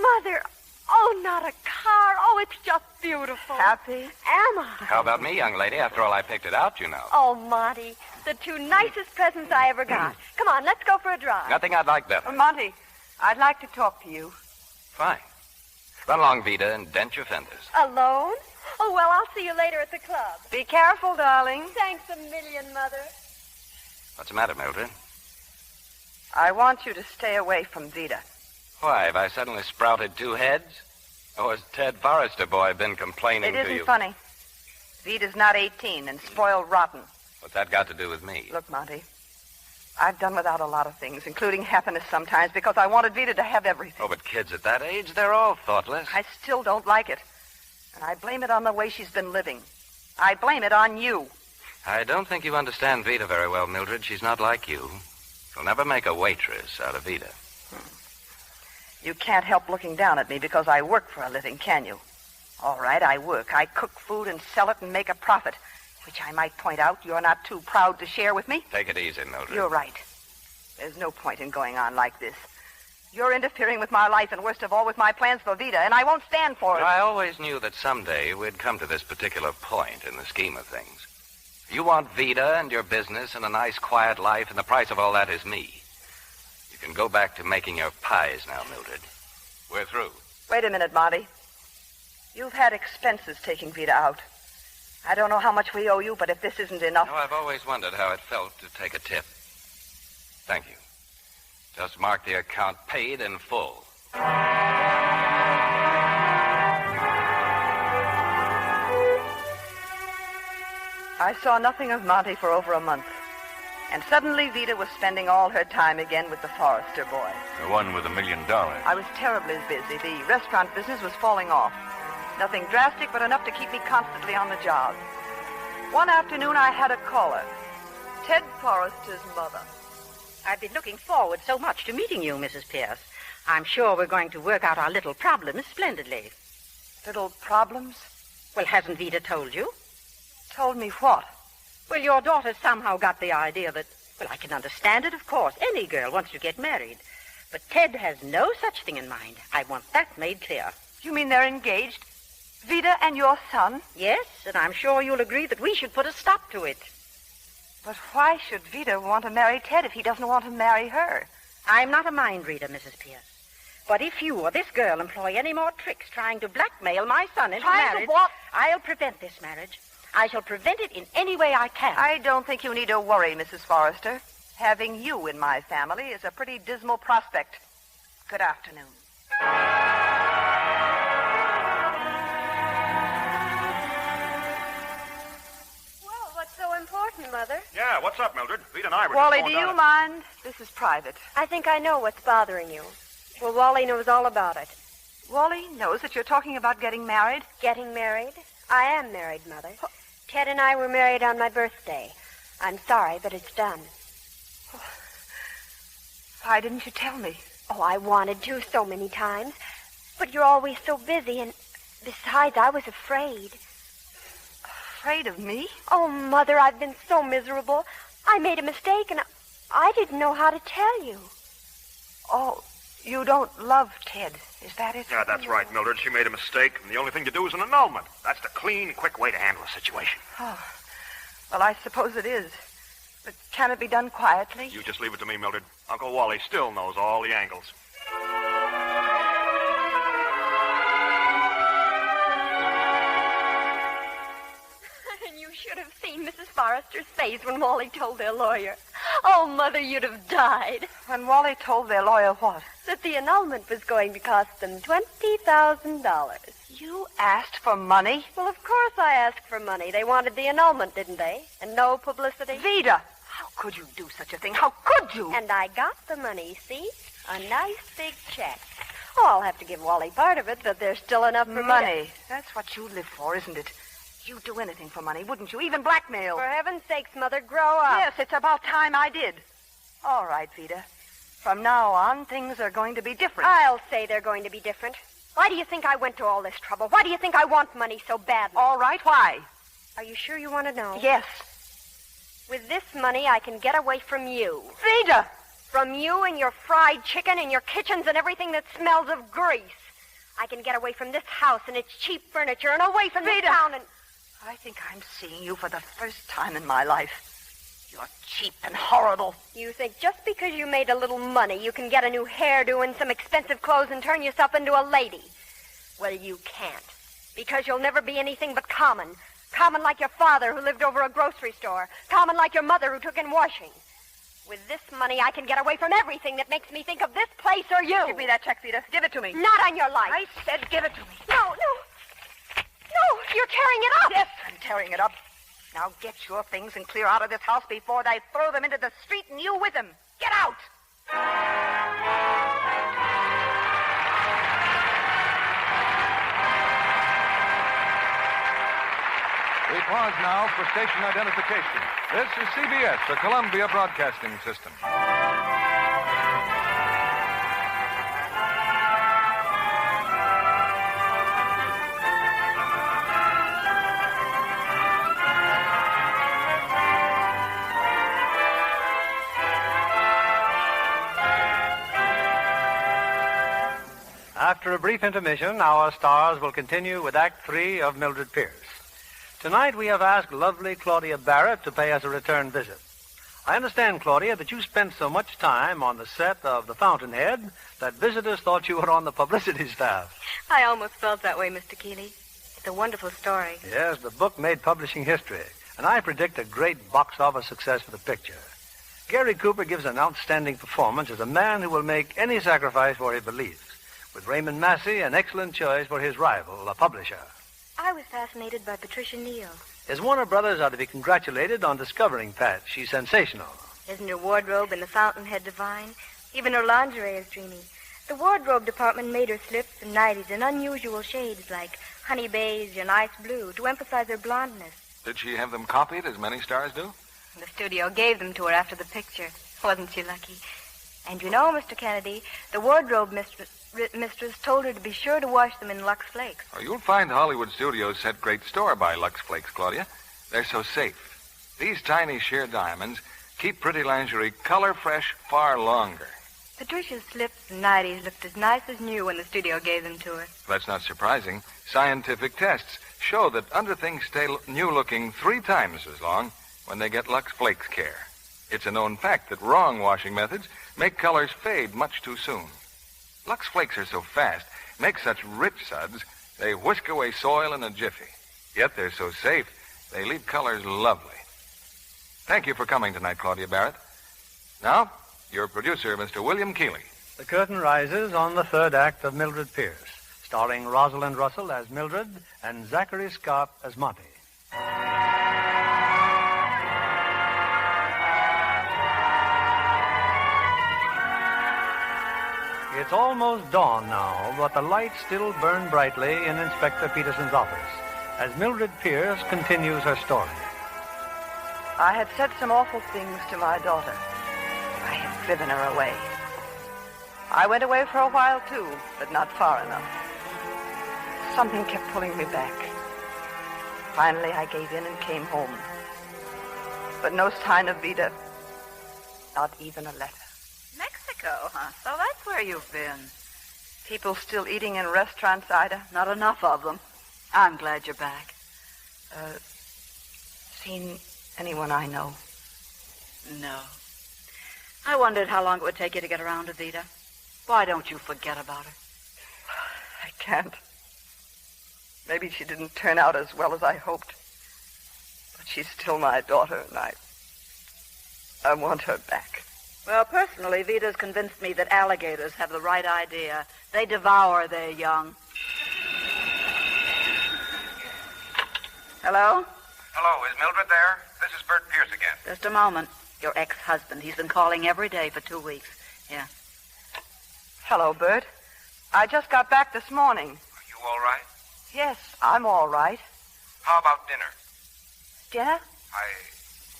Mother, oh, not a car. Oh, it's just beautiful. Happy? Am I? How about me, young lady? After all, I picked it out, you know. Oh, Monty, the two nicest presents I ever got. Come on, let's go for a drive. Nothing I'd like better. Monty, I'd like to talk to you. Fine. Run along, Vida, and dent your fenders. Alone? Oh, well, I'll see you later at the club. Be careful, darling. Thanks a million, Mother. What's the matter, Mildred? I want you to stay away from Vida. Why, have I suddenly sprouted two heads? Or has Ted Forrester boy been complaining It to you? isn't funny. Vida's not 18 and spoiled rotten. What's that got to do with me? Look, Monty, I've done without a lot of things, including happiness sometimes, because I wanted Vida to have everything. Oh, but kids at that age, they're all thoughtless. I still don't like it. And I blame it on the way she's been living. I blame it on you. I don't think you understand Vida very well, Mildred. She's not like you. She'll never make a waitress out of Vida. You can't help looking down at me because I work for a living, can you? All right, I work. I cook food and sell it and make a profit, which I might point out you're not too proud to share with me. Take it easy, Mildred. You're right. There's no point in going on like this. You're interfering with my life and, worst of all, with my plans for Vida, and I won't stand for it. I always knew that someday we'd come to this particular point in the scheme of things. You want Vida and your business and a nice, quiet life, and the price of all that is me. You can go back to making your pies now, Mildred. We're through. Wait a minute, Monty. You've had expenses taking Vida out. I don't know how much we owe you, but if this isn't enough... No, I've always wondered how it felt to take a tip. Thank you. Just mark the account paid in full. I saw nothing of Monty for over a month. And suddenly Vida was spending all her time again with the Forrester boy. The one with $1 million. I was terribly busy. The restaurant business was falling off. Nothing drastic, but enough to keep me constantly on the job. One afternoon, I had a caller. Ted Forrester's mother. I've been looking forward so much to meeting you, Mrs. Pierce. I'm sure we're going to work out our little problems splendidly. Little problems? Well, hasn't Vida told you? Told me what? Well, your daughter somehow got the idea that, well, I can understand it, of course. Any girl wants to get married. But Ted has no such thing in mind. I want that made clear. You mean they're engaged? Vida and your son? Yes, and I'm sure you'll agree that we should put a stop to it. But why should Vida want to marry Ted if he doesn't want to marry her? I'm not a mind reader, Mrs. Pierce. But if you or this girl employ any more tricks trying to blackmail my son into marriage... what? I'll prevent this marriage. I shall prevent it in any way I can. I don't think you need to worry, Mrs. Forrester. Having you in my family is a pretty dismal prospect. Good afternoon. Well, what's so important, Mother? Yeah, what's up, Mildred? Vida and I were Wally, just do going you down mind? This is private. I think I know what's bothering you. Well, Wally knows all about it. Wally knows that you're talking about getting married? Getting married? I am married, Mother. Ted and I were married on my birthday. I'm sorry, but it's done. Why didn't you tell me? Oh, I wanted to so many times. But you're always so busy, and besides, I was afraid. Afraid of me? Oh, Mother, I've been so miserable. I made a mistake, and I didn't know how to tell you. Oh, you don't love Ted, is that it? Yeah, that's right, Mildred. She made a mistake, and the only thing to do is an annulment. That's the clean, quick way to handle a situation. Oh, well, I suppose it is. But can it be done quietly? You just leave it to me, Mildred. Uncle Wally still knows all the angles. And you should have seen Mrs. Forrester's face when Wally told their lawyer. Oh, Mother, you'd have died. When Wally told their lawyer what? That the annulment was going to cost them $20,000. You asked for money? Well, of course I asked for money. They wanted the annulment, didn't they? And no publicity. Vida! How could you do such a thing? How could you? And I got the money, see? A nice big check. Oh, I'll have to give Wally part of it, but there's still enough for money. That's what you live for, isn't it? You'd do anything for money, wouldn't you? Even blackmail. For heaven's sakes, Mother, grow up. Yes, it's about time I did. All right, Vida. From now on, things are going to be different. I'll say they're going to be different. Why do you think I went to all this trouble? Why do you think I want money so badly? All right, why? Are you sure you want to know? Yes. With this money, I can get away from you. Vida! From you and your fried chicken and your kitchens and everything that smells of grease. I can get away from this house and its cheap furniture and away from this town and... I think I'm seeing you for the first time in my life. You're cheap and horrible. You think just because you made a little money, you can get a new hairdo and some expensive clothes and turn yourself into a lady. Well, you can't. Because you'll never be anything but common. Common like your father who lived over a grocery store. Common like your mother who took in washing. With this money, I can get away from everything that makes me think of this place or you. Give me that check, Vida. Give it to me. Not on your life. I said give it to me. No. No, you're tearing it up. Yes, I'm tearing it up. Now get your things and clear out of this house before they throw them into the street and you with them. Get out! We pause now for station identification. This is CBS, the Columbia Broadcasting System. After a brief intermission, our stars will continue with Act 3 of Mildred Pierce. Tonight we have asked lovely Claudia Barrett to pay us a return visit. I understand, Claudia, that you spent so much time on the set of The Fountainhead that visitors thought you were on the publicity staff. I almost felt that way, Mr. Keeley. It's a wonderful story. Yes, the book made publishing history, and I predict a great box office success for the picture. Gary Cooper gives an outstanding performance as a man who will make any sacrifice for he believes, with Raymond Massey an excellent choice for his rival, a publisher. I was fascinated by Patricia Neal. Yes, Warner Brothers are to be congratulated on discovering Pat. She's sensational. Isn't her wardrobe in the fountainhead divine? Even her lingerie is dreamy. The wardrobe department made her slips and nighties in unusual shades like honey beige and ice blue to emphasize her blondness. Did she have them copied, as many stars do? The studio gave them to her after the picture. Wasn't she lucky? And you know, Mr. Kennedy, the wardrobe mistress told her to be sure to wash them in Lux Flakes. Oh, you'll find Hollywood studios set great store by Lux Flakes, Claudia. They're so safe. These tiny sheer diamonds keep pretty lingerie color fresh far longer. Patricia's slips and nighties looked as nice as new when the studio gave them to her. That's not surprising. Scientific tests show that underthings stay new-looking 3 times as long when they get Lux Flakes care. It's a known fact that wrong washing methods make colors fade much too soon. Lux Flakes are so fast, make such rich suds, they whisk away soil in a jiffy. Yet they're so safe, they leave colors lovely. Thank you for coming tonight, Claudia Barrett. Now, your producer, Mr. William Keeley. The curtain rises on the third act of Mildred Pierce, starring Rosalind Russell as Mildred and Zachary Scott as Monty. It's almost dawn now, but the lights still burn brightly in Inspector Peterson's office as Mildred Pierce continues her story. I had said some awful things to my daughter. I had driven her away. I went away for a while, too, but not far enough. Something kept pulling me back. Finally, I gave in and came home. But no sign of Vida. Not even a letter. Mexico, huh? So that's where you've been. People still eating in restaurants, Ida? Not enough of them. I'm glad you're back. Seen anyone I know? No. I wondered how long it would take you to get around to Vida. Why don't you forget about her? I can't. Maybe she didn't turn out as well as I hoped. But she's still my daughter, and I want her back. Well, personally, Vida's convinced me that alligators have the right idea. They devour their young. Hello? Hello, is Mildred there? This is Bert Pierce again. Just a moment. Your ex-husband. He's been calling every day for 2 weeks. Yeah. Hello, Bert. I just got back this morning. Are you all right? Yes, I'm all right. How about dinner? Dinner?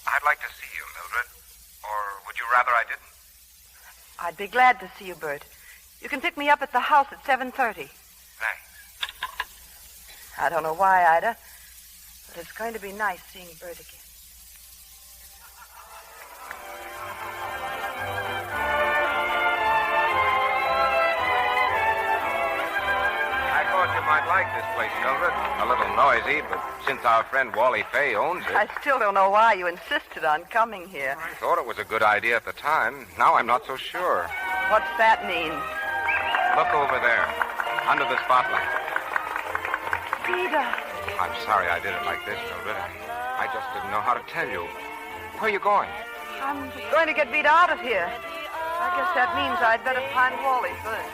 I'd like to see you, Mildred. Or would you rather I didn't? I'd be glad to see you, Bert. You can pick me up at the house at 7:30. Thanks. I don't know why, Ida, but it's going to be nice seeing Bert again. I thought you might like this place, Mildred. A little noisy, but since our friend Wally Fay owns it... I still don't know why you insisted on coming here. I thought it was a good idea at the time. Now I'm not so sure. What's that mean? Look over there, under the spotlight. Vida. I'm sorry I did it like this, Mildred. I just didn't know how to tell you. Where are you going? I'm going to get Vida out of here. I guess that means I'd better find Wally first.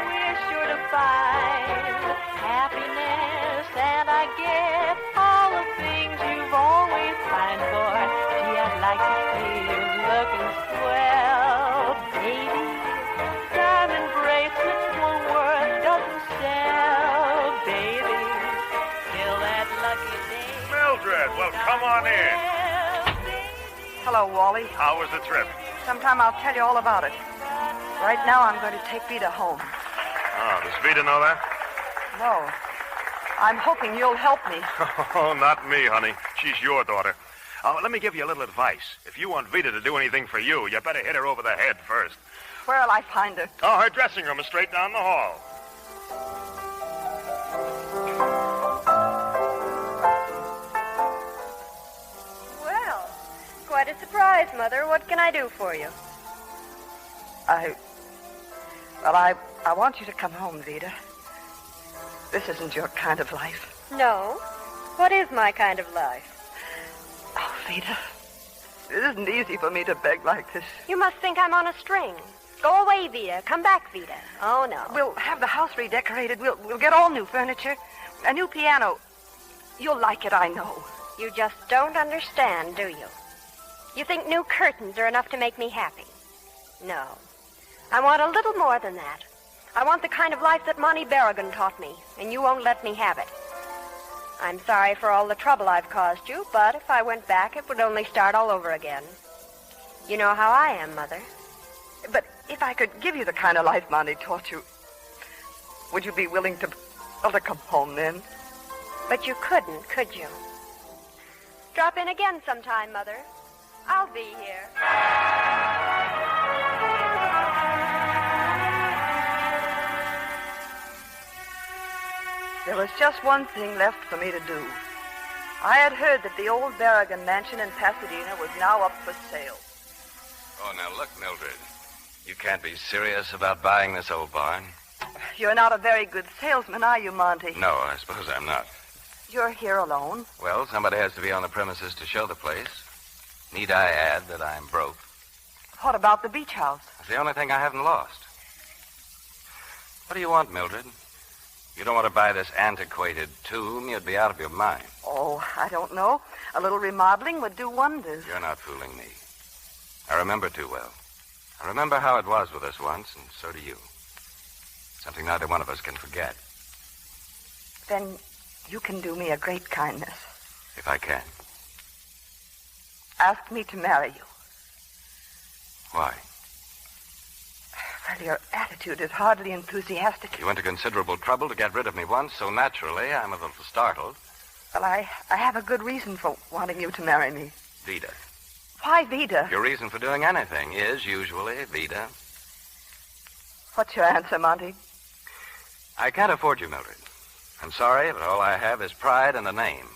We're sure to find happiness, and I get all the things you've always pined for. Gee, I'd like to see you looking swell, baby. Diamond bracelets won't work, doesn't sell, baby. Till that lucky day. Mildred, well, come on in. Hello, Wally. How was the trip? Sometime I'll tell you all about it. Right now, I'm going to take Vida home. Oh, does Vida know that? No. I'm hoping you'll help me. Oh, not me, honey. She's your daughter. Let me give you a little advice. If you want Vida to do anything for you, you better hit her over the head first. Where'll I find her? Oh, her dressing room is straight down the hall. Well, quite a surprise, Mother. What can I do for you? I want you to come home, Vida. This isn't your kind of life. No. What is my kind of life? Oh, Vida, it isn't easy for me to beg like this. You must think I'm on a string. Go away, Vida. Come back, Vida. Oh, no. We'll have the house redecorated. We'll get all new furniture. A new piano. You'll like it, I know. You just don't understand, do you? You think new curtains are enough to make me happy? No. I want a little more than that. I want the kind of life that Monty Berrigan taught me, and you won't let me have it. I'm sorry for all the trouble I've caused you, but if I went back, it would only start all over again. You know how I am, Mother. But if I could give you the kind of life Monty taught you, would you be willing to come home then? But you couldn't, could you? Drop in again sometime, Mother. I'll be here. There was just one thing left for me to do. I had heard that the old Berrigan mansion in Pasadena was now up for sale. Oh, now look, Mildred. You can't be serious about buying this old barn. You're not a very good salesman, are you, Monty? No, I suppose I'm not. You're here alone. Well, somebody has to be on the premises to show the place. Need I add that I'm broke? What about the beach house? It's the only thing I haven't lost. What do you want, Mildred? You don't want to buy this antiquated tomb. You'd be out of your mind. Oh, I don't know. A little remodeling would do wonders. You're not fooling me. I remember too well. I remember how it was with us once, and so do you. Something neither one of us can forget. Then you can do me a great kindness. If I can. Ask me to marry you. Why? Well, your attitude is hardly enthusiastic. You went to considerable trouble to get rid of me once, so naturally I'm a little startled. Well, I have a good reason for wanting you to marry me. Vida. Why Vida? Your reason for doing anything is usually Vida. What's your answer, Monty? I can't afford you, Mildred. I'm sorry, but all I have is pride and a name.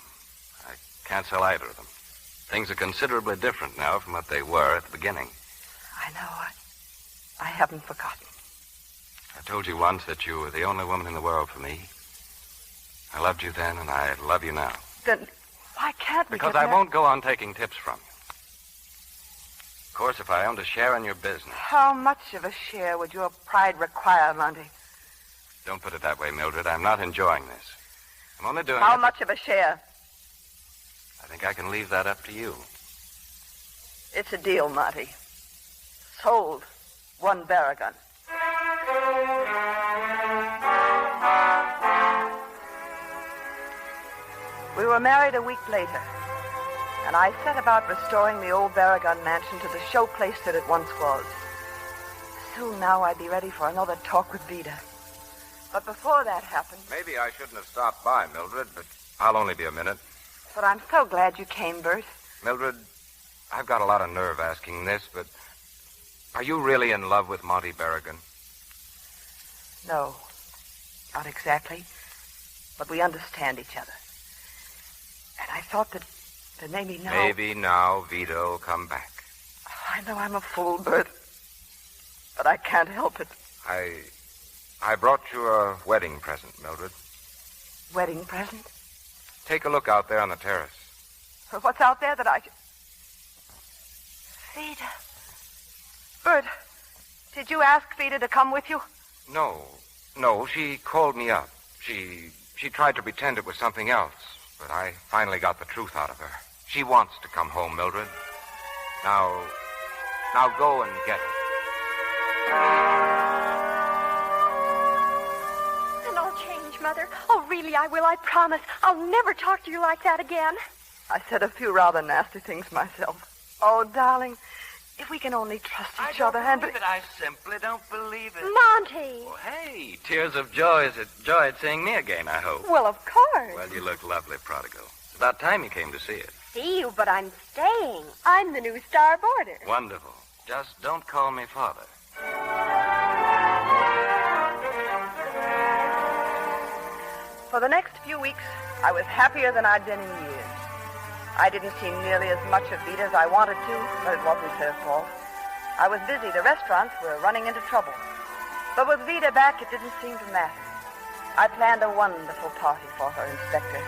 I can't sell either of them. Things are considerably different now from what they were at the beginning. I know. I haven't forgotten. I told you once that you were the only woman in the world for me. I loved you then, and I love you now. Then why can't we Because get I won't go on taking tips from you. Of course, if I owned a share in your business. How much of a share would your pride require, Monty? Don't put it that way, Mildred. I'm not enjoying this. I'm only doing How it. much of a share? I think I can leave that up to you. It's a deal, Monty. Sold. One Berrigan. We were married a week later, and I set about restoring the old Berrigan mansion to the show place that it once was. Soon now I'd be ready for another talk with Vida. But before that happened... Maybe I shouldn't have stopped by, Mildred, but I'll only be a minute. But I'm so glad you came, Bert. Mildred, I've got a lot of nerve asking this, but are you really in love with Monty Berrigan? No, not exactly. But we understand each other. And I thought that maybe now... Maybe now Vida will come back. I know I'm a fool, Bert. But I can't help it. I brought you a wedding present, Mildred. Wedding present? Take a look out there on the terrace. What's out there that I... Vida. Bert, did you ask Vida to come with you? No, she called me up. She tried to pretend it was something else, but I finally got the truth out of her. She wants to come home, Mildred. Now go and get her. And I'll change, Mother. Oh, really, I will, I promise. I'll never talk to you like that again. I said a few rather nasty things myself. Oh, darling, if we can only trust each other and... I simply don't believe it. Monty! Well, hey, tears of joy at seeing me again, I hope. Well, of course. Well, you look lovely, Prodigal. It's about time you came to see it. See you, but I'm staying. I'm the new star boarder. Wonderful. Just don't call me father. For the next few weeks, I was happier than I'd been in years. I didn't see nearly as much of Vida as I wanted to, but it wasn't her fault. I was busy. The restaurants were running into trouble. But with Vida back, it didn't seem to matter. I planned a wonderful party for her, Inspector.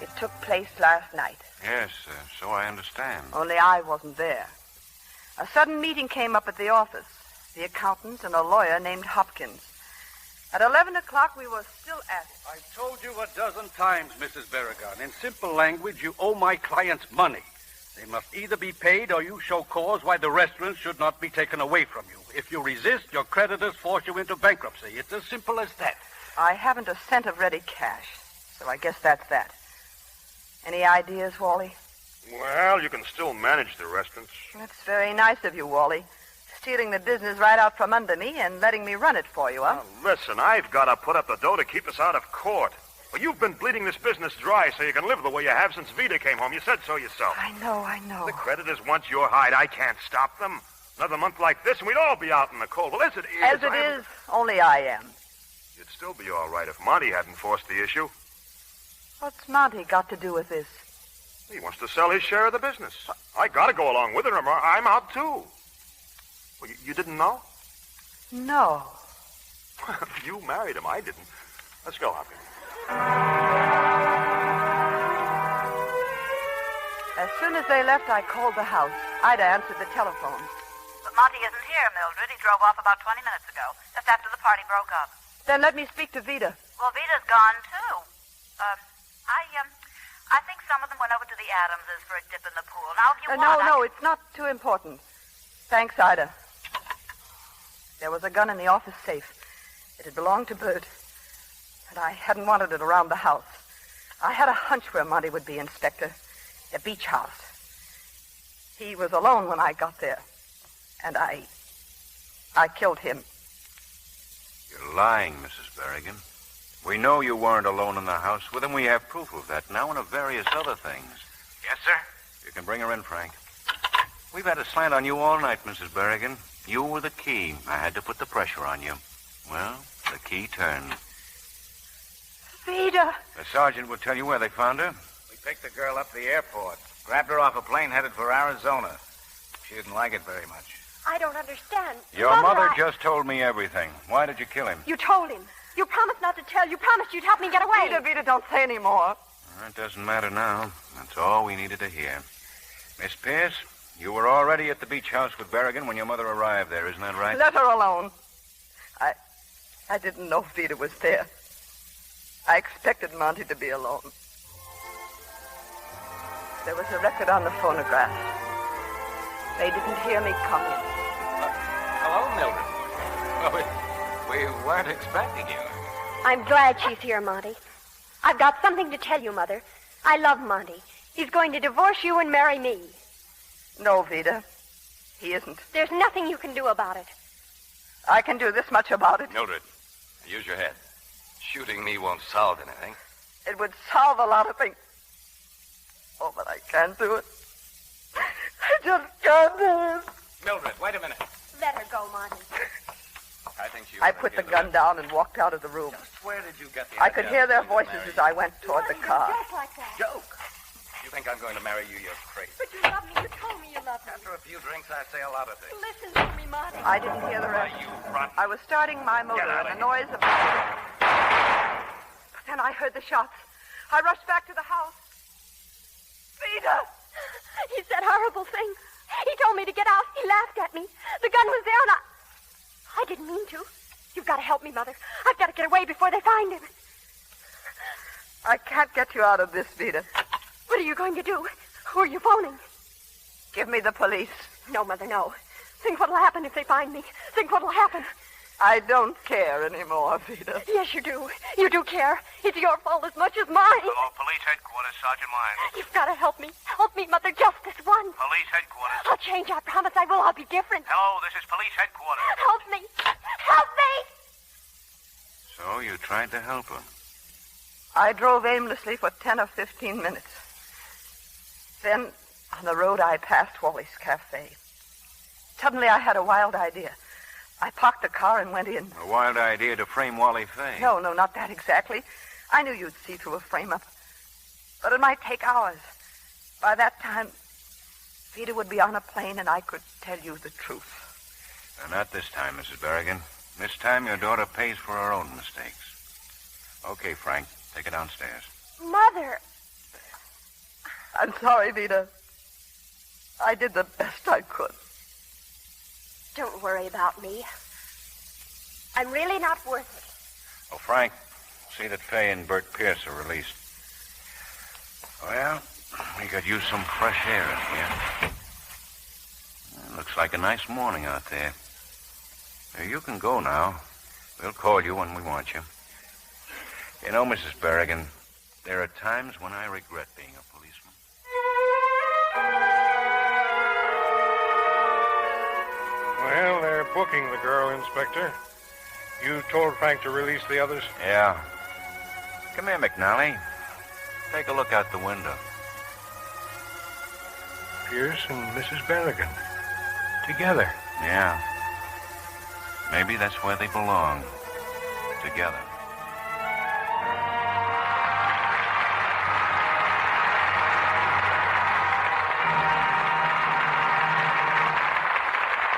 It took place last night. Yes, so I understand. Only I wasn't there. A sudden meeting came up at the office. The accountants and a lawyer named Hopkins. At 11 o'clock, we were still at it. I've told you a dozen times, Mrs. Berrigan. In simple language, you owe my clients money. They must either be paid or you show cause why the restaurant should not be taken away from you. If you resist, your creditors force you into bankruptcy. It's as simple as that. I haven't a cent of ready cash, so I guess that's that. Any ideas, Wally? Well, you can still manage the restaurant. That's very nice of you, Wally. Stealing the business right out from under me and letting me run it for you, huh? Now, listen, I've got to put up the dough to keep us out of court. Well, you've been bleeding this business dry so you can live the way you have since Vida came home. You said so yourself. I know. The creditors want your hide. I can't stop them. Another month like this, and we'd all be out in the cold. Well, as it is... As it is, only I am. You'd still be all right if Monty hadn't forced the issue. What's Monty got to do with this? He wants to sell his share of the business. I got to go along with it, or I'm out, too. Well, you didn't know? No. You married him. I didn't. Let's go, Hoppy. As soon as they left, I called the house. Ida answered the telephone. But Monty isn't here, Mildred. He drove off about 20 minutes ago, just after the party broke up. Then let me speak to Vida. Well, Vita's gone, too. I think some of them went over to the Adamses for a dip in the pool. Now, if you want... No, it's not too important. Thanks, Ida. There was a gun in the office safe. It had belonged to Bert, and I hadn't wanted it around the house. I had a hunch where Monty would be, Inspector. The beach house. He was alone when I got there, and I killed him. You're lying, Mrs. Berrigan. We know you weren't alone in the house with him. We have proof of that now and of various other things. Yes, sir? You can bring her in, Frank. We've had a slant on you all night, Mrs. Berrigan. You were the key. I had to put the pressure on you. Well, the key turned. Vida! The sergeant will tell you where they found her. We picked the girl up at the airport. Grabbed her off a plane headed for Arizona. She didn't like it very much. I don't understand. Your mother just told me everything. Why did you kill him? You told him. You promised not to tell. You promised you'd help me get away. Vida, don't say any more. It doesn't matter now. That's all we needed to hear. Miss Pierce, you were already at the beach house with Berrigan when your mother arrived there, isn't that right? Let her alone. I didn't know Vida was there. I expected Monty to be alone. There was a record on the phonograph. They didn't hear me coming. Hello, Mildred. We weren't expecting you. I'm glad she's here, Monty. I've got something to tell you, Mother. I love Monty. He's going to divorce you and marry me. No, Vida. He isn't. There's nothing you can do about it. I can do this much about it. Mildred, use your head. Shooting me won't solve anything. It would solve a lot of things. Oh, but I can't do it. I just can't do it. Mildred, wait a minute. Let her go, Monty. I think she I put the gun down and walked out of the room. Just where did you get the I could hear their voices as I went toward the car. Just like that. Joke. You think I'm going to marry you? You're crazy. But you love me. You told me you loved me. After a few drinks, I say a lot of things. Listen to me, Monty. I didn't hear the rest. You front. I was starting my motor Get out and of the noise of the... But then I heard the shots. I rushed back to the house. Vida! He said horrible things. He told me to get out. He laughed at me. The gun was there and I didn't mean to. You've got to help me, Mother. I've got to get away before they find him. I can't get you out of this, Vida. What are you going to do? Who are you phoning? Give me the police. No, Mother, no. Think what'll happen if they find me. Think what'll happen. I don't care anymore, Vida. Yes, you do. You do care. It's your fault as much as mine. Hello, police headquarters, Sergeant Lyons. You've got to help me. Help me, Mother, just this once. Police headquarters. I'll change. I promise I will. I'll be different. Hello, this is police headquarters. Help me. Help me. So you tried to help her. I drove aimlessly for 10 or 15 minutes. Then, on the road, I passed Wally's Cafe. Suddenly, I had a wild idea. I parked the car and went in. A wild idea to frame Wally Fay. No, not that exactly. I knew you'd see through a frame-up. But it might take hours. By that time, Vida would be on a plane and I could tell you the truth. Not this time, Mrs. Berrigan. This time, your daughter pays for her own mistakes. Okay, Frank, take her downstairs. Mother. I'm sorry, Vida. I did the best I could. Don't worry about me. I'm really not worth Oh, Frank, see that Fay and Bert Pierce are released. Well, we could use some fresh air in here. It looks like a nice morning out there. You can go now. We'll call you when we want you. You know, Mrs. Berrigan, there are times when I regret being a policeman. Well, they're booking the girl, Inspector. You told Frank to release the others? Yeah. Come here, McNally. Take a look out the window. Pierce and Mrs. Berrigan. Together. Yeah. Maybe that's where they belong. Together.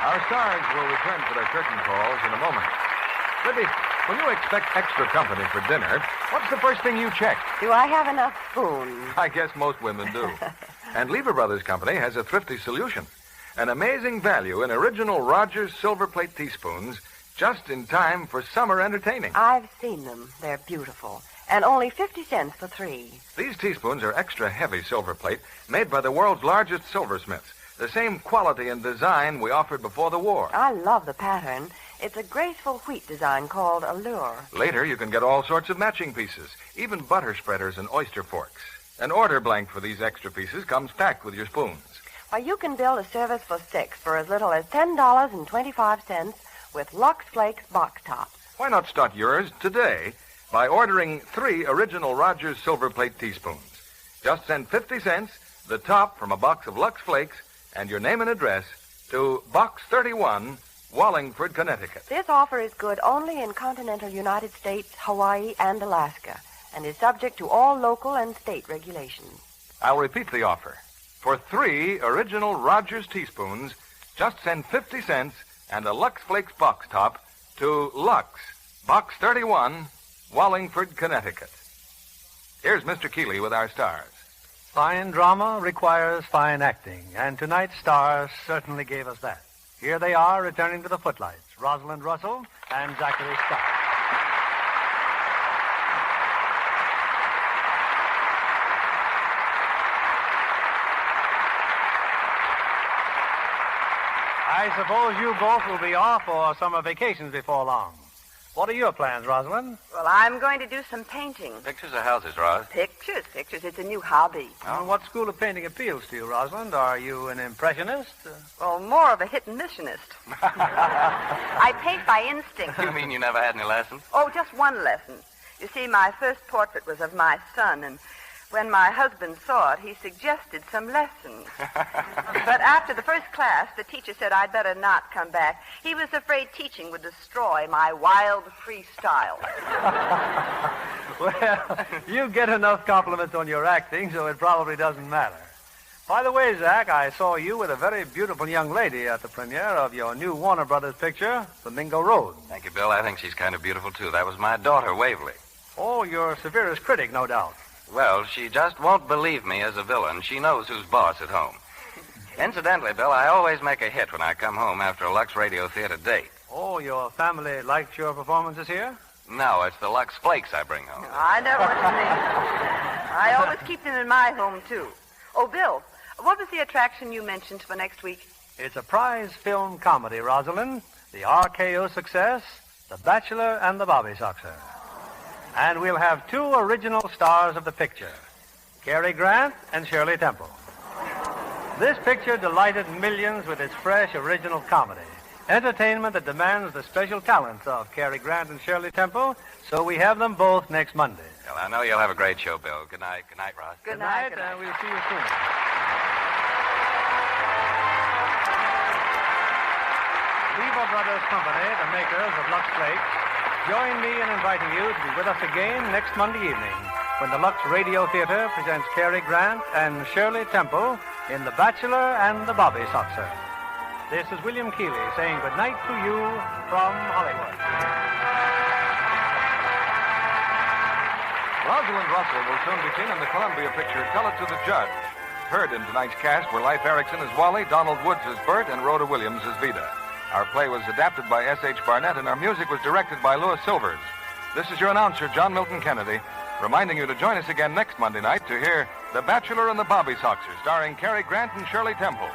Our stars will return for their curtain calls in a moment. Libby, when you expect extra company for dinner, what's the first thing you check? Do I have enough spoons? I guess most women do. And Lever Brothers Company has a thrifty solution. An amazing value in original Rogers silver plate teaspoons just in time for summer entertaining. I've seen them. They're beautiful. And only 50 cents for 3. These teaspoons are extra heavy silver plate made by the world's largest silversmiths. The same quality and design we offered before the war. I love the pattern. It's a graceful wheat design called Allure. Later, you can get all sorts of matching pieces, even butter spreaders and oyster forks. An order blank for these extra pieces comes packed with your spoons. Why, you can build a service for 6 for as little as $10.25 with Lux Flakes box tops. Why not start yours today by ordering 3 original Rogers silver plate teaspoons? Just send 50 cents, the top from a box of Lux Flakes, and your name and address to Box 31, Wallingford, Connecticut. This offer is good only in continental United States, Hawaii, and Alaska, and is subject to all local and state regulations. I'll repeat the offer. For 3 original Rogers teaspoons, just send 50 cents and a Lux Flakes box top to Lux, Box 31, Wallingford, Connecticut. Here's Mr. Keeley with our stars. Fine drama requires fine acting, and tonight's stars certainly gave us that. Here they are, returning to the footlights, Rosalind Russell and Zachary Scott. I suppose you both will be off for summer vacations before long. What are your plans, Rosalind? Well, I'm going to do some painting. Pictures or houses, Roz? Pictures. It's a new hobby. Well, what school of painting appeals to you, Rosalind? Are you an impressionist? Well, more of a hit-and-missionist. I paint by instinct. You mean you never had any lessons? Oh, just one lesson. You see, my first portrait was of my son, and when my husband saw it, he suggested some lessons. But after the first class, the teacher said I'd better not come back. He was afraid teaching would destroy my wild, free style. Well, you get enough compliments on your acting, so it probably doesn't matter. By the way, Zach, I saw you with a very beautiful young lady at the premiere of your new Warner Brothers picture, Flamingo Road. Thank you, Bill. I think she's kind of beautiful, too. That was my daughter, Waverly. Oh, your severest critic, no doubt. Well, she just won't believe me as a villain. She knows who's boss at home. Incidentally, Bill, I always make a hit when I come home after a Lux Radio Theater date. Oh, your family liked your performances here? No, it's the Lux Flakes I bring home. I know what you mean. I always keep them in my home, too. Oh, Bill, what was the attraction you mentioned for next week? It's a prize film comedy, Rosalind. The RKO success, The Bachelor and the Bobby Soxer. And we'll have 2 original stars of the picture, Cary Grant and Shirley Temple. This picture delighted millions with its fresh, original comedy. Entertainment that demands the special talents of Cary Grant and Shirley Temple, so we have them both next Monday. Well, I know you'll have a great show, Bill. Good night. Good night, Ross. Good night. And we'll see you soon. Lever Brothers Company, the makers of Lux Flakes, join me in inviting you to be with us again next Monday evening when the Lux Radio Theater presents Cary Grant and Shirley Temple in The Bachelor and the Bobby Soxer. This is William Keeley saying good night to you from Hollywood. Rosalind Russell will soon be seen in the Columbia picture Tell It to the Judge. Heard in tonight's cast were Leif Erikson as Wally, Donald Woods as Bert, and Rhoda Williams as Vida. Our play was adapted by S.H. Barnett, and our music was directed by Louis Silvers. This is your announcer, John Milton Kennedy, reminding you to join us again next Monday night to hear The Bachelor and the Bobby Soxers, starring Cary Grant and Shirley Temple.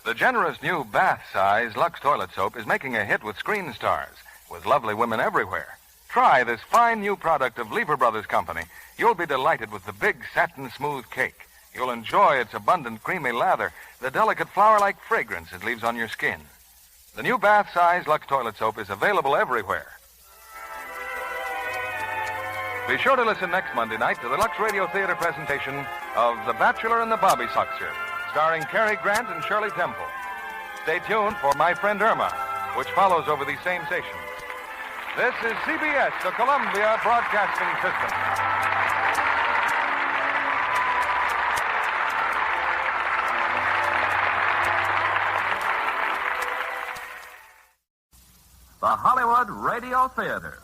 The generous new bath-size Lux toilet soap is making a hit with screen stars, with lovely women everywhere. Try this fine new product of Lever Brothers Company. You'll be delighted with the big satin-smooth cake. You'll enjoy its abundant creamy lather, the delicate flower-like fragrance it leaves on your skin. The new bath-size Lux toilet soap is available everywhere. Be sure to listen next Monday night to the Lux Radio Theater presentation of The Bachelor and the Bobby Soxer, starring Cary Grant and Shirley Temple. Stay tuned for My Friend Irma, which follows over these same stations. This is CBS, the Columbia Broadcasting System. The Hollywood Radio Theater.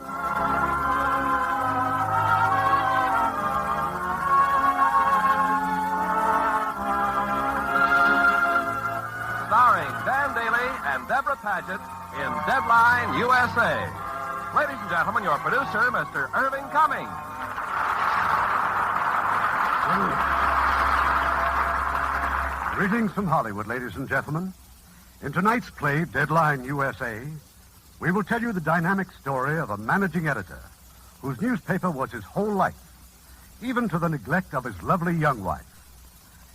Starring Dan Daly and Deborah Paget in Deadline, USA. Ladies and gentlemen, your producer, Mr. Irving Cummings. Greetings from Hollywood, ladies and gentlemen. In tonight's play, Deadline, USA, we will tell you the dynamic story of a managing editor whose newspaper was his whole life, even to the neglect of his lovely young wife.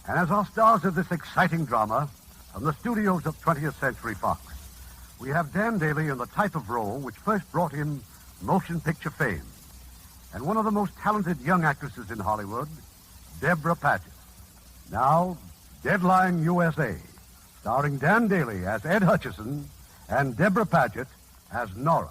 And as our stars of this exciting drama from the studios of 20th Century Fox, we have Dan Daly in the type of role which first brought him motion picture fame, and one of the most talented young actresses in Hollywood, Deborah Paget. Now, Deadline USA, starring Dan Daly as Ed Hutchison and Deborah Paget as Nora.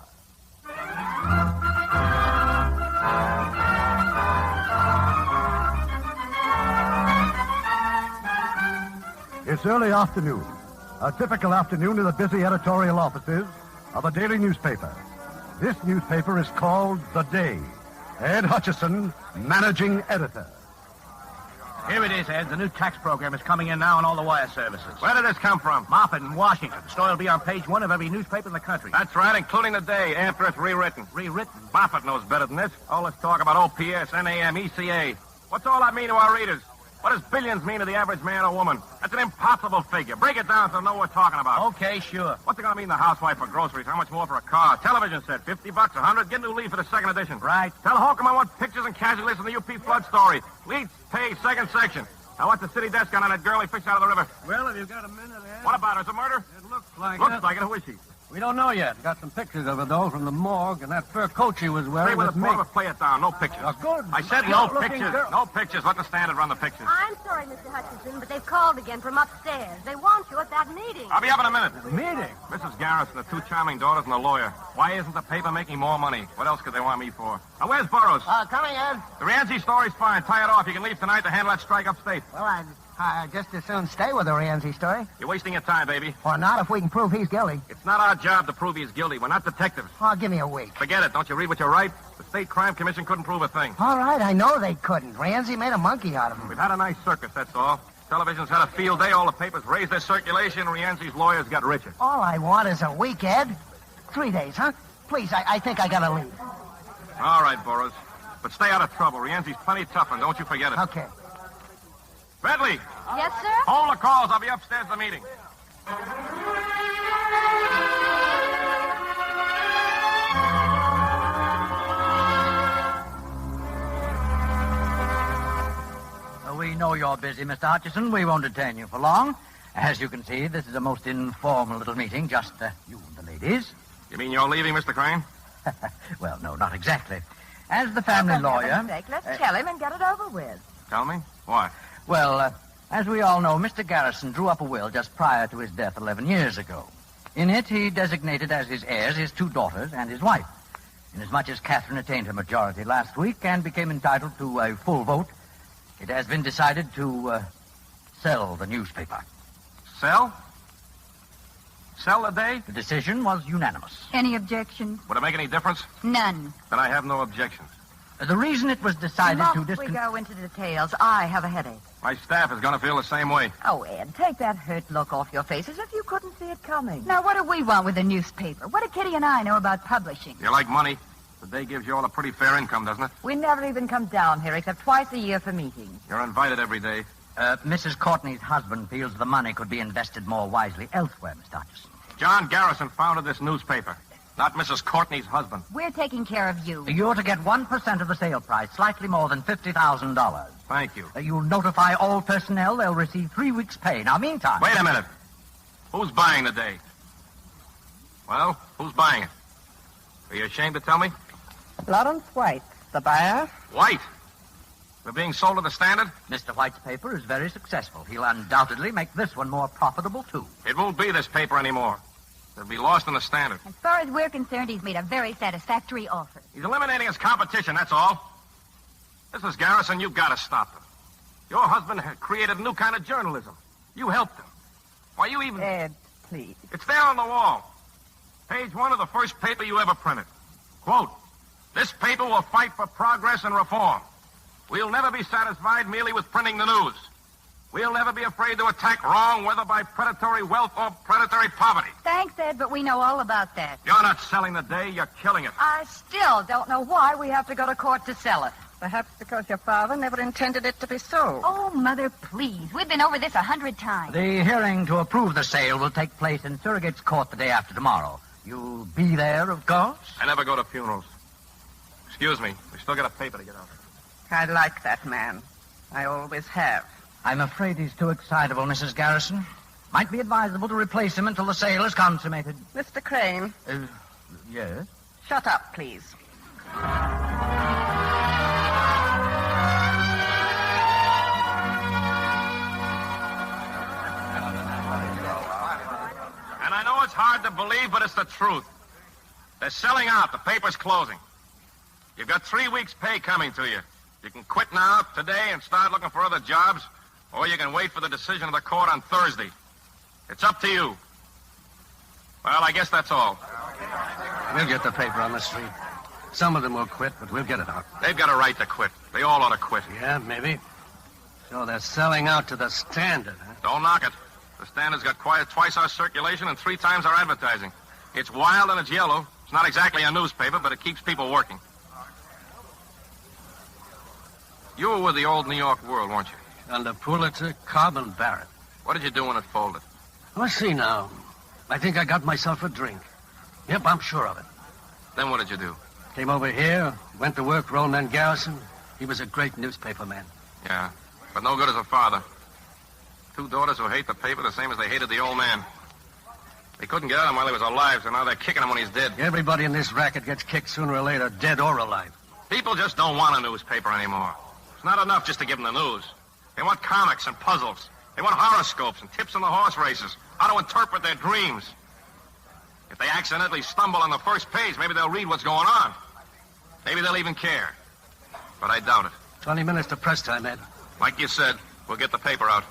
It's early afternoon, a typical afternoon in the busy editorial offices of a daily newspaper. This newspaper is called The Day. Ed Hutchison, managing editor. Here it is, Ed. The new tax program is coming in now on all the wire services. Where did this come from? Moffat in Washington. The story will be on page 1 of every newspaper in the country. That's right, including the Day, after it's rewritten. Rewritten? Moffat knows better than this. All this talk about OPS, NAM, ECA. What's all that mean to our readers? What does billions mean to the average man or woman? That's an impossible figure. Break it down so they know what we're talking about. Okay, sure. What's it going to mean to the housewife for groceries? How much more for a car? Television set, $50, $100. Get a new leaf for the second edition. Right. Tell Holcomb I want pictures and casualties in the UP flood story. Leads, pay, second section. Now, what's the city desk on that girl he fished out of the river? Well, if you've got a minute, Ed. What about her? Is it murder? It looks like it. Looks like it. Who is she? We don't know yet. Got some pictures of her, though, from the morgue, and that fur coat she was wearing Stay with was us, me. Barbara. Play it down. No pictures. Good. I said no Good-looking pictures. girl. No pictures. Let the standard run the pictures. I'm sorry, Mr. Hutchinson, but they've called again from upstairs. They want you at that meeting. I'll be up in a minute. Meeting? Mrs. Garrison, the two charming daughters, and the lawyer. Why isn't the paper making more money? What else could they want me for? Now, where's Burroughs? Coming, Ed. The Rienzi story's fine. Tie it off. You can leave tonight to handle that strike upstate. Well, I just as soon stay with the Rienzi story. You're wasting your time, baby. Or not, if we can prove he's guilty. It's not our job to prove he's guilty. We're not detectives. Oh, give me a week. Forget it. Don't you read what you write? The State Crime Commission couldn't prove a thing. All right, I know they couldn't. Rienzi made a monkey out of him. We've had a nice circus, that's all. Television's had a field day. All the papers raised their circulation. Rienzi's lawyers got richer. All I want is a week, Ed. 3 days, huh? Please, I think I gotta leave. All right, Burroughs. But stay out of trouble. Rienzi's plenty tough, and don't you forget it. Okay. Bentley! Yes, sir? Hold the calls. I'll be upstairs at the meeting. We know you're busy, Mr. Hutchison. We won't detain you for long. As you can see, this is a most informal little meeting, just you and the ladies. You mean you're leaving, Mr. Crane? Well, no, not exactly. As the family lawyer... Let's tell him and get it over with. Tell me? Why? Well, as we all know, Mr. Garrison drew up a will just prior to his death 11 years ago. In it, he designated as his heirs his 2 daughters and his wife. Inasmuch as Catherine attained her majority last week and became entitled to a full vote, it has been decided to sell the newspaper. Sell? Sell the Day? The decision was unanimous. Any objections? Would it make any difference? None. Then I have no objections. The reason it was decided to Must we go into details? I have a headache. My staff is going to feel the same way. Oh, Ed, take that hurt look off your face as if you couldn't see it coming. Now, what do we want with a newspaper? What do Kitty and I know about publishing? You like money? The day gives you all a pretty fair income, doesn't it? We never even come down here except twice a year for meetings. You're invited every day. Mrs. Courtney's husband feels the money could be invested more wisely elsewhere, Mr. Hutchison. John Garrison founded this newspaper, not Mrs. Courtney's husband. We're taking care of you. You're to get 1% of the sale price, slightly more than $50,000. Thank you. You'll notify all personnel. They'll receive 3 weeks' pay. Now, meantime... Wait a minute. Who's buying the day? Well, who's buying it? Are you ashamed to tell me? Lawrence White, the buyer. White? We're being sold to the Standard? Mr. White's paper is very successful. He'll undoubtedly make this one more profitable, too. It won't be this paper anymore. It'll be lost in the Standard. As far as we're concerned, he's made a very satisfactory offer. He's eliminating his competition, that's all. Mrs. Garrison, you've got to stop him. Your husband had created a new kind of journalism. You helped him. Why, you even... Ed, please. It's there on the wall. Page 1 of the first paper you ever printed. Quote, "This paper will fight for progress and reform. We'll never be satisfied merely with printing the news. We'll never be afraid to attack wrong, whether by predatory wealth or predatory poverty." Thanks, Ed, but we know all about that. You're not selling the day, you're killing it. I still don't know why we have to go to court to sell it. Perhaps because your father never intended it to be sold. Oh, Mother, please. We've been over this 100 times. The hearing to approve the sale will take place in Surrogate's Court the day after tomorrow. You'll be there, of course? I never go to funerals. Excuse me, we still got a paper to get out. I like that man. I always have. I'm afraid he's too excitable, Mrs. Garrison. Might be advisable to replace him until the sale is consummated. Mr. Crane. Yes? Shut up, please. And I know it's hard to believe, but it's the truth. They're selling out. The paper's closing. You've got 3 weeks' pay coming to you. You can quit now, today, and start looking for other jobs, or you can wait for the decision of the court on Thursday. It's up to you. Well, I guess that's all. We'll get the paper on the street. Some of them will quit, but we'll get it out. They've got a right to quit. They all ought to quit. Yeah, maybe. So they're selling out to the Standard, huh? Don't knock it. The Standard's got twice our circulation and 3 times our advertising. It's wild and it's yellow. It's not exactly a newspaper, but it keeps people working. You were with the old New York World, weren't you? Under Pulitzer, Cobb, and Barrett. What did you do when it folded? Let's see now. I think I got myself a drink. Yep, I'm sure of it. Then what did you do? Came over here, went to work for old man Garrison. He was a great newspaper man. Yeah, but no good as a father. 2 daughters who hate the paper the same as they hated the old man. They couldn't get at him while he was alive, so now they're kicking him when he's dead. Everybody in this racket gets kicked sooner or later, dead or alive. People just don't want a newspaper anymore. It's not enough just to give them the news. They want comics and puzzles. They want horoscopes and tips on the horse races, how to interpret their dreams. If they accidentally stumble on the first page, maybe they'll read what's going on. Maybe they'll even care. But I doubt it. 20 minutes to press time, Ed. Like you said, we'll get the paper out.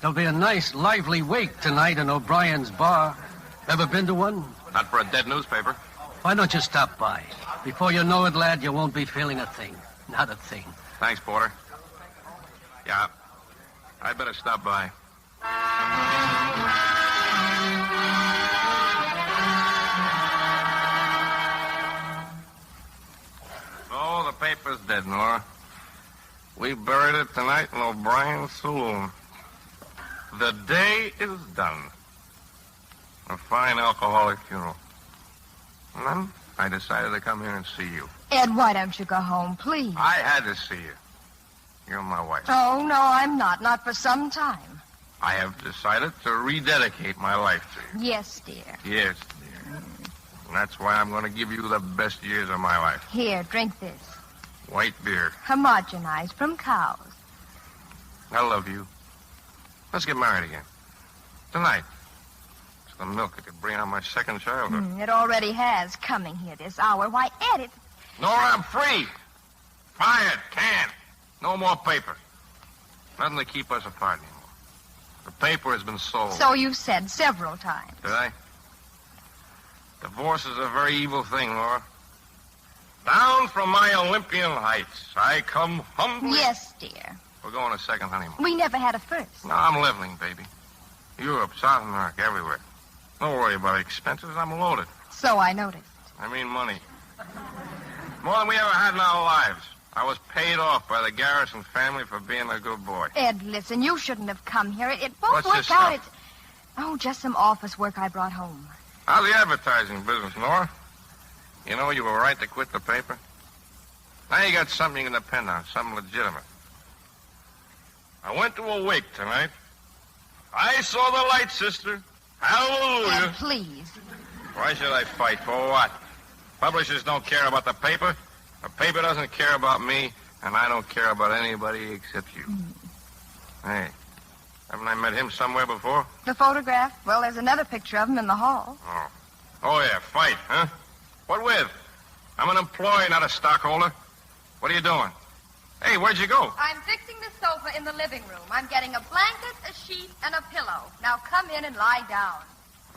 There'll be a nice, lively wake tonight in O'Brien's bar. Ever been to one? Not for a dead newspaper. Why don't you stop by? Before you know it, lad, you won't be feeling a thing. Not a thing. Thanks, Porter. Yeah, I'd better stop by. So the paper's dead, Nora. We buried it tonight in O'Brien's saloon. The day is done. A fine alcoholic funeral. And then I decided to come here and see you. Ed, why don't you go home, please? I had to see you. You're my wife. Oh, no, I'm not. Not for some time. I have decided to rededicate my life to you. Yes, dear. Yes, dear. And that's why I'm going to give you the best years of my life. Here, drink this. White beer. Homogenized from cows. I love you. Let's get married again. Tonight. It's the milk that could bring out my second childhood. It already has, coming here this hour. Why, Ed, it's... Nora, I'm free. Fired. Canned. No more paper. Nothing to keep us apart anymore. The paper has been sold. So you've said several times. Did I? Divorce is a very evil thing, Laura. Down from my Olympian heights, I come humbly. Yes, dear. We're going a second honeymoon. We never had a first. No, I'm leveling, baby. Europe, South America, everywhere. Don't worry about expenses. I'm loaded. So I noticed. I mean money. More than we ever had in our lives. I was paid off by the Garrison family for being a good boy. Ed, listen, you shouldn't have come here. It won't What's work this out. stuff? Oh, just some office work I brought home. How's the advertising business, Nora? You know you were right to quit the paper. Now you got something you can depend on, something legitimate. I went to a wake tonight. I saw the light, sister. Hallelujah. Ed, please. Why should I fight? For what? Publishers don't care about the paper. The paper doesn't care about me, and I don't care about anybody except you. Hey, haven't I met him somewhere before? The photograph? Well, there's another picture of him in the hall. Oh, yeah, fight, huh? What with? I'm an employee, not a stockholder. What are you doing? Hey, where'd you go? I'm fixing the sofa in the living room. I'm getting a blanket, a sheet, and a pillow. Now come in and lie down.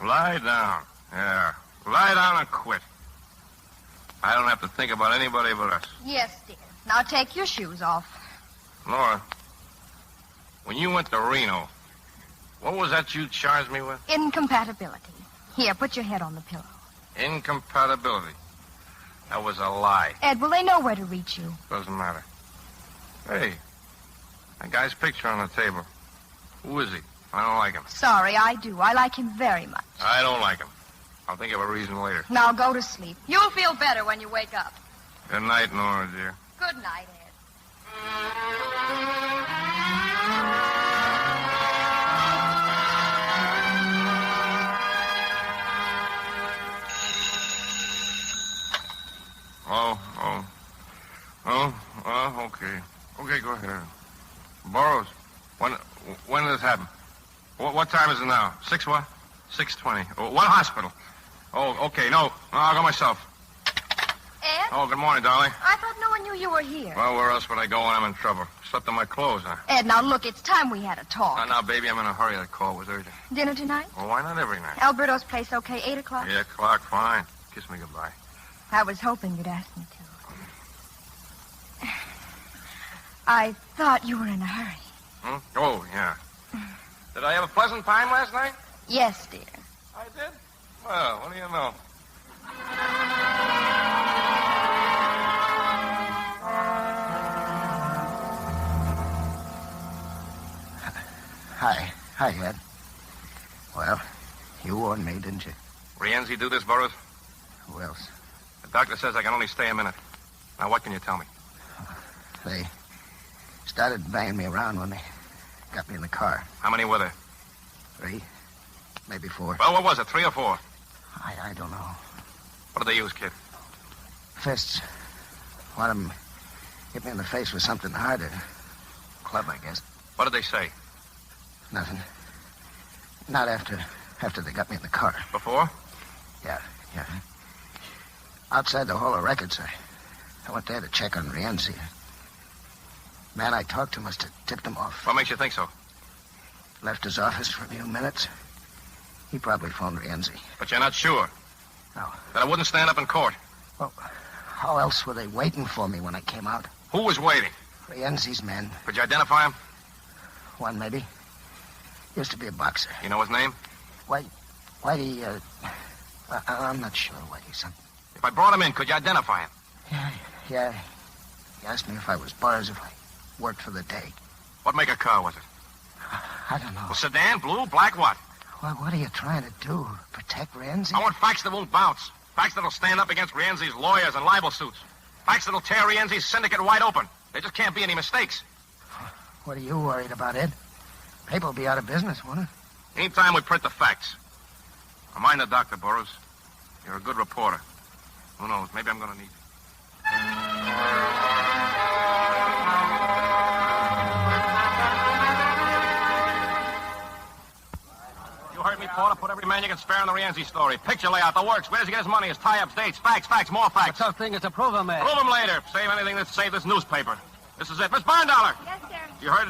Lie down. Yeah, lie down and quit. I don't have to think about anybody but us. Yes, dear. Now take your shoes off. Nora, when you went to Reno, what was that you charged me with? Incompatibility. Here, put your head on the pillow. Incompatibility. That was a lie. Ed, will they know where to reach you? Doesn't matter. Hey, that guy's picture on the table. Who is he? I don't like him. Sorry, I do. I like him very much. I don't like him. I'll think of a reason later. Now go to sleep. You'll feel better when you wake up. Good night, Nora, dear. Good night, Ed. Okay. Okay, go ahead. Burroughs, when did this happen? What time is it now? 6 what? 6:20. What hospital? Oh, okay, no, I'll go myself. Ed? Oh, good morning, darling. I thought no one knew you were here. Well, where else would I go when I'm in trouble? Slept in my clothes, huh? Ed, now look, it's time we had a talk. Now, baby, I'm in a hurry. That call was urgent. Dinner tonight? Well, why not every night? Alberto's place okay, 8 o'clock? 8 o'clock, fine. Kiss me goodbye. I was hoping you'd ask me to. I thought you were in a hurry. Hmm? Oh, yeah. Did I have a pleasant time last night? Yes, dear. I did? Well, what do you know? Hi, Ed. Well, you warned me, didn't you? Rienzi do this, Burroughs? Who else? The doctor says I can only stay a minute. Now, what can you tell me? They started banging me around when they got me in the car. How many were there? 3, maybe 4. Well, what was it, 3 or 4? I don't know. What did they use, kid? Fists. One of them hit me in the face with something harder. Club, I guess. What did they say? Nothing. Not after they got me in the car. Before? Yeah. Outside the Hall of Records, I went there to check on Rienzi. Man I talked to must have tipped him off. What makes you think so? Left his office for a few minutes. He probably phoned Rienzi. But you're not sure? No. That I wouldn't stand up in court? Well, how else were they waiting for me when I came out? Who was waiting? Rienzi's men. Could you identify him? One, maybe. Used to be a boxer. You know his name? Whitey, I'm not sure, Whitey, something. If I brought him in, could you identify him? Yeah. He asked me if I was bars, if I worked for the day. What make of car was it? I don't know. Well, sedan, blue, black, what? Well, what are you trying to do? Protect Rienzi? I want facts that won't bounce. Facts that'll stand up against Rienzi's lawyers and libel suits. Facts that'll tear Rienzi's syndicate wide open. There just can't be any mistakes. What are you worried about, Ed? Paper will be out of business, won't it? Anytime we print the facts. Now, mind the doctor, Burroughs. You're a good reporter. Who knows? Maybe I'm going to need you. You heard me, Porter. Put every man you can spare in the Rienzi story. Picture layout, the works. Where does he get his money? His tie-ups, dates, facts, more facts. The tough thing is to prove them, man. Prove them later. Save anything that saved this newspaper. This is it. Miss Barndollar. Yes, sir. You heard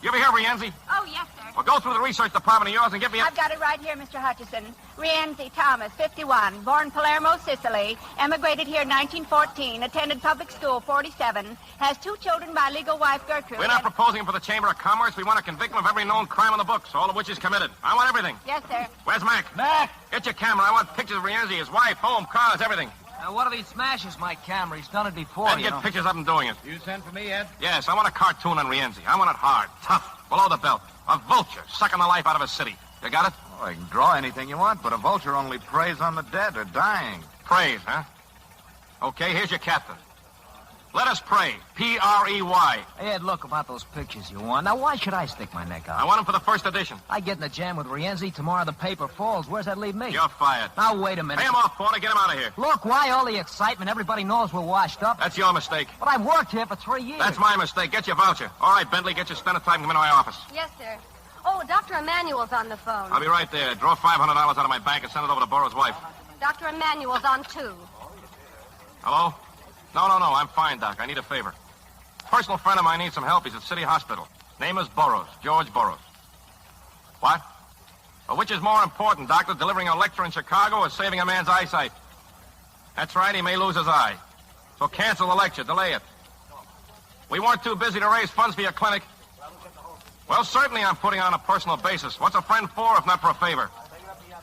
You ever hear of Rienzi? Oh, yes, sir. Well, go through the research department of yours and get me I've got it right here, Mr. Hutchison. Rienzi Thomas, 51, born Palermo, Sicily, emigrated here 1914, attended public school 47, has 2 children by legal wife Gertrude. We're not proposing him for the Chamber of Commerce. We want to convict him of every known crime in the books, all of which is committed. I want everything. Yes, sir. Where's Mac? Mac! Get your camera. I want pictures of Rienzi, his wife, home, cars, everything. Now, what if he smashes my camera? He's done it before, Then get pictures of him doing it. You sent for me, Ed? Yes, I want a cartoon on Rienzi. I want it hard, tough, below the belt. A vulture sucking the life out of a city. You got it? Oh, I can draw anything you want, but a vulture only preys on the dead or dying. Praise, huh? Okay, here's your captain. Let us pray. P-R-E-Y. Hey, Ed, look about those pictures you want. Now, why should I stick my neck out? I want them for the first edition. I get in a jam with Rienzi. Tomorrow the paper falls. Where's that leave me? You're fired. Now, wait a minute. Pay him off, Porter. Get him out of here. Look, why all the excitement? Everybody knows we're washed up. That's your mistake. But I've worked here for 3 years. That's my mistake. Get your voucher. All right, Bentley, get your stenotype and come into my office. Yes, sir. Oh, Dr. Emmanuel's on the phone. I'll be right there. Draw $500 out of my bank and send it over to Burroughs' wife. Dr. Emmanuel's on, too. Hello? No. I'm fine, Doc. I need a favor. Personal friend of mine needs some help. He's at City Hospital. Name is Burroughs. George Burroughs. What? Well, which is more important, Doctor, delivering a lecture in Chicago or saving a man's eyesight? That's right. He may lose his eye. So cancel the lecture. Delay it. We weren't too busy to raise funds for your clinic. Well, certainly I'm putting it on a personal basis. What's a friend for if not for a favor?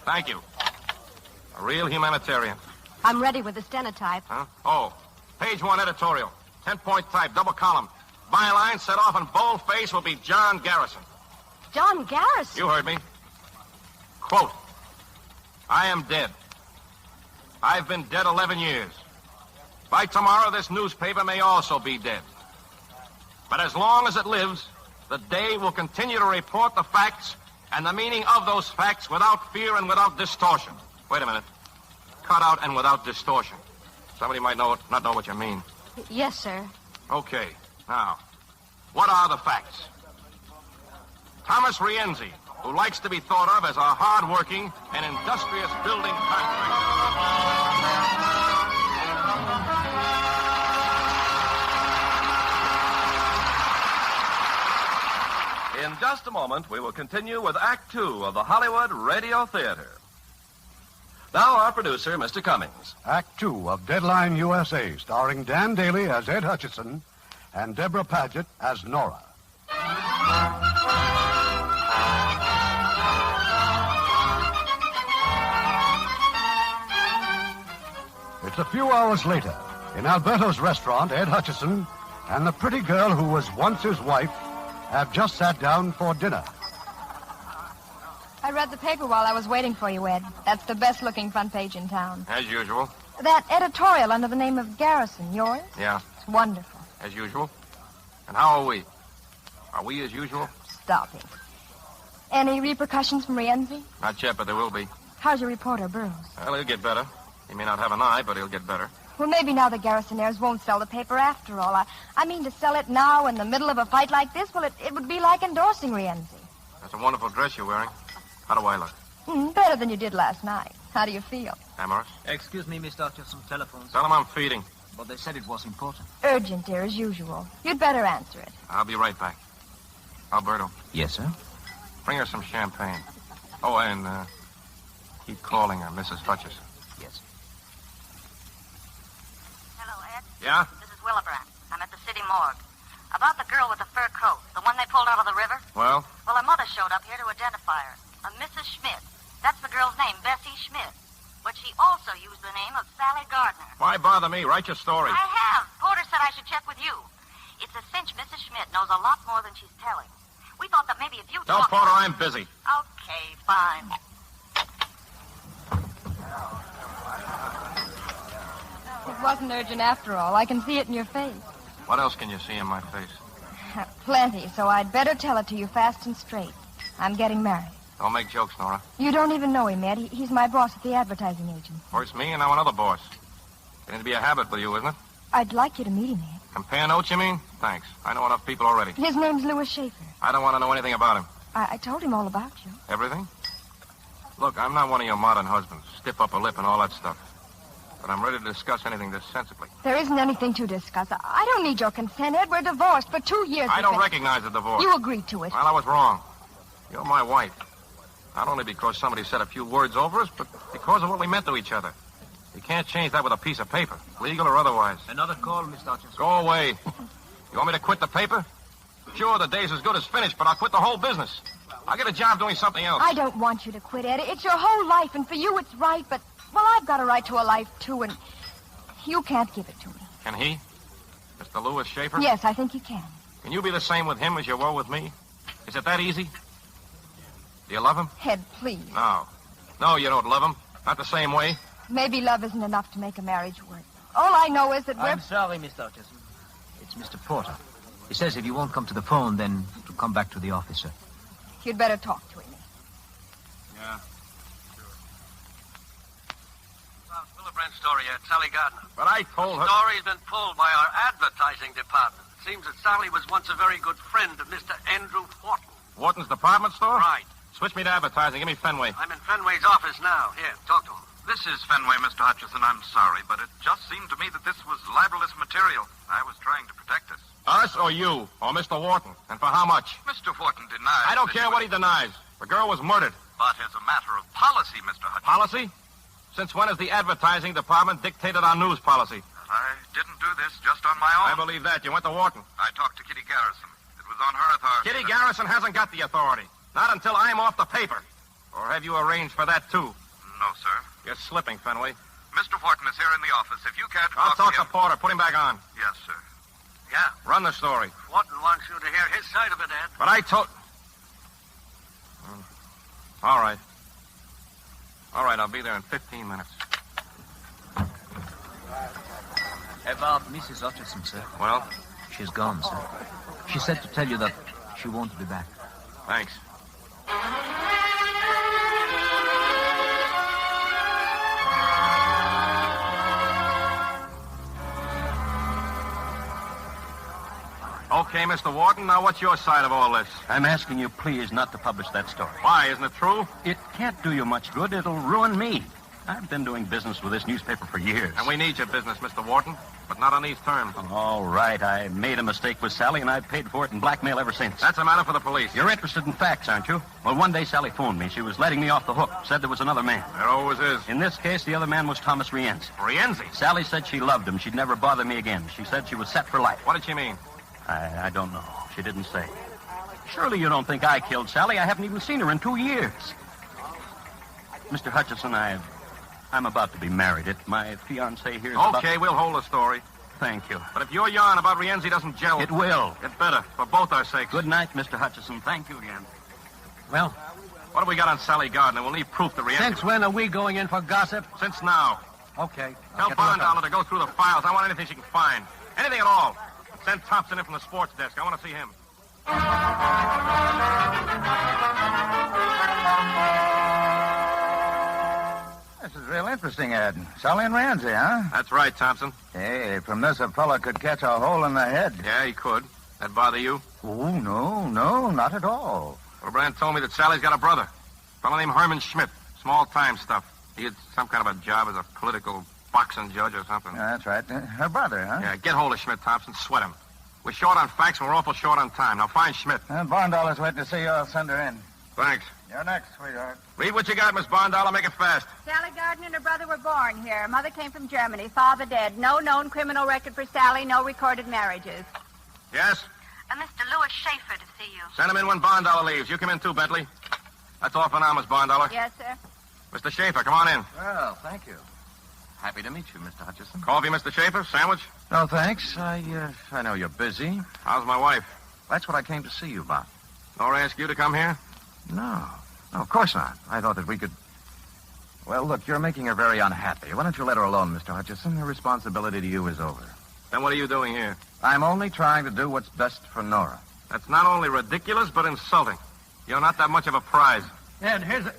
Thank you. A real humanitarian. I'm ready with the stenotype. Huh? Oh, page 1 editorial. 10-point type, double column. Byline set off in boldface will be John Garrison. John Garrison? You heard me. Quote, I am dead. I've been dead 11 years. By tomorrow, this newspaper may also be dead. But as long as it lives, the day will continue to report the facts and the meaning of those facts without fear and without distortion. Wait a minute. Cut out and without distortion. Somebody might not know what you mean. Yes, sir. Okay. Now, what are the facts? Thomas Rienzi, who likes to be thought of as a hard-working and industrious building contractor. In just a moment, we will continue with Act 2 of the Hollywood Radio Theater. Now, our producer, Mr. Cummings. Act 2 of Deadline USA, starring Dan Daly as Ed Hutchison and Deborah Paget as Nora. It's a few hours later. In Alberto's restaurant, Ed Hutchison and the pretty girl who was once his wife have just sat down for dinner. I read the paper while I was waiting for you, Ed. That's the best-looking front page in town. As usual. That editorial under the name of Garrison, yours? Yeah. It's wonderful. As usual. And how are we? Are we as usual? Stop it. Any repercussions from Rienzi? Not yet, but there will be. How's your reporter, Burroughs? Well, he'll get better. He may not have an eye, but he'll get better. Well, maybe now the Garrisonaires won't sell the paper after all. I mean, to sell it now in the middle of a fight like this, well, it would be like endorsing Rienzi. That's a wonderful dress you're wearing. How do I look? Better than you did last night. How do you feel? Amorous? Excuse me, Miss Doctor, some telephones. Tell him I'm feeding. But they said it was important. Urgent, dear, as usual. You'd better answer it. I'll be right back. Alberto. Yes, sir? Bring her some champagne. Oh, and keep calling her Mrs. Hutchison. Yes. Hello, Ed. Yeah? This is Willebrand. I'm at the city morgue. About the girl with the fur coat, the one they pulled out of the river. Well? Well, her mother showed up here to identify her. A Mrs. Schmidt. That's the girl's name, Bessie Schmidt. But she also used the name of Sally Gardner. Why bother me? Write your story. I have. Porter said I should check with you. It's a cinch Mrs. Schmidt knows a lot more than she's telling. We thought that maybe if you Tell talk... Porter I'm busy. Okay, fine. It wasn't urgent after all. I can see it in your face. What else can you see in my face? Plenty, so I'd better tell it to you fast and straight. I'm getting married. Don't make jokes, Nora. You don't even know him, Ed. He's my boss at the advertising agency. First me and now another boss. Getting to be a habit with you, isn't it? I'd like you to meet him, Ed. Compare notes, you mean? Thanks. I know enough people already. His name's Louis Schaefer. I don't want to know anything about him. I told him all about you. Everything? Look, I'm not one of your modern husbands. Stiff upper lip and all that stuff. but I'm ready to discuss anything this sensibly. There isn't anything to discuss. I don't need your consent, Ed. We're divorced for 2 years. I don't recognize the divorce. You agreed to it. Well, I was wrong. You're my wife. Not only because somebody said a few words over us, but because of what we meant to each other. You can't change that with a piece of paper, legal or otherwise. Another call, Mr. Hutchins. Go away. You want me to quit the paper? Sure, the day's as good as finished, but I'll quit the whole business. I'll get a job doing something else. I don't want you to quit, Ed. It's your whole life, and for you it's right, but, well, I've got a right to a life, too, and you can't give it to me. Can he? Mr. Louis Schaefer? Yes, I think you can. Can you be the same with him as you were with me? Is it that easy? Do you love him? Ed, please. No. No, you don't love him. Not the same way. Maybe love isn't enough to make a marriage work. All I know is that I'm sorry, Mr. Hutchison. It's Mr. Porter. He says if you won't come to the phone, then to come back to the office, sir. You'd better talk to him. Yeah. Brand story at Sally Gardner. But I told her... The story's been pulled by our advertising department. It seems that Sally was once a very good friend of Mr. Andrew Wharton. Wharton's department store? Right. Switch me to advertising. Give me Fenway. I'm in Fenway's office now. Here, talk to him. This is Fenway, Mr. Hutchison. I'm sorry, but it just seemed to me that this was libelous material. I was trying to protect us. Us or you? Or Mr. Wharton? And for how much? Mr. Wharton denies... I don't care what he denies. The girl was murdered. But as a matter of policy, Mr. Hutchison... Policy? Since when has the advertising department dictated our news policy? I didn't do this just on my own. I believe that. You went to Wharton. I talked to Kitty Garrison. It was on her authority. Kitty Garrison hasn't got the authority. Not until I'm off the paper. Or have you arranged for that, too? No, sir. You're slipping, Fenway. Mr. Wharton is here in the office. If you can't I'll talk to to Porter. Put him back on. Yes, sir. Yeah? Run the story. Wharton wants you to hear his side of it, Ed. But I told... All right. All right, I'll be there in 15 minutes. About Mrs. Hutchison, sir. Well? She's gone, sir. She said to tell you that she won't be back. Thanks. Okay, Mr. Wharton, now what's your side of all this? I'm asking you, please, not to publish that story. Why? Isn't it true? It can't do you much good. It'll ruin me. I've been doing business with this newspaper for years. And we need your business, Mr. Wharton, but not on these terms. All right, I made a mistake with Sally, and I've paid for it in blackmail ever since. That's a matter for the police. You're interested in facts, aren't you? Well, one day Sally phoned me. She was letting me off the hook. Said there was another man. There always is. In this case, the other man was Thomas Rienzi. Rienzi? Sally said she loved him. She'd never bother me again. She said she was set for life. What did she mean? I don't know. She didn't say. Surely you don't think I killed Sally. I haven't even seen her in 2 years. Mr. Hutchison, I'm about to be married. My fiancée here is Okay, we'll hold the story. Thank you. But if your yarn about Rienzi doesn't gel... It will. It better, for both our sakes. Good night, Mr. Hutchison. Thank you again. Well? What have we got on Sally Gardner? We'll need proof that Rienzi... Since when are we going in for gossip? Since now. Okay. Tell Bondollar to go through the files. I want anything she can find. Anything at all. Send Thompson in from the sports desk. I want to see him. This is real interesting, Ed. Sally and Ramsey, huh? That's right, Thompson. Hey, from this a fella could catch a hole in the head. Yeah, he could. That bother you? Oh, no, not at all. Well, Brand told me that Sally's got a brother. A fellow named Herman Schmidt. Small-time stuff. He had some kind of a job as a political boxing judge or something. That's right. Her brother, huh? Yeah, get hold of Schmidt, Thompson. Sweat him. We're short on facts and we're awful short on time. Now find Schmidt. Bondollar's waiting to see you. I'll send her in. Thanks. You're next, sweetheart. Read what you got, Miss Bondollar. Make it fast. Sally Gardner and her brother were born here. Mother came from Germany. Father dead. No known criminal record for Sally. No recorded marriages. Yes? Mr. Louis Schaefer to see you. Send him in when Bondollar leaves. You come in too, Bentley. That's all for now, Miss Bondollar. Yes, sir. Mr. Schaefer, come on in. Well, thank you. Happy to meet you, Mr. Hutchison. Coffee, Mr. Schaefer? Sandwich? No, thanks. I know you're busy. How's my wife? That's what I came to see you about. Nora asked you to come here? No, of course not. I thought that we could... Well, look, you're making her very unhappy. Why don't you let her alone, Mr. Hutchison? Her responsibility to you is over. Then what are you doing here? I'm only trying to do what's best for Nora. That's not only ridiculous, but insulting. You're not that much of a prize. Ed, here's a...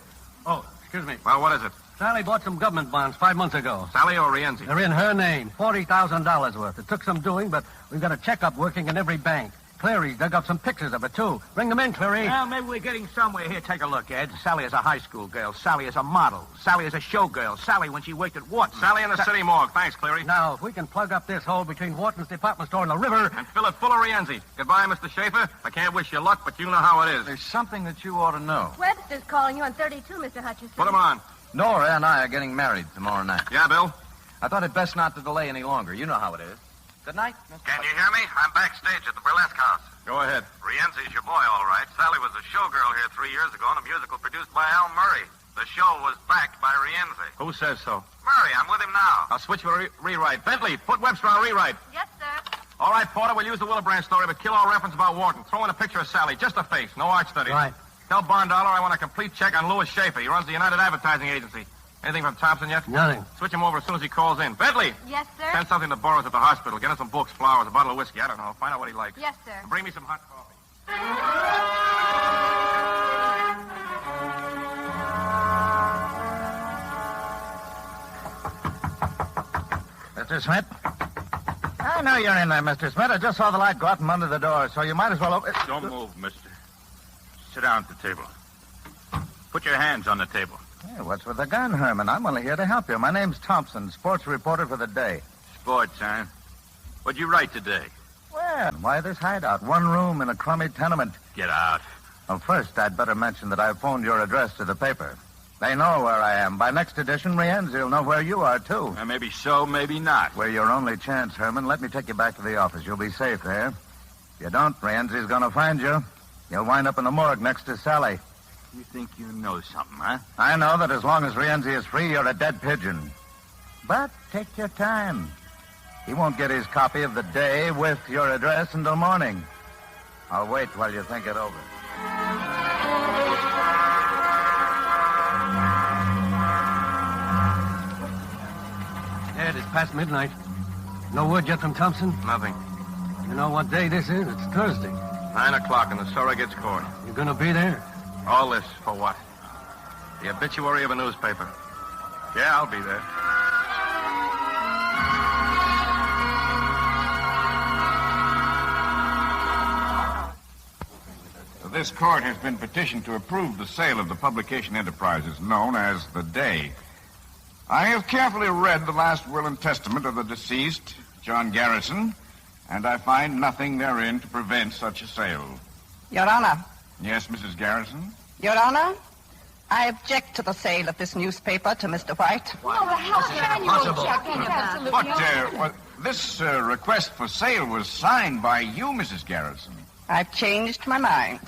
Oh, excuse me. Well, what is it? Sally bought some government bonds 5 months ago. Sally or Rienzi? They're in her name. $40,000 worth. It took some doing, but we've got a checkup working in every bank. Cleary dug up some pictures of it, too. Bring them in, Cleary. Well, maybe we're getting somewhere. Here, take a look, Ed. Sally is a high school girl. Sally is a model. Sally is a showgirl. Sally when she worked at Wharton. Sally in the city morgue. Thanks, Cleary. Now, if we can plug up this hole between Wharton's department store and the river... And fill it full of Rienzi. Goodbye, Mr. Schaefer. I can't wish you luck, but you know how it is. There's something that you ought to know. Webster's calling you on 32, Mr. Hutchison. Put him on. Nora and I are getting married tomorrow night. Yeah, Bill? I thought it best not to delay any longer. You know how it is. Good night, Mr. Can you hear me? I'm backstage at the burlesque house. Go ahead. Rienzi's your boy, all right. Sally was a showgirl here 3 years ago in a musical produced by Al Murray. The show was backed by Rienzi. Who says so? Murray, I'm with him now. I'll switch you a rewrite. Bentley, put Webster on rewrite. Yes, sir. All right, Porter, we'll use the Willibrandt story, but kill all reference about Wharton. Throw in a picture of Sally, just a face, no art studies. Right. Tell Barndollar I want a complete check on Louis Schaefer. He runs the United Advertising Agency. Anything from Thompson yet? Nothing. Switch him over as soon as he calls in. Bentley! Yes, sir. Send something to Burroughs at the hospital. Get him some books, flowers, a bottle of whiskey. I don't know. Find out what he likes. Yes, sir. And bring me some hot coffee. Mr. Smith? I know you're in there, Mr. Smith. I just saw the light go out from under the door, so you might as well open... Don't move, mister. Sit down at the table. Put your hands on the table. Hey, what's with the gun, Herman? I'm only here to help you. My name's Thompson, sports reporter for the day. Sports, huh? What'd you write today? Well, why this hideout? One room in a crummy tenement. Get out. Well, first, I'd better mention that I've phoned your address to the paper. They know where I am. By next edition, Rienzi will know where you are, too. Maybe so, maybe not. We're your only chance, Herman. Let me take you back to the office. You'll be safe there. If you don't, Rienzi's going to find you. You'll wind up in the morgue next to Sally. You think you know something, huh? I know that as long as Rienzi is free, you're a dead pigeon. But take your time. He won't get his copy of the day with your address until morning. I'll wait while you think it over. Ed, it's past midnight. No word yet from Thompson? Nothing. You know what day this is? It's Thursday. 9 o'clock in the Surrogate's Court. You gonna be there? All this for what? The obituary of a newspaper. Yeah, I'll be there. This court has been petitioned to approve the sale of the publication enterprises known as The Day. I have carefully read the last will and testament of the deceased, John Garrison, and I find nothing therein to prevent such a sale. Your Honor. Yes, Mrs. Garrison? Your Honor, I object to the sale of this newspaper to Mr. White. No, how can you object? Absolutely. But this request for sale was signed by you, Mrs. Garrison. I've changed my mind.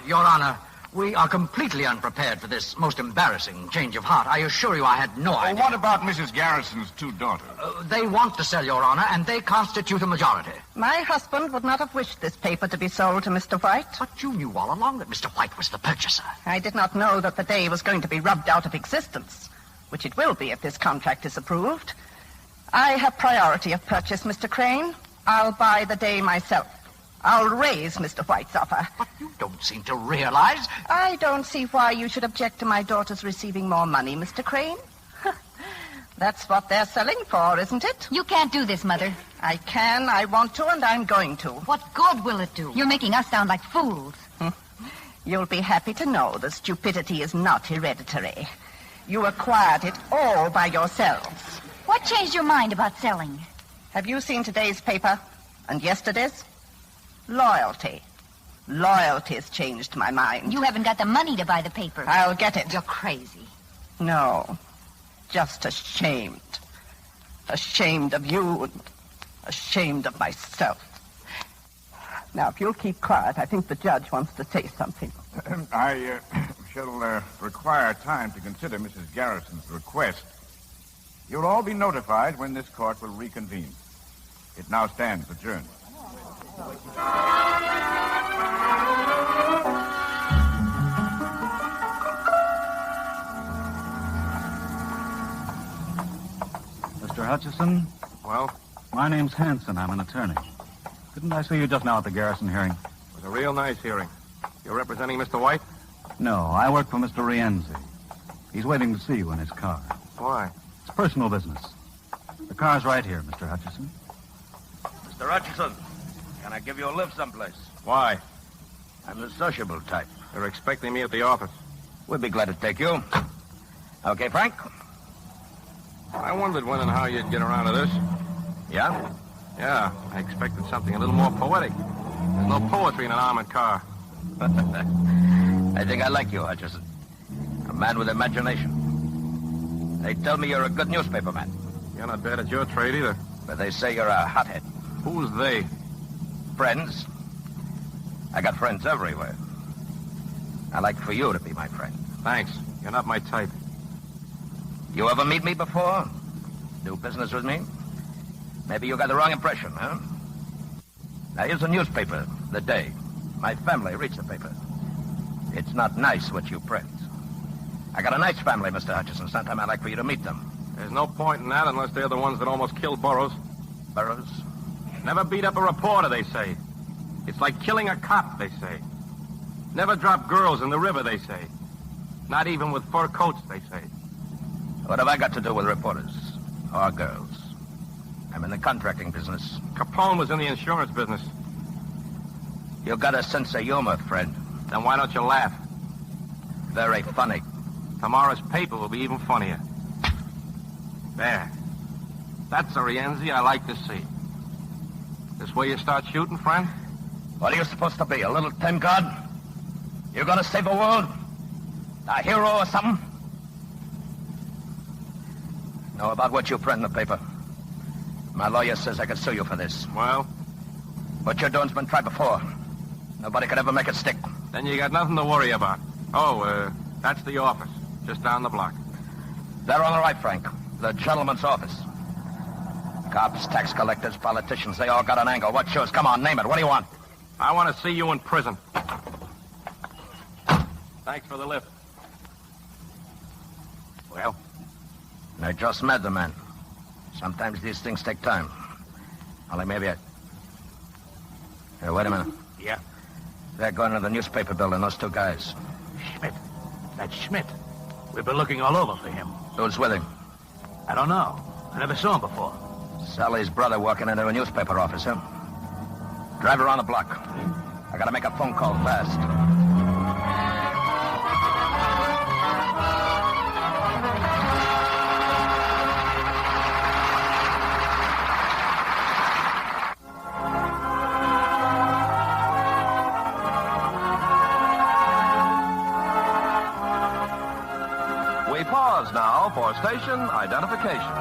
Your Honor, we are completely unprepared for this most embarrassing change of heart. I assure you I had no idea. What about Mrs. Garrison's two daughters? They want to sell, Your Honor, and they constitute a majority. My husband would not have wished this paper to be sold to Mr. White. But you knew all along that Mr. White was the purchaser. I did not know that the day was going to be rubbed out of existence, which it will be if this contract is approved. I have priority of purchase, Mr. Crane. I'll buy the day myself. I'll raise Mr. White's offer. But you don't seem to realize... I don't see why you should object to my daughter's receiving more money, Mr. Crane. That's what they're selling for, isn't it? You can't do this, Mother. I can, I want to, and I'm going to. What good will it do? You're making us sound like fools. You'll be happy to know that stupidity is not hereditary. You acquired it all by yourselves. What changed your mind about selling? Have you seen today's paper? And yesterday's? Loyalty. Loyalty's changed my mind. You haven't got the money to buy the paper. I'll get it. You're crazy. No. Just ashamed. Ashamed of you and ashamed of myself. Now, if you'll keep quiet, I think the judge wants to say something. I shall require time to consider Mrs. Garrison's request. You'll all be notified when this court will reconvene. It now stands adjourned. Mr. Hutchison? Well? My name's Hanson. I'm an attorney. Didn't I see you just now at the Garrison hearing? It was a real nice hearing. You're representing Mr. White? No, I work for Mr. Rienzi. He's waiting to see you in his car. Why? It's personal business. The car's right here, Mr. Hutchison. Mr. Hutchison, can Can I give you a lift someplace? Why? I'm the sociable type. They're expecting me at the office. We'll be glad to take you. Okay, Frank? I wondered when and how you'd get around to this. Yeah? Yeah, I expected something a little more poetic. There's no poetry in an armored car. I think I like you, Hutchison. A man with imagination. They tell me you're a good newspaper man. You're not bad at your trade either. But they say you're a hothead. Who's they? Friends. I got friends everywhere. I'd like for you to be my friend. Thanks. You're not my type. You ever meet me before? Do business with me? Maybe you got the wrong impression, huh? Now, here's a newspaper, The Day. My family reads the paper. It's not nice what you print. I got a nice family, Mr. Hutchison. Sometime I'd like for you to meet them. There's no point in that unless they're the ones that almost killed Burroughs. Burroughs? Never beat up a reporter, they say. It's like killing a cop, they say. Never drop girls in the river, they say. Not even with fur coats, they say. What have I got to do with reporters? Or girls? I'm in the contracting business. Capone was in the insurance business. You got a sense of humor, friend. Then why don't you laugh? Very funny. Tomorrow's paper will be even funnier. There. That's a Rienzi I like to see. This where you start shooting, friend? What are you supposed to be, a little time god? You gonna save the world? A hero or something? Know about what you print in the paper. My lawyer says I could sue you for this. Well? What you're doing's been tried before. Nobody could ever make it stick. Then you got nothing to worry about. Oh, that's the office. Just down the block. They're on the right, Frank. The gentleman's office. Cops, tax collectors, politicians, they all got an angle. What's yours? Come on, name it. What do you want? I want to see you in prison. Thanks for the lift. Well, I just met the man. Sometimes these things take time. Only maybe I... Here, wait a minute. Yeah? They're going to the newspaper building, those two guys. Schmidt. That's Schmidt. We've been looking all over for him. Who's with him? I don't know. I never saw him before. Sally's brother walking into a newspaper office, huh? Drive around the block. I gotta make a phone call fast. We pause now for station identification.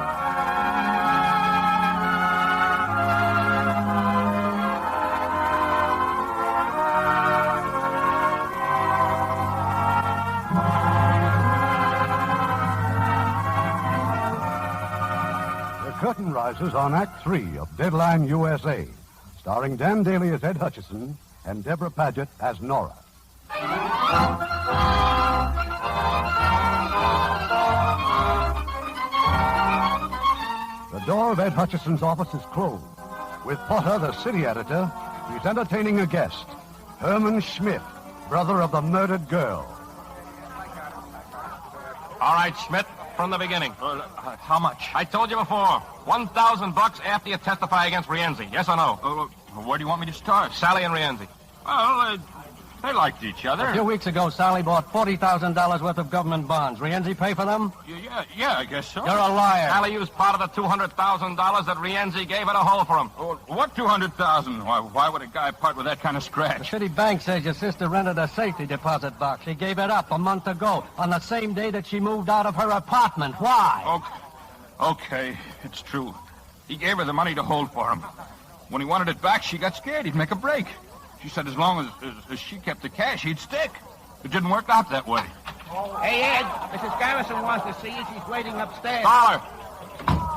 Curtain rises on Act 3 of Deadline USA, starring Dan Daly as Ed Hutchison and Deborah Paget as Nora. The door of Ed Hutchison's office is closed. With Potter, the city editor, he's entertaining a guest, Herman Schmidt, brother of the murdered girl. All right, Schmidt. From the beginning. How much? I told you before. $1,000 after you testify against Rienzi. Yes or no? Where do you want me to start? Sally and Rienzi. Well, they liked each other. A few weeks ago, Sally bought $40,000 worth of government bonds. Rienzi pay for them? Yeah, I guess so. You're a liar. Sally used part of the $200,000 that Rienzi gave her to hold for him. What $200,000? Why would a guy part with that kind of scratch? The city bank says your sister rented a safety deposit box. She gave it up a month ago, on the same day that she moved out of her apartment. Why? Okay, it's true. He gave her the money to hold for him. When he wanted it back, she got scared he'd make a break. She said as long as she kept the cash, he'd stick. It didn't work out that way. Hey, Ed, Mrs. Garrison wants to see you. She's waiting upstairs. Dollar!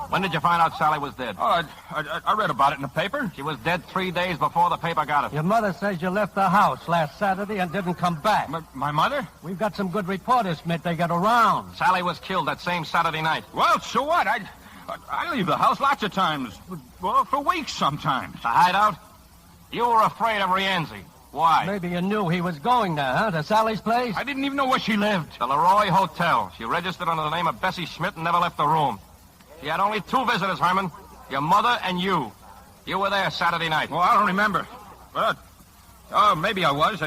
When did you find out Sally was dead? Oh, I read about it in the paper. She was dead 3 days before the paper got it. Your mother says you left the house last Saturday and didn't come back. My mother? We've got some good reporters, Smith. They got around. Sally was killed that same Saturday night. Well, so what? I leave the house lots of times. Well, for weeks sometimes. To hide out? You were afraid of Rienzi. Why? Maybe you knew he was going there, huh? To Sally's place? I didn't even know where she lived. The Leroy Hotel. She registered under the name of Bessie Schmidt and never left the room. She had only 2 visitors, Herman. Your mother and you. You were there Saturday night. Well, I don't remember. Well, maybe I was.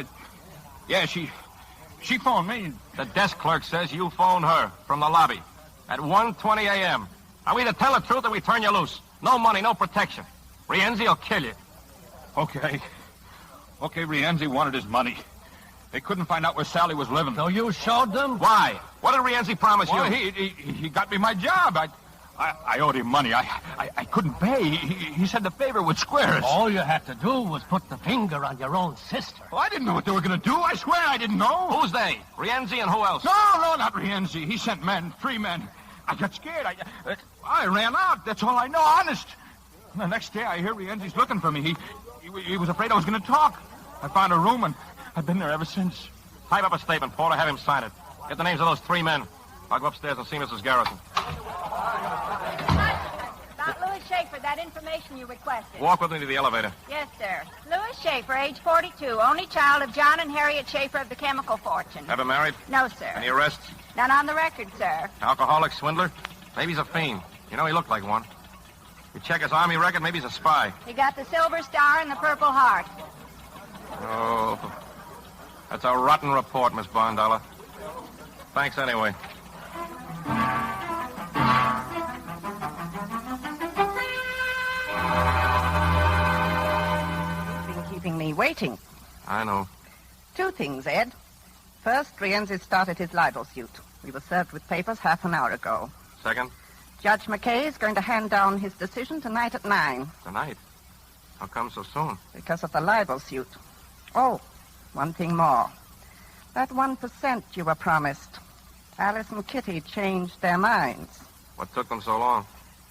Yeah, she phoned me. The desk clerk says you phoned her from the lobby at 1:20 a.m. Now, either tell the truth or we turn you loose. No money, no protection. Rienzi will kill you. Okay, Rienzi wanted his money. They couldn't find out where Sally was living. So you showed them? Why? What did Rienzi promise Well, you? he got me my job. I owed him money. I couldn't pay. He said the favor would square us. All you had to do was put the finger on your own sister. Well, I didn't know what they were going to do. I swear I didn't know. Who's they? Rienzi and who else? No, not Rienzi. He sent men, 3 men. I got scared. I ran out. That's all I know, honest. And the next day, I hear Rienzi's looking for me. He was afraid I was going to talk. I found a room, and I've been there ever since. Type up a statement, Porter. Have him sign it. Get the names of those 3 men. I'll go upstairs and see Mrs. Garrison. About Louis Schaefer, that information you requested. Walk with me to the elevator. Yes, sir. Louis Schaefer, age 42, only child of John and Harriet Schaefer of the Chemical Fortune. Ever married? No, sir. Any arrests? None on the record, sir. Alcoholic, swindler? Maybe he's a fiend. You know, he looked like one. You check his Army record, maybe he's a spy. He got the Silver Star and the Purple Heart. Oh, that's a rotten report, Miss Bondollar. Thanks anyway. You've been keeping me waiting. I know. 2 things, Ed. First, Rienzi started his libel suit. We were served with papers half an hour ago. Second? Judge McKay is going to hand down his decision tonight at 9. Tonight? How come so soon? Because of the libel suit. Oh, one thing more. That 1% you were promised. Alice and Kitty changed their minds. What took them so long?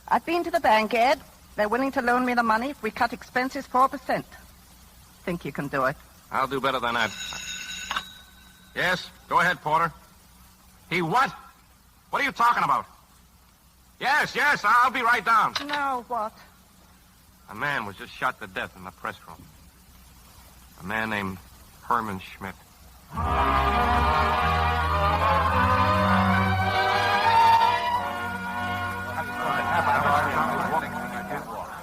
I've been to the bank, Ed. They're willing to loan me the money if we cut expenses 4%. Think you can do it? I'll do better than that. Yes, go ahead, Porter. He what? What are you talking about? Yes, I'll be right down. No, what? A man was just shot to death in the press room. A man named Herman Schmidt.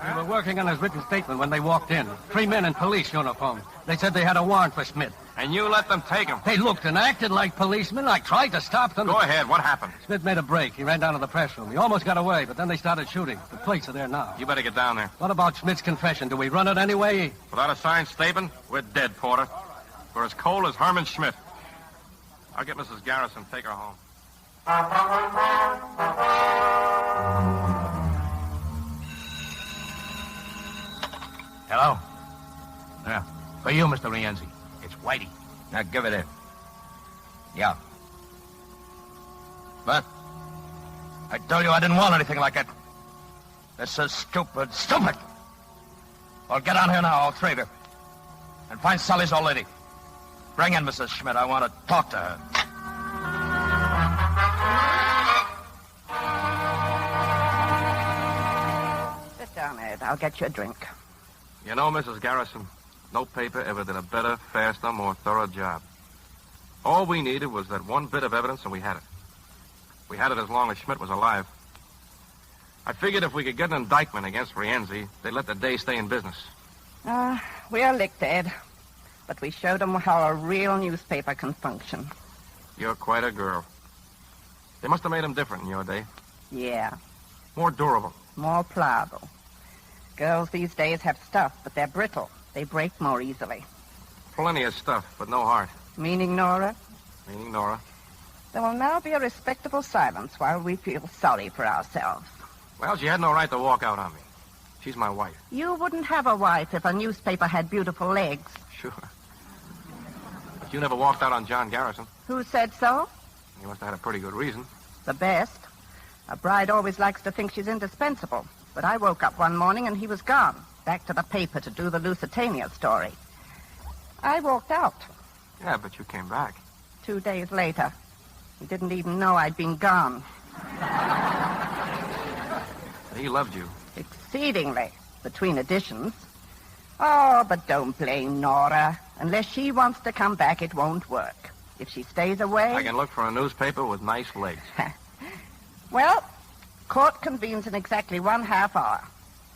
We were working on his written statement when they walked in. 3 men in police uniforms. They said they had a warrant for Schmidt. And you let them take him? They looked and acted like policemen. I tried to stop them. Go ahead. What happened? Schmidt made a break. He ran down to the press room. He almost got away, but then they started shooting. The police are there now. You better get down there. What about Schmidt's confession? Do we run it anyway? Without a signed statement, we're dead, Porter. We're as cold as Herman Schmidt. I'll get Mrs. Garrison. Take her home. Hello? Yeah. For you, Mr. Rienzi. It's Whitey. Now, give it here. Yeah. What? I told you I didn't want anything like that. This is stupid. Stupid! Well, get on here now, all 3 of you. And find Sally's old lady. Bring in Mrs. Schmidt. I want to talk to her. Sit down, Ed. I'll get you a drink. You know, Mrs. Garrison, no paper ever did a better, faster, more thorough job. All we needed was that one bit of evidence, and we had it. We had it as long as Schmidt was alive. I figured if we could get an indictment against Rienzi, they'd let the day stay in business. We're licked, Ed. But we showed them how a real newspaper can function. You're quite a girl. They must have made them different in your day. Yeah. More durable. More pliable. Girls these days have stuff, but they're brittle. They break more easily. Plenty of stuff, but no heart. Meaning, Nora? Meaning Nora. There will now be a respectable silence while we feel sorry for ourselves. Well, she had no right to walk out on me. She's my wife. You wouldn't have a wife if a newspaper had beautiful legs. Sure. But you never walked out on John Garrison. Who said so? You must have had a pretty good reason. The best. A bride always likes to think she's indispensable. But I woke up one morning and he was gone. Back to the paper to do the Lusitania story. I walked out. Yeah, but you came back. 2 days later. He didn't even know I'd been gone. He loved you. Exceedingly. Between editions. Oh, but don't blame Nora. Unless she wants to come back, it won't work. If she stays away... I can look for a newspaper with nice legs. Well, court convenes in exactly 1/2 hour.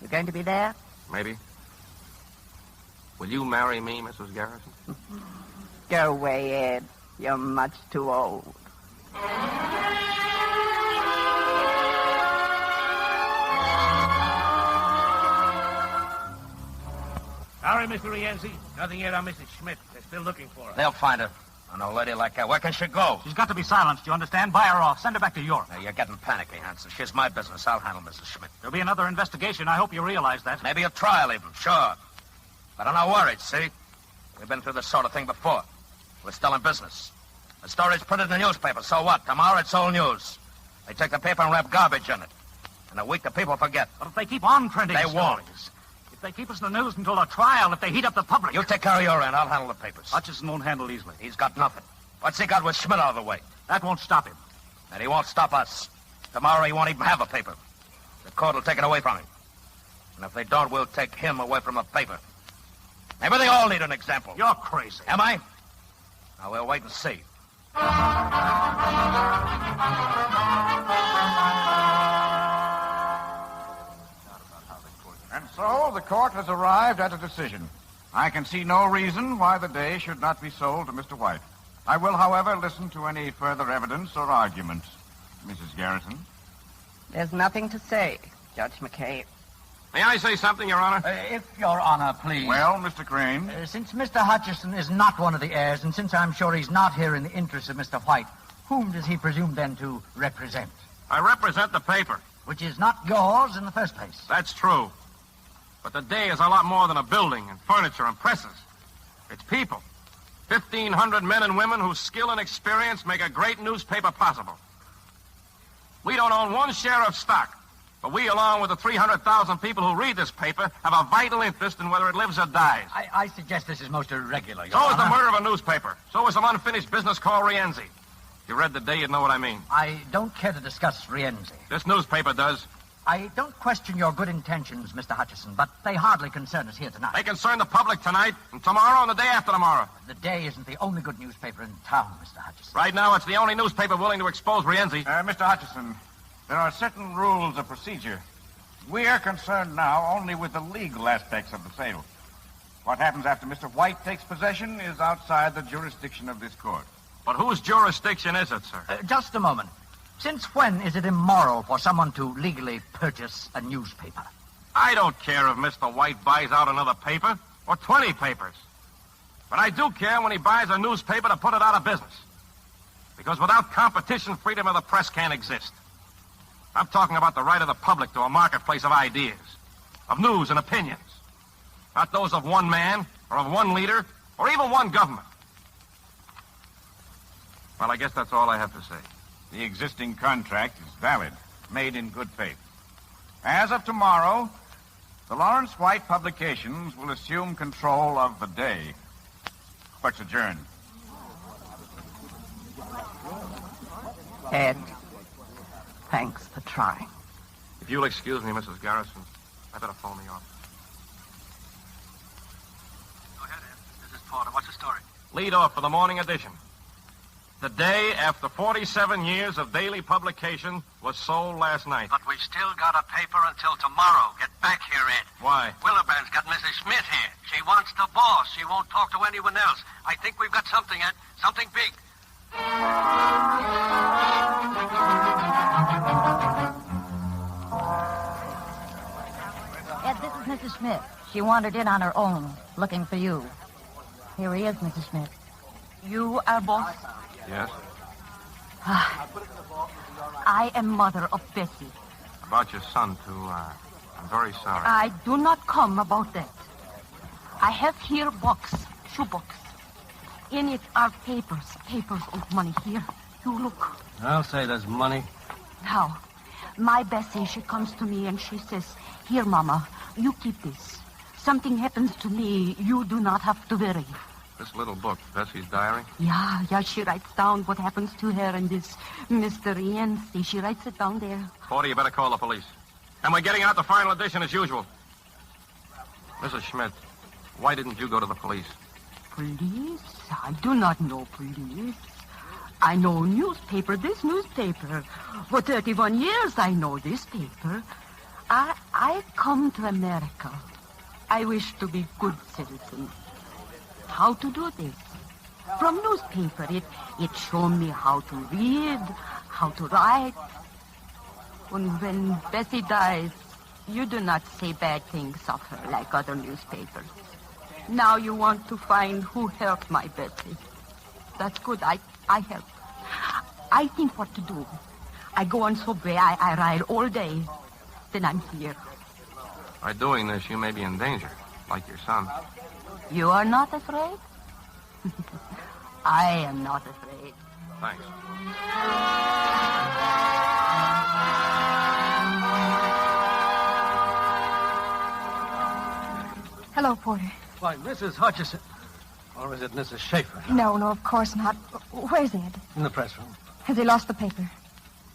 You going to be there? Maybe. Will you marry me, Mrs. Garrison? Go away, Ed. You're much too old. Sorry, Mr. Rienzi. Nothing yet on Mrs. Schmidt. They're still looking for her. They'll find her. An old lady like that. Where can she go? She's got to be silenced, you understand? Buy her off. Send her back to Europe. Now, you're getting panicky, Hanson. She's my business. I'll handle Mrs. Schmidt. There'll be another investigation. I hope you realize that. Maybe a trial even, sure. But I'm not worried, see? We've been through this sort of thing before. We're still in business. The story's printed in the newspaper, so what? Tomorrow it's old news. They take the paper and wrap garbage in it. In a week, the people forget. But if they keep on printing They won't. stories, if they keep us in the news until a trial, if they heat up the public... You take care of your end. I'll handle the papers. Hutchison won't handle easily. He's got nothing. What's he got with Schmidt out of the way? That won't stop him. And he won't stop us. Tomorrow he won't even have a paper. The court will take it away from him. And if they don't, we'll take him away from a paper. Maybe they all need an example. You're crazy. Am I? Now, we'll wait and see. And so the court has arrived at a decision. I can see no reason why the day should not be sold to Mr. White. I will, however, listen to any further evidence or argument. Mrs. Garrison? There's nothing to say, Judge McKay. May I say something, Your Honor? If Your Honor, please. Well, Mr. Crane? Since Mr. Hutchison is not one of the heirs, and since I'm sure he's not here in the interests of Mr. White, whom does he presume then to represent? I represent the paper. Which is not yours in the first place. That's true. But the day is a lot more than a building and furniture and presses. It's people. 1,500 men and women whose skill and experience make a great newspaper possible. We don't own one share of stock, but we, along with the 300,000 people who read this paper, have a vital interest in whether it lives or dies. I suggest this is most irregular, Your So is the Honor. murder of a newspaper. So is some unfinished business called Rienzi. If you read the day, you'd know what I mean. I don't care to discuss Rienzi. This newspaper does. I don't question your good intentions, Mr. Hutchison, but they hardly concern us here tonight. They concern the public tonight, and tomorrow, and the day after tomorrow. The Day isn't the only good newspaper in town, Mr. Hutchison. Right now, it's the only newspaper willing to expose Rienzi. Mr. Hutchison, there are certain rules of procedure. We are concerned now only with the legal aspects of the sale. What happens after Mr. White takes possession is outside the jurisdiction of this court. But whose jurisdiction is it, sir? Just a moment. Since when is it immoral for someone to legally purchase a newspaper? I don't care if Mr. White buys out another paper or 20 papers. But I do care when he buys a newspaper to put it out of business. Because without competition, freedom of the press can't exist. I'm talking about the right of the public to a marketplace of ideas, of news and opinions. Not those of one man or of one leader or even one government. Well, I guess that's all I have to say. The existing contract is valid, made in good faith. As of tomorrow, the Lawrence White Publications will assume control of the Day. Court's adjourned. Ed, thanks for trying. If you'll excuse me, Mrs. Garrison, I better phone the office. Go ahead, Ed. This is Porter. What's the story? Lead off for the morning edition. The Day, after 47 years of daily publication, was sold last night. But we've still got a paper until tomorrow. Get back here, Ed. Why? Williband's got Mrs. Schmidt here. She wants the boss. She won't talk to anyone else. I think we've got something, Ed. Something big. Ed, this is Mrs. Schmidt. She wandered in on her own, looking for you. Here he is, Mrs. Schmidt. You are boss? Yes? I am mother of Bessie. About your son, too. I'm very sorry. I do not come about that. I have here shoebox. In it are papers of money. Here, you look. I'll say there's money. Now, my Bessie, she comes to me and she says, "Here, Mama, you keep this. Something happens to me, you do not have to worry." This little book, Bessie's diary? Yeah, she writes down what happens to her and this Mr. Rienzi. She writes it down there. Porter, you better call the police. And we're getting out the final edition as usual. Mrs. Schmidt, why didn't you go to the police? Police? I do not know police. I know this newspaper. For 31 years I know this paper. I come to America. I wish to be good citizen. How to do this? From newspaper, it show me how to read, how to write. And when Bessie dies, you do not say bad things of her like other newspapers. Now you want to find who hurt my Bessie. That's good. I help. I think what to do. I go on subway. I ride all day. Then I'm here. By doing this, you may be in danger, like your son. You are not afraid? I am not afraid. Thanks. Hello, Porter. Why, Mrs. Hutchison. Or is it Mrs. Schaefer? No, of course not. Where's Ed? In the press room. Has he lost the paper?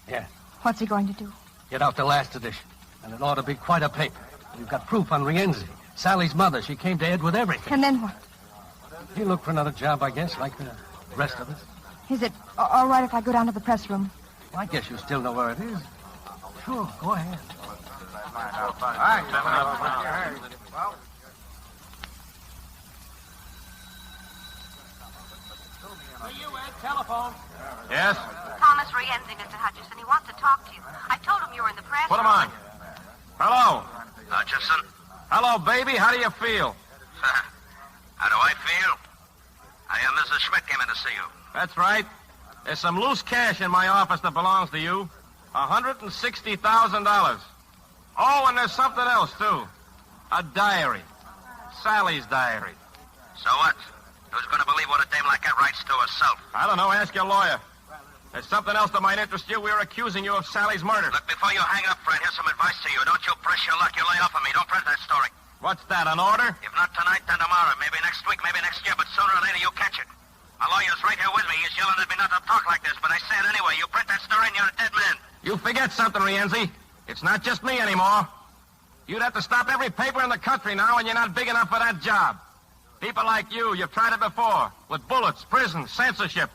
Yes. What's he going to do? Get out the last edition. And it ought to be quite a paper. We've got proof on Rienzi. Sally's mother. She came to Ed with everything. And then what? He'll look for another job, I guess, like the rest of us. Is it all right if I go down to the press room? Well, I guess you still know where it is. Sure, go ahead. Telephone. Yes? Thomas Rienzi, Mr. Hutchison. He wants to talk to you. I told him you were in the press. Put him on. Hello. Hutchison? Hello, baby. How do you feel? How do I feel? Mrs. Schmidt came in to see you. That's right. There's some loose cash in my office that belongs to you. $160,000. Oh, and there's something else, too. A diary. Sally's diary. So what? Who's going to believe what a dame like that writes to herself? I don't know. Ask your lawyer. There's something else that might interest you. We're accusing you of Sally's murder. Look, before you hang up, Fred, here's some advice to you. Don't you press your luck. You lay off on me. Don't press that story. What's that, an order? If not tonight, then tomorrow. Maybe next week, maybe next year, but sooner or later you'll catch it. My lawyer's right here with me. He's yelling at me not to talk like this, but I say it anyway. You print that story and you're a dead man. You forget something, Rienzi. It's not just me anymore. You'd have to stop every paper in the country now, and you're not big enough for that job. People like you've tried it before, with bullets, prison, censorship.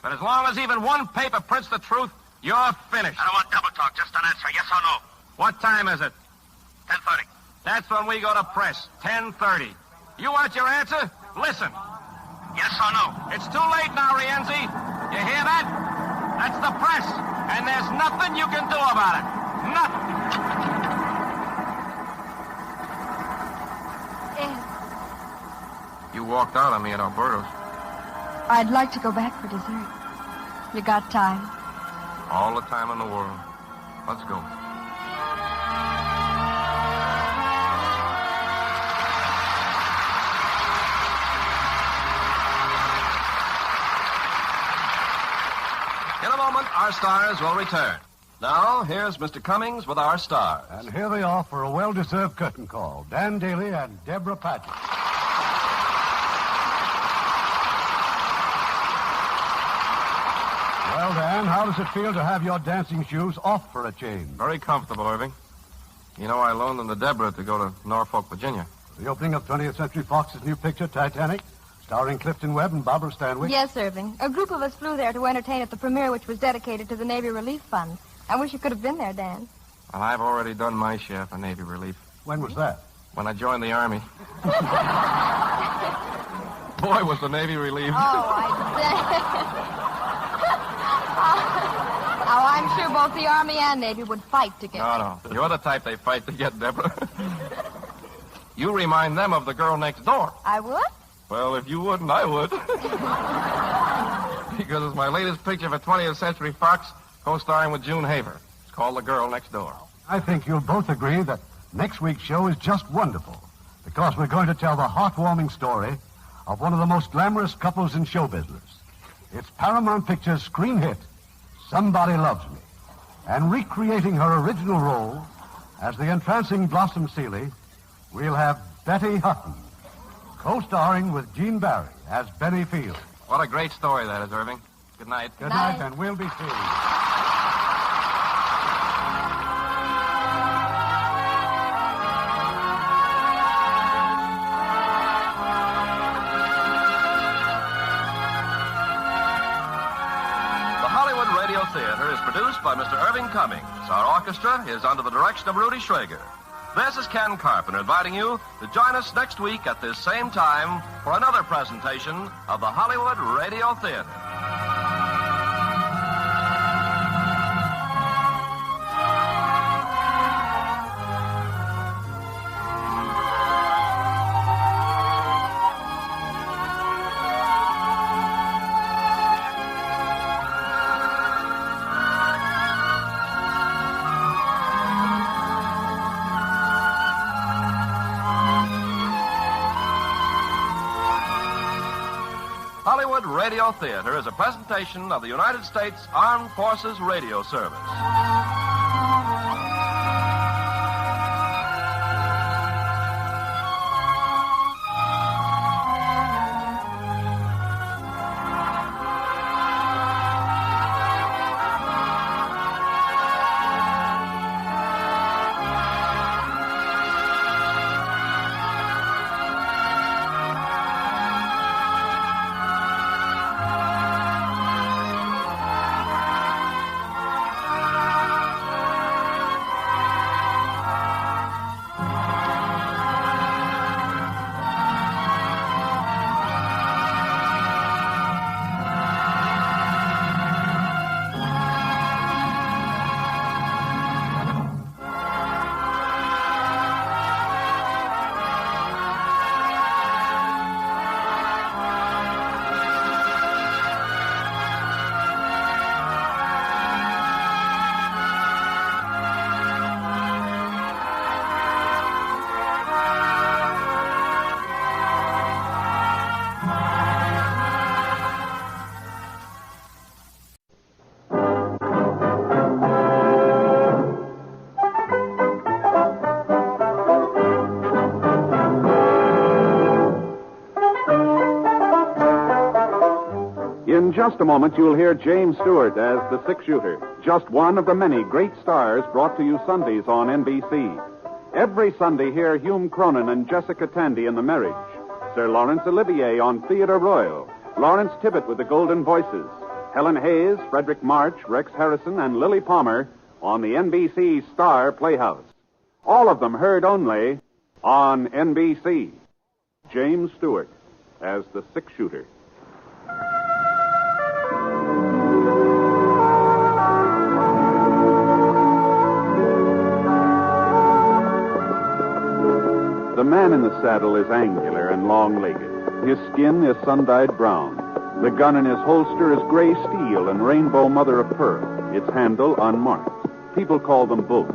But as long as even one paper prints the truth, you're finished. I don't want double talk, just an answer, yes or no. What time is it? 10:30. That's when we go to press, 10:30. You want your answer? Listen. Yes or no? It's too late now, Rienzi. You hear that? That's the press, and there's nothing you can do about it. Nothing. You walked out on me at Alberto's. I'd like to go back for dessert. You got time? All the time in the world. Let's go. In a moment, our stars will return. Now, here's Mr. Cummings with our stars. And here they are for a well-deserved curtain call. Dan Daly and Deborah Paget. Well, Dan, how does it feel to have your dancing shoes off for a change? Very comfortable, Irving. You know, I loaned them to Deborah to go to Norfolk, Virginia. The opening of 20th Century Fox's new picture, Titanic, starring Clifton Webb and Barbara Stanwyck. Yes, Irving. A group of us flew there to entertain at the premiere, which was dedicated to the Navy Relief Fund. I wish you could have been there, Dan. Well, I've already done my share for Navy relief. When was that? When I joined the Army. Boy, was the Navy relieved. Oh, I'm sure both the Army and Navy would fight to get No. You're the type they fight to get, Deborah. You remind them of the girl next door. I would? Well, if you wouldn't, I would. Because it's my latest picture for 20th Century Fox, co-starring with June Haver. It's called The Girl Next Door. I think you'll both agree that next week's show is just wonderful, because we're going to tell the heartwarming story of one of the most glamorous couples in show business. It's Paramount Pictures' screen hit, Somebody Loves Me. And recreating her original role as the entrancing Blossom Seeley, we'll have Betty Hutton, co-starring with Gene Barry as Benny Field. What a great story that is, Irving. Good night. Good night, and we'll be seeing you. Theater is produced by Mr. Irving Cummings. Our orchestra is under the direction of Rudy Schrager. This is Ken Carpenter inviting you to join us next week at this same time for another presentation of the Hollywood Radio Theater. Hollywood Radio Theater is a presentation of the United States Armed Forces Radio Service. In just a moment, you'll hear James Stewart as the six-shooter, just one of the many great stars brought to you Sundays on NBC. Every Sunday, hear Hume Cronin and Jessica Tandy in The Marriage, Sir Laurence Olivier on Theatre Royal, Lawrence Tibbett with the Golden Voices, Helen Hayes, Frederick March, Rex Harrison, and Lily Palmer on the NBC Star Playhouse. All of them heard only on NBC. James Stewart as the six-shooter. The man in the saddle is angular and long-legged. His skin is sun-dyed brown. The gun in his holster is gray steel and rainbow mother of pearl, its handle unmarked. People call them both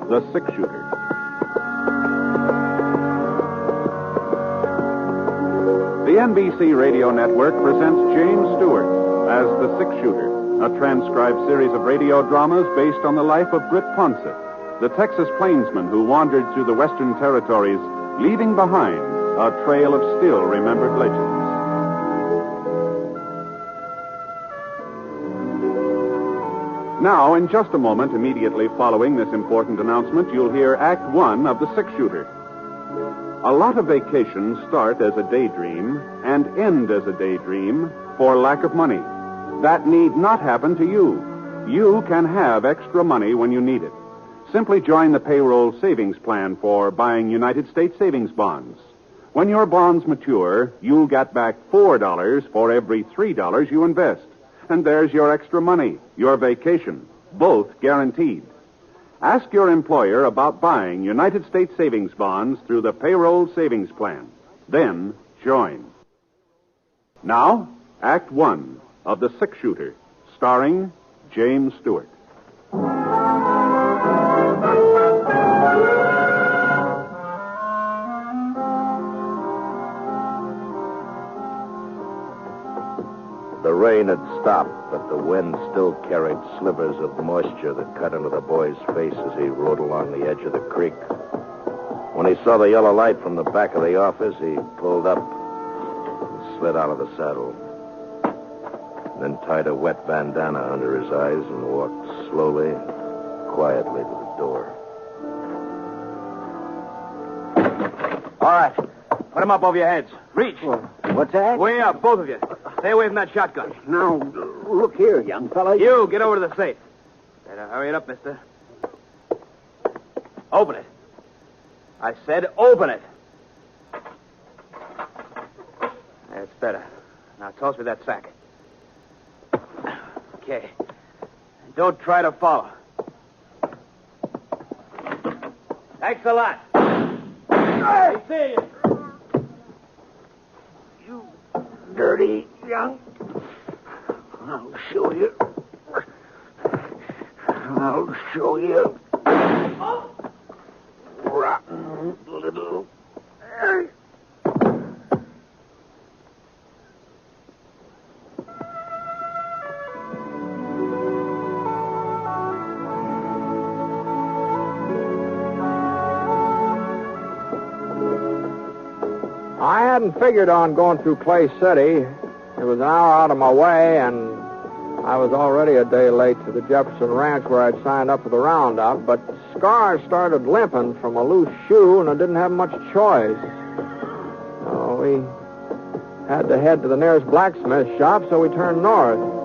the six-shooter. The NBC Radio Network presents James Stewart as the six-shooter, a transcribed series of radio dramas based on the life of Britt Ponsett, the Texas plainsman who wandered through the Western Territories, leaving behind a trail of still-remembered legends. Now, in just a moment, immediately following this important announcement, you'll hear Act One of The Six-Shooter. A lot of vacations start as a daydream and end as a daydream for lack of money. That need not happen to you. You can have extra money when you need it. Simply join the payroll savings plan for buying United States savings bonds. When your bonds mature, you'll get back $4 for every $3 you invest. And there's your extra money, your vacation, both guaranteed. Ask your employer about buying United States savings bonds through the payroll savings plan. Then join. Now, Act One of The Six-Shooter, starring James Stewart. The rain had stopped, but the wind still carried slivers of moisture that cut into the boy's face as he rode along the edge of the creek. When he saw the yellow light from the back of the office, he pulled up and slid out of the saddle. Then tied a wet bandana under his eyes and walked slowly, quietly to the door. All right. Put them up over your heads. Reach. What's that? Way up, both of you. Stay away from that shotgun. Now, look here, young fella. You, get over to the safe. Better hurry it up, mister. Open it. I said open it. That's better. Now toss me that sack. Okay. Don't try to follow. Thanks a lot. I see you. You dirty young. I'll show you. I'll show you. Rotten little... I hadn't figured on going through Clay City. It was an hour out of my way, and I was already a day late to the Jefferson Ranch where I'd signed up for the roundup, but scars started limping from a loose shoe, and I didn't have much choice. So we had to head to the nearest blacksmith shop, so we turned north.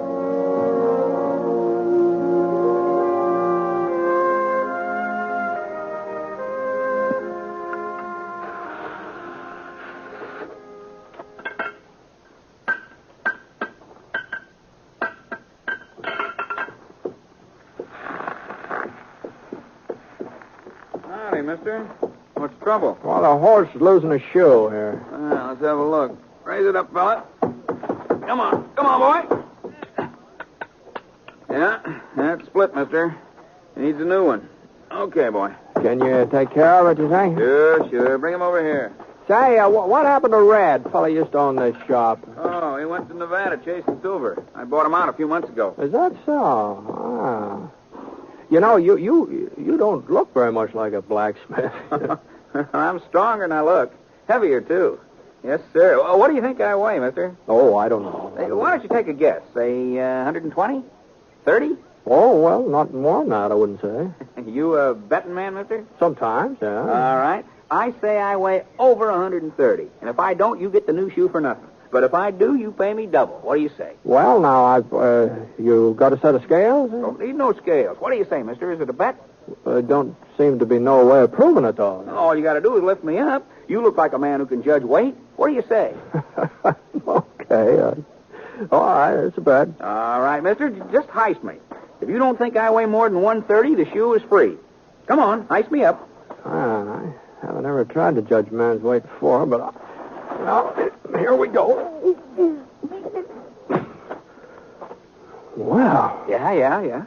Mister. What's the trouble? Well, the horse is losing a shoe here. Let's have a look. Raise it up, fella. Come on, boy. Yeah, that's split, mister. Needs a new one. Okay, boy. Can you take care of it, you think? Sure. Bring him over here. Say, what happened to Red? Fella used to own this shop. Oh, he went to Nevada chasing silver. I bought him out a few months ago. Is that so? You know, you don't look very much like a blacksmith. I'm stronger than I look. Heavier, too. Yes, sir. Well, what do you think I weigh, mister? Oh, I don't know. Hey, why don't you take a guess? Say 120? 30? Oh, well, not more than that, I wouldn't say. You a betting man, mister? Sometimes, yeah. All right. I say I weigh over 130. And if I don't, you get the new shoe for nothing. But if I do, you pay me double. What do you say? Well, now, you got a set of scales? Don't need no scales. What do you say, mister? Is it a bet? Don't seem to be no way of proving it, though. All you got to do is lift me up. You look like a man who can judge weight. What do you say? Okay. All right, it's a bet. All right, mister. Just heist me. If you don't think I weigh more than 130, the shoe is free. Come on, heist me up. I haven't ever tried to judge a man's weight before, but... Well, here we go. Wow. Yeah.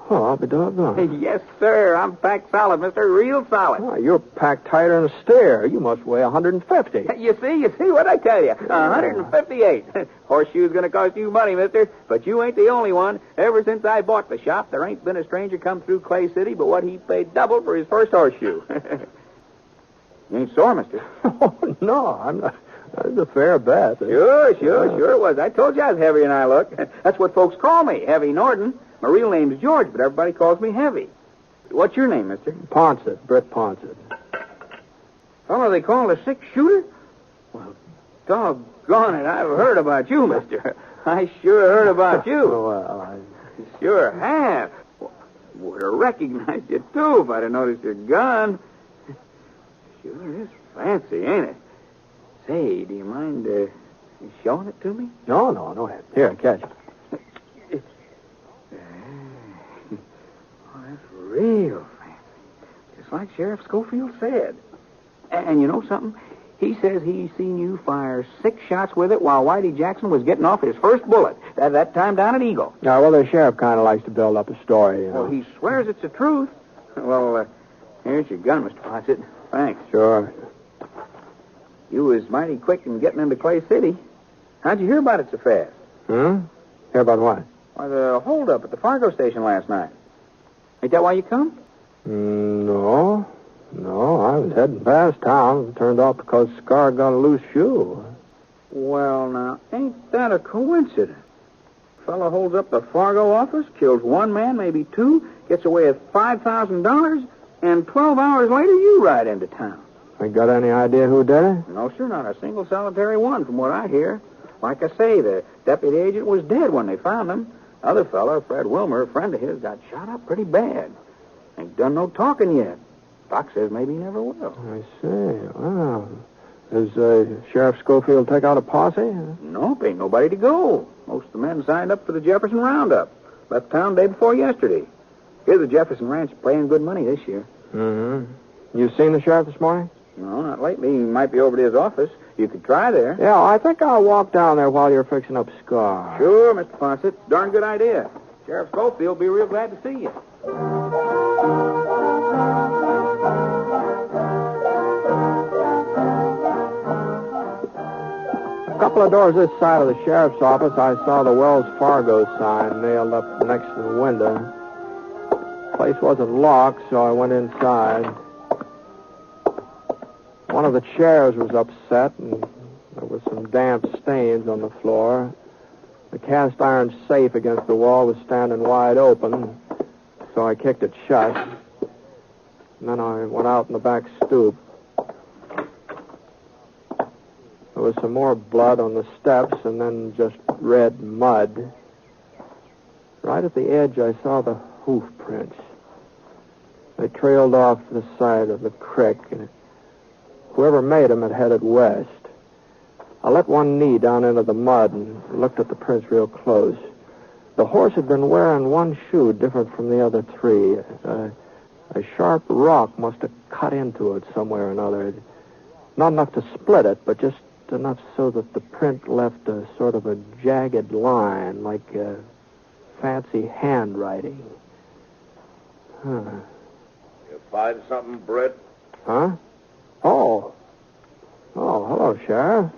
Oh, I'll be doggone. Yes, sir. I'm packed solid, mister. Real solid. Oh, you're packed tighter than a steer. You must weigh 150. You see what I tell you? 158. Horseshoe's going to cost you money, mister. But you ain't the only one. Ever since I bought the shop, there ain't been a stranger come through Clay City but what he paid double for his first horseshoe. You ain't sore, mister? Oh, no, I'm not. That's a fair bet. Sure it was. I told you I was heavier than I look. That's what folks call me, Heavy Norton. My real name's George, but everybody calls me Heavy. What's your name, mister? Ponsett, Britt Ponsett. Fellow they call a six-shooter? Well, doggone it, I've heard about you, mister. I sure heard about you. Well, I sure have. Would have recognized you, too, if I'd have noticed your gun. Sure is fancy, ain't it? Say, do you mind showing it to me? No. Here, catch it. Oh, that's real fancy. Just like Sheriff Schofield said. And you know something? He says he's seen you fire 6 shots with it while Whitey Jackson was getting off his first bullet. That time down at Eagle. Yeah, well, the sheriff kind of likes to build up a story, you know. Well, he swears it's the truth. Well, here's your gun, Mr. Fawcett. Thanks. Sure. You was mighty quick in getting into Clay City. How'd you hear about it so fast? Hear about what? Why, the holdup at the Fargo station last night. Ain't that why you come? No, I was heading past town. Turned off because Scar got a loose shoe. Well, now, ain't that a coincidence? Fellow holds up the Fargo office, kills one man, maybe 2, gets away with $5,000, and 12 hours later you ride into town. You got any idea who did it? No, sir, not a single solitary one from what I hear. Like I say, the deputy agent was dead when they found him. Other fella, Fred Wilmer, a friend of his, got shot up pretty bad. Ain't done no talking yet. Doc says maybe he never will. I see. Well, does Sheriff Schofield take out a posse? Nope, ain't nobody to go. Most of the men signed up for the Jefferson Roundup. Left town day before yesterday. Here's the Jefferson Ranch paying good money this year. Mm-hmm. You seen the sheriff this morning? No, not lately. He might be over to his office. You could try there. Yeah, I think I'll walk down there while you're fixing up Scar. Sure, Mr. Fawcett. Darn good idea. Sheriff Schofield will be real glad to see you. A couple of doors this side of the sheriff's office, I saw the Wells Fargo sign nailed up next to the window. The place wasn't locked, so I went inside. One of the chairs was upset, and there were some damp stains on the floor. The cast iron safe against the wall was standing wide open, so I kicked it shut. And then I went out in the back stoop. There was some more blood on the steps, and then just red mud. Right at the edge, I saw the hoof prints. They trailed off the side of the creek, and whoever made them had headed west. I let one knee down into the mud and looked at the prints real close. The horse had been wearing one shoe different from the other three. A sharp rock must have cut into it somewhere or another. Not enough to split it, but just enough so that the print left a sort of a jagged line, like fancy handwriting. Huh. You find something, Britt? Huh? Oh, hello, Sheriff.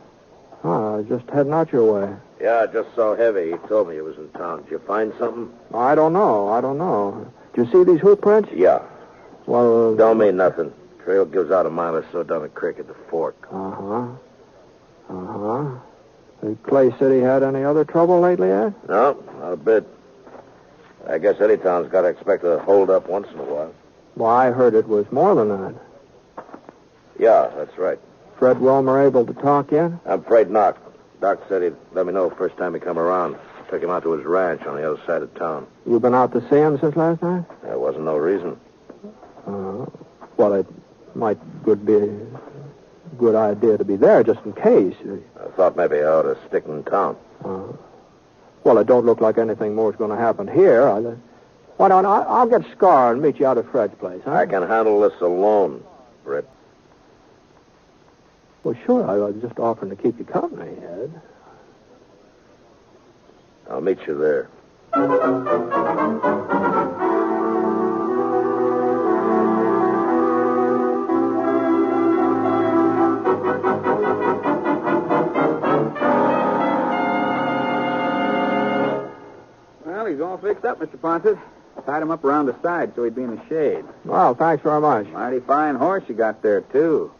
Oh, I was just heading out your way. Yeah, I just saw Heavy. He told me he was in town. Did you find something? I don't know. Did you see these hoof prints? Yeah. Well, don't mean nothing. Trail gives out a mile or so down the creek at the fork. Did Clay City had any other trouble lately, Ed? No, not a bit. I guess any town's got to expect a hold-up once in a while. Well, I heard it was more than that. Yeah, that's right. Fred Wilmer able to talk yet? I'm afraid not. Doc said he'd let me know the first time he come around. Took him out to his ranch on the other side of town. You been out to see him since last night? There wasn't no reason. Well, it might be a good idea to be there just in case. I thought maybe I ought to stick in town. Well, it don't look like anything more is going to happen here. Why don't I'll get Scar and meet you out at Fred's place, huh? I can handle this alone, Britt. Well, sure. I was just offering to keep you company, Ed. I'll meet you there. Well, he's all fixed up, Mr. Ponset. Tied him up around the side so he'd be in the shade. Well, thanks very much. Mighty fine horse you got there, too.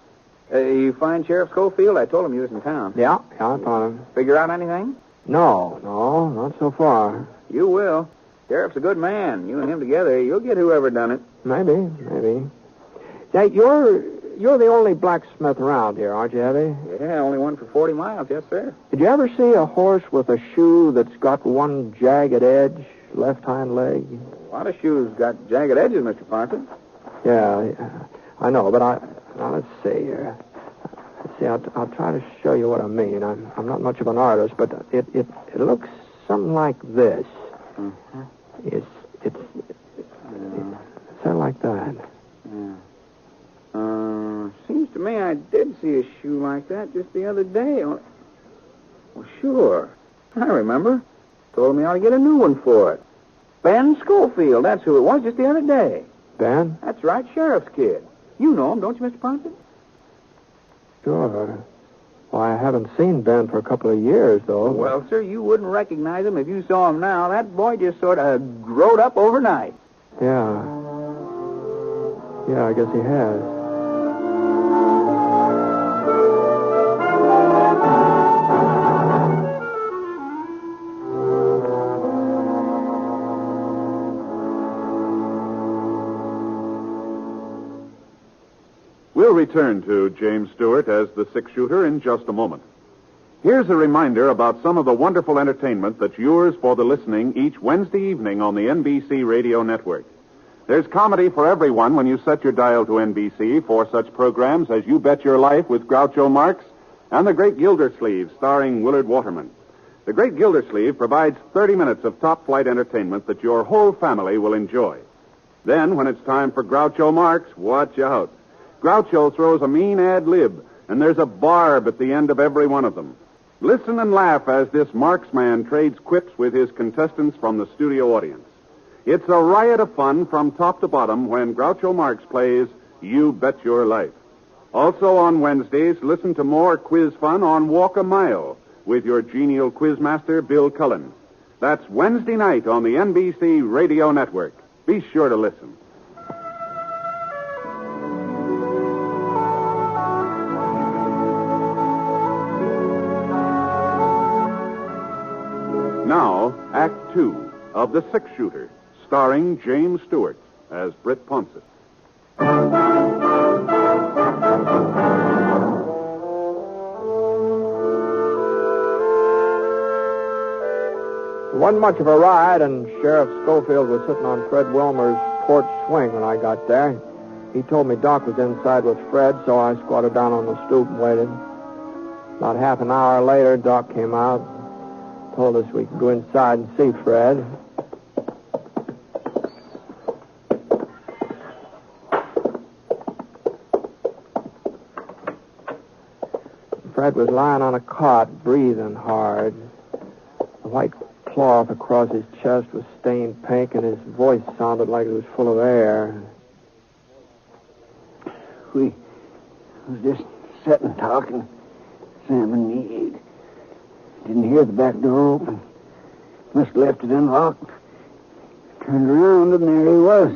You find Sheriff Schofield? I told him he was in town. Yeah, I found him. Figure out anything? No, not so far. You will. Sheriff's a good man. You and him together, you'll get whoever done it. Maybe. Say, you're the only blacksmith around here, aren't you, Heavy? Yeah, only one for 40 miles, yes, sir. Did you ever see a horse with a shoe that's got one jagged edge, left hind leg? A lot of shoes got jagged edges, Mr. Ponset. Yeah, I know, but now, let's see here. Let's see, I'll try to show you what I mean. I'm not much of an artist, but it looks something like this. Mm-hmm. It's sort of like that. Yeah. Seems to me I did see a shoe like that just the other day. Well, sure. I remember. Told me I ought to get a new one for it. Ben Schofield, that's who it was, just the other day. Ben? That's right, Sheriff's kid. You know him, don't you, Mr. Ponset? Sure. Well, I haven't seen Ben for a couple of years, though. Well, sir, you wouldn't recognize him if you saw him now. That boy just sort of growed up overnight. Yeah. Yeah, I guess he has. We'll return to James Stewart as the six-shooter in just a moment. Here's a reminder about some of the wonderful entertainment that's yours for the listening each Wednesday evening on the NBC Radio Network. There's comedy for everyone when you set your dial to NBC for such programs as You Bet Your Life with Groucho Marx and The Great Gildersleeve starring Willard Waterman. The Great Gildersleeve provides 30 minutes of top-flight entertainment that your whole family will enjoy. Then, when it's time for Groucho Marx, watch out. Groucho throws a mean ad lib, and there's a barb at the end of every one of them. Listen and laugh as this Marxman trades quips with his contestants from the studio audience. It's a riot of fun from top to bottom when Groucho Marx plays You Bet Your Life. Also on Wednesdays, listen to more quiz fun on Walk a Mile with your genial quizmaster, Bill Cullen. That's Wednesday night on the NBC Radio Network. Be sure to listen. Now, Act 2 of The Six Shooter, starring James Stewart as Britt Ponset. It wasn't much of a ride, and Sheriff Schofield was sitting on Fred Wilmer's porch swing when I got there. He told me Doc was inside with Fred, so I squatted down on the stoop and waited. About half an hour later, Doc came out, told us we could go inside and see Fred. Fred was lying on a cot, breathing hard. The white cloth across his chest was stained pink, and his voice sounded like it was full of air. We was just sitting talking, Sam and me. Didn't hear the back door open. Must have left it unlocked. Turned around, and there he was,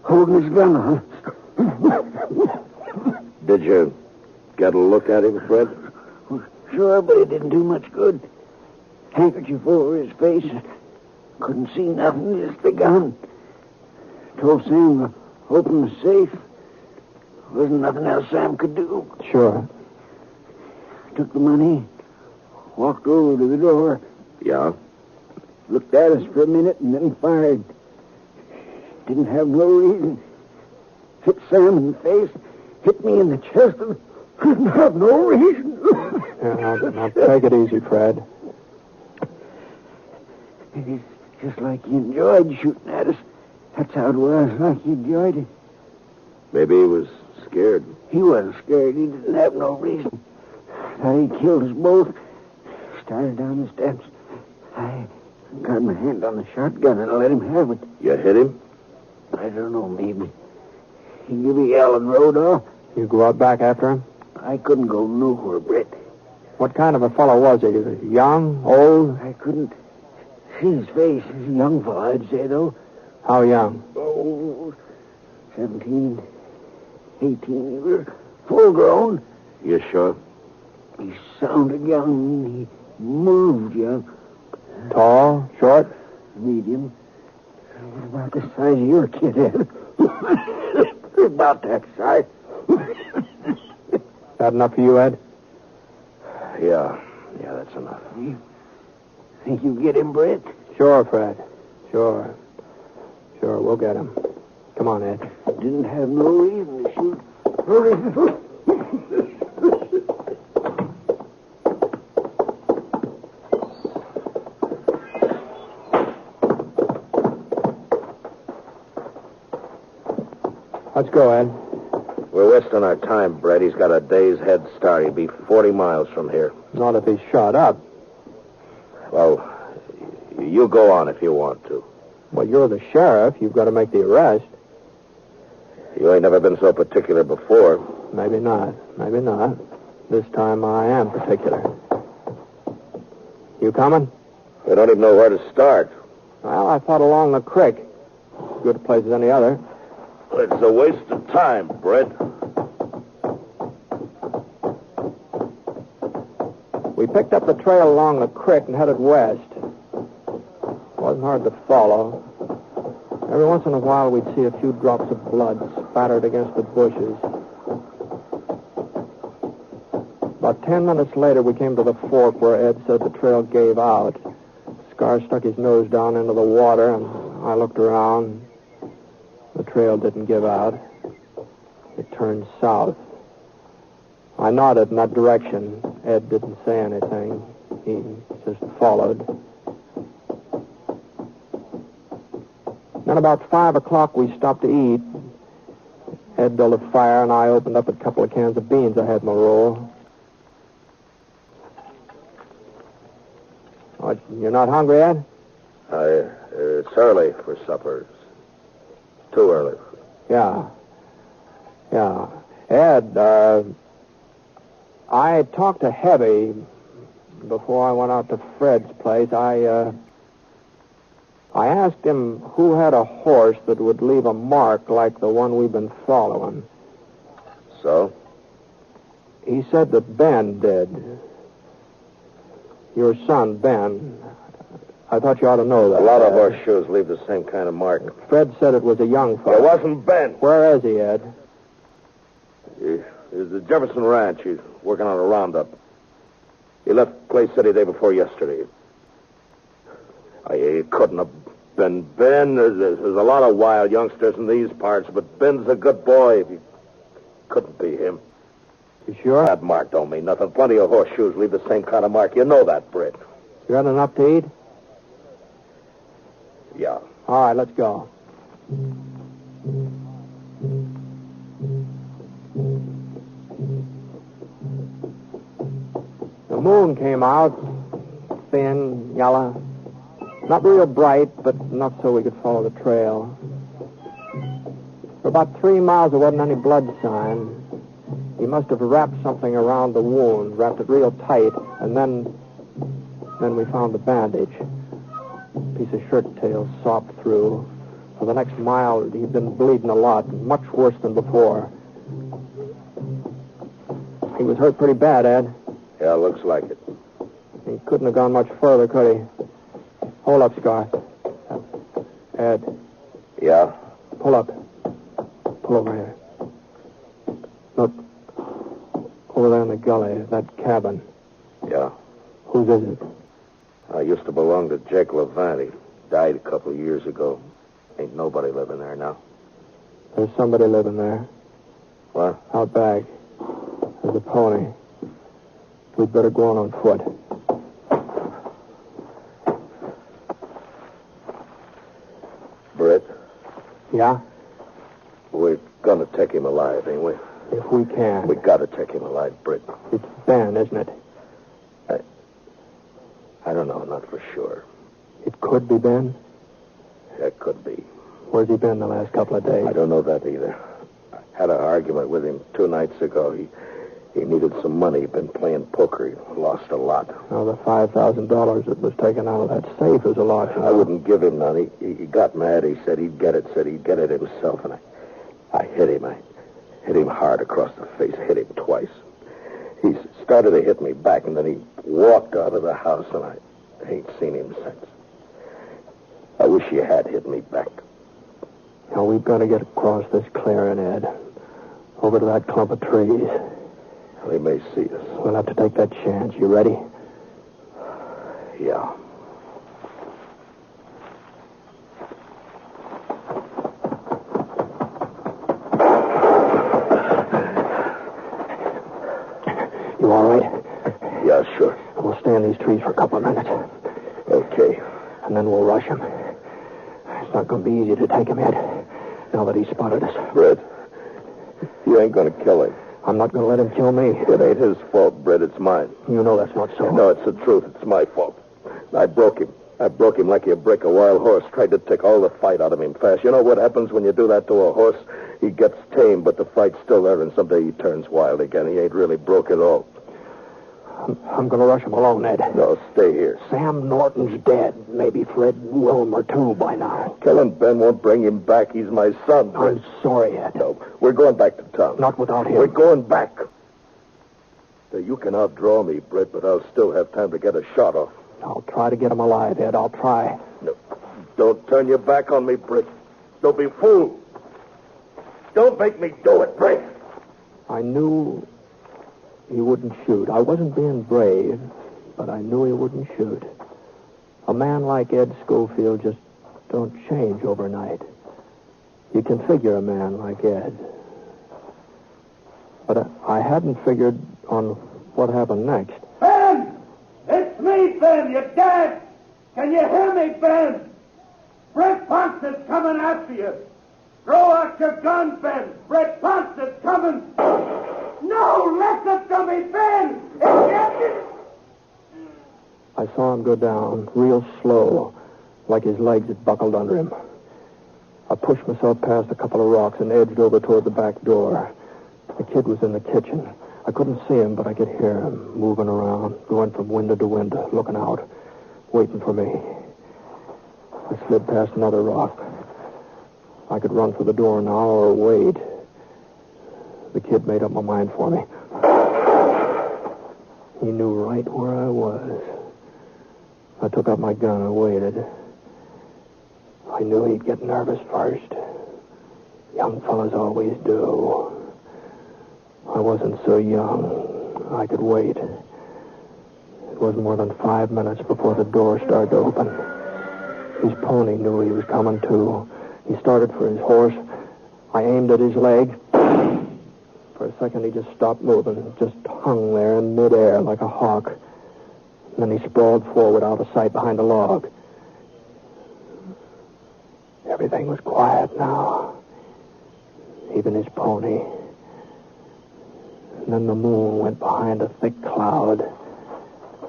holding his gun on. Did you get a look at him, Fred? Sure, but it didn't do much good. Handkerchief over his face. Couldn't see nothing, just the gun. Told Sam to open the safe. Wasn't nothing else Sam could do. Sure. Took the money, walked over to the door. Yeah? Looked at us for a minute and then fired. Didn't have no reason. Hit Sam in the face, hit me in the chest, and couldn't have no reason. Now take it easy, Fred. It's just like he enjoyed shooting at us. That's how it was, like he enjoyed it. Maybe he was scared. He wasn't scared. He didn't have no reason. Thought he killed us both. Started down the steps. I got my hand on the shotgun and let him have it. You hit him? I don't know, maybe. He gave a yell and rode off. You go out back after him? I couldn't go nowhere, Britt. What kind of a fellow was he? Young? Old? I couldn't see his face. He's a young fellow, I'd say, though. How young? Oh, 17, 18. He was full grown. You sure? He sounded young. He moved young. Tall? Short? Medium. About the size of your kid, Ed. About that size. That enough for you, Ed? Yeah, that's enough. You think you get him, Britt? Sure, Fred. Sure, we'll get him. Come on, Ed. Didn't have no reason to shoot. No reason. Let's go, Ed. We're wasting our time, Brett. He's got a day's head start. He'll be 40 miles from here. Not if he's shot up. Well, you go on if you want to. Well, you're the sheriff. You've got to make the arrest. You ain't never been so particular before. Maybe not. This time I am particular. You coming? We don't even know where to start. Well, I thought along the creek. Good a place as any other. It's a waste of time, Brett. We picked up the trail along the creek and headed west. Wasn't hard to follow. Every once in a while, we'd see a few drops of blood spattered against the bushes. About 10 minutes later, we came to the fork where Ed said the trail gave out. Scar stuck his nose down into the water, and I looked around. the trail didn't give out. It turned south. I nodded in that direction. Ed didn't say anything. He just followed. Then about 5 o'clock, we stopped to eat. Ed built a fire, and I opened up a couple of cans of beans I had in my roll. Oh, you're not hungry, Ed? It's early for supper. It's too early. Yeah. Ed, I talked to Heavy before I went out to Fred's place. I asked him who had a horse that would leave a mark like the one we've been following. So? He said that Ben did. Your son, Ben. I thought you ought to know that. A lot of horseshoes leave the same kind of mark. Fred said it was a young fellow. It wasn't Ben. Where is he, Ed? He's at Jefferson Ranch. He's working on a roundup. He left Clay City day before yesterday. He couldn't have been Ben. There's a lot of wild youngsters in these parts, but Ben's a good boy. He couldn't be him. You sure? That mark don't mean nothing. Plenty of horseshoes leave the same kind of mark. You know that, Britt. You got enough to eat? Yeah. All right, let's go. The moon came out, thin, yellow. Not real bright, but enough so we could follow the trail. For about 3 miles, there wasn't any blood sign. He must have wrapped something around the wound, wrapped it real tight, and then we found the bandage. A piece of shirt tail sopped through. For the next mile, he'd been bleeding a lot, much worse than before. He was hurt pretty bad, Ed. Yeah, looks like it. He couldn't have gone much further, could he? Hold up, Scar. Ed. Yeah? Pull up. Pull over here. Look. Over there in the gully, that cabin. Yeah? Whose is it? I used to belong to Jake Levant. He died a couple of years ago. Ain't nobody living there now. There's somebody living there. What? Out back. There's a pony. We'd better go on foot. Britt? Yeah? We're gonna take him alive, ain't we? If we can. We gotta take him alive, Britt. It's Ben, isn't it? I don't know, not for sure. It could be Ben? It could be. Where's he been the last couple of days? I don't know that either. I had an argument with him 2 nights ago. He needed some money. He'd been playing poker. He lost a lot. Now, the $5,000 that was taken out of that safe is a lot. I wouldn't give him none. He got mad. He said he'd get it. Said he'd get it himself. And I hit him. I hit him hard across the face. Hit him twice. He started to hit me back, and then he walked out of the house, and I ain't seen him since. I wish he had hit me back. Now, we've got to get across this clearing, Ed. Over to that clump of trees. They may see us. We'll have to take that chance. You ready? Yeah. You all right? Yeah, sure. We'll stay in these trees for a couple of minutes. Okay. And then we'll rush him. It's not going to be easy to take him, Ed, now that he's spotted us. Brett, you ain't going to kill him. I'm not going to let him kill me. It ain't his fault, Brett. It's mine. You know that's not so. No, it's the truth. It's my fault. I broke him. I broke him like you break a wild horse. Tried to take all the fight out of him fast. You know what happens when you do that to a horse? He gets tame, but the fight's still there, and someday he turns wild again. He ain't really broke at all. I'm going to rush him alone, Ed. No, stay here. Sam Norton's dead. Maybe Fred Wilmer, too, by now. Killing Ben won't bring him back. He's my son, Brett. I'm sorry, Ed. No, we're going back to town. Not without him. We're going back. You can outdraw me, Brett, but I'll still have time to get a shot off. I'll try to get him alive, Ed. I'll try. No, don't turn your back on me, Brett. Don't be fooled. Don't make me do it, Brett. I knew he wouldn't shoot. I wasn't being brave, but I knew he wouldn't shoot. A man like Ed Schofield just don't change overnight. You can figure a man like Ed. But I hadn't figured on what happened next. Ben! It's me, Ben! You're dead! Can you hear me, Ben? Brett Ponce is coming after you. Throw out your gun, Ben. Brett Ponce is coming. No, listen to me, Ben! I saw him go down real slow, like his legs had buckled under him. I pushed myself past a couple of rocks and edged over toward the back door. The kid was in the kitchen. I couldn't see him, but I could hear him moving around, going from window to window, looking out, waiting for me. I slid past another rock. I could run for the door now or wait. The kid made up my mind for me. He knew right where I was. I took out my gun and waited. I knew he'd get nervous first. Young fellas always do. I wasn't so young. I could wait. It wasn't more than 5 minutes before the door started to open. His pony knew he was coming, too. He started for his horse. I aimed at his leg. For a second, he just stopped moving, just hung there in midair like a hawk. And then he sprawled forward out of sight behind a log. Everything was quiet now. Even his pony. And then the moon went behind a thick cloud.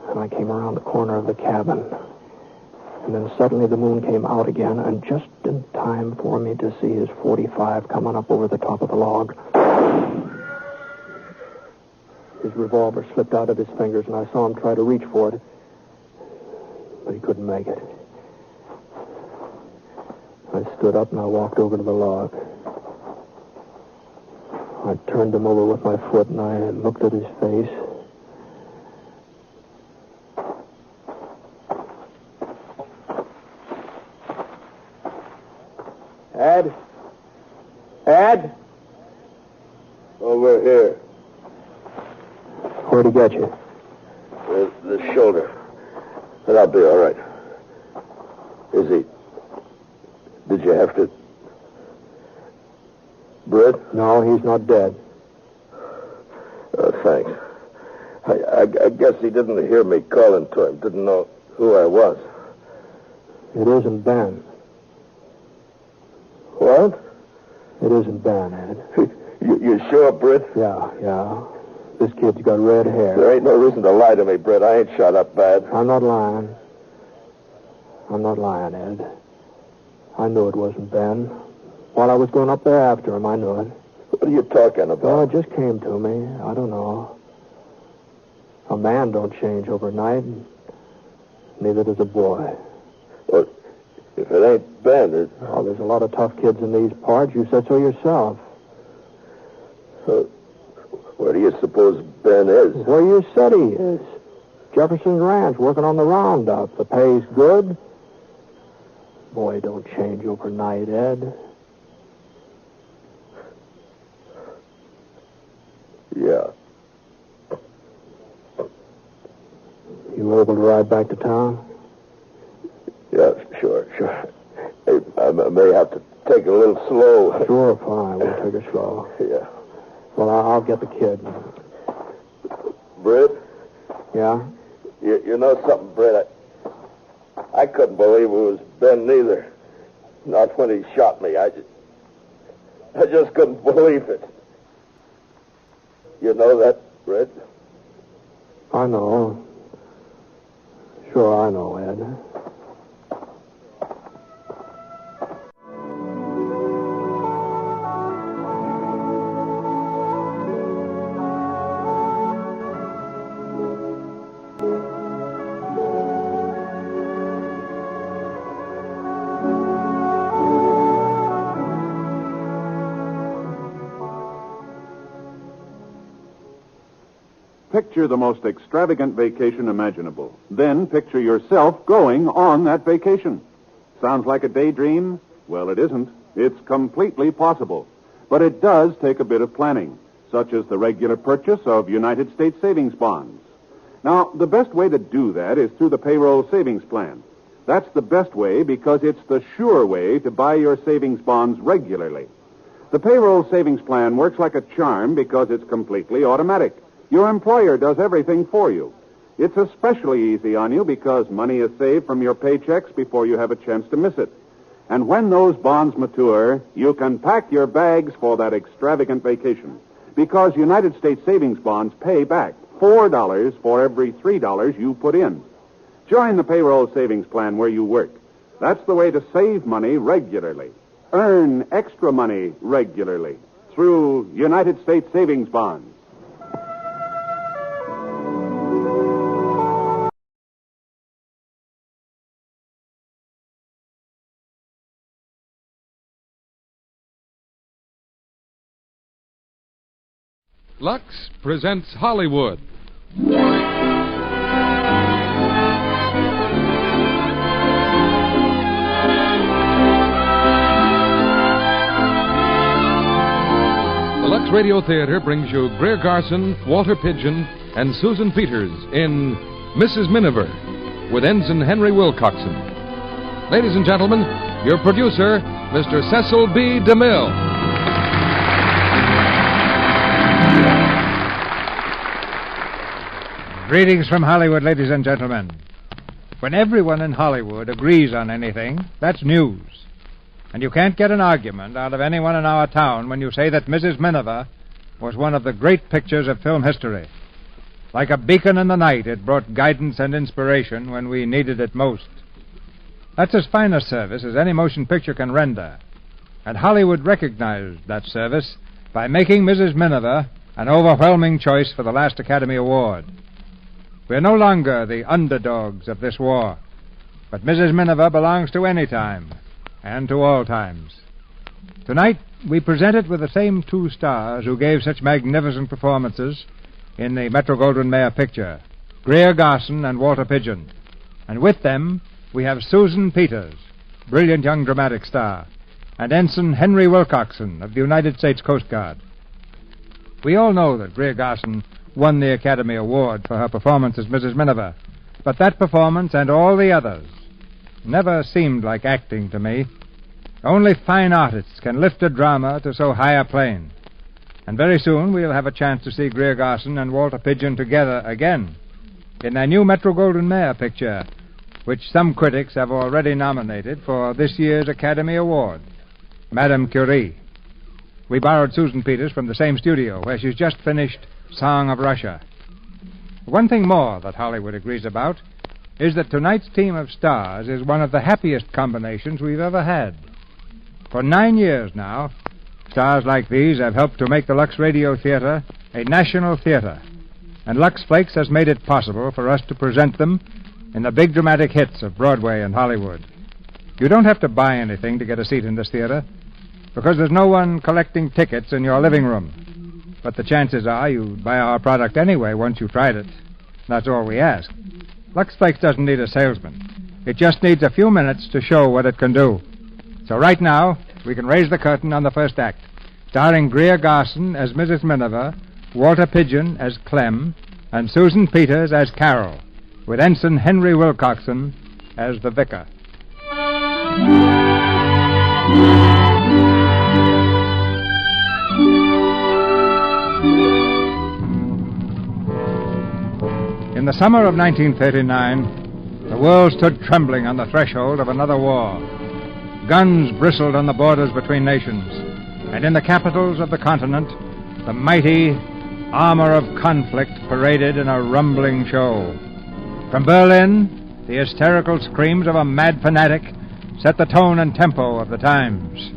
And I came around the corner of the cabin. And then suddenly the moon came out again, and just in time for me to see his .45 coming up over the top of the log. His revolver slipped out of his fingers, and I saw him try to reach for it. But he couldn't make it. I stood up and I walked over to the log. I turned him over with my foot, and I looked at his face. Ed? Ed? Over here. Where'd he get you? The shoulder. But I'll be all right. Is he... Did you have to... Britt? No, he's not dead. Oh, thanks. I guess he didn't hear me calling to him. Didn't know who I was. It isn't Ben. What? It isn't Ben, Ed. You sure, Britt? Yeah. This kid's got red hair. There ain't no reason to lie to me, Britt. I ain't shot up bad. I'm not lying, Ed. I knew it wasn't Ben. While I was going up there after him, I knew it. What are you talking about? Oh, it just came to me. I don't know. A man don't change overnight. Neither does a boy. Well, if it ain't Ben, it... Oh, there's a lot of tough kids in these parts. You said so yourself. Where do you suppose Ben is? Where you said he is. Jefferson Ranch, working on the roundup. The pay's good. Boy, don't change overnight, Ed. Yeah. You able to ride back to town? Yeah, sure. Hey, I may have to take it a little slow. Sure, fine. We'll take it slow. Yeah. Well, I'll get the kid. Britt? Yeah? You know something, Britt? I couldn't believe it was Ben neither. Not when he shot me. I just couldn't believe it. You know that, Britt? I know. Sure, I know, Ed. Picture the most extravagant vacation imaginable. Then picture yourself going on that vacation. Sounds like a daydream? Well, it isn't. It's completely possible. But it does take a bit of planning, such as the regular purchase of United States savings bonds. Now, the best way to do that is through the payroll savings plan. That's the best way because it's the sure way to buy your savings bonds regularly. The payroll savings plan works like a charm because it's completely automatic. Your employer does everything for you. It's especially easy on you because money is saved from your paychecks before you have a chance to miss it. And when those bonds mature, you can pack your bags for that extravagant vacation because United States savings bonds pay back $4 for every $3 you put in. Join the payroll savings plan where you work. That's the way to save money regularly. Earn extra money regularly through United States savings bonds. Lux presents Hollywood. The Lux Radio Theater brings you Greer Garson, Walter Pidgeon, and Susan Peters in Mrs. Miniver with Ensign Henry Wilcoxon. Ladies and gentlemen, your producer, Mr. Cecil B. DeMille. Greetings from Hollywood, ladies and gentlemen. When everyone in Hollywood agrees on anything, that's news. And you can't get an argument out of anyone in our town when you say that Mrs. Miniver was one of the great pictures of film history. Like a beacon in the night, it brought guidance and inspiration when we needed it most. That's as fine a service as any motion picture can render. And Hollywood recognized that service by making Mrs. Miniver an overwhelming choice for the last Academy Award. We're no longer the underdogs of this war, but Mrs. Miniver belongs to any time and to all times. Tonight, we present it with the same two stars who gave such magnificent performances in the Metro-Goldwyn-Mayer picture, Greer Garson and Walter Pidgeon. And with them, we have Susan Peters, brilliant young dramatic star, and Ensign Henry Wilcoxon of the United States Coast Guard. We all know that Greer Garson won the Academy Award for her performance as Mrs. Miniver, but that performance and all the others never seemed like acting to me. Only fine artists can lift a drama to so high a plane. And very soon we'll have a chance to see Greer Garson and Walter Pidgeon together again in their new Metro-Goldwyn-Mayer picture, which some critics have already nominated for this year's Academy Award, Madame Curie. We borrowed Susan Peters from the same studio where she's just finished Song of Russia. One thing more that Hollywood agrees about is that tonight's team of stars is one of the happiest combinations we've ever had. For 9 years now, stars like these have helped to make the Lux Radio Theater a national theater, and Lux Flakes has made it possible for us to present them in the big dramatic hits of Broadway and Hollywood. You don't have to buy anything to get a seat in this theater, because there's no one collecting tickets in your living room. But the chances are you'd buy our product anyway once you tried it. That's all we ask. Lux Flakes doesn't need a salesman. It just needs a few minutes to show what it can do. So right now, we can raise the curtain on the first act, starring Greer Garson as Mrs. Miniver, Walter Pidgeon as Clem, and Susan Peters as Carol, with Ensign Henry Wilcoxon as the vicar. In the summer of 1939, the world stood trembling on the threshold of another war. Guns bristled on the borders between nations, and in the capitals of the continent, the mighty armor of conflict paraded in a rumbling show. From Berlin, the hysterical screams of a mad fanatic set the tone and tempo of the times.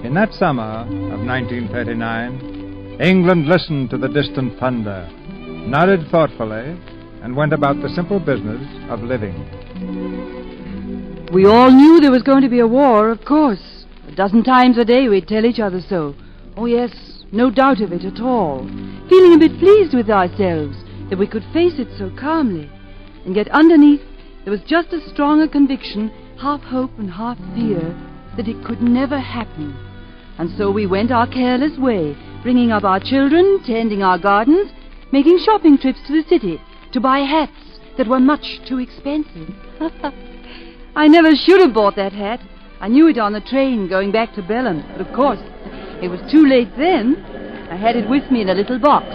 In that summer of 1939, England listened to the distant thunder, nodded thoughtfully, and went about the simple business of living. We all knew there was going to be a war, of course. A dozen times a day we'd tell each other so. Oh, yes, no doubt of it at all. Feeling a bit pleased with ourselves that we could face it so calmly. And yet underneath, there was just as strong a conviction, half hope and half fear, that it could never happen. And so we went our careless way, bringing up our children, tending our gardens, making shopping trips to the city to buy hats, that were much too expensive. I never should have bought that hat. I knew it on the train going back to Belem, but of course, it was too late then. I had it with me in a little box.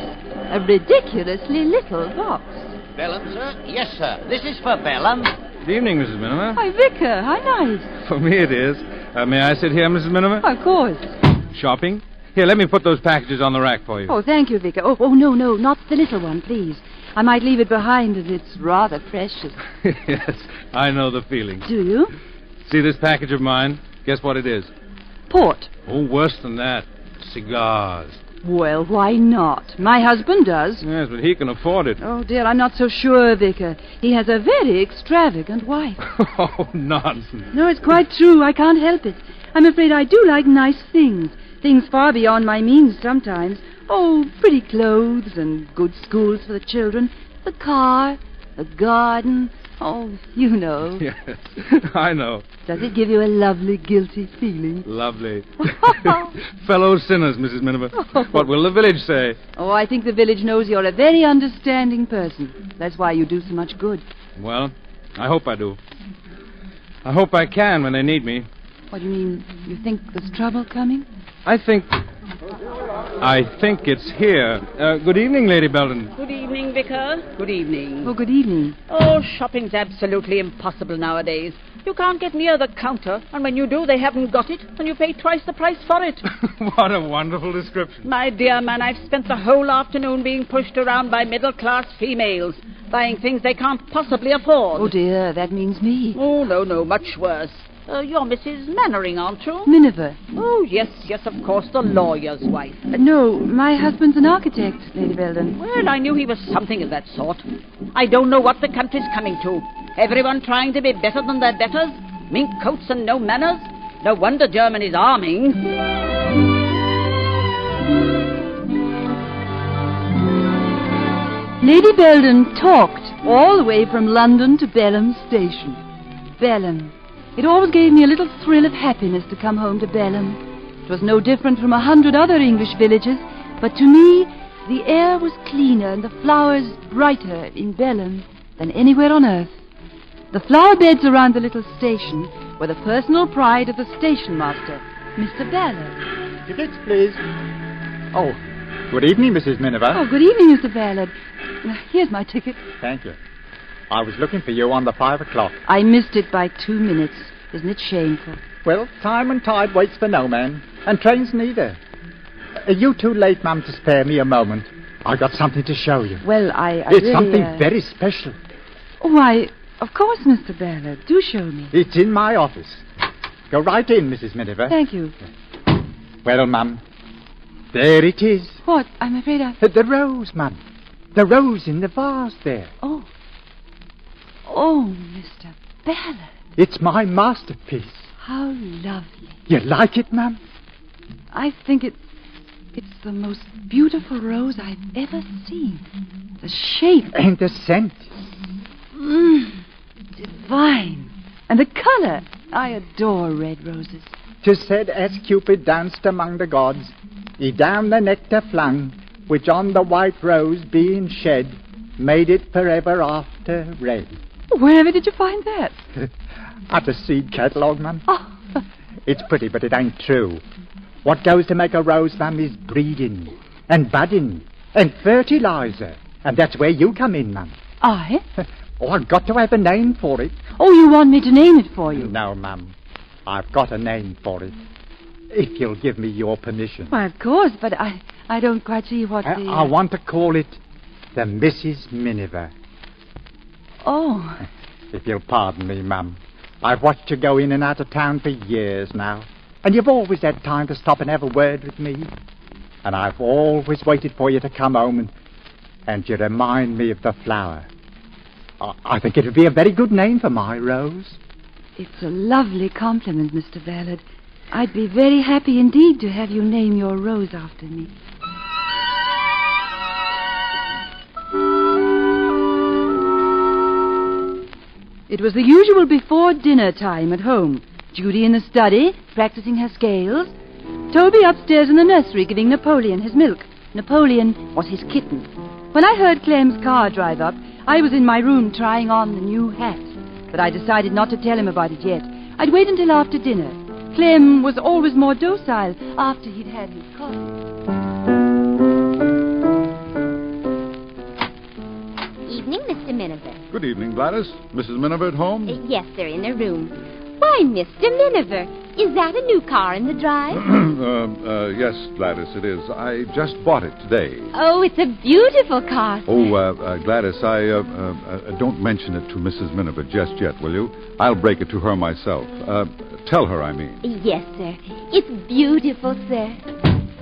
A ridiculously little box. Belem, sir? Yes, sir. This is for Belem. Good evening, Mrs. Miniver. Hi, Vicar. How nice. For me it is. May I sit here, Mrs. Miniver? Of course. Shopping? Here, let me put those packages on the rack for you. Oh, thank you, Vicar. Oh, no, not the little one, please. I might leave it behind as it's rather precious. Yes, I know the feeling. Do you? See this package of mine? Guess what it is? Port. Oh, worse than that. Cigars. Well, why not? My husband does. Yes, but he can afford it. Oh, dear, I'm not so sure, Vicar. He has a very extravagant wife. Oh, nonsense. No, it's quite true. I can't help it. I'm afraid I do like nice things. Things far beyond my means sometimes. Oh, pretty clothes and good schools for the children. The car, the garden. Oh, you know. Yes, I know. Does it give you a lovely, guilty feeling? Lovely. Fellow sinners, Mrs. Miniver. What will the village say? Oh, I think the village knows you're a very understanding person. That's why you do so much good. Well, I hope I do. I hope I can when they need me. What do you mean? You think there's trouble coming? I think it's here. Good evening, Lady Belden. Good evening, Vicar. Good evening. Oh, good evening. Oh, shopping's absolutely impossible nowadays. You can't get near the counter, and when you do, they haven't got it, and you pay twice the price for it. What a wonderful description. My dear man, I've spent the whole afternoon being pushed around by middle-class females, buying things they can't possibly afford. Oh, dear, that means me. Oh, no, much worse. You're Mrs. Mannering, aren't you? Miniver. Oh, yes, of course, the lawyer's wife. No, my husband's an architect, Lady Belden. Well, I knew he was something of that sort. I don't know what the country's coming to. Everyone trying to be better than their betters? Mink coats and no manners? No wonder Germany's arming. Lady Belden talked all the way from London to Belem Station. Belem. It always gave me a little thrill of happiness to come home to Belem. It was no different from 100 other English villages, but to me, the air was cleaner and the flowers brighter in Belem than anywhere on earth. The flower beds around the little station were the personal pride of the station master, Mr. Ballard. Tickets, please. Oh, good evening, Mrs. Miniver. Oh, good evening, Mr. Ballard. Here's my ticket. Thank you. I was looking for you on the 5 o'clock. I missed it by 2 minutes. Isn't it shameful? Well, time and tide waits for no man, and trains neither. Are you too late, ma'am, to spare me a moment? I got something to show you. Well, It's really, something very special. Why, of course, Mr. Ballard. Do show me. It's in my office. Go right in, Mrs. Miniver. Thank you. Well, ma'am, there it is. What? I'm afraid The rose, ma'am. The rose in the vase there. Oh, Mr. Ballard. It's my masterpiece. How lovely. You like it, ma'am? I think it's the most beautiful rose I've ever seen. The shape. And the scent. Divine. And the color. I adore red roses. 'Tis said as Cupid danced among the gods, he down the nectar flung, which on the white rose being shed, made it forever after red. Wherever did you find that? At the seed catalogue, ma'am. Oh. It's pretty, but it ain't true. What goes to make a rose, ma'am, is breeding, and budding, and fertilizer. And that's where you come in, ma'am. I? Oh, I've got to have a name for it. Oh, you want me to name it for you? No, ma'am. I've got a name for it. If you'll give me your permission. Why, of course, but I don't quite see what I want to call it the Mrs. Miniver. Oh. If you'll pardon me, ma'am. I've watched you go in and out of town for years now. And you've always had time to stop and have a word with me. And I've always waited for you to come home and you remind me of the flower. I think it would be a very good name for my rose. It's a lovely compliment, Mr. Ballard. I'd be very happy indeed to have you name your rose after me. It was the usual before dinner time at home. Judy in the study, practicing her scales. Toby upstairs in the nursery giving Napoleon his milk. Napoleon was his kitten. When I heard Clem's car drive up, I was in my room trying on the new hat, but I decided not to tell him about it yet. I'd wait until after dinner. Clem was always more docile after he'd had his coffee. Evening, Mr. Miniver. Good evening, Gladys. Mrs. Miniver at home? Yes, they're in their room. Why, Mr. Miniver, is that a new car in the drive? Yes, Gladys, it is. I just bought it today. Oh, it's a beautiful car. Oh, Gladys, I don't mention it to Mrs. Miniver just yet, will you? I'll break it to her myself. Tell her, I mean. Yes, sir. It's beautiful, sir.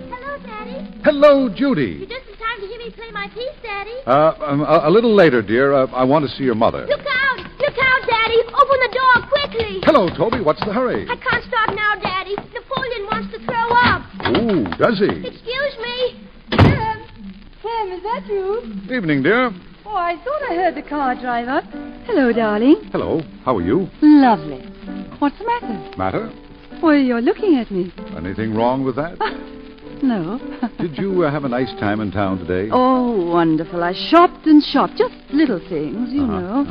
Hello, Daddy. Hello, Judy. You just in time to hear me play my piece, Daddy. A little later, dear. I want to see your mother. Look out! Look out, Daddy! Open the door quickly! Hello, Toby. What's the hurry? I can't start now, Daddy. Napoleon wants to throw up. Ooh, does he? Excuse me. Clem, is that you? Evening, dear. Oh, I thought I heard the car drive up. Hello, darling. Hello. How are you? Lovely. What's the matter? Matter? Well, you're looking at me. Anything wrong with that? No. Did you have a nice time in town today? Oh, wonderful. I shopped and shopped. Just little things, you know.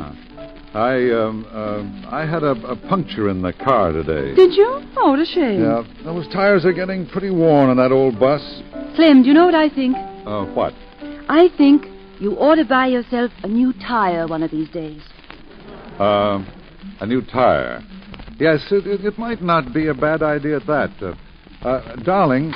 I had a puncture in the car today. Did you? Oh, what a shame. Yeah, those tires are getting pretty worn on that old bus. Clem, do you know what I think? What? I think you ought to buy yourself a new tire one of these days. A new tire. Yes, it might not be a bad idea at that. Darling.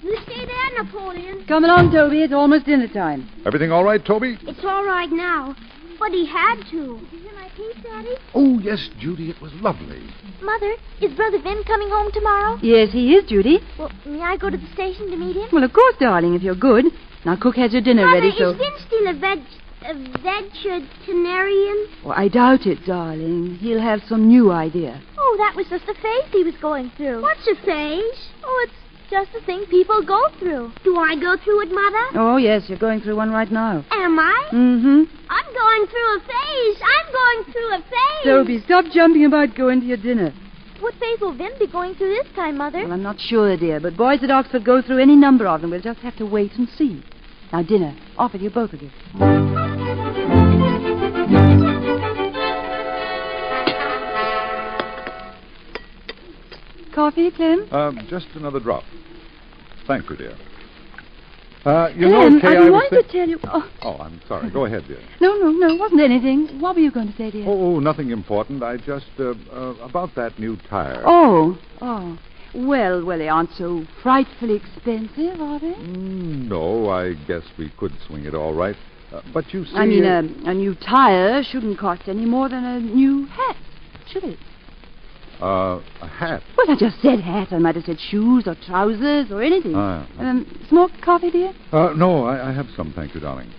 You stay there, Napoleon. Come along, Toby. It's almost dinner time. Everything all right, Toby? It's all right now. But he had to. Did you hear my piece, Daddy? Oh, yes, Judy. It was lovely. Mother, is Brother Vin coming home tomorrow? Yes, he is, Judy. Well, may I go to the station to meet him? Well, of course, darling, if you're good. Now, Cook has your dinner Mother, ready, so... is Vin still a vegetarian? Well, I doubt it, darling. He'll have some new idea. Oh, that was just a phase he was going through. What's a phase? Oh, it's just a thing people go through. Do I go through it, Mother? Oh, yes, you're going through one right now. Am I? Mm-hmm. I'm going through a phase. I'm going through a phase. Toby, stop jumping about going to your dinner. What phase will Vin be going through this time, Mother? Well, I'm not sure, dear, but boys at Oxford go through any number of them. We'll just have to wait and see. Now, dinner. Off with you, both of you. Coffee, Clem? Just another drop. Thank you, dear. Clem, Kay, I wanted to tell you... Oh, I'm sorry. Go ahead, dear. No, it wasn't anything. What were you going to say, dear? Oh, nothing important. I just, about that new tire. Oh. Well, they aren't so frightfully expensive, are they? No, I guess we could swing it all right. But you see... I mean, a new tire shouldn't cost any more than a new hat, should it? A hat? Well, I just said hat. I might have said shoes or trousers or anything. Smoke coffee, dear? No, I have some, thank you, darling.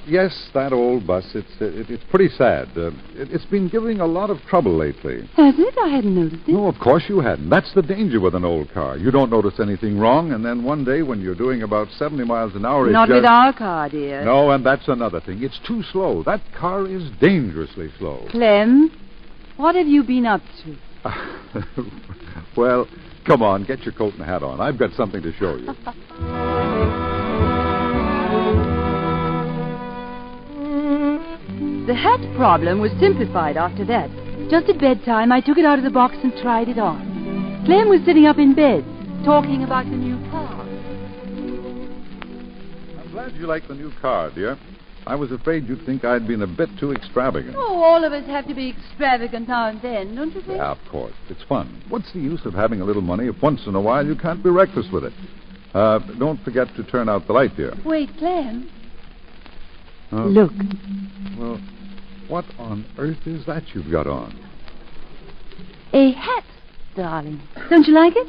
Yes, that old bus, it's pretty sad. It's been giving a lot of trouble lately. Has it? I hadn't noticed it. No, of course you hadn't. That's the danger with an old car. You don't notice anything wrong, and then one day when you're doing about 70 miles an hour... Not with our car, dear. No, and that's another thing. It's too slow. That car is dangerously slow. Clem, what have you been up to? Well, come on, get your coat and hat on. I've got something to show you. The hat problem was simplified after that. Just at bedtime, I took it out of the box and tried it on. Clem was sitting up in bed, talking about the new car. I'm glad you like the new car, dear. I was afraid you'd think I'd been a bit too extravagant. Oh, all of us have to be extravagant now and then, don't you think? Yeah, of course. It's fun. What's the use of having a little money if once in a while you can't be reckless with it? Don't forget to turn out the light, dear. Wait, Clem. Look. Well, what on earth is that you've got on? A hat, darling. Don't you like it?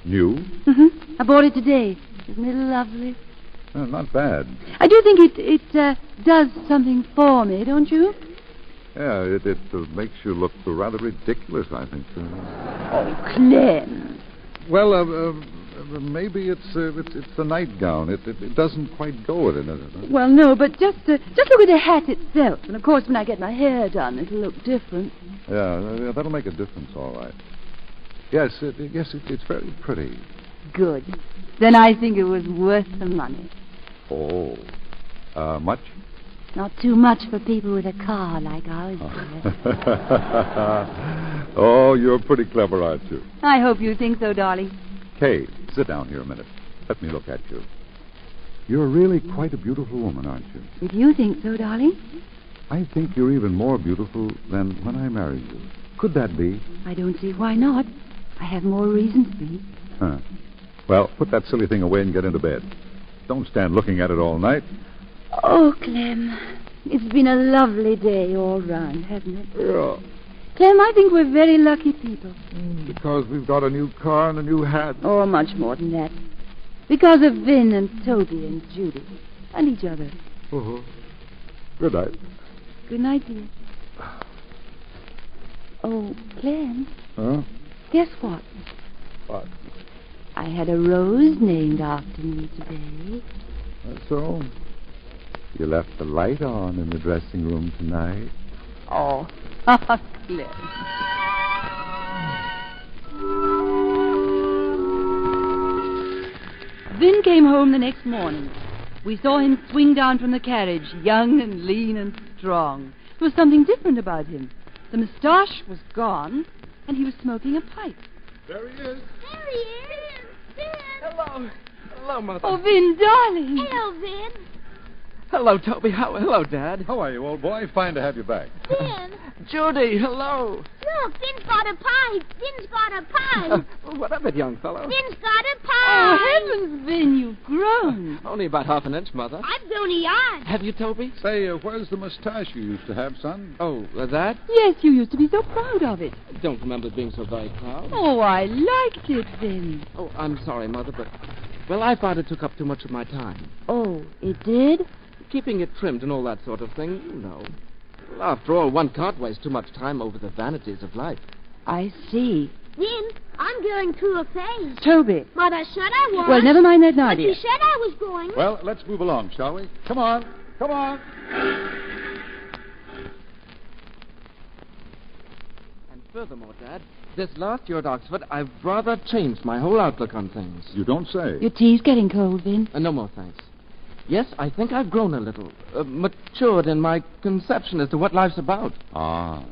New? Mm-hmm. I bought it today. Isn't it lovely? Not bad. I do think it does something for me, don't you? Yeah, it makes you look rather ridiculous, I think. Oh, Clem. Well, maybe it's the nightgown. It doesn't quite go with it. Well, no, but just look at the hat itself. And, of course, when I get my hair done, it'll look different. Yeah, that'll make a difference, all right. Yes, it's very pretty. Good. Then I think it was worth the money. Oh. Much? Not too much for people with a car like ours, dear. Oh, you're pretty clever, aren't you? I hope you think so, darling. Kay, sit down here a minute. Let me look at you. You're really quite a beautiful woman, aren't you? If you think so, darling. I think you're even more beautiful than when I married you. Could that be? I don't see why not. I have more reason to be. Huh. Well, put that silly thing away and get into bed. Don't stand looking at it all night. Oh, Clem, it's been a lovely day all round, hasn't it? Yeah. Clem, I think we're very lucky people. Because we've got a new car and a new hat. Oh, much more than that. Because of Vin and Toby and Judy. And each other. Uh-huh. Good night. Good night, dear. Oh, Clem. Huh? Guess what? What? I had a rose named after me today. That's so. You left the light on in the dressing room tonight. Oh, Clem. Vin came home the next morning. We saw him swing down from the carriage, young and lean and strong. There was something different about him. The moustache was gone, and he was smoking a pipe. There he is. There he is. Vin. Hello. Hello, Mother. Oh, Vin, darling. Hello, Vin. Hello, Toby. Hello, Dad. How are you, old boy? Fine to have you back. Vin. Judy, hello. Look, Vin's got a pipe. Vin's got a pipe. What of it, young fellow? Vin's got a pipe. Oh, heavens, Vin, you've grown. Only about half an inch, Mother. I've grown a yard. Have you, Toby? Say, where's the mustache you used to have, son? Oh, that? Yes, you used to be so proud of it. Don't remember being so very proud. Oh, I liked it, Vin. Oh, I'm sorry, Mother, but... Well, I found it took up too much of my time. Oh, it did? Keeping it trimmed and all that sort of thing, you know. Well, after all, one can't waste too much time over the vanities of life. I see. Vin, I'm going through a phase. Toby. Mother said I was. Well, never mind that now, But dear. she said I was going. Well, let's move along, shall we? Come on. Come on. And furthermore, Dad, this last year at Oxford, I've rather changed my whole outlook on things. You don't say. Your tea's getting cold, Vin. No more, thanks. Yes, I think I've grown a little, matured in my conception as to what life's about. Ah.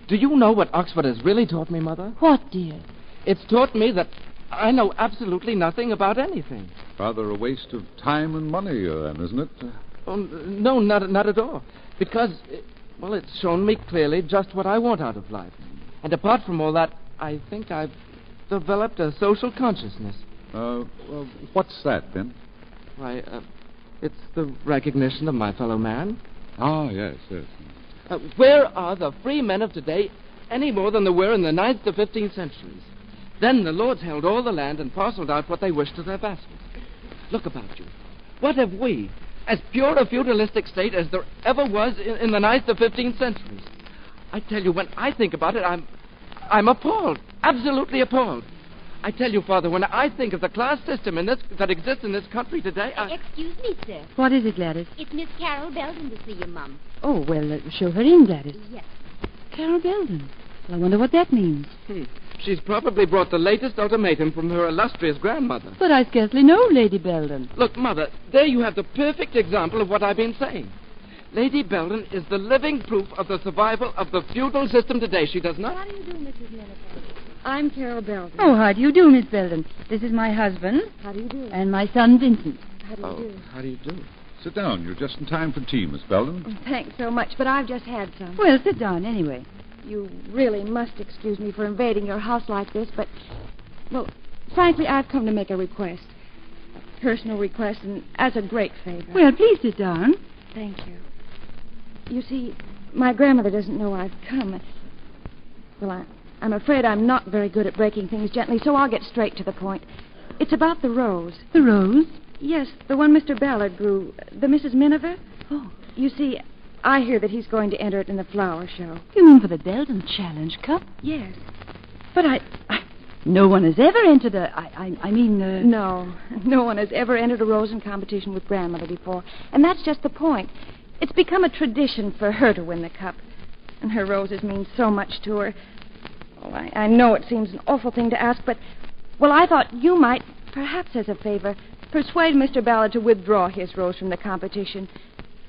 Do you know what Oxford has really taught me, Mother? What, dear? It's taught me that I know absolutely nothing about anything. Rather a waste of time and money, then, isn't it? Oh, no, not at all. Because, well, it's shown me clearly just what I want out of life. And apart from all that, I think I've developed a social consciousness. Well, what's that, then? Why, it's the recognition of my fellow man. Ah, yes. Where are the free men of today any more than there were in the 9th to 15th centuries? Then the lords held all the land and parceled out what they wished to their vassals. Look about you. What have we, as pure a feudalistic state as there ever was in the 9th to 15th centuries? I tell you, when I think about it, I'm appalled, absolutely appalled. I tell you, Father, when I think of the class system that exists in this country today, Excuse me, sir. What is it, Gladys? It's Miss Carol Belden to see you, Mum. Oh, well, show her in, Gladys. Yes. Carol Belden. Well, I wonder what that means. She's probably brought the latest ultimatum from her illustrious grandmother. But I scarcely know Lady Belden. Look, Mother, there you have the perfect example of what I've been saying. Lady Belden is the living proof of the survival of the feudal system today. She does not... How do you do, Mrs. Miniver? I'm Carol Belden. Oh, how do you do, Miss Belden? This is my husband. How do you do? And my son, Vincent. How do you do? How do you do? Sit down. You're just in time for tea, Miss Belden. Oh, thanks so much, but I've just had some. Well, sit down anyway. You really must excuse me for invading your house like this, but, well, frankly, I've come to make a request. A personal request, and as a great favor. Well, please sit down. Thank you. You see, my grandmother doesn't know I've come. Well, I'm afraid I'm not very good at breaking things gently, so I'll get straight to the point. It's about the rose. The rose? Yes, the one Mr. Ballard grew. The Mrs. Miniver. Oh. You see, I hear that he's going to enter it in the flower show. You mean for the Belden Challenge Cup? Yes. But no one has ever entered No, no one has ever entered a rosing competition with Grandmother before. And that's just the point. It's become a tradition for her to win the cup. And her roses mean so much to her. Oh, I know it seems an awful thing to ask, but, well, I thought you might, perhaps as a favor, persuade Mr. Ballard to withdraw his rose from the competition.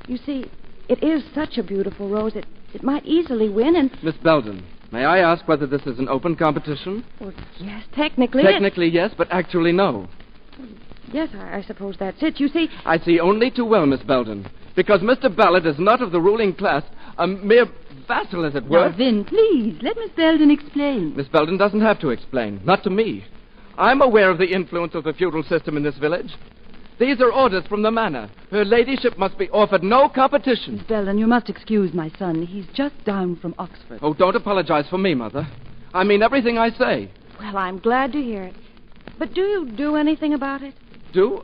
You see, It is such a beautiful rose. It might easily win, and... Miss Belden, may I ask whether this is an open competition? Well, yes, technically... Technically, yes, but actually, no. Yes, I suppose that's it. You see... I see only too well, Miss Belden. Because Mr. Ballard is not of the ruling class, a mere vassal, as it were. Now, Vin, please, let Miss Belden explain. Miss Belden doesn't have to explain. Not to me. I'm aware of the influence of the feudal system in this village. These are orders from the manor. Her ladyship must be offered no competition. Miss Belden, you must excuse my son. He's just down from Oxford. Oh, don't apologize for me, Mother. I mean everything I say. Well, I'm glad to hear it. But do you do anything about it? Do?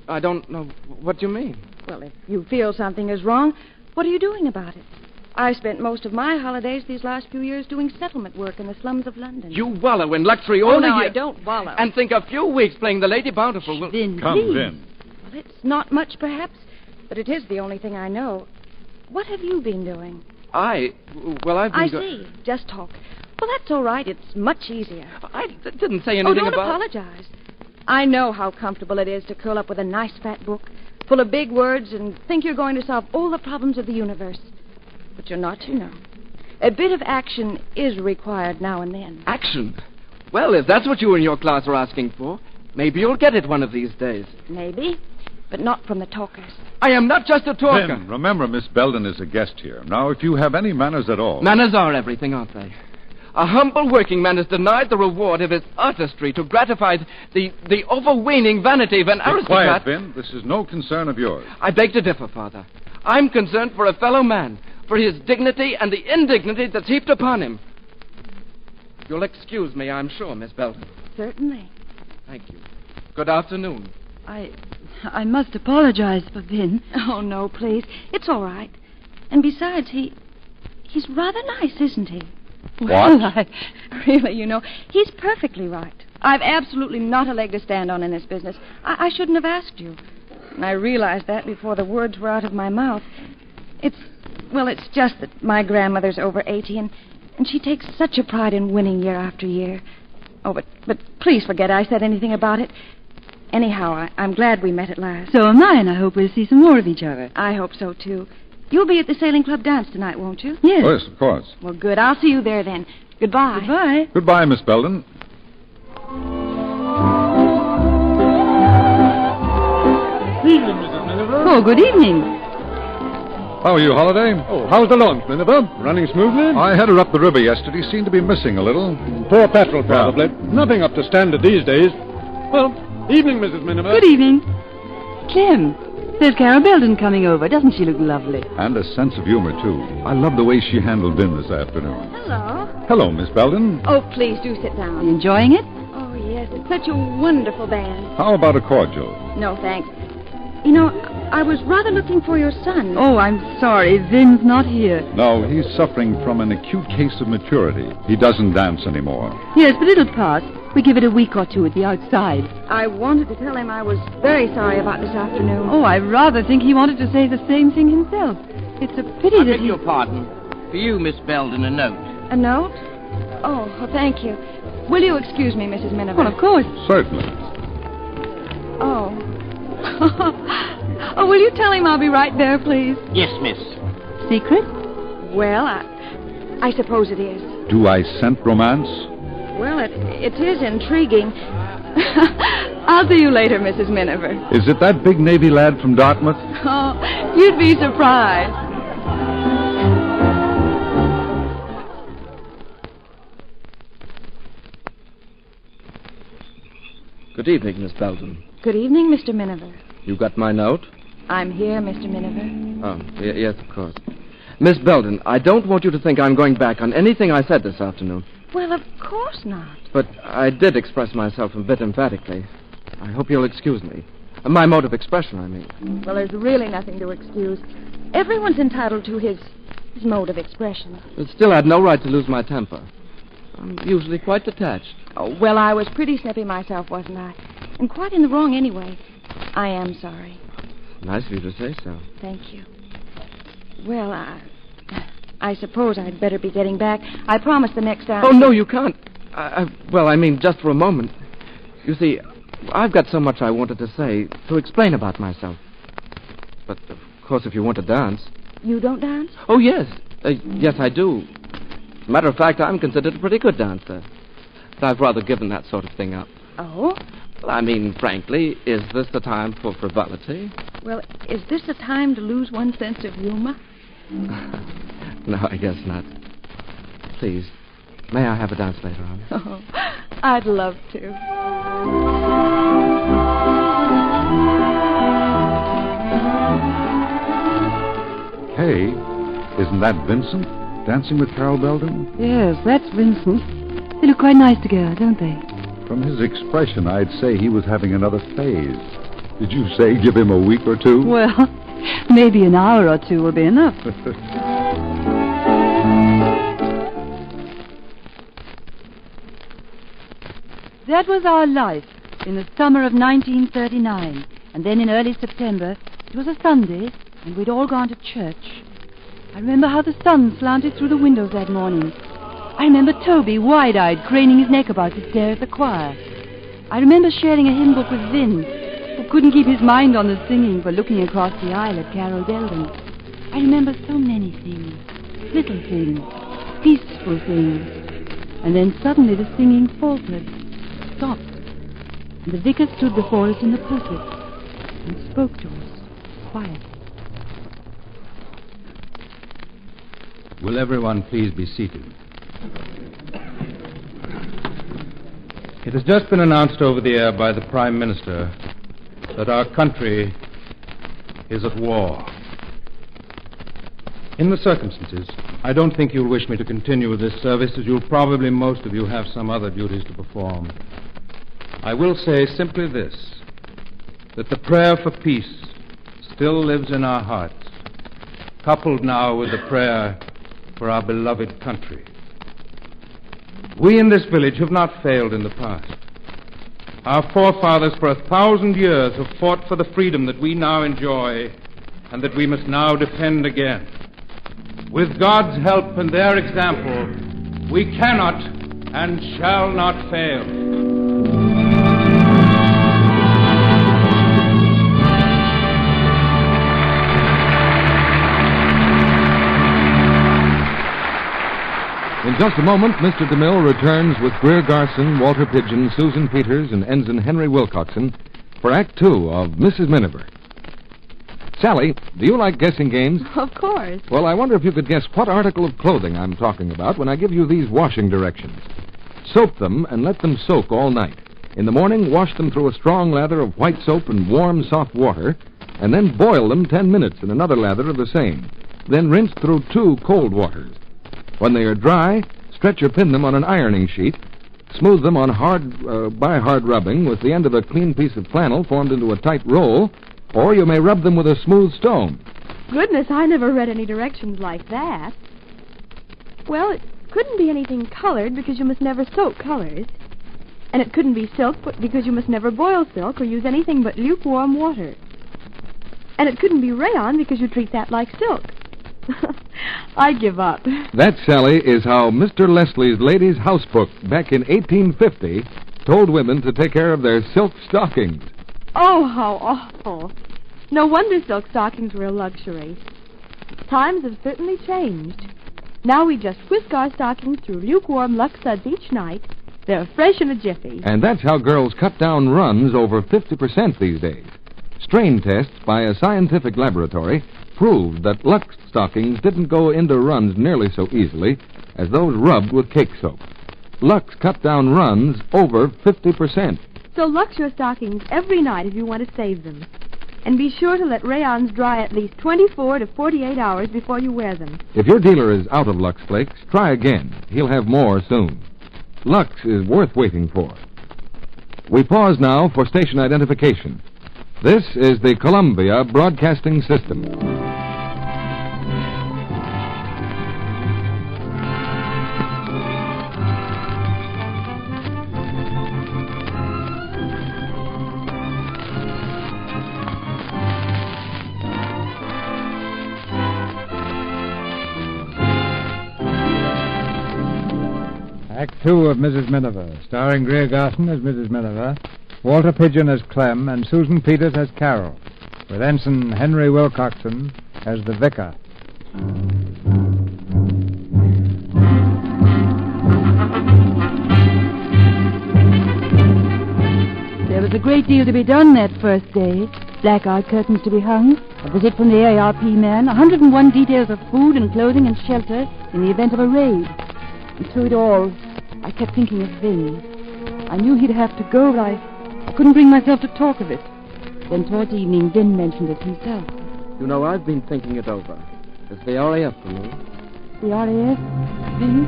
I don't know. What do you mean? Well, if you feel something is wrong, what are you doing about it? I spent most of my holidays these last few years doing settlement work in the slums of London. You wallow in luxury all the no, year. I don't wallow. And think a few weeks playing the Lady Bountiful will... Vin, Come, please. Vin. Well, it's not much, perhaps, but it is the only thing I know. What have you been doing? I've been... I see. Just talk. Well, that's all right. It's much easier. I didn't say anything don't about... apologize. I know how comfortable it is to curl up with a nice fat book full of big words and think you're going to solve all the problems of the universe. But you're not, you know. A bit of action is required now and then. Action? Well, if that's what you and your class are asking for, maybe you'll get it one of these days. Maybe, but not from the talkers. I am not just a talker. Vin, remember, Miss Belden is a guest here. Now, if you have any manners at all... Manners are everything, aren't they? A humble working man is denied the reward of his artistry to gratify the overweening vanity of an aristocrat. Quiet, Vin. This is no concern of yours. I beg to differ, Father. I'm concerned for a fellow man, for his dignity and the indignity that's heaped upon him. You'll excuse me, I'm sure, Miss Belden. Certainly. Thank you. Good afternoon. I must apologize for Vin. Oh, no, please. It's all right. And besides, he's rather nice, isn't he? What? Well, really, you know, he's perfectly right. I've absolutely not a leg to stand on in this business. I shouldn't have asked you. And I realized that before the words were out of my mouth. It's just that my grandmother's over 80, and she takes such a pride in winning year after year. Oh, but please forget I said anything about it. Anyhow, I'm glad we met at last. So am I, and I hope we'll see some more of each other. I hope so, too. You'll be at the Sailing Club dance tonight, won't you? Yes. Oh, yes, of course. Well, good. I'll see you there then. Goodbye. Goodbye. Goodbye, Miss Belden. Evening, Mrs. Miniver. Oh, good evening. How are you, Holiday? Oh, how's the launch, Miniver? Running smoothly? I had her up the river yesterday. Seemed to be missing a little. Poor petrol, probably. Nothing up to standard these days. Well, evening, Mrs. Miniver. Good evening. Clem, there's Carol Belden coming over. Doesn't she look lovely? And a sense of humor, too. I love the way she handled Vin this afternoon. Hello. Hello, Miss Belden. Oh, please do sit down. Are you enjoying it? Oh, yes. It's such a wonderful band. How about a cordial? No, thanks. You know, I was rather looking for your son. Oh, I'm sorry. Vin's not here. No, he's suffering from an acute case of maturity. He doesn't dance anymore. Yes, but it'll pass. We give it a week or two at the outside. I wanted to tell him I was very sorry about this afternoon. Oh, I rather think he wanted to say the same thing himself. It's a pity I that beg your pardon. For you, Miss Belden, a note. A note? Oh, well, thank you. Will you excuse me, Mrs. Miniver? Well, of course. Certainly. Oh. Oh, will you tell him I'll be right there, please? Yes, miss. Secret? Well, I suppose it is. Do I scent romance? Well, it is intriguing. I'll see you later, Mrs. Miniver. Is it that big Navy lad from Dartmouth? Oh, you'd be surprised. Good evening, Miss Belden. Good evening, Mr. Miniver. You got my note? I'm here, Mr. Miniver. Oh, yes, of course. Miss Belden, I don't want you to think I'm going back on anything I said this afternoon. Well, of course not. But I did express myself a bit emphatically. I hope you'll excuse me. My mode of expression, I mean. Well, there's really nothing to excuse. Everyone's entitled to his mode of expression. But still, I'd no right to lose my temper. I'm usually quite detached. Oh, well, I was pretty snippy myself, wasn't I? And quite in the wrong anyway. I am sorry. Nice of you to say so. Thank you. Well, I suppose I'd better be getting back. I promise the next hour... Oh, no, you can't. Well, I mean, just for a moment. You see, I've got so much I wanted to say, to explain about myself. But, of course, if you want to dance... You don't dance? Oh, yes. Yes, I do. As a matter of fact, I'm considered a pretty good dancer. But I've rather given that sort of thing up. Oh? Well, I mean, frankly, is this the time for frivolity? Well, is this the time to lose one's sense of humor? No, I guess not. Please, may I have a dance later on? Oh, I'd love to. Hey, isn't that Vincent dancing with Carol Belden? Yes, that's Vincent. They look quite nice together, don't they? From his expression, I'd say he was having another phase. Did you say give him a week or two? Well, maybe an hour or two will be enough. That was our life in the summer of 1939. And then in early September, it was a Sunday, and we'd all gone to church. I remember how the sun slanted through the windows that morning. I remember Toby, wide-eyed, craning his neck about to stare at the choir. I remember sharing a hymn book with Vin, who couldn't keep his mind on the singing for looking across the aisle at Carol Belden. I remember so many things, little things, peaceful things. And then suddenly the singing faltered, stopped, and the vicar stood before us in the pulpit and spoke to us quietly. Will everyone please be seated? It has just been announced over the air by the Prime Minister that our country is at war. In the circumstances, I don't think you'll wish me to continue with this service, as you'll probably, most of you, have some other duties to perform. I will say simply this, that the prayer for peace still lives in our hearts, coupled now with the prayer for our beloved country. We in this village have not failed in the past. Our forefathers for 1,000 years have fought for the freedom that we now enjoy and that we must now defend again. With God's help and their example, we cannot and shall not fail. In just a moment, Mr. DeMille returns with Greer Garson, Walter Pidgeon, Susan Peters, and Ensign Henry Wilcoxon for Act Two of Mrs. Miniver. Sally, do you like guessing games? Of course. Well, I wonder if you could guess what article of clothing I'm talking about when I give you these washing directions. Soap them and let them soak all night. In the morning, wash them through a strong lather of white soap and warm, soft water, and then boil them 10 minutes in another lather of the same. Then rinse through 2 cold waters. When they are dry, stretch or pin them on an ironing sheet. Smooth them on by hard rubbing with the end of a clean piece of flannel formed into a tight roll, or you may rub them with a smooth stone. Goodness, I never read any directions like that. Well, it couldn't be anything colored because you must never soak colors. And it couldn't be silk because you must never boil silk or use anything but lukewarm water. And it couldn't be rayon because you treat that like silk. I give up. That, Sally, is how Mr. Leslie's Ladies' House Book back in 1850 told women to take care of their silk stockings. Oh, how awful. No wonder silk stockings were a luxury. Times have certainly changed. Now we just whisk our stockings through lukewarm Lux Suds each night. They're fresh in a jiffy. And that's how girls cut down runs over 50% these days. Strain tests by a scientific laboratory proved that Lux stockings didn't go into runs nearly so easily as those rubbed with cake soap. Lux cut down runs over 50%. So Lux your stockings every night if you want to save them. And be sure to let rayons dry at least 24 to 48 hours before you wear them. If your dealer is out of Lux Flakes, try again. He'll have more soon. Lux is worth waiting for. We pause now for station identification. This is the Columbia Broadcasting System. Act 2 of Mrs. Miniver, starring Greer Garson as Mrs. Miniver, Walter Pidgeon as Clem, and Susan Peters as Carol, with Ensign Henry Wilcoxon as the vicar. There was a great deal to be done that first day. Blackout curtains to be hung, a visit from the AARP man, 101 details of food and clothing and shelter in the event of a raid. And through it all, I kept thinking of Vin. I knew he'd have to go, but I couldn't bring myself to talk of it. Then towards evening, Vin mentioned it himself. You know, I've been thinking it over. It's the RAF for me. The RAF? Vin?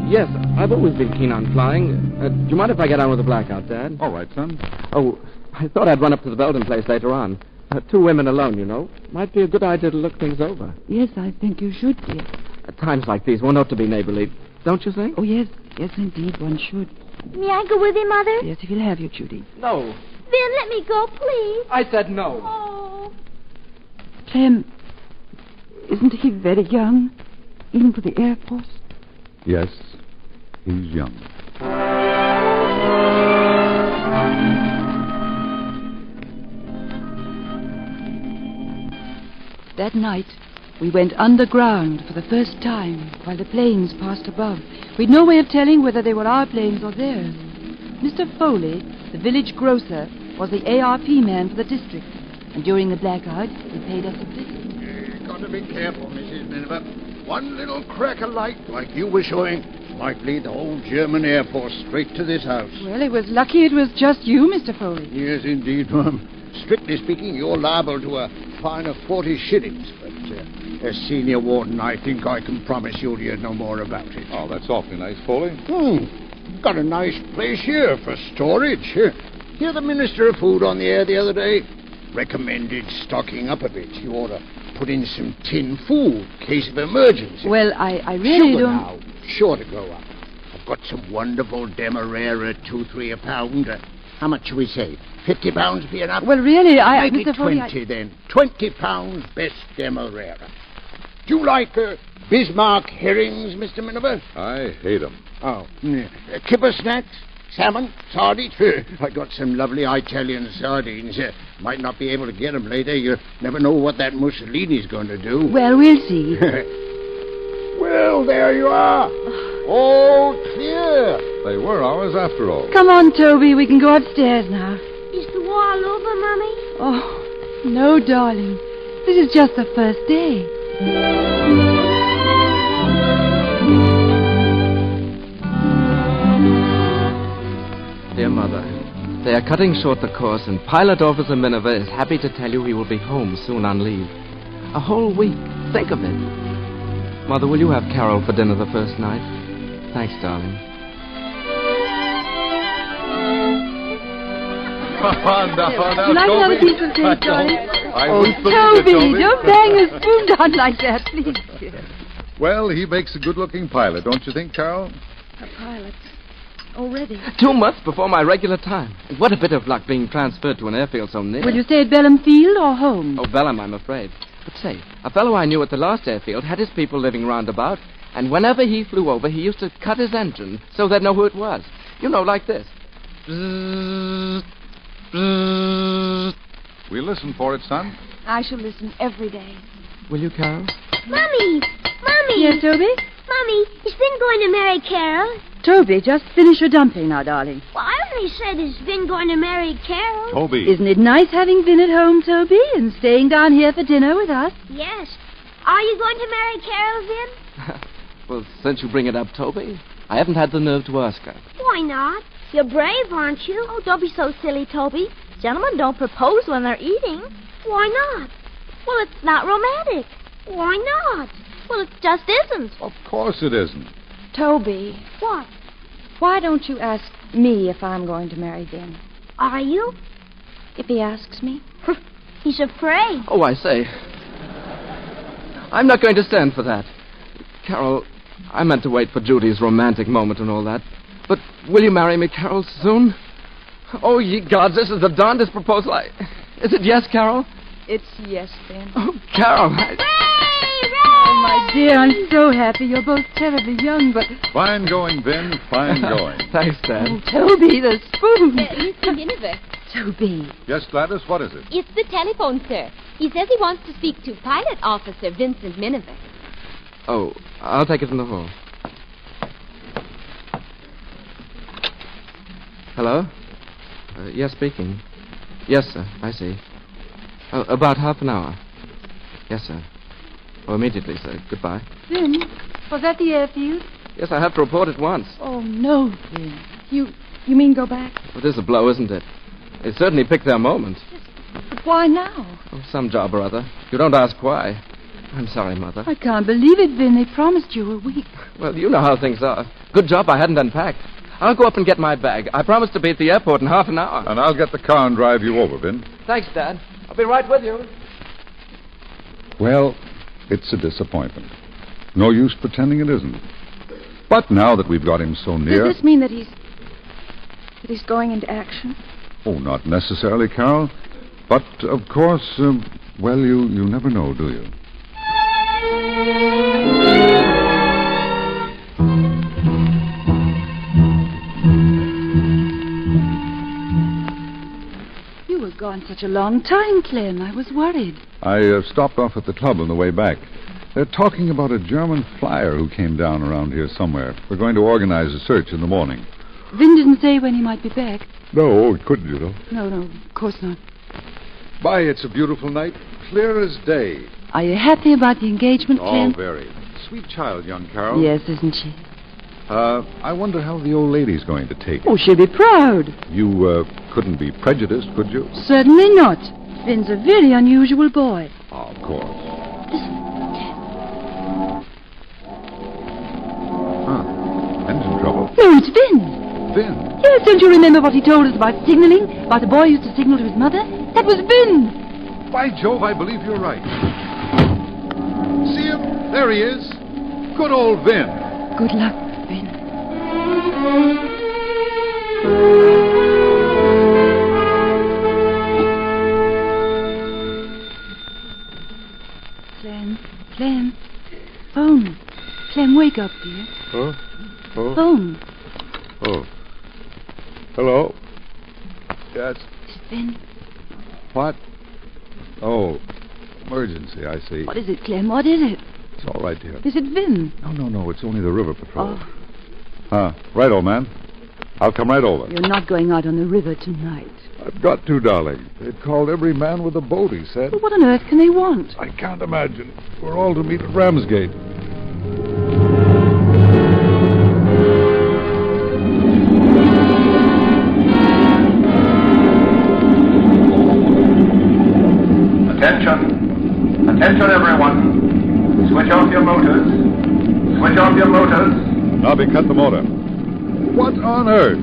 Yes, I've always been keen on flying. Do you mind if I get on with the blackout, Dad? All right, son. Oh, I thought I'd run up to the Belden place later on. 2 women alone, you know. Might be a good idea to look things over. Yes, I think you should, dear. At times like these, one ought to be neighborly. Don't you think? Oh, yes. Yes, indeed, one should. May I go with him, Mother? Yes, if you'll have you, Judy. No. Vin, let me go, please. I said no. Oh. Clem, isn't he very young? Even for the Air Force? Yes, he's young. That night, we went underground for the first time while the planes passed above. We'd no way of telling whether they were our planes or theirs. Mr. Foley, the village grocer, was the ARP man for the district, and during the blackout, he paid us a visit. You've got to be careful, Mrs. Miniver. One little crack of light, like you were showing, might lead the whole German Air Force straight to this house. Well, it was lucky it was just you, Mr. Foley. Yes, indeed, ma'am. Strictly speaking, you're liable to a fine of 40 shillings, but as senior warden, I think I can promise you'll hear no more about it. Oh, that's awfully nice, Foley. Got a nice place here for storage. Hear the Minister of Food on the air the other day? Recommended stocking up a bit. You ought to put in some tin food, case of emergency. Well, I really Sugar don't... now, sure to go up. I've got some wonderful Demerara, 2-3 a pound. How much shall we say? £50 be enough? Well, really, Make Mr. it Foley, 20 then. £20 best Demerara. Do you like Bismarck herrings, Mr. Miniver? I hate 'em. Oh. Kipper snacks? Salmon? Sardines? I got some lovely Italian sardines. Might not be able to get 'em later. You never know what that Mussolini's going to do. Well, we'll see. Well, there you are. All clear. They were ours after all. Come on, Toby, we can go upstairs now. Is the war all over, Mummy? Oh, no, darling. This is just the first day. Dear Mother, they are cutting short the course, and Pilot Officer Miniver is happy to tell you he will be home soon on leave. A whole week. Think of it. Mother, will you have Carol for dinner the first night? Thanks, darling. Would you like another piece of cake, darling? Oh, Toby, don't bang a spoon down like that, please. Well, he makes a good-looking pilot, don't you think, Carol? A pilot. Already. 2 months before my regular time. And what a bit of luck being transferred to an airfield so near. Will you stay at Bellam Field or home? Oh, Bellam, I'm afraid. But say, a fellow I knew at the last airfield had his people living round about, and whenever he flew over, he used to cut his engine so they'd know who it was. You know, like this. We'll listen for it, son. I shall listen every day. Will you, Carol? Mommy! Mommy! Yes, Toby? Mommy, is Vin going to marry Carol? Toby, just finish your dumpling now, darling. Well, I only said, is Vin going to marry Carol? Toby. Isn't it nice having Vin at home, Toby, and staying down here for dinner with us? Yes. Are you going to marry Carol, Vin? Well, since you bring it up, Toby, I haven't had the nerve to ask her. Why not? You're brave, aren't you? Oh, don't be so silly, Toby. Gentlemen don't propose when they're eating. Why not? Well, it's not romantic. Why not? Well, it just isn't. Of course it isn't. Toby. What? Why don't you ask me if I'm going to marry Vin? Are you? If he asks me? He's afraid. Oh, I say. I'm not going to stand for that. Carol, I meant to wait for Judy's romantic moment and all that. But will you marry me, Carol, soon? Oh, ye gods, this is the darndest proposal Is it yes, Carol? It's yes, Vin. Oh, Carol. Oh, my dear, I'm so happy. You're both terribly young, but... Fine going, Vin. Fine going. Thanks, Dad. Oh, Toby, the spoon. Mr. Miniver. Toby. Yes, Gladys, what is it? It's the telephone, sir. He says he wants to speak to Pilot Officer Vincent Miniver. Oh, I'll take it from the hall. Hello? Yes, speaking. Yes, sir. I see. About half an hour. Yes, sir. Oh, immediately, sir. Goodbye. Finn, was that the airfield? Yes, I have to report at once. Oh, no, Finn. You mean go back? Well, this is a blow, isn't it? It certainly picked their moment. But why now? Oh, some job or other. You don't ask why. I'm sorry, Mother. I can't believe it, Finn. They promised you a week. Well, you know how things are. Good job I hadn't unpacked. I'll go up and get my bag. I promised to be at the airport in half an hour. And I'll get the car and drive you over, Vin. Thanks, Dad. I'll be right with you. Well, it's a disappointment. No use pretending it isn't. But now that we've got him so near... Does this mean that he's going into action? Oh, not necessarily, Carol. But, of course, well, you never know, do you? You were gone such a long time, Clem. I was worried. I stopped off at the club on the way back. They're talking about a German flyer who came down around here somewhere. We're going to organize a search in the morning. Vin didn't say when he might be back. No, it couldn't, you know. No, of course not. Bye, it's a beautiful night. Clear as day. Are you happy about the engagement, Clem? Oh, very. Sweet child, young Carol. Yes, isn't she? I wonder how the old lady's going to take it. Oh, she'll be proud. You couldn't be prejudiced, could you? Certainly not. Vin's a very unusual boy. Oh, of course. Listen, Engine trouble. no, it's Vin. Vin? Yes, don't you remember what he told us about signaling? About the boy who used to signal to his mother? That was Vin. By Jove, I believe you're right. See him? There he is. Good old Vin. Good luck, Vin. Clem. Phone. Clem, wake up, dear. Huh? Oh. Phone. Oh. Hello? Yes. It's Vin. What? Oh. Emergency, I see. What is it, Clem? What is it? It's all right, dear. Is it Vin? No. It's only the river patrol. Oh. Huh. Right, old man. I'll come right over. You're not going out on the river tonight. I've got to, darling. They've called every man with a boat, he said. But what on earth can they want? I can't imagine. We're all to meet at Ramsgate. Attention, everyone. Switch off your motors. Switch off your motors. Nobby, cut the motor. What on earth?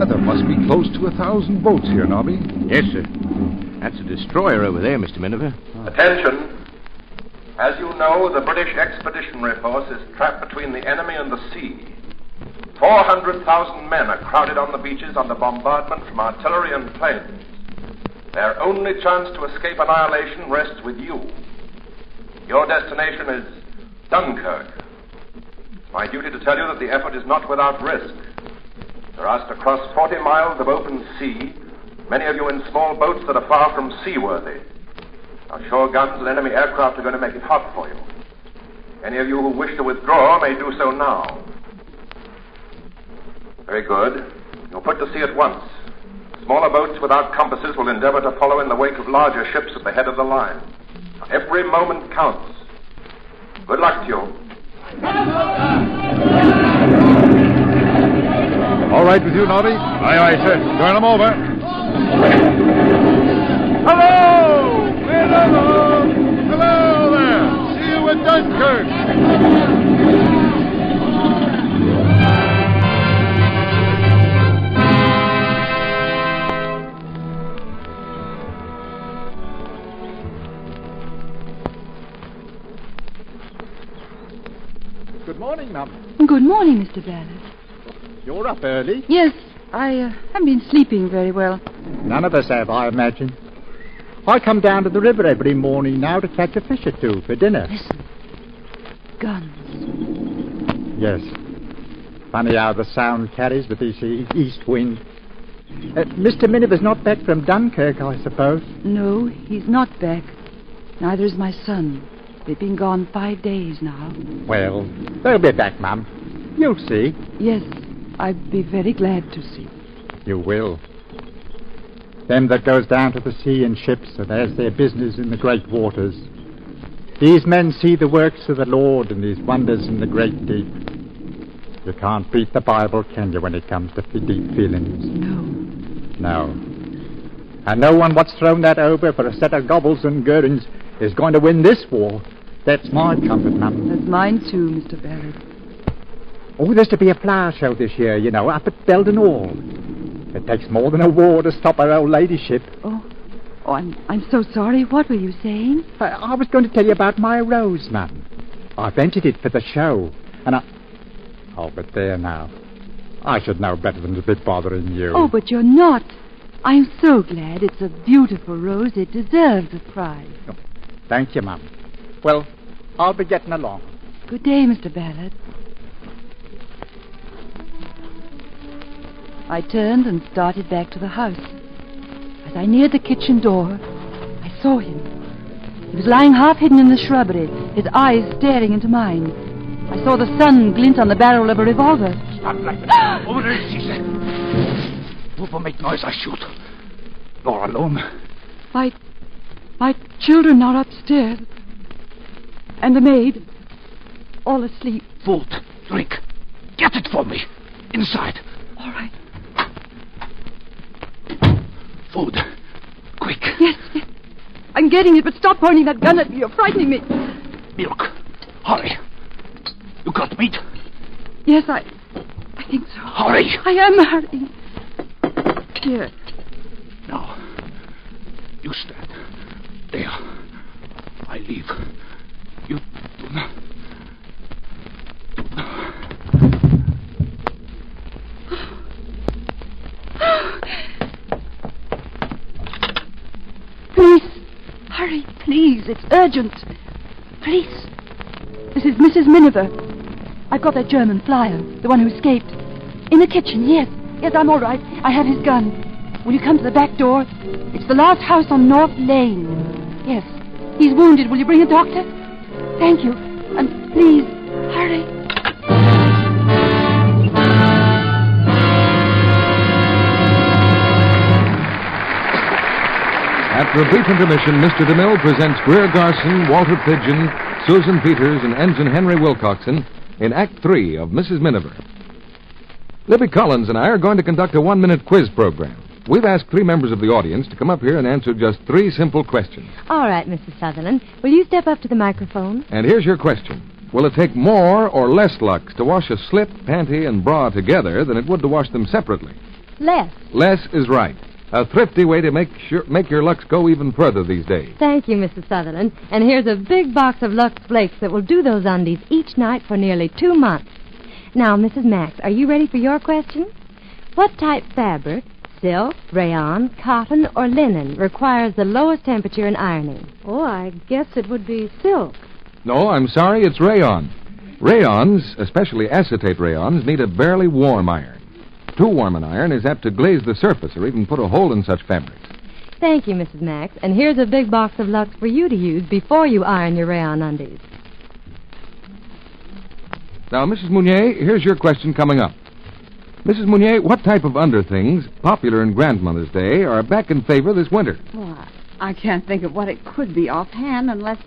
There must be close to 1,000 boats here, Nobby. Yes, sir. That's a destroyer over there, Mr. Miniver. Attention. As you know, the British Expeditionary Force is trapped between the enemy and the sea. 400,000 men are crowded on the beaches under bombardment from artillery and planes. Their only chance to escape annihilation rests with you. Your destination is Dunkirk. It's my duty to tell you that the effort is not without risk. You're asked to cross 40 miles of open sea, many of you in small boats that are far from seaworthy. Our shore guns and enemy aircraft are going to make it hot for you. Any of you who wish to withdraw may do so now. Very good. You'll put to sea at once. Smaller boats without compasses will endeavor to follow in the wake of larger ships at the head of the line. Every moment counts. Good luck to you. All right with you, Nobby? Aye, sir. Turn them over. Hello! Hello! Hello there! See you at Dunkirk! Good morning, Mum. Good morning, Mr. Ballard. You're up early. Yes, I haven't been sleeping very well. None of us have, I imagine. I come down to the river every morning now to catch a fish or two for dinner. Listen. Guns. Yes. Funny how the sound carries with this east wind. Mr. Miniver's not back from Dunkirk, I suppose? No, he's not back. Neither is my son. They've been gone 5 days now. Well, they'll be back, Mum. You'll see. Yes, I'd be very glad to see. You will. Them that goes down to the sea in ships and has their business in the great waters. These men see the works of the Lord and his wonders in the great deep. You can't beat the Bible, can you, when it comes to deep feelings? No. And no one what's thrown that over for a set of gobbles and gurns is going to win this war. That's my comfort, Mum. That's mine too, Mr. Ballard. Oh, there's to be a flower show this year, you know, up at Belden Hall. It takes more than a war to stop our old ladyship. Oh, I'm so sorry. What were you saying? I was going to tell you about my rose, Mum. I've entered it for the show, and Oh, but there now. I should know better than to be bothering you. Oh, but you're not. I'm so glad. It's a beautiful rose. It deserves a prize. Oh, thank you, Mum. Well, I'll be getting along. Good day, Mr. Ballard. I turned and started back to the house. As I neared the kitchen door, I saw him. He was lying half hidden in the shrubbery, his eyes staring into mine. I saw the sun glint on the barrel of a revolver. Stop like that. Over there, she said. Whoever make noise, I shoot. You're alone. My children are upstairs. And the maid, all asleep. Food, drink. Get it for me. Inside. All right. Food. Quick. Yes. I'm getting it, but stop pointing that gun at me. You're frightening me. Milk. Hurry. You got meat? Yes, I think so. Hurry. I am hurrying. Here. Now, you stand. There. I leave. You do not. Please. Hurry, please. It's urgent. Please. This is Mrs. Miniver. I've got that German flyer, the one who escaped. In the kitchen, yes. Yes, I'm all right. I have his gun. Will you come to the back door? It's the last house on North Lane. Yes. He's wounded. Will you bring a doctor? Thank you. And please, hurry. After a brief intermission, Mr. DeMille presents Greer Garson, Walter Pidgeon, Susan Peters, and Ensign Henry Wilcoxon in Act 3 of Mrs. Miniver. Libby Collins and I are going to conduct a one-minute quiz program. We've asked 3 members of the audience to come up here and answer just 3 simple questions. All right, Mrs. Sutherland. Will you step up to the microphone? And here's your question. Will it take more or less Lux to wash a slip, panty, and bra together than it would to wash them separately? Less. Less is right. A thrifty way to make your Lux go even further these days. Thank you, Mrs. Sutherland. And here's a big box of Lux Flakes that will do those undies each night for nearly 2 months. Now, Mrs. Max, are you ready for your question? What type fabric, silk, rayon, cotton, or linen, requires the lowest temperature in ironing? Oh, I guess it would be silk. No, I'm sorry, it's rayon. Rayons, especially acetate rayons, need a barely warm iron. Too warm an iron is apt to glaze the surface or even put a hole in such fabrics. Thank you, Mrs. Max. And here's a big box of Lux for you to use before you iron your rayon undies. Now, Mrs. Mounier, here's your question coming up. Mrs. Mounier, what type of underthings, popular in Grandmother's Day, are back in favor this winter? Well, I can't think of what it could be offhand unless...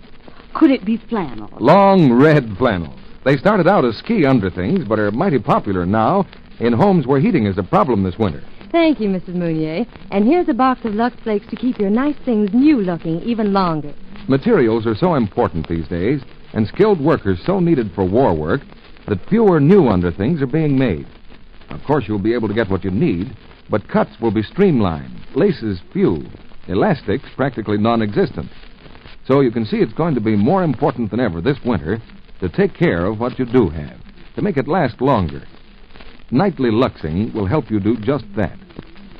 Could it be flannel? Long red flannels. They started out as ski underthings, but are mighty popular now in homes where heating is a problem this winter. Thank you, Mrs. Mounier. And here's a box of Lux Flakes to keep your nice things new-looking even longer. Materials are so important these days, and skilled workers so needed for war work, that fewer new underthings are being made. Of course, you'll be able to get what you need, but cuts will be streamlined, laces few, elastics practically non-existent. So you can see it's going to be more important than ever this winter to take care of what you do have, to make it last longer. Nightly Luxing will help you do just that.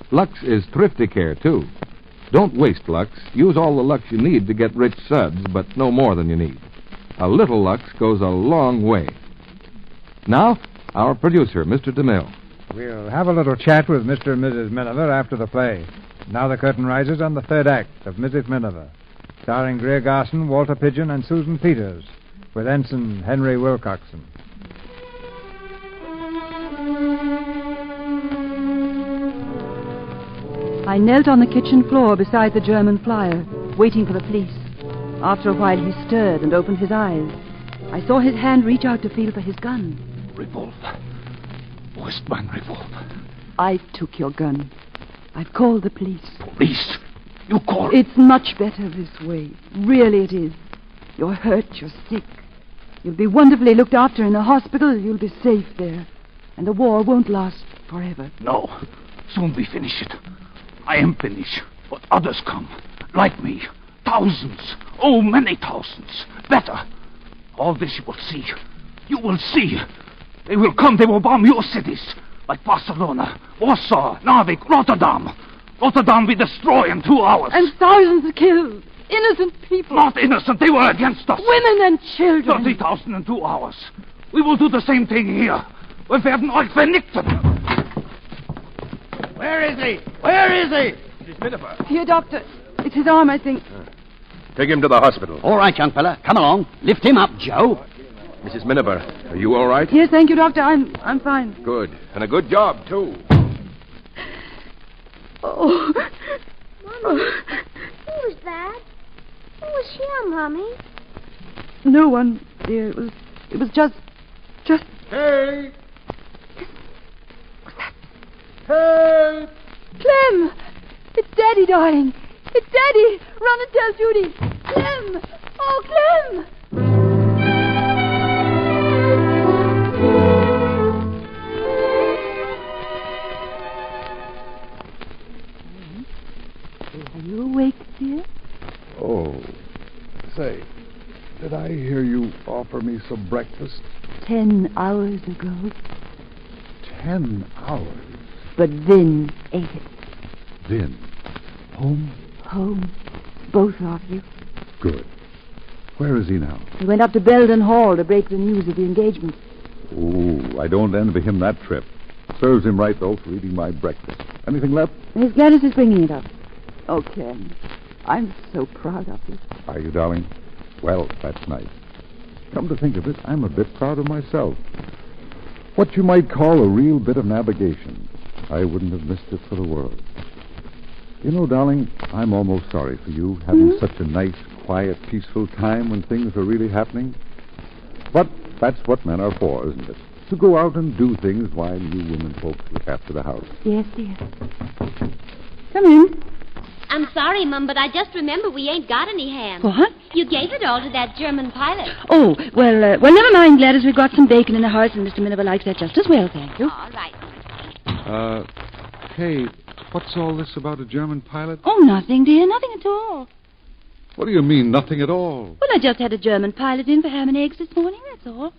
Lux is thrifty care, too. Don't waste Lux. Use all the Lux you need to get rich suds, but no more than you need. A little Lux goes a long way. Now, our producer, Mr. DeMille. We'll have a little chat with Mr. and Mrs. Miniver after the play. Now the curtain rises on the 3rd act of Mrs. Miniver. starring Greer Garson, Walter Pidgeon, and Susan Peters, with Ensign Henry Wilcoxon. I knelt on the kitchen floor beside the German flyer, waiting for the police. After a while, he stirred and opened his eyes. I saw his hand reach out to feel for his gun. Revolver. Wo ist mein Revolver? I took your gun. I've called the police. Police? You call? It's much better this way. Really it is. You're hurt, you're sick. You'll be wonderfully looked after in the hospital. You'll be safe there. And the war won't last forever. No. Soon we finish it. I am finished. But others come. Like me. Thousands. Oh, many thousands. Better. All this you will see. You will see. They will come. They will bomb your cities. Like Barcelona, Warsaw, Narvik, Rotterdam. Rotterdam we destroy in 2 hours. And thousands killed. Innocent people. Not innocent. They were against us. Women and children. 30,000 in 2 hours. We will do the same thing here. Wir werden euch vernichten. Where is he? Where is he? Mrs. Miniver. Here, Doctor. It's his arm, I think. Take him to the hospital. All right, young fella. Come along. Lift him up, Joe. Mrs. Miniver, are you all right? Yes, thank you, Doctor. I'm fine. Good. And a good job, too. Oh. Mommy, who was that? Who was here, Mommy? No one, dear. It was just... Hey! Hey! Clem! It's Daddy, darling. It's Daddy. Run and tell Judy. Clem! Oh, Clem! Are you awake, dear? Oh, say, did I hear you offer me some breakfast? 10 hours ago. 10 hours? But Vin ate it. Vin? Home? Home. Both of you. Good. Where is he now? He went up to Belden Hall to break the news of the engagement. Oh, I don't envy him that trip. Serves him right, though, for eating my breakfast. Anything left? Miss Gladys is bringing it up. Oh, Clem, I'm so proud of you. Are you, darling? Well, that's nice. Come to think of it, I'm a bit proud of myself. What you might call a real bit of navigation. I wouldn't have missed it for the world. You know, darling, I'm almost sorry for you having such a nice, quiet, peaceful time when things are really happening. But that's what men are for, isn't it? To go out and do things while you women folks look after the house. Yes, dear. Come in. I'm sorry, Mum, but I just remember we ain't got any ham. What? You gave it all to that German pilot. Oh, well, never mind, Gladys. We've got some bacon in the house, and Mr. Miniver likes that just as well, thank you. All right. Hey, what's all this about a German pilot? Oh, nothing, dear. Nothing at all. What do you mean, nothing at all? Well, I just had a German pilot in for ham and eggs this morning, that's all.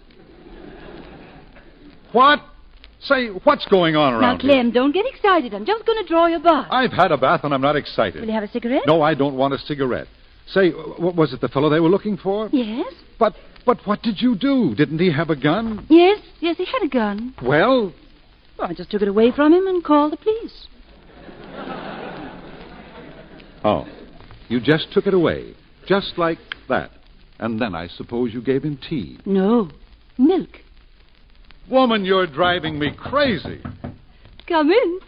What? Say, what's going on around Now, Clem, don't get excited. I'm just going to draw your bath. I've had a bath and I'm not excited. Will you have a cigarette? No, I don't want a cigarette. Say, what was it, the fellow they were looking for? Yes. But what did you do? Didn't he have a gun? Yes, he had a gun. Well, I just took it away from him and called the police. Oh, you just took it away, just like that. And then I suppose you gave him tea. No, milk. Woman, you're driving me crazy. Come in.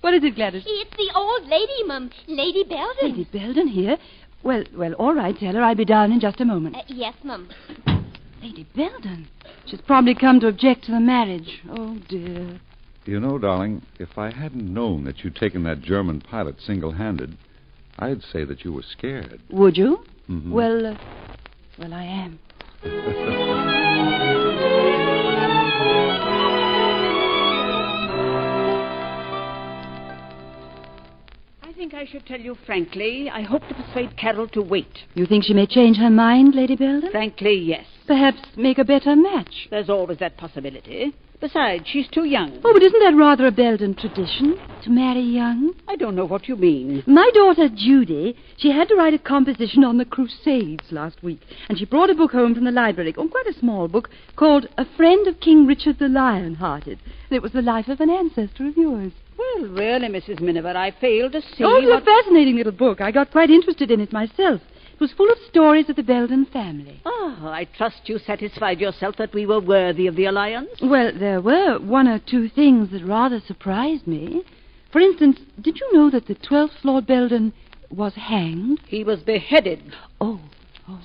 What is it, Gladys? It's the old lady, Mum. Lady Belden. Lady Belden here? Well, all right, tell her I'll be down in just a moment. Yes, Mum. Lady Belden? She's probably come to object to the marriage. Oh, dear. You know, darling, if I hadn't known that you'd taken that German pilot single-handed, I'd say that you were scared. Would you? Mm-hmm. Well, I am. I think I should tell you frankly, I hope to persuade Carol to wait. You think she may change her mind, Lady Belden? Frankly, yes. Perhaps make a better match. There's always that possibility. Besides, she's too young. Oh, but isn't that rather a Belden tradition, to marry young? I don't know what you mean. My daughter, Judy, she had to write a composition on the Crusades last week, and she brought a book home from the library, quite a small book, called A Friend of King Richard the Lionhearted. It was the life of an ancestor of yours. Well, really, Mrs. Miniver, I fail to see Oh, it's what... a fascinating little book. I got quite interested in it myself. It was full of stories of the Belden family. Oh, I trust you satisfied yourself that we were worthy of the alliance. Well, there were one or two things that rather surprised me. For instance, did you know that the 12th Lord Belden was hanged? He was beheaded. Oh.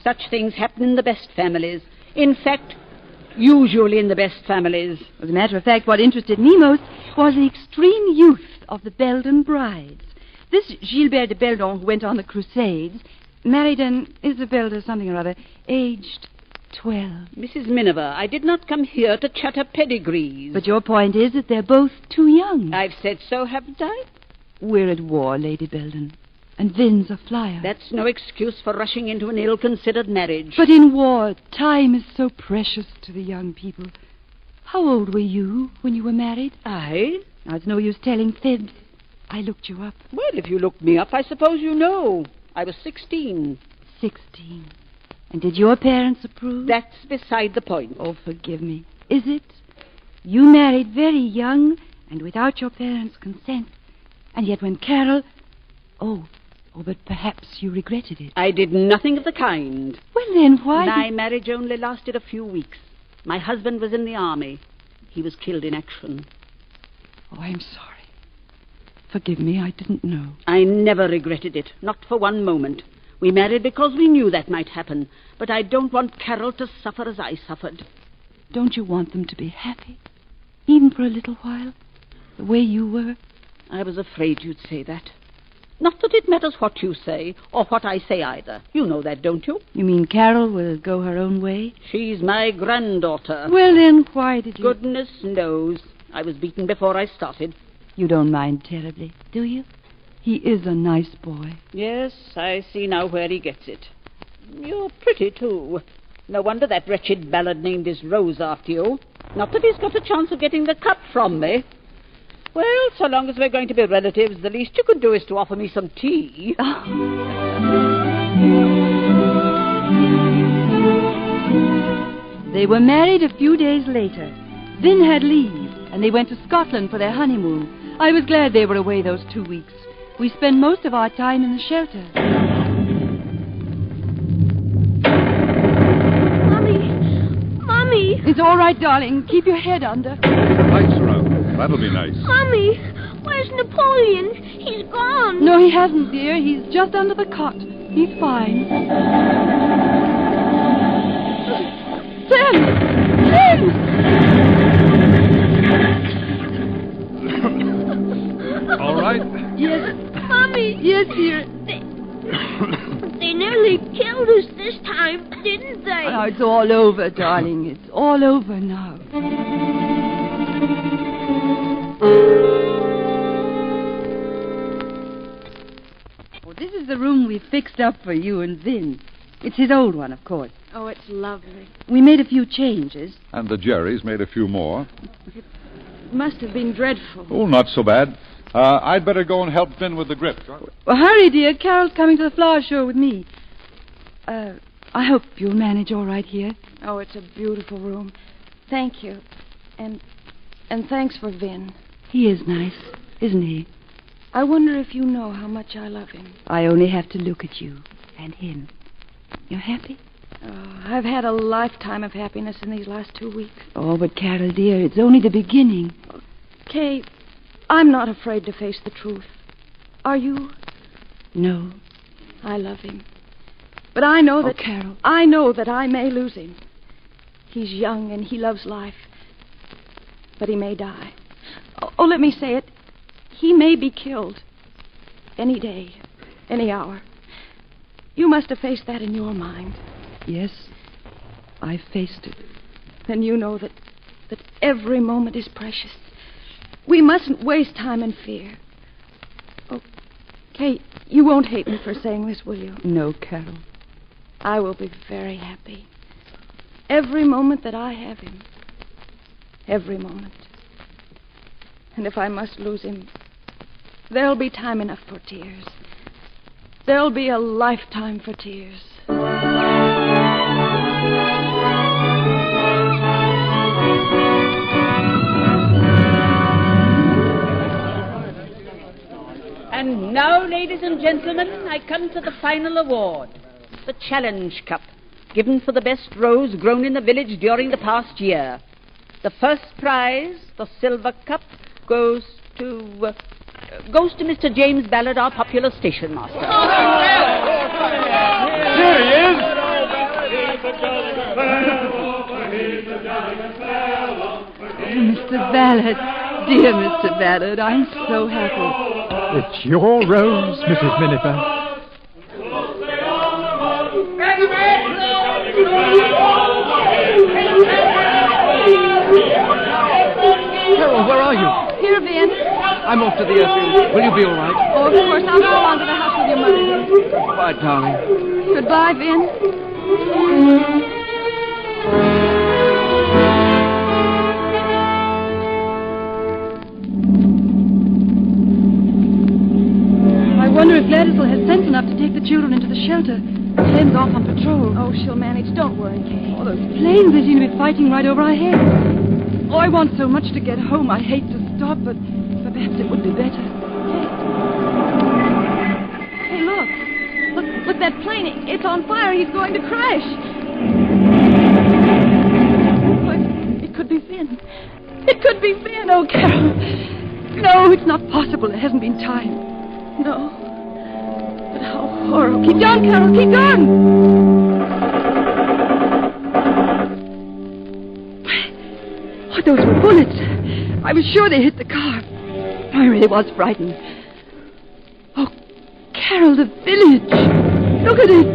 Such things happen in the best families. In fact, usually in the best families. As a matter of fact, what interested me most was the extreme youth of the Belden brides. This Gilbert de Beldon, who went on the Crusades, married an Isabel de something or other, aged 12. Mrs. Miniver, I did not come here to chatter pedigrees. But your point is that they're both too young. I've said so, haven't I? We're at war, Lady Belden. And Vin's a flyer. That's no excuse for rushing into an ill-considered marriage. But in war, time is so precious to the young people. How old were you when you were married? I? Now, it's no use telling fibs. I looked you up. Well, if you looked me up, I suppose you know. I was 16. 16. And did your parents approve? That's beside the point. Oh, forgive me. Is it? You married very young and without your parents' consent. And yet when Carol... Oh, but perhaps you regretted it. I did nothing of the kind. Well, then why... My marriage only lasted a few weeks. My husband was in the army. He was killed in action. Oh, I'm sorry. Forgive me, I didn't know. I never regretted it, not for one moment. We married because we knew that might happen, but I don't want Carol to suffer as I suffered. Don't you want them to be happy? Even for a little while? The way you were? I was afraid you'd say that. Not that it matters what you say, or what I say either. You know that, don't you? You mean Carol will go her own way? She's my granddaughter. Well, then, why did you... Goodness knows. I was beaten before I started. You don't mind terribly, do you? He is a nice boy. Yes, I see now where he gets it. You're pretty, too. No wonder that wretched ballad named his Rose after you. Not that he's got a chance of getting the cup from me. Well, so long as we're going to be relatives, the least you could do is to offer me some tea. They were married a few days later. Vin had leave, and they went to Scotland for their honeymoon. I was glad they were away those 2 weeks. We spent most of our time in the shelter. Mommy! It's all right, darling. Keep your head under. Lights are out. That'll be nice. Mommy! Where's Napoleon? He's gone. No, he hasn't, dear. He's just under the cot. He's fine. Sam! All right? Yes. Mommy! Yes, dear. They nearly killed us this time, didn't they? Oh, it's all over, darling. It's all over now. Oh, this is the room we fixed up for you and Vin. It's his old one, of course. Oh, it's lovely. We made a few changes. And the Jerry's made a few more. Must have been dreadful. Oh, not so bad. I'd better go and help Vin with the grip. Well, hurry, dear. Carol's coming to the flower show with me. I hope you'll manage all right here. Oh, it's a beautiful room. Thank you. And thanks for Vin. He is nice, isn't he? I wonder if you know how much I love him. I only have to look at you and him. You're happy? Oh, I've had a lifetime of happiness in these last 2 weeks. Oh, but Carol, dear, it's only the beginning. Kay, I'm not afraid to face the truth. Are you? No. I love him. But I know that... Carol. I know that I may lose him. He's young and he loves life. But he may die. Oh, let me say it. He may be killed. Any day. Any hour. You must have faced that in your mind. Yes, I faced it. Then you know that every moment is precious. We mustn't waste time in fear. Oh, Kate, you won't hate me for saying this, will you? No, Carol. I will be very happy. Every moment that I have him. Every moment. And if I must lose him, there'll be time enough for tears. There'll be a lifetime for tears. ladies and gentlemen, I come to the final award. The Challenge Cup, given for the best rose grown in the village during the past year. The first prize, the silver cup, goes to Mr. James Ballard, our popular station master. Here he is! Mr. Ballard, dear Mr. Ballard, I'm so happy. It's your rose, Mrs. Miniver. Carol, where are you? Here, Vin. I'm off to the airfield. Will you be all right? Oh, of course. I'll go along to the house with your mother. Goodbye, darling. Goodbye, Vin. I wonder if Gladys'll have sense enough to take the children into the shelter. Clem's off on patrol. Oh, she'll manage. Don't worry, Kay. All those planes, they seem to be fighting right over our heads. Oh, I want so much to get home. I hate to stop, but perhaps it would be better. Hey, look. Look, that plane. It's on fire. He's going to crash. Oh, it could be Finn. It could be Finn. Oh, Carol. No, it's not possible. There hasn't been time. No. But how horrible. Keep down, Carol. Keep down. Oh, those were bullets. I was sure they hit the car. I really was frightened. Oh, Carol, the village. Look at it.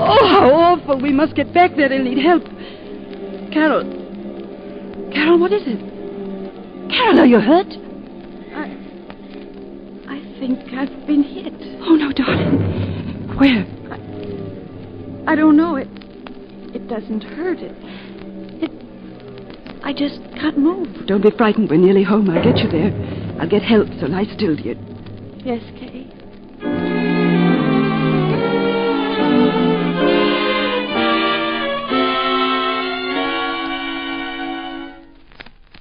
Oh, how awful. We must get back there. They'll need help. Carol. Carol, what is it? Carol, are you hurt? I think I've been hit. Oh, no, darling. Where? I don't know. It doesn't hurt. I just can't move. Don't be frightened. We're nearly home. I'll get you there. I'll get help, so lie still, dear. Yes, Kay.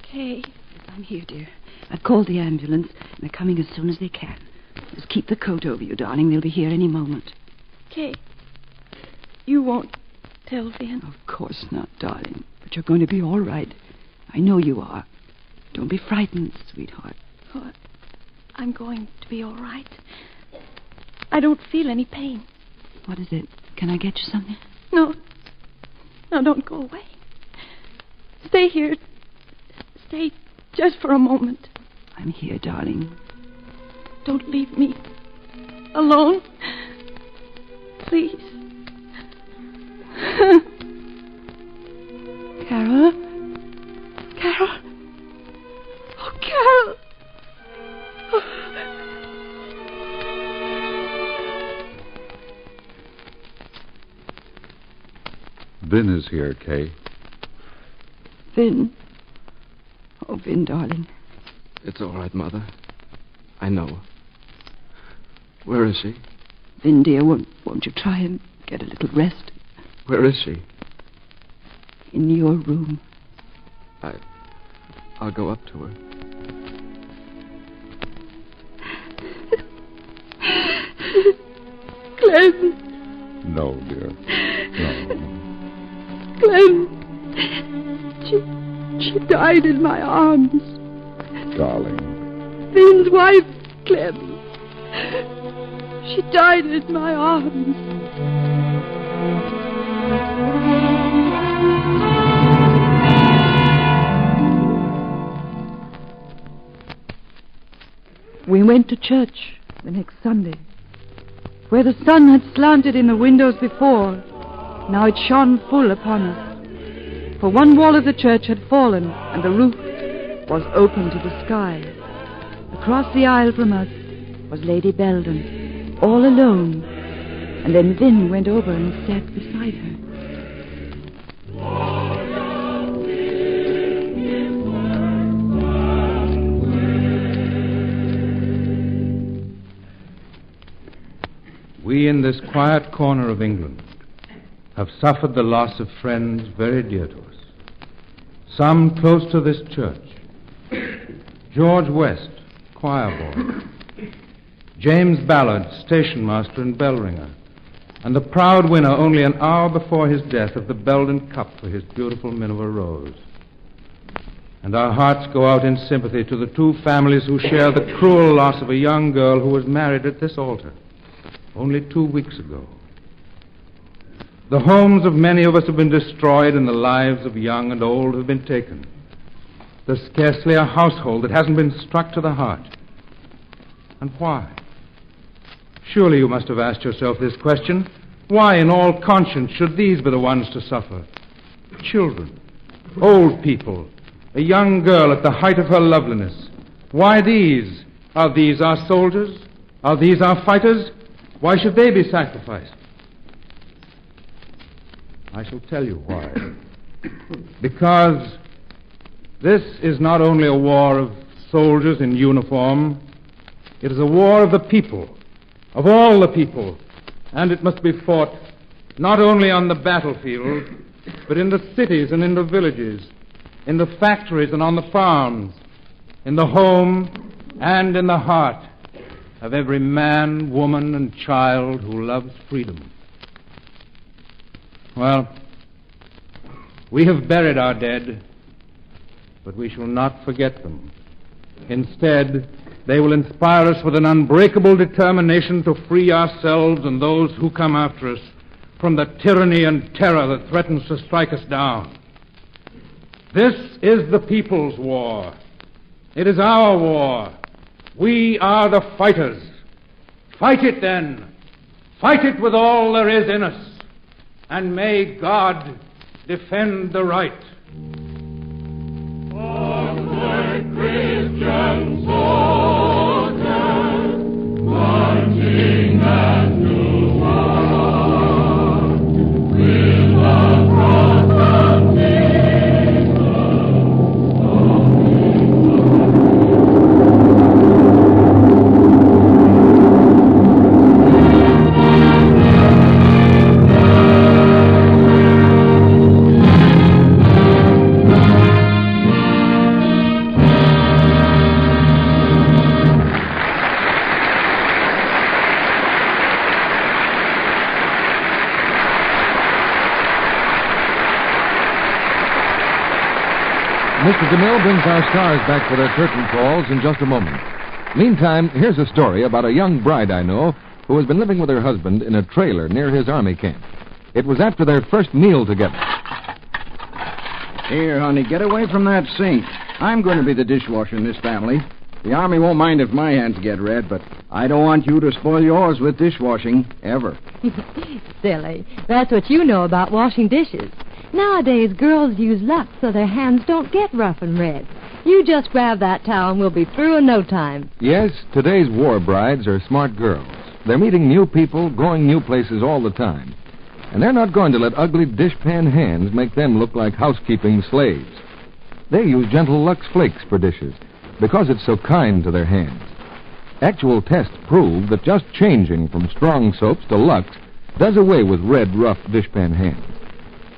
Kay. I'm here, dear. I've called the ambulance, and they're coming as soon as they can. Just keep the coat over you, darling. They'll be here any moment. Kay, you won't tell Vin? Of course not, darling. But you're going to be all right. I know you are. Don't be frightened, sweetheart. Oh, I'm going to be all right. I don't feel any pain. What is it? Can I get you something? No. No, don't go away. Stay here. Stay just for a moment. I'm here, darling. Don't leave me alone. Please. Carol? Carol? Oh, Carol! Oh. Vin is here, Kay. Vin? Oh, Vin, darling. It's all right, Mother. I know. Where is she? Vin, dear, won't you try and get a little rest? Where is she? In your room. I'll go up to her. Clem. No, dear. No. Clem. She died in my arms. Darling. Vin's wife, Clem. She died in my arms. We went to church the next Sunday. Where the sun had slanted in the windows before, now it shone full upon us. For one wall of the church had fallen, and the roof was open to the sky. Across the aisle from us was Lady Belden, all alone, and then Vin went over and sat beside her. We in this quiet corner of England have suffered the loss of friends very dear to us. Some close to this church. George West, choir boy. James Ballard, station master and bell ringer, and the proud winner only an hour before his death of the Belden Cup for his beautiful Minerva Rose. And our hearts go out in sympathy to the two families who share the cruel loss of a young girl who was married at this altar only 2 weeks ago. The homes of many of us have been destroyed and the lives of young and old have been taken. There's scarcely a household that hasn't been struck to the heart. And why? Surely you must have asked yourself this question. Why, in all conscience, should these be the ones to suffer? Children, old people, a young girl at the height of her loveliness. Why these? Are these our soldiers? Are these our fighters? Why should they be sacrificed? I shall tell you why. Because this is not only a war of soldiers in uniform, it is a war of the people, of all the people, and it must be fought not only on the battlefield, but in the cities and in the villages, in the factories and on the farms, in the home and in the heart of every man, woman, and child who loves freedom. Well, we have buried our dead, but we shall not forget them. Instead, they will inspire us with an unbreakable determination to free ourselves and those who come after us from the tyranny and terror that threatens to strike us down. This is the people's war. It is our war. We are the fighters. Fight it then. Fight it with all there is in us. And may God defend the right. Onward, Christian soldiers, marching and to war, with the cross of Jesus. Mr. DeMille brings our stars back for their curtain calls in just a moment. Meantime, here's a story about a young bride I know who has been living with her husband in a trailer near his army camp. It was after their first meal together. Here, honey, get away from that sink. I'm going to be the dishwasher in this family. The Army won't mind if my hands get red, but I don't want you to spoil yours with dishwashing, ever. Silly. That's what you know about washing dishes. Nowadays, girls use Lux so their hands don't get rough and red. You just grab that towel and we'll be through in no time. Yes, today's war brides are smart girls. They're meeting new people, going new places all the time. And they're not going to let ugly dishpan hands make them look like housekeeping slaves. They use gentle Lux Flakes for dishes because it's so kind to their hands. Actual tests prove that just changing from strong soaps to Lux does away with red, rough dishpan hands.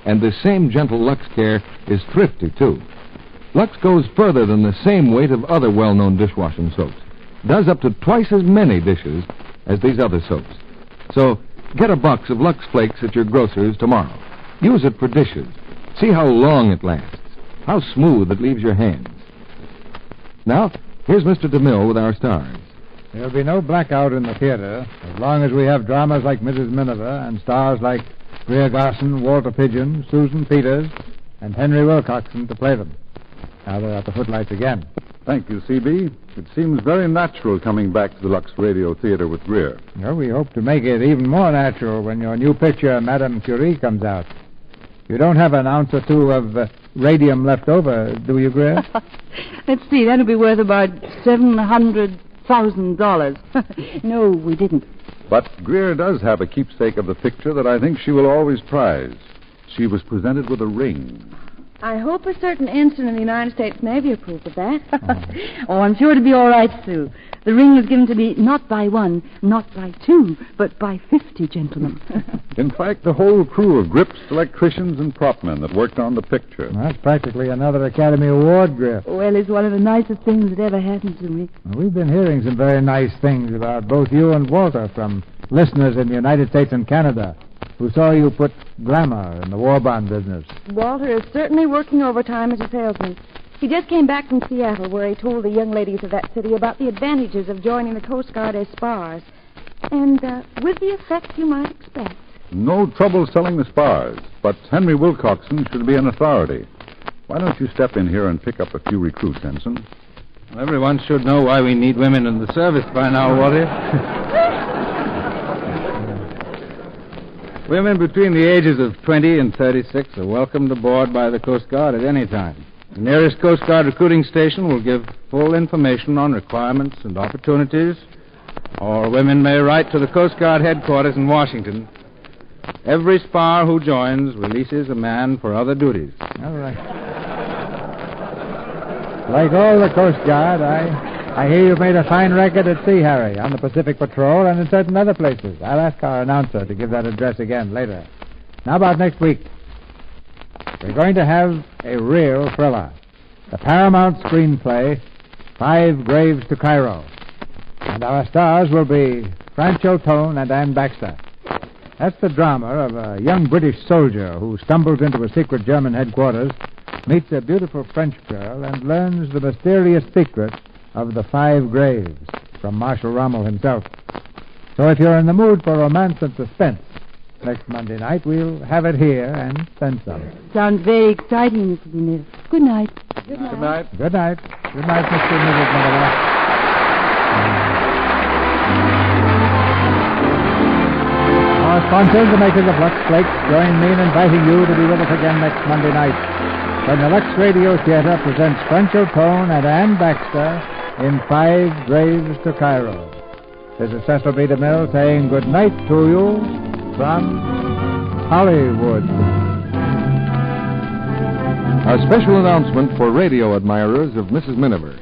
And this same gentle Lux care is thrifty, too. Lux goes further than the same weight of other well-known dishwashing soaps. Does up to twice as many dishes as these other soaps. So, get a box of Lux Flakes at your grocer's tomorrow. Use it for dishes. See how long it lasts. How smooth it leaves your hands. Now, here's Mr. DeMille with our stars. There'll be no blackout in the theater as long as we have dramas like Mrs. Miniver and stars like Greer Garson, Walter Pidgeon, Susan Peters, and Henry Wilcoxon to play them. Now they're at the footlights again. Thank you, C.B. It seems very natural coming back to the Lux Radio Theater with Greer. Well, we hope to make it even more natural when your new picture, Madame Curie, comes out. You don't have an ounce or two of radium left over, do you, Greer? Let's see, that'll be worth about $700,000. No, we didn't. But Greer does have a keepsake of the picture that I think she will always prize. She was presented with a ring. I hope a certain ensign in the United States Navy approved of that. Oh, I'm sure it'll be all right, Sue. The ring was given to me not by one, not by two, but by 50 gentlemen. In fact, the whole crew of grips, electricians, and prop men that worked on the picture. That's practically another Academy Award, Griff. Well, it's one of the nicest things that ever happened to me. Well, we've been hearing some very nice things about both you and Walter from listeners in the United States and Canada who saw you put glamour in the war bond business. Walter is certainly working overtime as a salesman. He just came back from Seattle, where he told the young ladies of that city about the advantages of joining the Coast Guard as spars. And with the effect you might expect. No trouble selling the spars, but Henry Wilcoxon should be an authority. Why don't you step in here and pick up a few recruits, Ensign? Everyone should know why we need women in the service by now, Walter. Women between the ages of 20 and 36 are welcomed aboard by the Coast Guard at any time. The nearest Coast Guard recruiting station will give full information on requirements and opportunities, or women may write to the Coast Guard headquarters in Washington. Every spar who joins releases a man for other duties. All right. Like all the Coast Guard, I hear you've made a fine record at sea, Harry, on the Pacific Patrol and in certain other places. I'll ask our announcer to give that address again later. Now about next week. We're going to have a real thriller. The Paramount screenplay, 5 Graves to Cairo. And our stars will be Francho Tone and Ann Baxter. That's the drama of a young British soldier who stumbles into a secret German headquarters, meets a beautiful French girl, and learns the mysterious secret of the 5 Graves from Marshal Rommel himself. So if you're in the mood for romance and suspense, next Monday night we'll have it here and then some. Sounds very exciting, Mr. Miller. Good night. Good night. Good night. Good night, Mr. and Mrs. Miller. Our sponsors, the makers of Lux Flakes, join me in inviting you to be with us again next Monday night when the Lux Radio Theater presents Francho Tone and Ann Baxter in 5 Graves to Cairo. This is Cecil B. DeMille saying good night to you from Hollywood. A special announcement for radio admirers of Mrs. Miniver.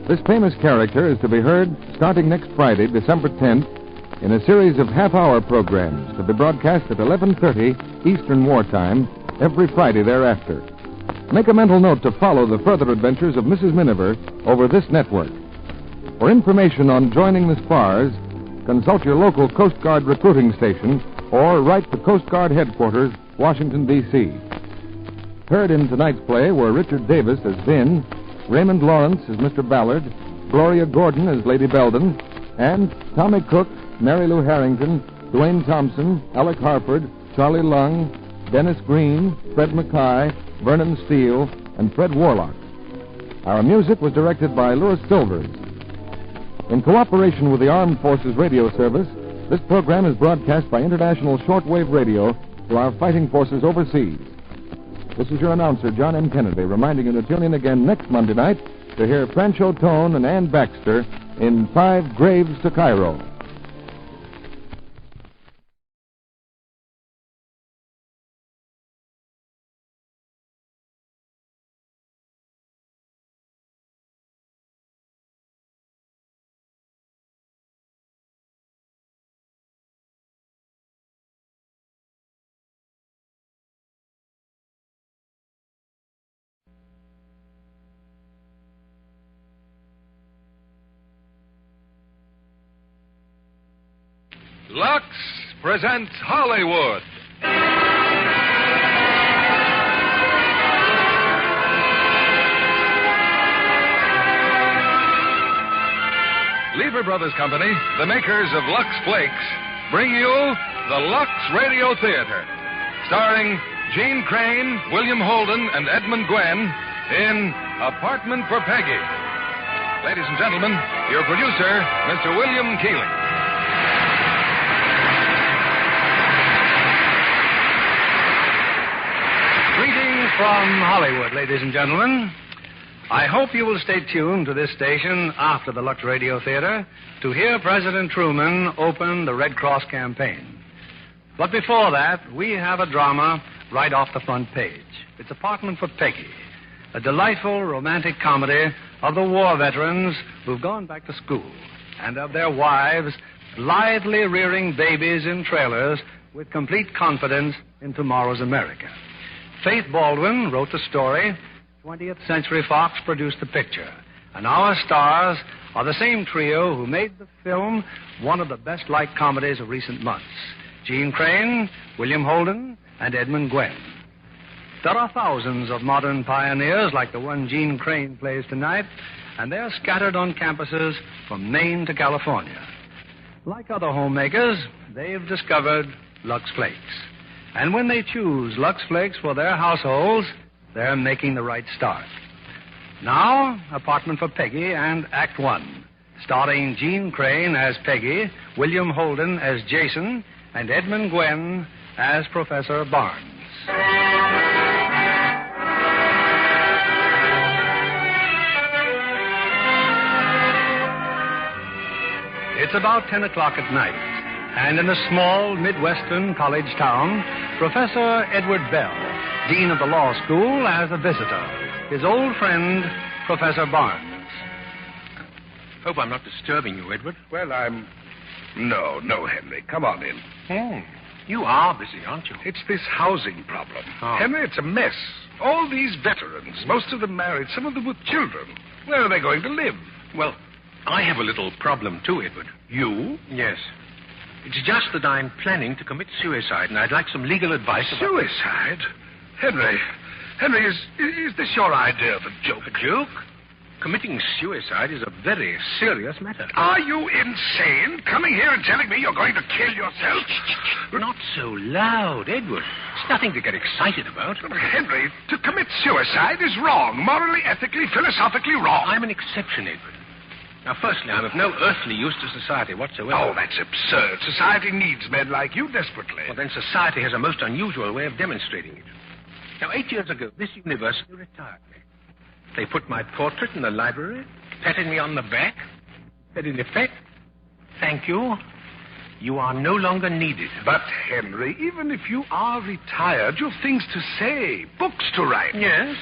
This famous character is to be heard starting next Friday, December 10th, in a series of half-hour programs to be broadcast at 11:30 Eastern Wartime every Friday thereafter. Make a mental note to follow the further adventures of Mrs. Miniver over this network. For information on joining the spars, consult your local Coast Guard recruiting station or write to Coast Guard Headquarters, Washington, D.C. Heard in tonight's play were Richard Davis as Vin, Raymond Lawrence as Mr. Ballard, Gloria Gordon as Lady Belden, and Tommy Cook, Mary Lou Harrington, Dwayne Thompson, Alec Harford, Charlie Lung, Dennis Green, Fred Mackay, Vernon Steele, and Fred Warlock. Our music was directed by Louis Silvers. In cooperation with the Armed Forces Radio Service, this program is broadcast by international shortwave radio to our fighting forces overseas. This is your announcer, John M. Kennedy, reminding you to tune in again next Monday night to hear Francho Tone and Ann Baxter in 5 Graves to Cairo. Lux presents Hollywood. Lever Brothers Company, the makers of Lux Flakes, bring you the Lux Radio Theater, starring Gene Crane, William Holden, and Edmund Gwen in Apartment for Peggy. Ladies and gentlemen, your producer, Mr. William Keeling. Greetings from Hollywood, ladies and gentlemen. I hope you will stay tuned to this station after the Lux Radio Theater to hear President Truman open the Red Cross campaign. But before that, we have a drama right off the front page. It's Apartment for Peggy, a delightful romantic comedy of the war veterans who've gone back to school and of their wives blithely rearing babies in trailers with complete confidence in tomorrow's America. Faith Baldwin wrote the story. 20th Century Fox produced the picture. And our stars are the same trio who made the film one of the best-liked comedies of recent months. Gene Crane, William Holden, and Edmund Gwenn. There are thousands of modern pioneers like the one Gene Crane plays tonight, and they're scattered on campuses from Maine to California. Like other homemakers, they've discovered Lux Flakes. And when they choose Lux Flakes for their households, they're making the right start. Now, Apartment for Peggy and Act One, starring Gene Crane as Peggy, William Holden as Jason, and Edmund Gwenn as Professor Barnes. It's about 10 o'clock at night, and in a small Midwestern college town, Professor Edward Bell, Dean of the Law School, has a visitor, his old friend, Professor Barnes. Hope I'm not disturbing you, Edward. Well, No, Henry. Come on in. You are busy, aren't you? It's this housing problem. Oh. Henry, it's a mess. All these veterans, most of them married, some of them with children. Where are they going to live? Well, I have a little problem too, Edward. You? Yes. It's just that I'm planning to commit suicide, and I'd like some legal advice about... Suicide? Henry, is this your idea of a joke? A joke? Committing suicide is a very serious matter. Are you insane? Coming here and telling me you're going to kill yourself? Not so loud, Edward. It's nothing to get excited about. Henry, to commit suicide is wrong. Morally, ethically, philosophically wrong. I'm an exception, Edward. Now, firstly, I'm of no earthly use to society whatsoever. Oh, that's absurd. Society needs men like you desperately. Well, then society has a most unusual way of demonstrating it. Now, 8 years ago, this university retired me. They put my portrait in the library, patted me on the back, said in effect, "Thank you. You are no longer needed." But, Henry, even if you are retired, you've things to say, books to write. Yes,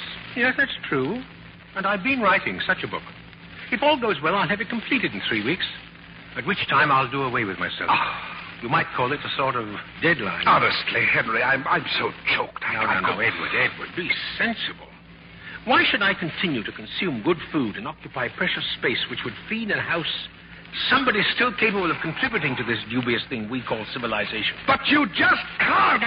that's true. And I've been writing such a book. If all goes well, I'll have it completed in 3 weeks, at which time I'll do away with myself. You might call it a sort of deadline. Honestly, Henry, I'm so choked. No, Edward, be sensible. Why should I continue to consume good food and occupy precious space which would feed and house somebody still capable of contributing to this dubious thing we call civilization? But you just can't.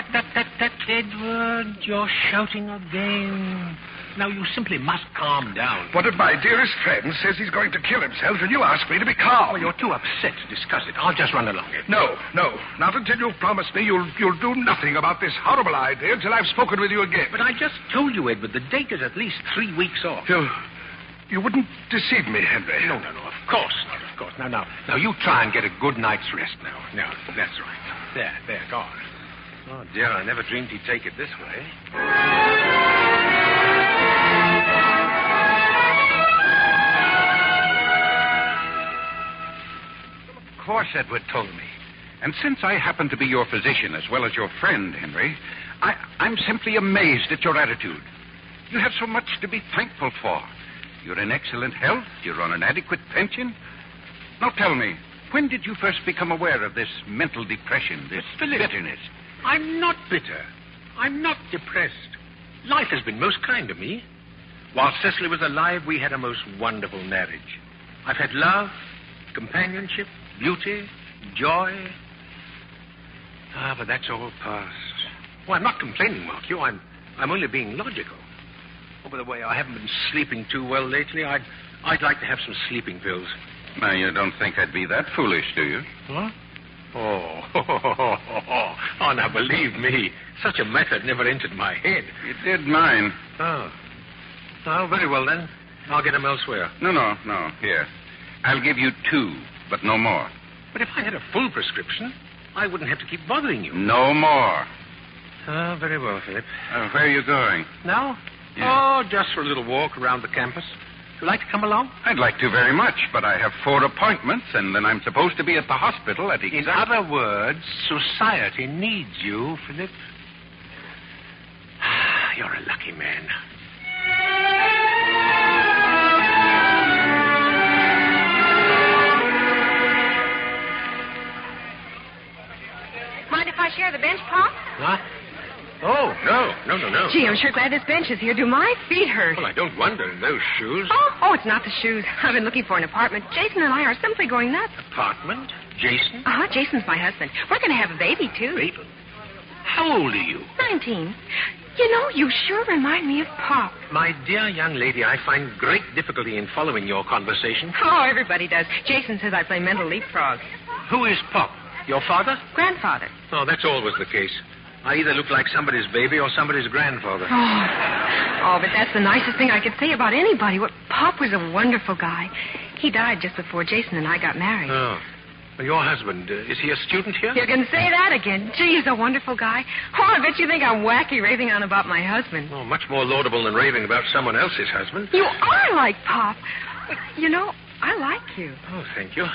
Edward, you're shouting again. Now, you simply must calm down. What if my dearest friend says he's going to kill himself and you ask me to be calm? Oh, you're too upset to discuss it. I'll just run along. No. Not until you've promised me you'll do nothing about this horrible idea until I've spoken with you again. But I just told you, Edward, the date is at least 3 weeks off. You wouldn't deceive me, Henry. No, of course not. Now, you try and get a good night's rest now. Now, that's right. There, go on. Oh, dear, I never dreamed he'd take it this way. Of course, Edward told me. And since I happen to be your physician as well as your friend, Henry, I'm simply amazed at your attitude. You have so much to be thankful for. You're in excellent health. You're on an adequate pension. Now tell me, when did you first become aware of this mental depression, this bitterness? I'm not bitter. I'm not depressed. Life has been most kind to me. While Cecily was alive, we had a most wonderful marriage. I've had love, companionship, beauty, joy. But that's all past. Well, I'm not complaining, Mark. I'm only being logical. Oh, by the way, I haven't been sleeping too well lately. I'd like to have some sleeping pills. Now, you don't think I'd be that foolish, do you? What? Oh, now, believe me, such a method never entered my head. It did mine. Oh, very well, then. I'll get them elsewhere. No. Here. I'll give you 2, but no more. But if I had a full prescription, I wouldn't have to keep bothering you. No more. Very well, Philip. Where are you going? Now? Yeah. Oh, just for a little walk around the campus. Would you like to come along? I'd like to very much, but I have 4 appointments, and then I'm supposed to be at the hospital at In other words, society needs you, Philip. you're a lucky man. Mind if I share the bench, Pop? What? Oh, no. Gee, I'm sure glad this bench is here. Do my feet hurt? Well, I don't wonder in those shoes. Oh, it's not the shoes. I've been looking for an apartment. Jason and I are simply going nuts. Apartment? Jason? Uh-huh, Jason's my husband. We're going to have a baby, too. Baby? How old are you? 19. You know, you sure remind me of Pop. My dear young lady, I find great difficulty in following your conversation. Oh, everybody does. Jason says I play mental leapfrog. Who is Pop? Your father? Grandfather. Oh, that's always the case. I either look like somebody's baby or somebody's grandfather. Oh, but that's the nicest thing I could say about anybody. Pop was a wonderful guy. He died just before Jason and I got married. Oh. Well, your husband, is he a student here? You can say that again. Gee, he's a wonderful guy. Oh, I bet you think I'm wacky raving on about my husband. Oh, much more laudable than raving about someone else's husband. You are like Pop. You know, I like you. Oh, thank you.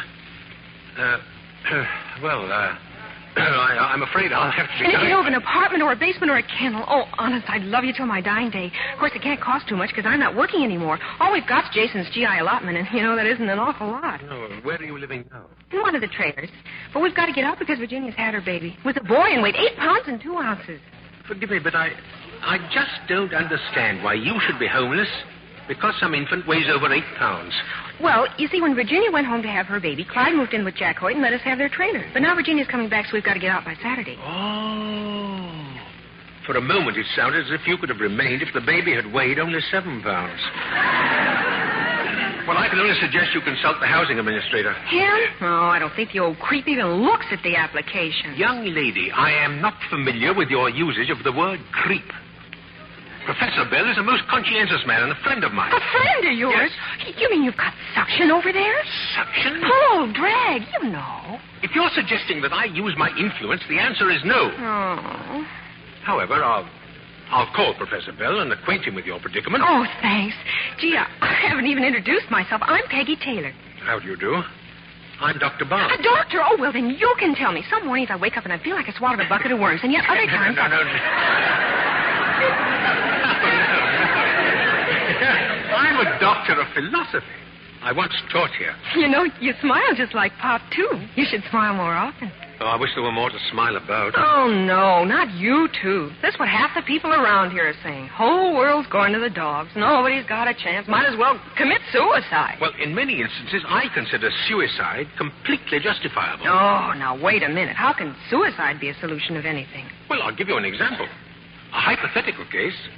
I'm afraid I'll have to be... And if you know of an apartment or a basement or a kennel, oh, honest, I'd love you till my dying day. Of course, it can't cost too much because I'm not working anymore. All we've got's Jason's GI allotment, and, you know, that isn't an awful lot. No, where are you living now? In one of the trailers. But we've got to get out because Virginia's had her baby. With a boy and weighed 8 pounds and 2 ounces. Forgive me, but I just don't understand why you should be homeless because some infant weighs over 8 pounds. Well, you see, when Virginia went home to have her baby, Clyde moved in with Jack Hoyt and let us have their trailer. But now Virginia's coming back, so we've got to get out by Saturday. Oh. For a moment, it sounded as if you could have remained if the baby had weighed only 7 pounds. Well, I can only suggest you consult the housing administrator. Him? Oh, I don't think the old creep even looks at the application. Young lady, I am not familiar with your usage of the word creep. Professor Bell is a most conscientious man and a friend of mine. A friend of yours? Yes. You mean you've got suction over there? Suction? Pull, drag, you know. If you're suggesting that I use my influence, the answer is no. Oh. However, I'll call Professor Bell and acquaint him with your predicament. Oh, thanks. Gee, I haven't even introduced myself. I'm Peggy Taylor. How do you do? I'm Dr. Barnes. A doctor? Oh, well, then you can tell me. Some mornings I wake up and I feel like I swallowed a bucket of worms, and yet other times... I'm a doctor of philosophy. I once taught here. You know, you smile just like Pop, too. You should smile more often. Oh, I wish there were more to smile about. Oh, no, not you, too. That's what half the people around here are saying. Whole world's going to the dogs. Nobody's got a chance. Might as well commit suicide. Well, in many instances, I consider suicide completely justifiable. Oh, now, wait a minute. How can suicide be a solution of anything? Well, I'll give you an example. A hypothetical case.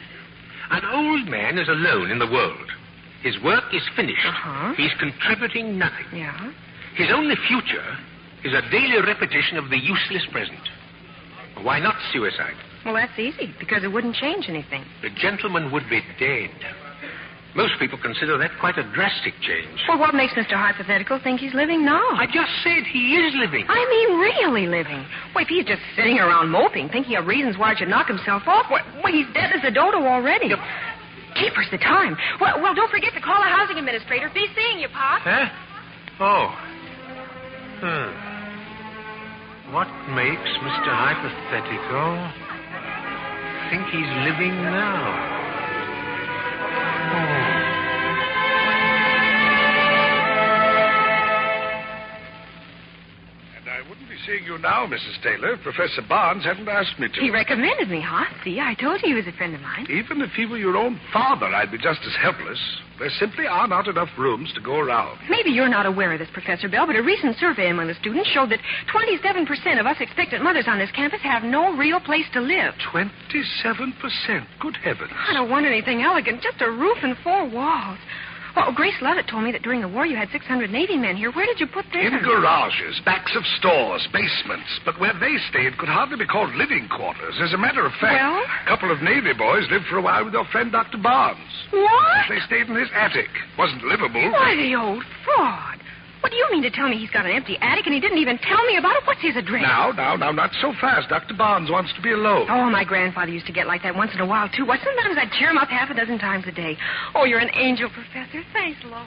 An old man is alone in the world. His work is finished. Uh-huh. He's contributing nothing. Yeah? His only future is a daily repetition of the useless present. Why not suicide? Well, that's easy, because it wouldn't change anything. The gentleman would be dead. Most people consider that quite a drastic change. Well, what makes Mr. Hypothetical think he's living now? I just said he is living. I mean really living. Well, if he's just sitting around moping, thinking of reasons why he should knock himself off, well, he's dead as a dodo already. Yep. Keepers the time. Well, don't forget to call the housing administrator. Be seeing you, Pop. Huh? Oh. What makes Mr. Hypothetical think he's living now? And I wouldn't be seeing you now, Mrs. Taylor, if Professor Barnes hadn't asked me to. He recommended me, huh? See, I told you he was a friend of mine. Even if he were your own father, I'd be just as helpless. There simply are not enough rooms to go around. Maybe you're not aware of this, Professor Bell, but a recent survey among the students showed that 27% of us expectant mothers on this campus have no real place to live. 27%? Good heavens. I don't want anything elegant, just a roof and 4 walls. Well, Grace Lovett told me that during the war you had 600 Navy men here. Where did you put them? In garages, backs of stores, basements. But where they stayed could hardly be called living quarters. As a matter of fact, a couple of Navy boys lived for a while with your friend Dr. Barnes. What? They stayed in his attic. Wasn't livable. Why, the old fraud. What do you mean to tell me he's got an empty attic and he didn't even tell me about it? What's his address? Now, not so fast. Dr. Barnes wants to be alone. Oh, my grandfather used to get like that once in a while, too. Why, sometimes I'd cheer him up half a dozen times a day. Oh, you're an angel, Professor. Thanks, Lord.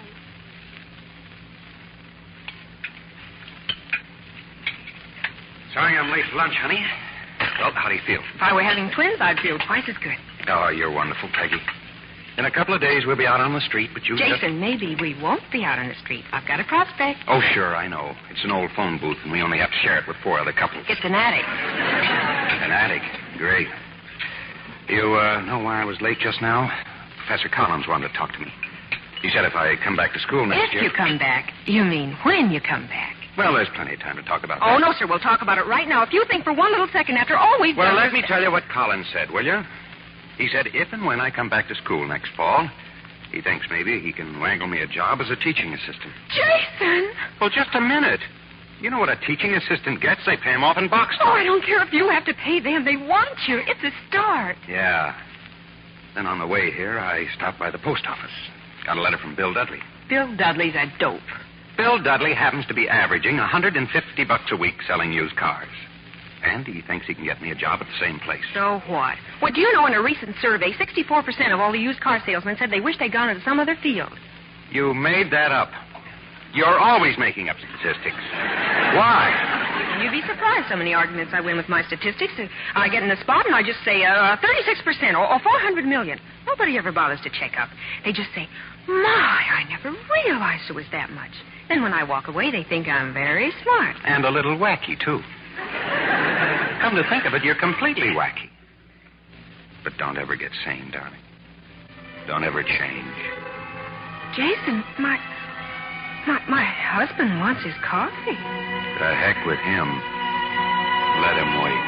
Sorry I'm late for lunch, honey. Well, how do you feel? If I were having twins, I'd feel twice as good. Oh, you're wonderful, Peggy. In a couple of days, we'll be out on the street, but you Jason, maybe we won't be out on the street. I've got a prospect. Oh, sure, I know. It's an old phone booth, and we only have to share it with 4 other couples. It's an attic. An attic? Great. You know why I was late just now? Professor Collins wanted to talk to me. He said if I come back to school next year... If you come back. You mean when you come back. Well, there's plenty of time to talk about Oh, that. no, sir. We'll talk about it right now. If you think for one little second after all we've done... Well, let me tell you what Collins said, will you? He said if and when I come back to school next fall, he thinks maybe he can wangle me a job as a teaching assistant. Jason! Well, just a minute. You know what a teaching assistant gets? They pay him off in box Oh, stores. I don't care if you have to pay them. They want you. It's a start. Yeah. Then on the way here, I stopped by the post office. Got a letter from Bill Dudley. Bill Dudley's a dope. Bill Dudley happens to be averaging $150 a week selling used cars. And he thinks he can get me a job at the same place. So what? Well, do you know in a recent survey, 64% of all the used car salesmen said they wish they'd gone into some other field. You made that up. You're always making up statistics. Why? You'd be surprised how many arguments I win with my statistics. I get in the spot and I just say 36% or 400 million. Nobody ever bothers to check up. They just say, my, I never realized it was that much. Then when I walk away, they think I'm very smart. And a little wacky, too. Come to think of it, you're completely wacky. But don't ever get sane, darling. Don't ever change. Jason, my husband wants his coffee. The heck with him. Let him wait.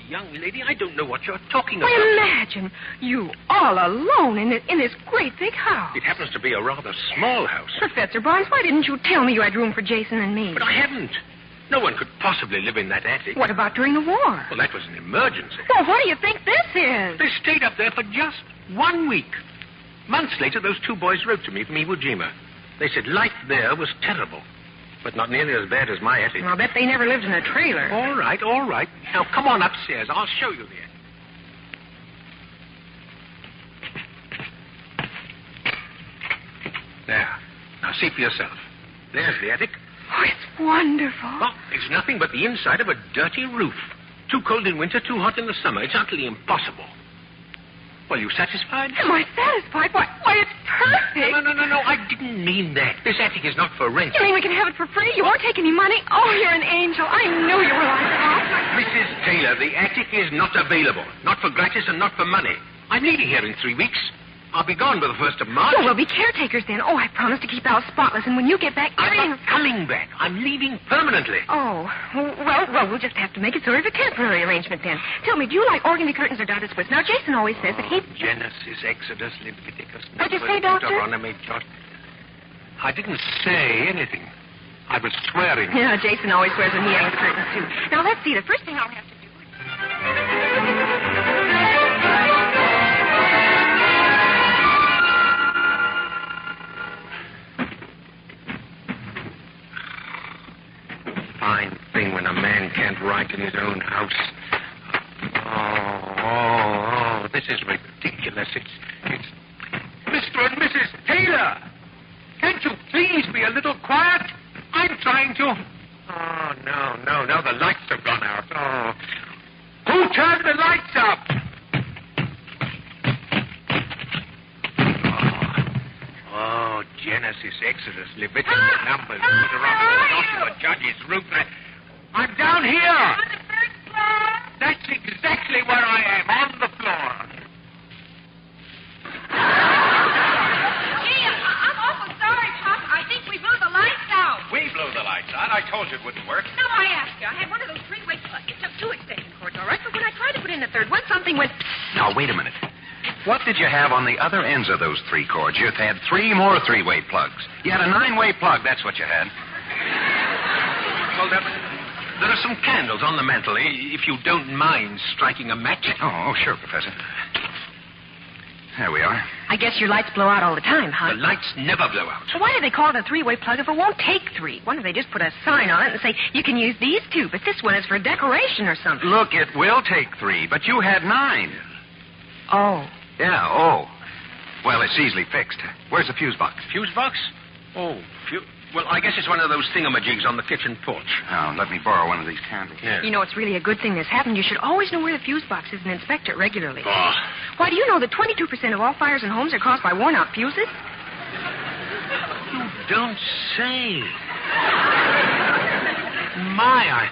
Young lady, I don't know what you're talking about. Well, imagine you all alone in this great big house. It happens to be a rather small house. Professor Barnes, why didn't you tell me you had room for Jason and me? But I haven't. No one could possibly live in that attic. What about during the war? Well, that was an emergency. Well, what do you think this is? They stayed up there for just 1 week. Months later, those 2 boys wrote to me from Iwo Jima. They said life there was terrible, but not nearly as bad as my attic. I'll bet they never lived in a trailer. All right, all right. Now, come on upstairs. I'll show you the attic. There. Now, see for yourself. There's the attic. Oh, it's wonderful. Well, it's nothing but the inside of a dirty roof. Too cold in winter, too hot in the summer. It's utterly impossible. Well, you satisfied? Am I satisfied? Why, it's perfect. No. I didn't mean that. This attic is not for rent. You mean we can have it for free? You won't take any money? Oh, you're an angel. I knew you were like that. Mrs. Taylor, the attic is not available. Not for gratis and not for money. I'm leaving here in 3 weeks. I'll be gone by the 1st of March. Oh, we'll be caretakers then. Oh, I promise to keep Al spotless, and when you get back... I'm not coming back. I'm leaving permanently. Oh, well, we'll just have to make it sort of a temporary arrangement then. Tell me, do you like organdy curtains or dotted Swiss? Now, Jason always says that he... Genesis, Exodus, Leviticus... What'd you say, Doctor? Deuteronomy, I didn't say anything. I was swearing. Yeah, Jason always swears when he hangs curtains, too. Now, let's see. The first thing I'll have to do is... Fine thing when a man can't write in his own house. Oh, this is ridiculous. It's... Mr. and Mrs. Taylor! Can't you please be a little quiet? I'm trying to... Oh, no, the lights have gone out. Oh. Who turned the lights up? Oh, Genesis, Exodus, Leviticus, Numbers, Deuteronomy, Joshua, Judges, Ruth. I'm down here. On the first floor. That's exactly where I am, on the floor. Gee, I'm awful sorry, Pop. I think we blew the lights out. We blew the lights out. I told you it wouldn't work. No, I asked you. I had one of those three-way plugs. It took 2 extension cords, all right? But when I tried to put in the third one, something went... Now, wait a minute. What did you have on the other ends of those 3 cords? You had 3 more 3-way plugs. You had a 9-way plug, that's what you had. Well, there are some candles on the mantel, if you don't mind striking a match. Oh, sure, Professor. There we are. I guess your lights blow out all the time, huh? The lights never blow out. So why do they call it a 3-way plug if it won't take 3? Why don't they just put a sign on it and say, you can use these 2, but this one is for decoration or something? Look, it will take 3, but you had 9. Oh. Yeah, oh. Well, it's easily fixed. Where's the fuse box? Fuse box? Oh, Well, I guess it's one of those thingamajigs on the kitchen porch. Now, let me borrow one of these candles. Yeah. You know, it's really a good thing this happened. You should always know where the fuse box is and inspect it regularly. Oh. Why, do you know that 22% of all fires in homes are caused by worn-out fuses? You don't say. My,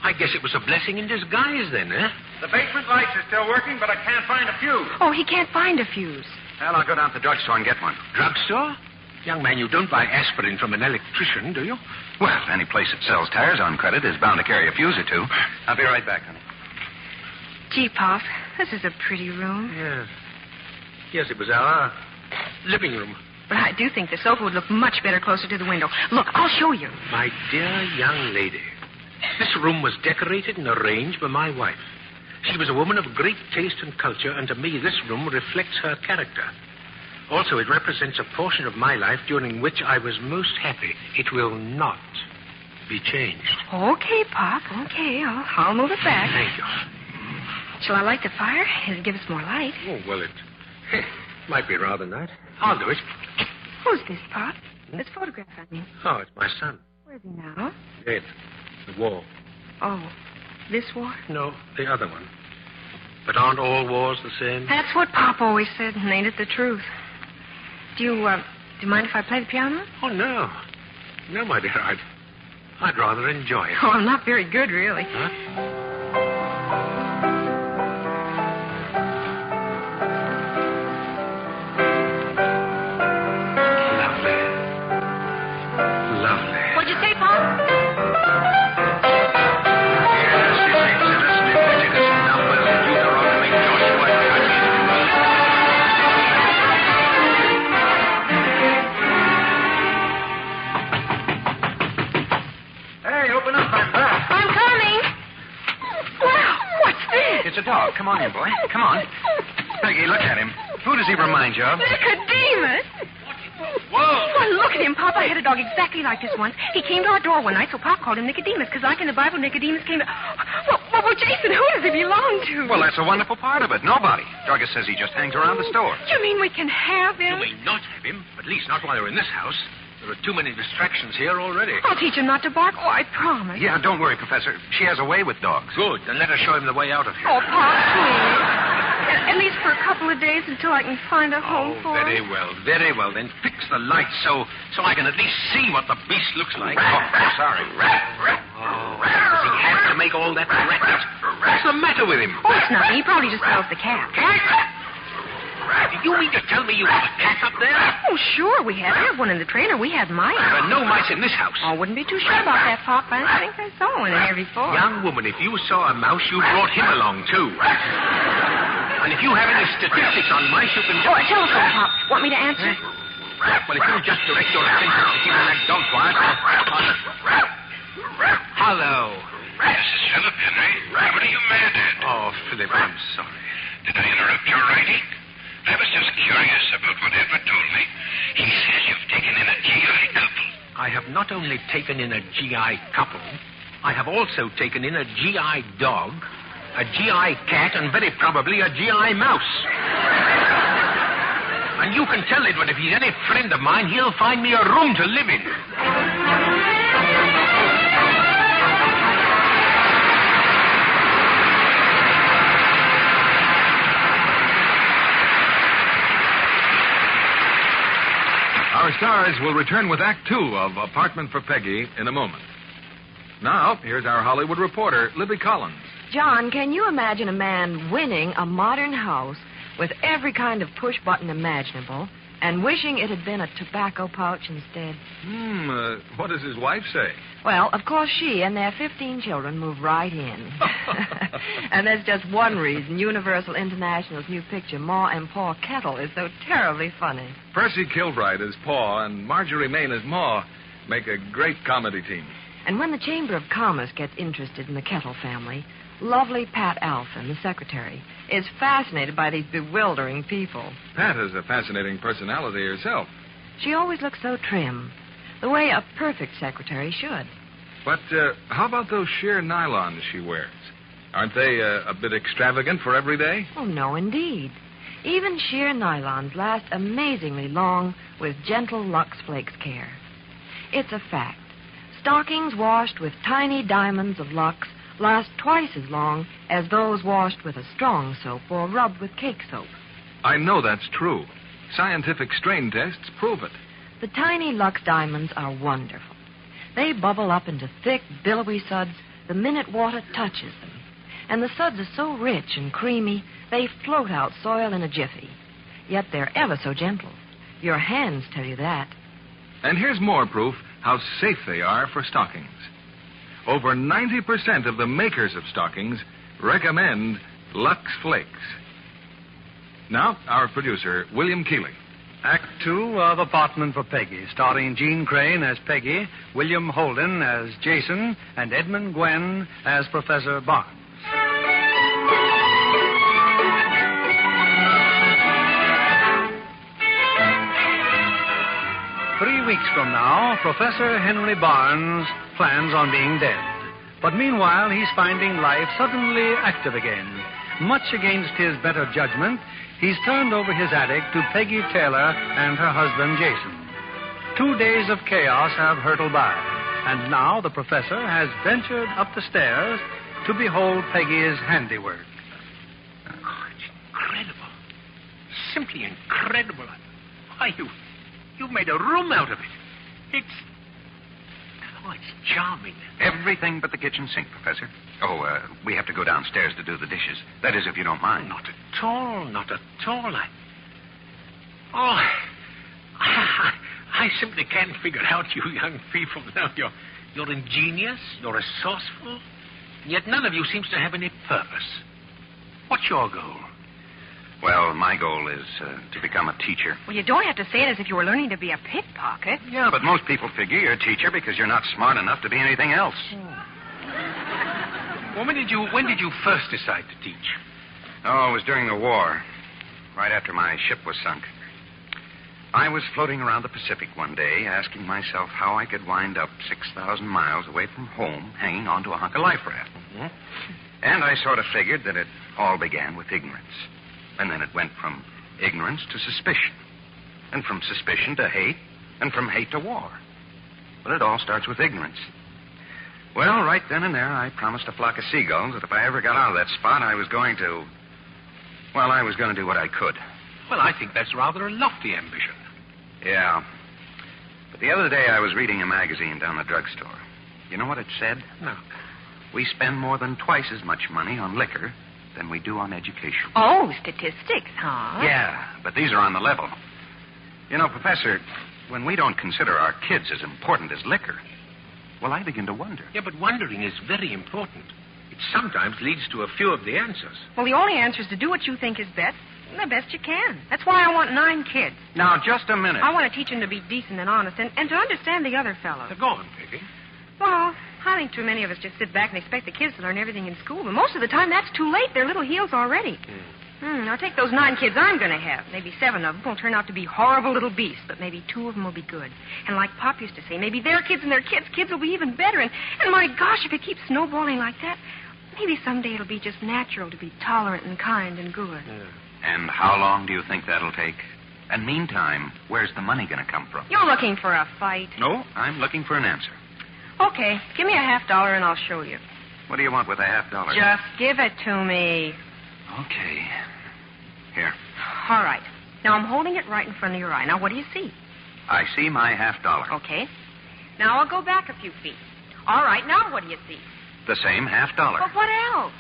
I guess it was a blessing in disguise then, eh? The basement lights are still working, but I can't find a fuse. Oh, he can't find a fuse. Well, I'll go down to the drugstore and get one. Drugstore? Young man, you don't buy aspirin from an electrician, do you? Well, any place that sells tires on credit is bound to carry a fuse or two. I'll be right back, honey. Gee, Pop, this is a pretty room. Yes. Yes, it was our living room. But I do think the sofa would look much better closer to the window. Look, I'll show you. My dear young lady, this room was decorated and arranged by my wife. She was a woman of great taste and culture, and to me, this room reflects her character. Also, it represents a portion of my life during which I was most happy. It will not be changed. Okay, Pop, okay. I'll move it back. Thank you. Shall I light the fire? It'll give us more light. Oh, well, it might be rather nice. I'll do it. Who's this, Pop? This photograph, I mean. Oh, it's my son. Where's he now? Dead. The war. Oh, this war? No, the other one. But aren't all wars the same? That's what Pop always said, and ain't it the truth? Do you mind if I play the piano? Oh, no. No, my dear, I'd rather enjoy it. Oh, I'm not very good, really. Huh? What'd you say, Pop? Hey, open up, I'm back. I'm coming. Wow, what's this? It's a dog. Come on in, boy. Come on. Peggy, look at him. Who does he remind you of? Nicodemus. Whoa! Well, look at him, Pop. I had a dog exactly like this once. He came to our door one night, so Pop called him Nicodemus, because like in the Bible, Nicodemus came to... Well, Jason, who does he belong to? Well, that's a wonderful part of it. Nobody. Druggist says he just hangs around the store. You mean we can have him? You may not have him, at least not while you're in this house. There are too many distractions here already. I'll teach him not to bark. Oh, I promise. Yeah, don't worry, Professor. She has a way with dogs. Good. Then let us show him the way out of here. Oh, Pop, please. At least for a couple of days until I can find a home for him. Very well, very well. Then fix the lights so I can at least see what the beast looks like. Oh, sorry. Does he have to make all that racket? What's the matter with him? Oh, it's nothing. He probably just smells the cat. Cat? Do you mean to tell me you have a cat up there? Oh, sure we have. We have one in the trailer. We had mice. There are no mice in this house. Oh, wouldn't be too sure about that, Pop. I think I saw one in here before. Young woman, if you saw a mouse, you brought him along, too. And if you have any statistics on mice, you can... Oh, a telephone, Pop. Want me to answer? Well, if you just direct your attention to keeping that dog quiet... Hello. This is Philip, Henry. What are you mad at? Oh, Philip, I'm sorry. Did I interrupt your writing? I was just curious about what Edward told me. He says you've taken in a GI couple. I have not only taken in a GI couple, I have also taken in a GI dog, a GI cat, and very probably a GI mouse. And you can tell Edward if he's any friend of mine, he'll find me a room to live in. Our stars will return with Act Two of Apartment for Peggy in a moment. Now, here's our Hollywood reporter, Libby Collins. John, can you imagine a man winning a modern house with every kind of push button imaginable and wishing it had been a tobacco pouch instead? What does his wife say? Well, of course, she and their 15 children move right in. And there's just one reason Universal International's new picture, Ma and Pa Kettle, is so terribly funny. Percy Kilbride as Pa and Marjorie Main as Ma make a great comedy team. And when the Chamber of Commerce gets interested in the Kettle family, lovely Pat Alphen, the secretary, is fascinated by these bewildering people. Pat has a fascinating personality herself. She always looks so trim, the way a perfect secretary should. But how about those sheer nylons she wears? Aren't they a bit extravagant for every day? Oh, no, indeed. Even sheer nylons last amazingly long with gentle Lux Flakes care. It's a fact. Stockings washed with tiny diamonds of Lux last twice as long as those washed with a strong soap or rubbed with cake soap. I know that's true. Scientific strain tests prove it. The tiny Lux diamonds are wonderful. They bubble up into thick, billowy suds the minute water touches them. And the suds are so rich and creamy, they float out soil in a jiffy. Yet they're ever so gentle. Your hands tell you that. And here's more proof how safe they are for stockings. Over 90% of the makers of stockings recommend Lux Flakes. Now, our producer, William Keeley. Act 2 of Apartment for Peggy, starring Jean Crane as Peggy, William Holden as Jason, and Edmund Gwen as Professor Barnes. 3 weeks from now, Professor Henry Barnes plans on being dead. But meanwhile, he's finding life suddenly active again. Much against his better judgment, he's turned over his attic to Peggy Taylor and her husband, Jason. 2 days of chaos have hurtled by, and now the professor has ventured up the stairs to behold Peggy's handiwork. Oh, it's incredible. Simply incredible. Why, you've made a room out of it. It's charming. Everything but the kitchen sink, Professor. Oh, we have to go downstairs to do the dishes. That is, if you don't mind. Not at all, not at all. I simply can't figure out you young people now. You're ingenious, you're resourceful, yet none of you seems to have any purpose. What's your goal? Well, my goal is to become a teacher. Well, you don't have to say it as if you were learning to be a pickpocket. Yeah, but most people figure you're a teacher because you're not smart enough to be anything else. Well, when did you first decide to teach? Oh, it was during the war, right after my ship was sunk. I was floating around the Pacific one day, asking myself how I could wind up 6,000 miles away from home, hanging onto a hunk of life raft. Mm-hmm. And I sort of figured that it all began with ignorance. And then it went from ignorance to suspicion. And from suspicion to hate. And from hate to war. But it all starts with ignorance. Well, right then and there, I promised a flock of seagulls that if I ever got out of that spot, I was going to do what I could. Well, I think that's rather a lofty ambition. Yeah. But the other day, I was reading a magazine down the drugstore. You know what it said? No. We spend more than twice as much money on liquor than we do on education. Oh, statistics, huh? Yeah, but these are on the level. You know, Professor, when we don't consider our kids as important as liquor, well, I begin to wonder. Yeah, but wondering is very important. It sometimes leads to a few of the answers. Well, the only answer is to do what you think is best, the best you can. That's why I want 9 kids. Now, just a minute. I want to teach them to be decent and honest and to understand the other fellow. Go on, Peggy. Well, I think too many of us just sit back and expect the kids to learn everything in school. But most of the time, that's too late. They're little heels already. Now, take those 9 kids I'm going to have. Maybe 7 of them will turn out to be horrible little beasts, but maybe 2 of them will be good. And like Pop used to say, maybe their kids and their kids will be even better. And my gosh, if it keeps snowballing like that, maybe someday it'll be just natural to be tolerant and kind and good. And how long do you think that'll take? And meantime, where's the money going to come from? You're looking for a fight. No, I'm looking for an answer. Okay, give me a $50 and I'll show you. What do you want with a $50? Just give it to me. Okay. Here. All right. Now, I'm holding it right in front of your eye. Now, what do you see? I see my $50. Okay. Now, I'll go back a few feet. All right. Now, what do you see? The same $50. But what else?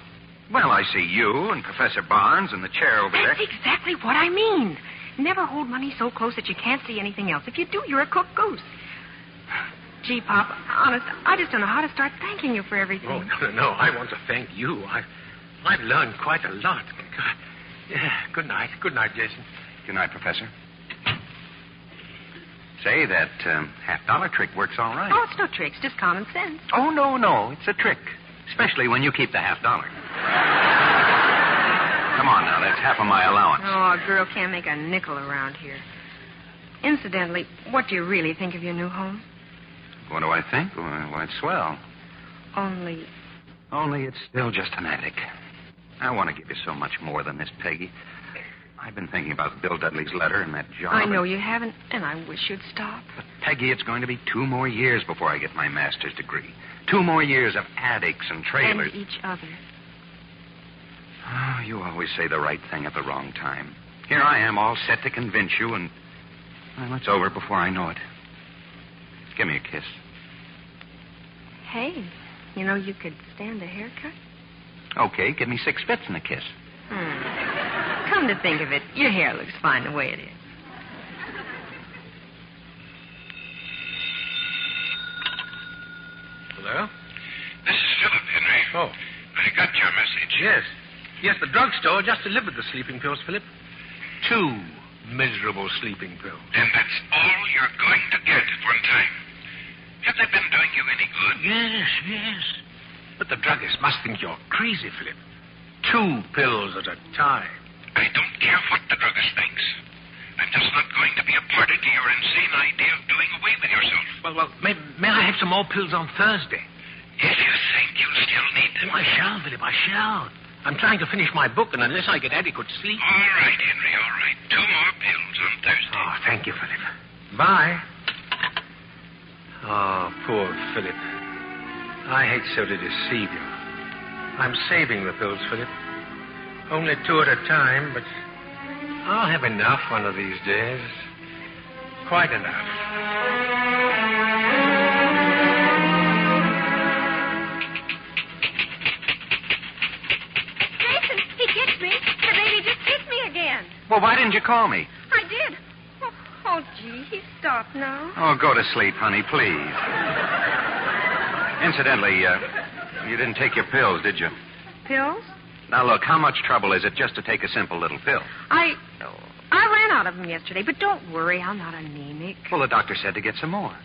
Well, I see you and Professor Barnes and the chair over there. That's exactly what I mean. Never hold money so close that you can't see anything else. If you do, you're a cooked goose. Gee, Pop, honest, I just don't know how to start thanking you for everything. Oh, no. I want to thank you. I've learned quite a lot. Yeah, good night. Good night, Jason. Good night, Professor. Say, that $50 trick works all right. Oh, it's no trick. It's just common sense. Oh, no. It's a trick. Especially when you keep the $50. Come on now, that's half of my allowance. Oh, a girl can't make a nickel around here. Incidentally, what do you really think of your new home? What do I think? Well, it's swell. Only it's still just an attic. I want to give you so much more than this, Peggy. I've been thinking about Bill Dudley's letter and that job. I know you haven't, and I wish you'd stop. But, Peggy, it's going to be 2 more years before I get my master's degree. 2 more years of attics and trailers. And each other. Oh, you always say the right thing at the wrong time. Here I am, all set to convince you, and... well, it's over before I know it. Give me a kiss. Hey, you know you could stand a haircut? Okay, give me 6 fits and a kiss. Come to think of it, your hair looks fine the way it is. Hello? This is Philip, Henry. Oh. I got your message. Yes. Yes, the drugstore just delivered the sleeping pills, Philip. 2 miserable sleeping pills. And that's all you're going to get at one time. Have they been doing you any good? Yes, yes. But the druggist must think you're crazy, Philip. 2 pills at a time. I don't care what the druggist thinks. I'm just not going to be a party to your insane idea of doing away with yourself. Well, may I have some more pills on Thursday? If you think you'll still need them. Oh, I shall, Philip, I shall. I'm trying to finish my book, and unless I get adequate sleep... All right, Henry, all right. 2 more pills on Thursday. Oh, thank you, Philip. Bye. Oh, poor Philip. I hate so to deceive you. I'm saving the pills, Philip. Only 2 at a time, but I'll have enough one of these days. Quite enough. Well, why didn't you call me? I did. Oh, gee, he's stopped now. Oh, go to sleep, honey, please. Incidentally, you didn't take your pills, did you? Pills? Now, look, how much trouble is it just to take a simple little pill? I ran out of them yesterday, but don't worry, I'm not anemic. Well, the doctor said to get some more.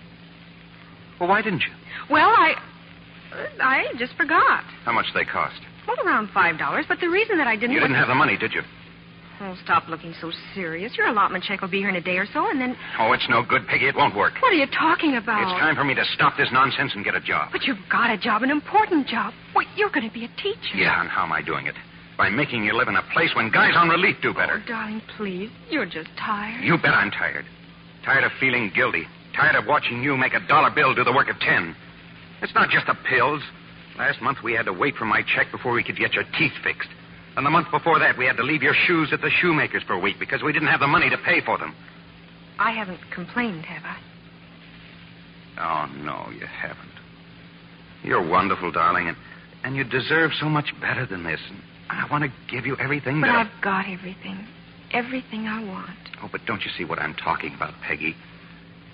Well, why didn't you? Well, I just forgot. How much they cost? Well, around $5, but the reason that I didn't... You didn't have the money, did you? Oh, stop looking so serious. Your allotment check will be here in a day or so, and then... Oh, it's no good, Peggy. It won't work. What are you talking about? It's time for me to stop this nonsense and get a job. But you've got a job, an important job. Wait, you're going to be a teacher. Yeah, and how am I doing it? By making you live in a place when guys on relief do better. Oh, darling, please. You're just tired. You bet I'm tired. Tired of feeling guilty. Tired of watching you make a $1 bill do the work of 10. It's not just the pills. Last month we had to wait for my check before we could get your teeth fixed. And the month before that, we had to leave your shoes at the shoemaker's for a week because we didn't have the money to pay for them. I haven't complained, have I? Oh, no, you haven't. You're wonderful, darling, and you deserve so much better than this. And I want to give you everything but that... I've got everything. Everything I want. Oh, but don't you see what I'm talking about, Peggy?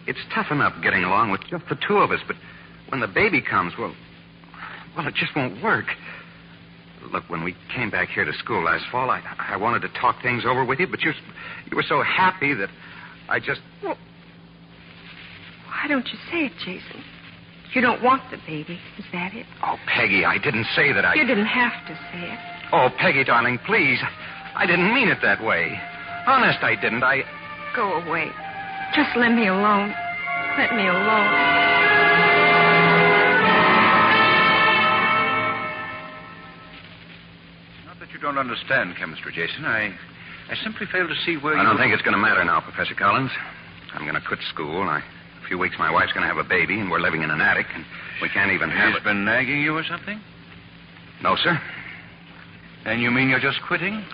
It's tough enough getting along with just the 2 of us, but when the baby comes, well, it just won't work. Look, when we came back here to school last fall, I wanted to talk things over with you, but you were so happy that I just... Well, why don't you say it, Jason? You don't want the baby, is that it? Oh, Peggy, I didn't say that I... You didn't have to say it. Oh, Peggy, darling, please. I didn't mean it that way. Honest, I didn't. Go away. Just let me alone. Let me alone. You don't understand chemistry, Jason. I simply fail to see where I don't think it's going to matter now, Professor Collins. I'm going to quit school. In a few weeks, my wife's going to have a baby, and we're living in an attic, and we can't even have He's been nagging you or something? No, sir. And you mean you're just quitting?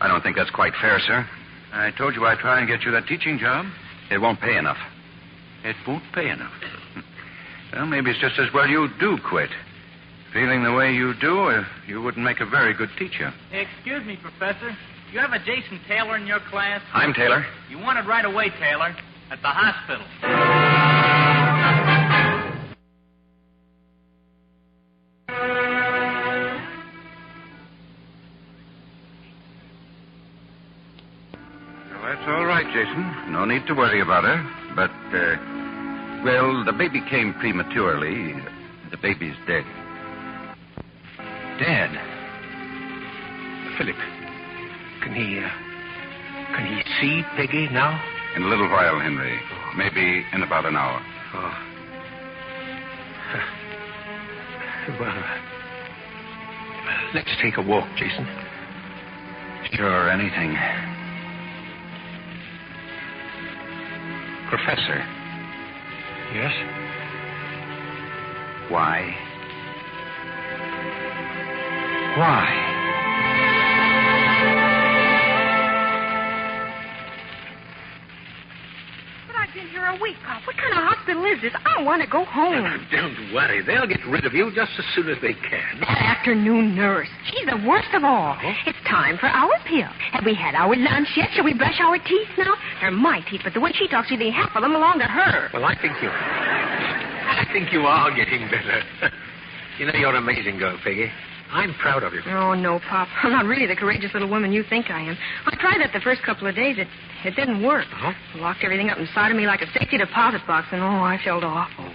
I don't think that's quite fair, sir. I told you I'd try and get you that teaching job. It won't pay enough. It won't pay enough. Well, maybe it's just as well you do quit. Feeling the way you do, you wouldn't make a very good teacher. Excuse me, Professor. You have a Jason Taylor in your class? I'm Taylor. You want it right away, Taylor. At the hospital. Well, that's all right, Jason. No need to worry about her. But, well, the baby came prematurely. The baby's dead. Dead? Philip, can he see Peggy now? In a little while, Henry. Maybe in about an hour. Oh. Well, let's take a walk, Jason. Sure, anything. Professor. Yes? Why? Why? But I've been here a week, Pop. What kind of hospital is this? I want to go home. Don't worry. They'll get rid of you just as soon as they can. That afternoon nurse. She's the worst of all. It's time for our pill. Have we had our lunch yet? Shall we brush our teeth now? They're my teeth, but the way she talks, you think half of them belong to her. Well, I think you are getting better. You know, you're an amazing girl, Peggy. I'm proud of you. Oh, no, Pop. I'm not really the courageous little woman you think I am. I tried that the first couple of days. It didn't work. Locked everything up inside of me like a safety deposit box, and I felt awful.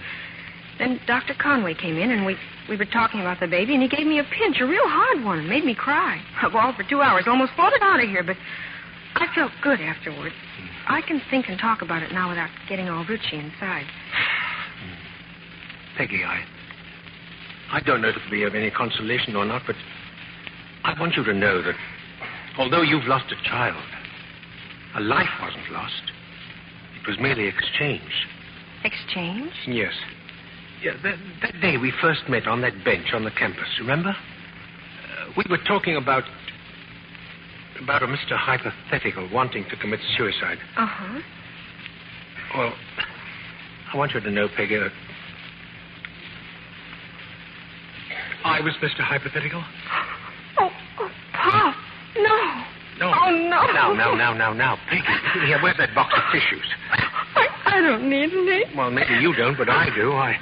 Then Dr. Conway came in, and we were talking about the baby, and he gave me a pinch, a real hard one, made me cry. I bawled for 2 hours, almost floated out of here, but I felt good afterward. I can think and talk about it now without getting all rootsy inside. Peggy, I don't know if it'll be of any consolation or not, but I want you to know that although you've lost a child, a life wasn't lost. It was merely exchanged. Exchange? Yes. Yeah, that day we first met on that bench on the campus, remember? We were talking about a Mr. Hypothetical wanting to commit suicide. Uh-huh. Well, I want you to know, Peggy, that I was Mr. Hypothetical. Oh, Pop, no. No. Oh, no. Now. Peggy, here, where's that box of tissues? I don't need any. Well, maybe you don't, but I do. I...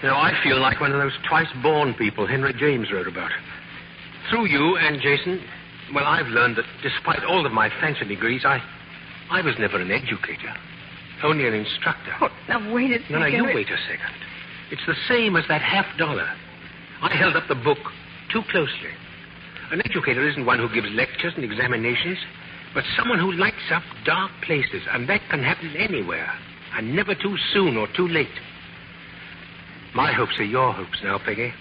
You know, I feel like one of those twice-born people Henry James wrote about. Through you and Jason, well, I've learned that despite all of my fancy degrees, I was never an educator, only an instructor. Oh, now, wait a second. No, you wait a second. It's the same as that $50. I held up the book too closely. An educator isn't one who gives lectures and examinations, but someone who lights up dark places, and that can happen anywhere, and never too soon or too late. My hopes are your hopes now, Peggy.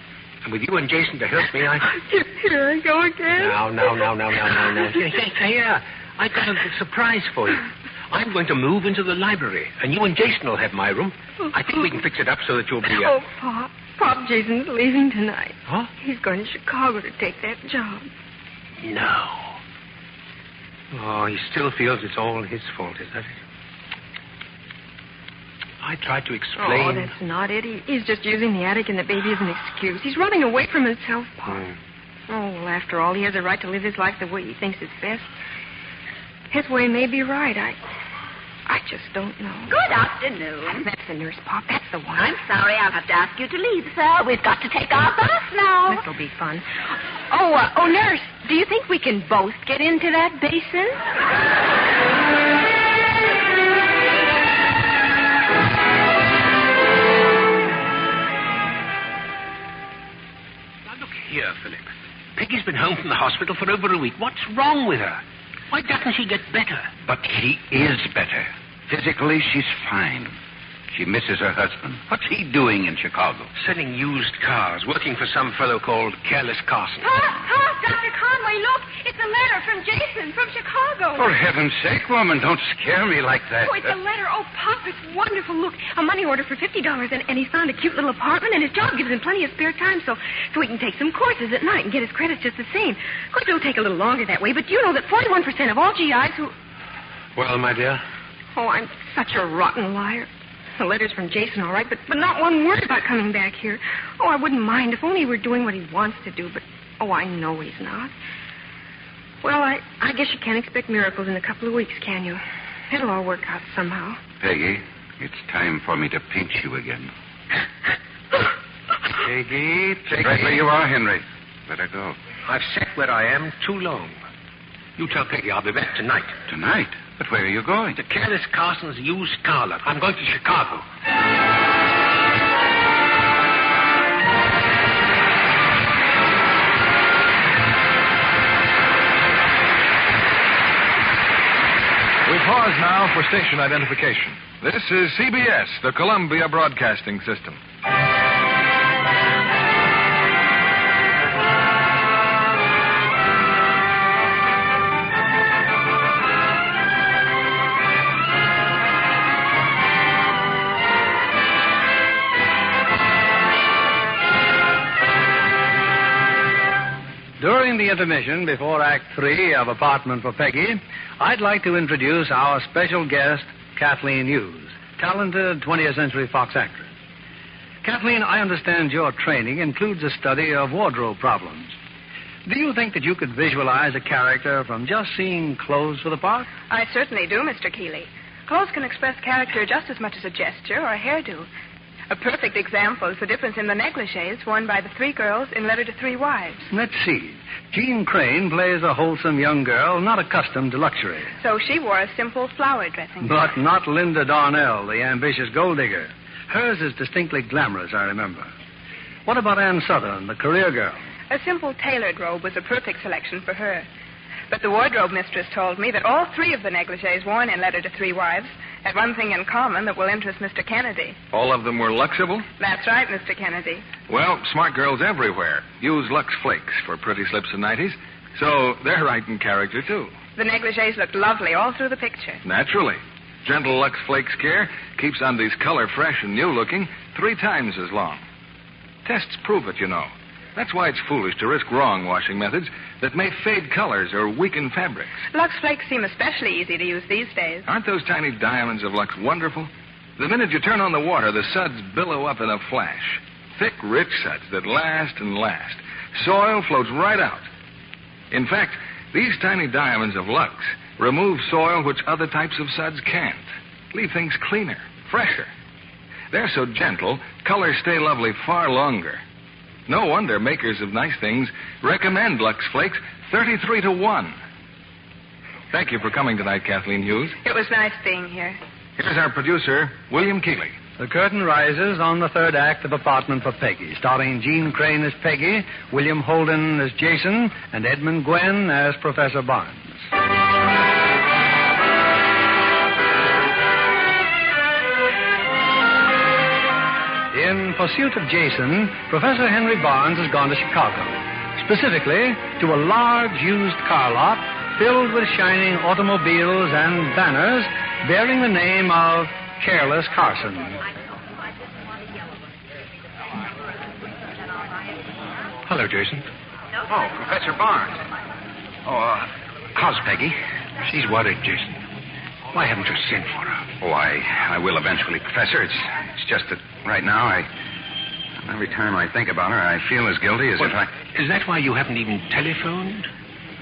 And with you and Jason to help me, Here I go again. Now. Here. I've got a surprise for you. I'm going to move into the library, and you and Jason will have my room. I think we can fix it up so that you'll be... Oh, Pop, Jason's leaving tonight. Huh? He's going to Chicago to take that job. No. Oh, he still feels it's all his fault, is that it? I tried to explain... Oh, that's not it. He's just using the attic and the baby as an excuse. He's running away from himself, Pop. Oh, well, after all, he has a right to live his life the way he thinks is best. His way may be right. I just don't know. Good afternoon. That's the nurse, Pop. That's the one. I'm sorry I'll have to ask you to leave, sir. We've got to take our bath now. This'll be fun. Oh, nurse, do you think we can both get into that basin? Now, look here, Philip. Peggy's been home from the hospital for over a week. What's wrong with her? Why doesn't she get better? But she is better. Physically, she's fine. She misses her husband. What's he doing in Chicago? Selling used cars, working for some fellow called Careless Carson. Pop, Dr. Conway, look. It's a letter from Jason from Chicago. For heaven's sake, woman, don't scare me like that. Oh, it's a letter. Oh, Pop, it's wonderful. Look, a money order for $50, and he's found a cute little apartment, and his job gives him plenty of spare time, so he can take some courses at night and get his credits just the same. Of course, it'll take a little longer that way, but you know that 41% of all GIs who... Well, my dear? Oh, I'm such a rotten liar. The letter's from Jason, all right, but not one word about coming back here. Oh, I wouldn't mind if only he were doing what he wants to do, but, I know he's not. Well, I guess you can't expect miracles in a couple of weeks, can you? It'll all work out somehow. Peggy, it's time for me to pinch you again. Peggy. Right where you are, Henry. Let her go. I've sat where I am too long. You tell Peggy I'll be back tonight. Tonight? But where are you going? To Careless Carson's used car lot. I'm going to Chicago. We pause now for station identification. This is CBS, the Columbia Broadcasting System. During the intermission before Act 3 of Apartment for Peggy, I'd like to introduce our special guest, Kathleen Hughes, talented 20th Century Fox actress. Kathleen, I understand your training includes a study of wardrobe problems. Do you think that you could visualize a character from just seeing clothes for the part? I certainly do, Mr. Keeley. Clothes can express character just as much as a gesture or a hairdo. A perfect example is the difference in the negligees worn by the 3 girls in Letter to 3 Wives. Let's see. Jean Crane plays a wholesome young girl not accustomed to luxury. So she wore a simple flower dressing. But not Linda Darnell, the ambitious gold digger. Hers is distinctly glamorous, I remember. What about Anne Southern, the career girl? A simple tailored robe was a perfect selection for her. But the wardrobe mistress told me that all 3 of the negligees worn in Letter to 3 Wives had one thing in common that will interest Mr. Kennedy. All of them were Luxable? That's right, Mr. Kennedy. Well, smart girls everywhere use Lux Flakes for pretty slips and nighties, so they're right in character, too. The negligees looked lovely all through the picture. Naturally. Gentle Lux Flakes care keeps undies color fresh and new-looking 3 times as long. Tests prove it, you know. That's why it's foolish to risk wrong washing methods that may fade colors or weaken fabrics. Lux Flakes seem especially easy to use these days. Aren't those tiny diamonds of Lux wonderful? The minute you turn on the water, the suds billow up in a flash. Thick, rich suds that last and last. Soil floats right out. In fact, these tiny diamonds of Lux remove soil which other types of suds can't. Leave things cleaner, fresher. They're so gentle, colors stay lovely far longer. No wonder makers of nice things recommend Lux Flakes 33 to 1. Thank you for coming tonight, Kathleen Hughes. It was nice being here. Here's our producer, William Keeley. The curtain rises on the 3rd act of Apartment for Peggy, starring Jean Crane as Peggy, William Holden as Jason, and Edmund Gwen as Professor Barnes. In pursuit of Jason, Professor Henry Barnes has gone to Chicago, specifically to a large used car lot filled with shining automobiles and banners bearing the name of Careless Carson. Hello, Jason. Oh, Professor Barnes. How's Peggy? She's worried, Jason. Why haven't you sent for her? Oh, I will eventually, Professor. It's just that right now, every time I think about her, I feel as guilty as if I... Is that why you haven't even telephoned?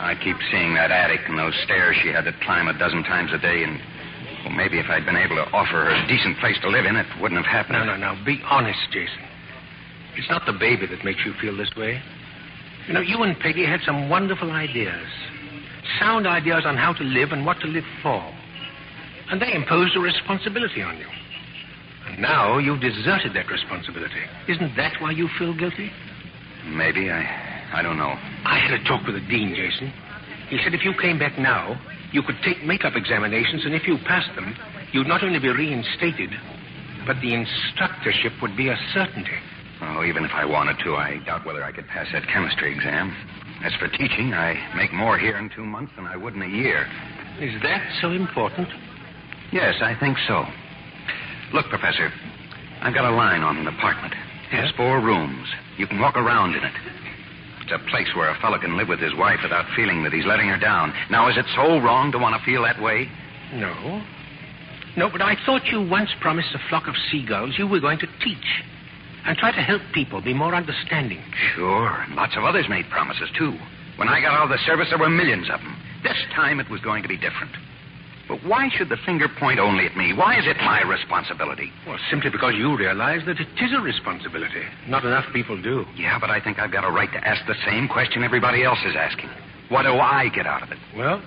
I keep seeing that attic and those stairs she had to climb a dozen times a day, and well, maybe if I'd been able to offer her a decent place to live in, it wouldn't have happened. No. Be honest, Jason. It's not the baby that makes you feel this way. You know, you and Peggy had some wonderful ideas. Sound ideas on how to live and what to live for. And they imposed a responsibility on you. And now you've deserted that responsibility. Isn't that why you feel guilty? Maybe. I don't know. I had a talk with the dean, Jason. He said if you came back now, you could take makeup examinations, and if you passed them, you'd not only be reinstated, but the instructorship would be a certainty. Oh, even if I wanted to, I doubt whether I could pass that chemistry exam. As for teaching, I make more here in 2 months than I would in a year. Is that so important? Yes, I think so. Look, Professor, I've got a line on an apartment. It's 4 rooms. You can walk around in it. It's a place where a fellow can live with his wife without feeling that he's letting her down. Now, is it so wrong to want to feel that way? No. No, but I thought you once promised a flock of seagulls you were going to teach and try to help people be more understanding. Sure, and lots of others made promises, too. When I got out of the service, there were millions of them. This time it was going to be different. But why should the finger point only at me? Why is it my responsibility? Well, simply because you realize that it is a responsibility. Not enough people do. Yeah, but I think I've got a right to ask the same question everybody else is asking. What do I get out of it? Well,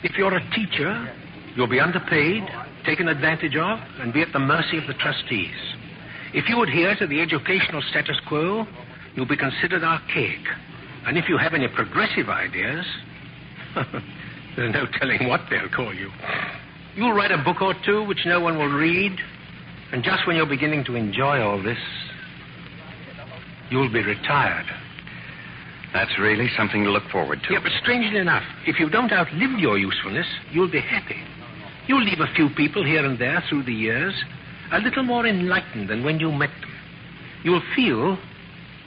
if you're a teacher, you'll be underpaid, taken advantage of, and be at the mercy of the trustees. If you adhere to the educational status quo, you'll be considered archaic. And if you have any progressive ideas... There's no telling what they'll call you. You'll write a book or two which no one will read, and just when you're beginning to enjoy all this, you'll be retired. That's really something to look forward to. Yeah, but strangely enough, if you don't outlive your usefulness, you'll be happy. You'll leave a few people here and there through the years a little more enlightened than when you met them. You'll feel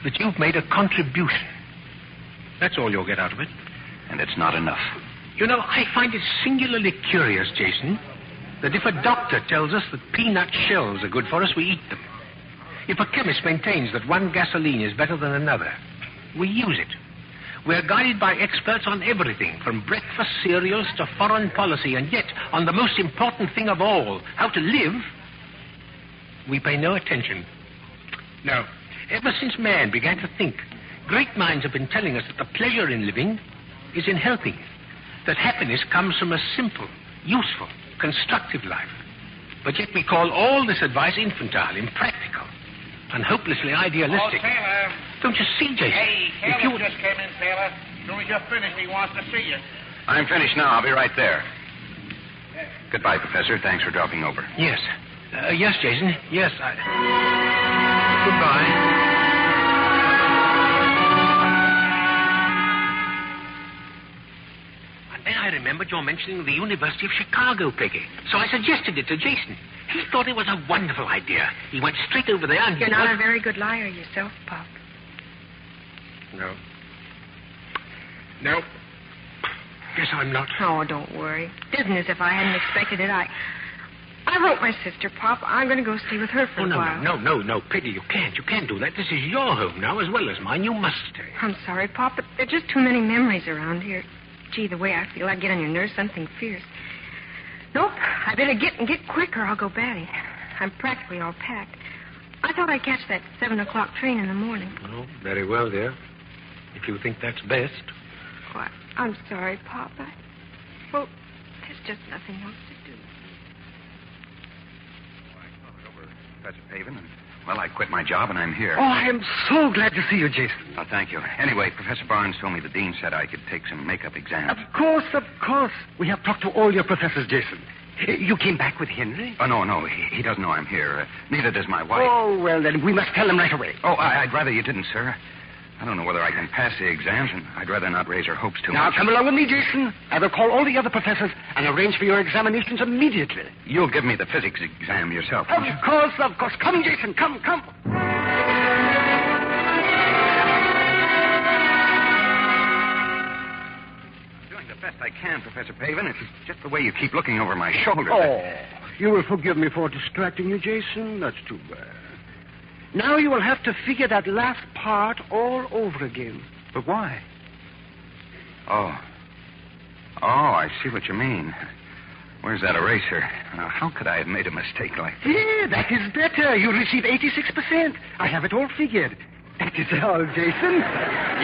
that you've made a contribution. That's all you'll get out of it. And it's not enough. You know, I find it singularly curious, Jason, that if a doctor tells us that peanut shells are good for us, we eat them. If a chemist maintains that one gasoline is better than another, we use it. We're guided by experts on everything, from breakfast cereals to foreign policy, and yet, on the most important thing of all, how to live, we pay no attention. No. Ever since man began to think, great minds have been telling us that the pleasure in living is in helping, that happiness comes from a simple, useful, constructive life. But yet we call all this advice infantile, impractical, and hopelessly idealistic. Oh, Taylor. Don't you see, Jason? Hey, Taylor just came in, Taylor. As soon as you're finished, he wants to see you. I'm finished now. I'll be right there. Goodbye, Professor. Thanks for dropping over. Yes. Yes, Jason. Yes, Goodbye. And then I remembered your mentioning the University of Chicago, Peggy. So I suggested it to Jason. He thought it was a wonderful idea. He went straight over there and... You're not a very good liar yourself, Pop. No. No. Guess I'm not. Oh, don't worry. It isn't as if I hadn't expected it. I wrote my sister, Pop. I'm going to go stay with her for a while. No, Peggy, you can't. You can't do that. This is your home now as well as mine. You must stay. I'm sorry, Pop, but there are just too many memories around here. Gee, the way I feel, I get on your nerves, something fierce. Nope, I better get quick or I'll go batty. I'm practically all packed. I thought I'd catch that 7 o'clock train in the morning. Oh, very well, dear. If you think that's best. Oh, I'm sorry, Pop. Well, there's just nothing else to do. I thought it over, Professor Pavin, and, well, I quit my job and I'm here. Oh, I am so glad to see you, Jason. Oh, thank you. Anyway, Professor Barnes told me the dean said I could take some makeup exams. Of course. We have talked to all your professors, Jason. You came back with Henry? Oh, no. He doesn't know I'm here. Neither does my wife. Oh, well, then we must tell him right away. Oh, I'd rather you didn't, sir. I don't know whether I can pass the exams, and I'd rather not raise her hopes too much. Now, come along with me, Jason. I will call all the other professors and arrange for your examinations immediately. You'll give me the physics exam yourself, won't you? Of course. Come, Jason, come. Doing the best I can, Professor Pavin. It's just the way you keep looking over my shoulder. Oh, you will forgive me for distracting you, Jason. That's too bad. Now you will have to figure that last part all over again. But why? Oh, I see what you mean. Where's that eraser? Now, how could I have made a mistake like that? Yeah, that is better. You receive 86%. I have it all figured. That is all, Jason.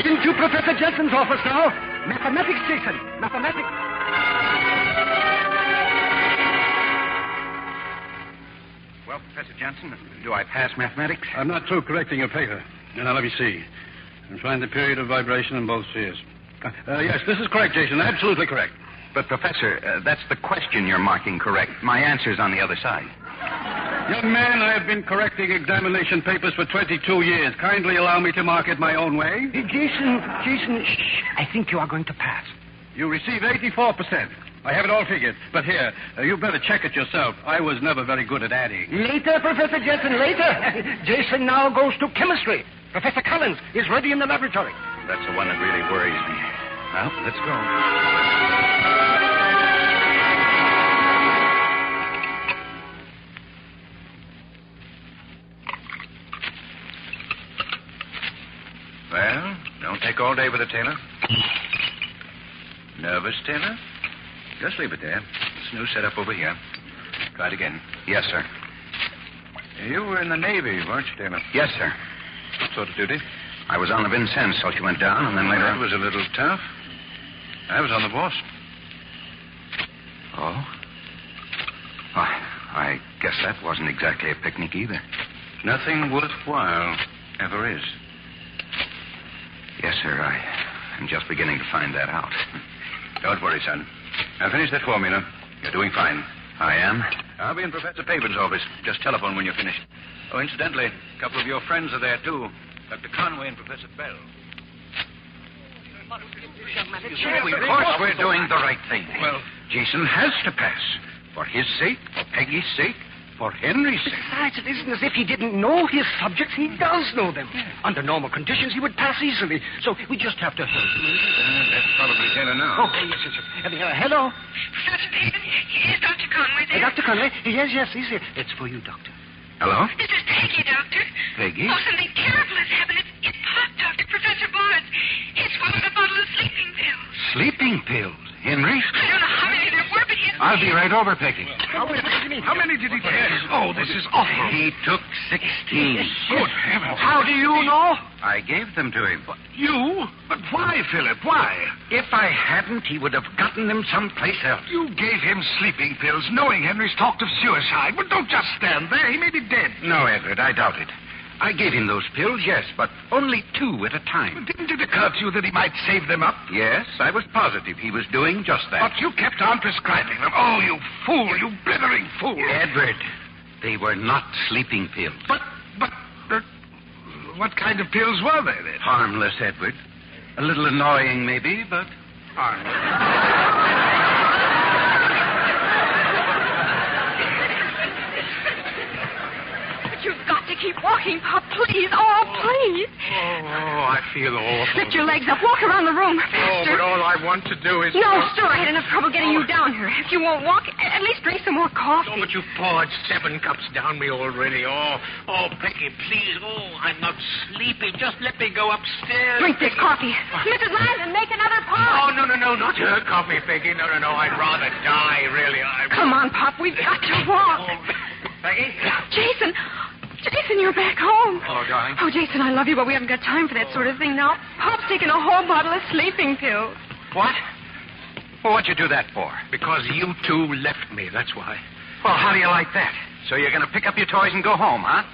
Into Professor Jensen's office now. Mathematics, Jason. Mathematics. Well, Professor Jensen, do I pass mathematics? I'm not through correcting your paper. Now, let me see. And find the period of vibration in both spheres. Yes, this is correct, Jason. Absolutely correct. But, Professor, that's the question you're marking correct. My answer's on the other side. Young man, I have been correcting examination papers for 22 years. Kindly allow me to mark it my own way. Jason, shh. I think you are going to pass. You receive 84%. I have it all figured. But here, you better check it yourself. I was never very good at adding. Later, Professor Jensen, later. Jason now goes to chemistry. Professor Collins is ready in the laboratory. That's the one that really worries me. Well, let's go. Well, don't take all day with it, Taylor. Nervous, Taylor? Just leave it there. This new setup over here. Try it again. Yes, sir. You were in the Navy, weren't you, Taylor? Yes, sir. What sort of duty? I was on the Vincennes till she went down, and then later... That was a little tough. I was on the Boss. Oh? I guess that wasn't exactly a picnic either. Nothing worthwhile ever is. Yes, sir. I'm just beginning to find that out. Don't worry, son. I've finished that formula. You're doing fine. I am? I'll be in Professor Pavin's office. Just telephone when you're finished. Oh, incidentally, a couple of your friends are there, too. Dr. Conway and Professor Bell. Of course we're doing the right thing. Well, Jason has to pass. For his sake, for Peggy's sake, for Henry's sake. Besides, it isn't as if he didn't know his subjects. He does know them. Under normal conditions, he would pass easily. So we just have to help him. That's probably Taylor now. Oh, yes. Hello? Professor Payton, is Dr. Conway there? Dr. Conway? Yes, he's here. It's for you, Doctor. Hello? This is Peggy, Doctor. Peggy? Oh, something terrible has happened. It's hot, Doctor. Professor Barnes. He's swallowed a bottle of sleeping pills. Sleeping pills? Henry? I don't know how many there were, but he's... I'll be right over, Peggy. How many did he take? Oh, this is awful. He took 16. Good heavens. How do you know? I gave them to him. You? But why, Philip? Why? If I hadn't, he would have gotten them someplace else. You gave him sleeping pills, knowing Henry's talked of suicide. But don't just stand there. He may be dead. No, Edward, I doubt it. I gave him those pills, yes, but only 2 at a time. Didn't it occur to you that he might save them up? Yes, I was positive he was doing just that. But you kept on prescribing them. Oh, you fool, you blithering fool. Edward, they were not sleeping pills. But what kind of pills were they, then? Harmless, Edward. A little annoying, maybe, but harmless. You've got to keep walking, Pop, please. Oh, please. Oh, I feel awful. Lift your legs up. Walk around the room. Oh, Faster. but all I want to do is... No, sir. I had enough trouble getting you down here. If you won't walk, at least drink some more coffee. Oh, but you've poured 7 cups down me already. Oh, Peggy, please. Oh, I'm not sleepy. Just let me go upstairs. Drink this coffee. Mrs. Landon, make another pot. Oh, no, not her coffee, Peggy. No. I'd rather die, really. Come on, Pop. We've got to walk. Peggy? Jason, you're back home. Oh, darling. Oh, Jason, I love you, but we haven't got time for that sort of thing now. Pop's taken a whole bottle of sleeping pills. What? Well, what'd you do that for? Because you 2 left me, that's why. Well, how do you like that? So you're going to pick up your toys and go home, huh?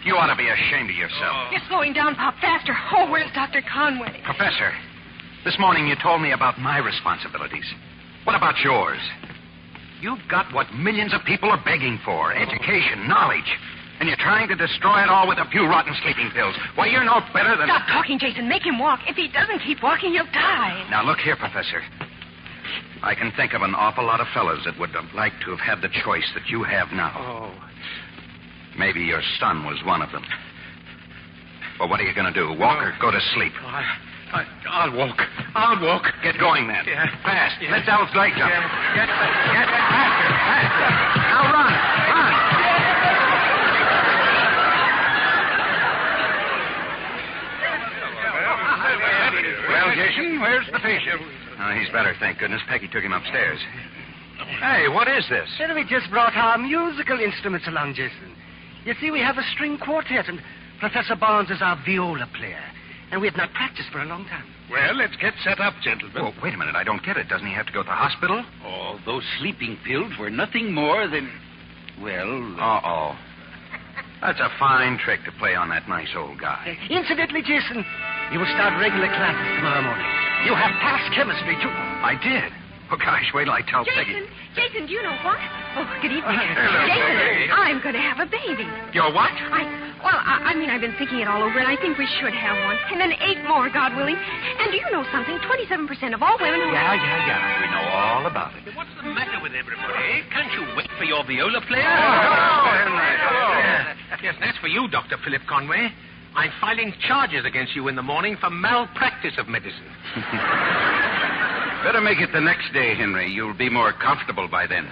You ought to be ashamed of yourself. You're slowing down, Pop, faster. Oh, where's Dr. Conway? Professor, this morning you told me about my responsibilities. What about yours? You've got what millions of people are begging for, education, knowledge. And you're trying to destroy it all with a few rotten sleeping pills. Why, you're no better than... Stop talking, Jason. Make him walk. If he doesn't keep walking, he'll die. Now, look here, Professor. I can think of an awful lot of fellows that would have liked to have had the choice that you have now. Oh. Maybe your son was one of them. Well, what are you going to do? Walk or go to sleep? I'll walk. I'll walk. Get going, then. Yeah. Fast. Yeah. Let Dal's legs up. Get faster. Now run. Well, Jason, where's the patient? He's better, thank goodness. Peggy took him upstairs. Hey, what is this? We just brought our musical instruments along, Jason. You see, we have a string quartet, and Professor Barnes is our viola player. And we have not practiced for a long time. Well, let's get set up, gentlemen. Oh, wait a minute. I don't get it. Doesn't he have to go to the hospital? Oh, those sleeping pills were nothing more than... Well... Uh-oh. That's a fine trick to play on that nice old guy. Incidentally, Jason, you will start regular classes tomorrow morning. You have passed chemistry, too. I did. Oh, gosh, wait till I tell Peggy. Jason, do you know what? Oh, good evening. Hello, Jason, Peggy. I'm going to have a baby. You're what? I mean, I've been thinking it all over, and I think we should have one. And then 8 more, God willing. And do you know something? 27% of all women who... Yeah. We know all about it. What's the matter with everybody? Can't you wait for your viola player? Yes, that's for you, Dr. Philip Conway. I'm filing charges against you in the morning for malpractice of medicine. Better make it the next day, Henry. You'll be more comfortable by then.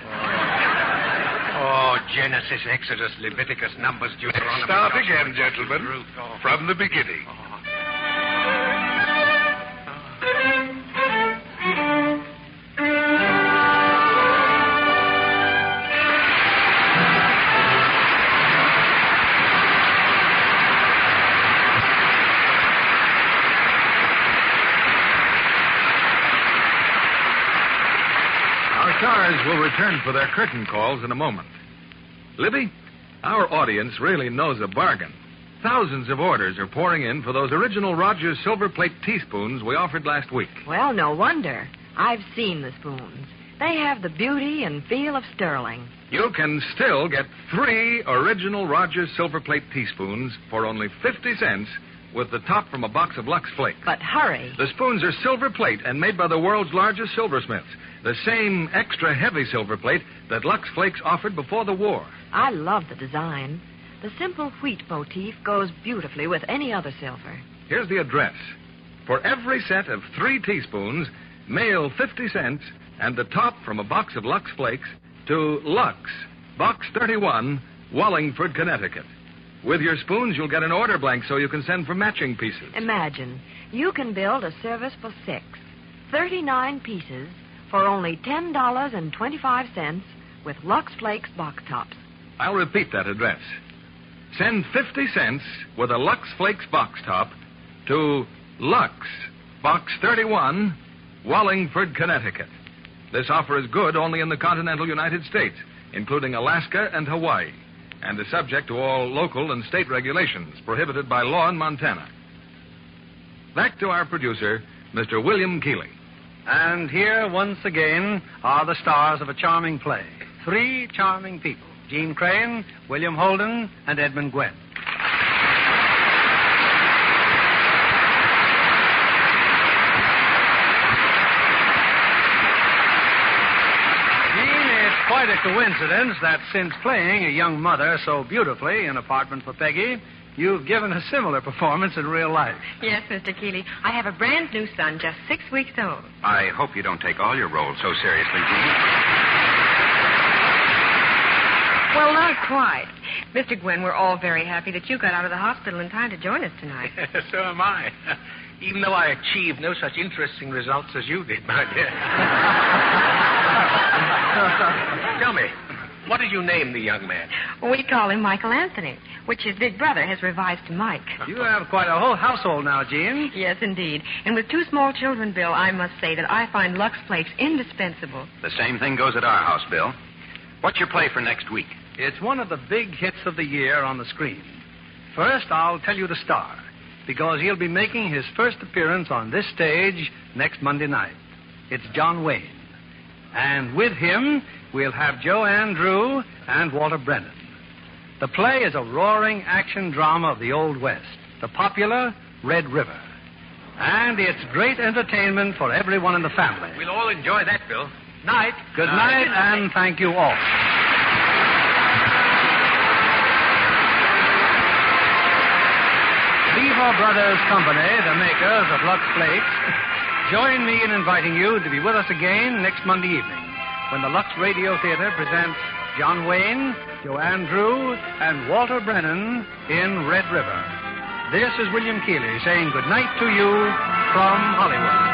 Oh, Genesis, Exodus, Leviticus, Numbers, Deuteronomy... Start again, gentlemen. From the beginning. Stars will return for their curtain calls in a moment. Libby, our audience really knows a bargain. Thousands of orders are pouring in for those original Rogers silver plate teaspoons we offered last week. Well, no wonder. I've seen the spoons. They have the beauty and feel of sterling. You can still get 3 original Rogers silver plate teaspoons for only 50 cents with the top from a box of Lux Flakes. But hurry. The spoons are silver plate and made by the world's largest silversmiths. The same extra heavy silver plate that Lux Flakes offered before the war. I love the design. The simple wheat motif goes beautifully with any other silver. Here's the address. For every set of 3 teaspoons, mail 50 cents and the top from a box of Lux Flakes to Lux, Box 31, Wallingford, Connecticut. With your spoons, you'll get an order blank so you can send for matching pieces. Imagine, you can build a service for 6, 39 pieces for only $10.25 with Lux Flakes box tops. I'll repeat that address. Send 50 cents with a Lux Flakes box top to Lux, Box 31, Wallingford, Connecticut. This offer is good only in the continental United States, including Alaska and Hawaii, and is subject to all local and state regulations prohibited by law in Montana. Back to our producer, Mr. William Keeley. And here, once again, are the stars of a charming play. 3 charming people: Gene Crane, William Holden, and Edmund Gwenn. Quite a coincidence that since playing a young mother so beautifully in Apartment for Peggy, you've given a similar performance in real life. Yes, Mr. Keeley. I have a brand new son, just 6 weeks old. I hope you don't take all your roles so seriously, Gene. Well, not quite. Mr. Gwen, we're all very happy that you got out of the hospital in time to join us tonight. So am I. Even though I achieved no such interesting results as you did, my dear. Tell me, what did you name the young man? We call him Michael Anthony, which his big brother has revised to Mike. You have quite a whole household now, Gene. Yes, indeed. And with 2 small children, Bill, I must say that I find Lux Flakes indispensable. The same thing goes at our house, Bill. What's your play for next week? It's one of the big hits of the year on the screen. First, I'll tell you the star, because he'll be making his first appearance on this stage next Monday night. It's John Wayne. And with him, we'll have Joanne Drew and Walter Brennan. The play is a roaring action drama of the Old West, the popular Red River. And it's great entertainment for everyone in the family. We'll all enjoy that, Bill. Night. Good night, and thank you all. Lever Brothers Company, the makers of Lux Flakes, join me in inviting you to be with us again next Monday evening when the Lux Radio Theater presents John Wayne, Joanne Drew, and Walter Brennan in Red River. This is William Keeley saying good night to you from Hollywood.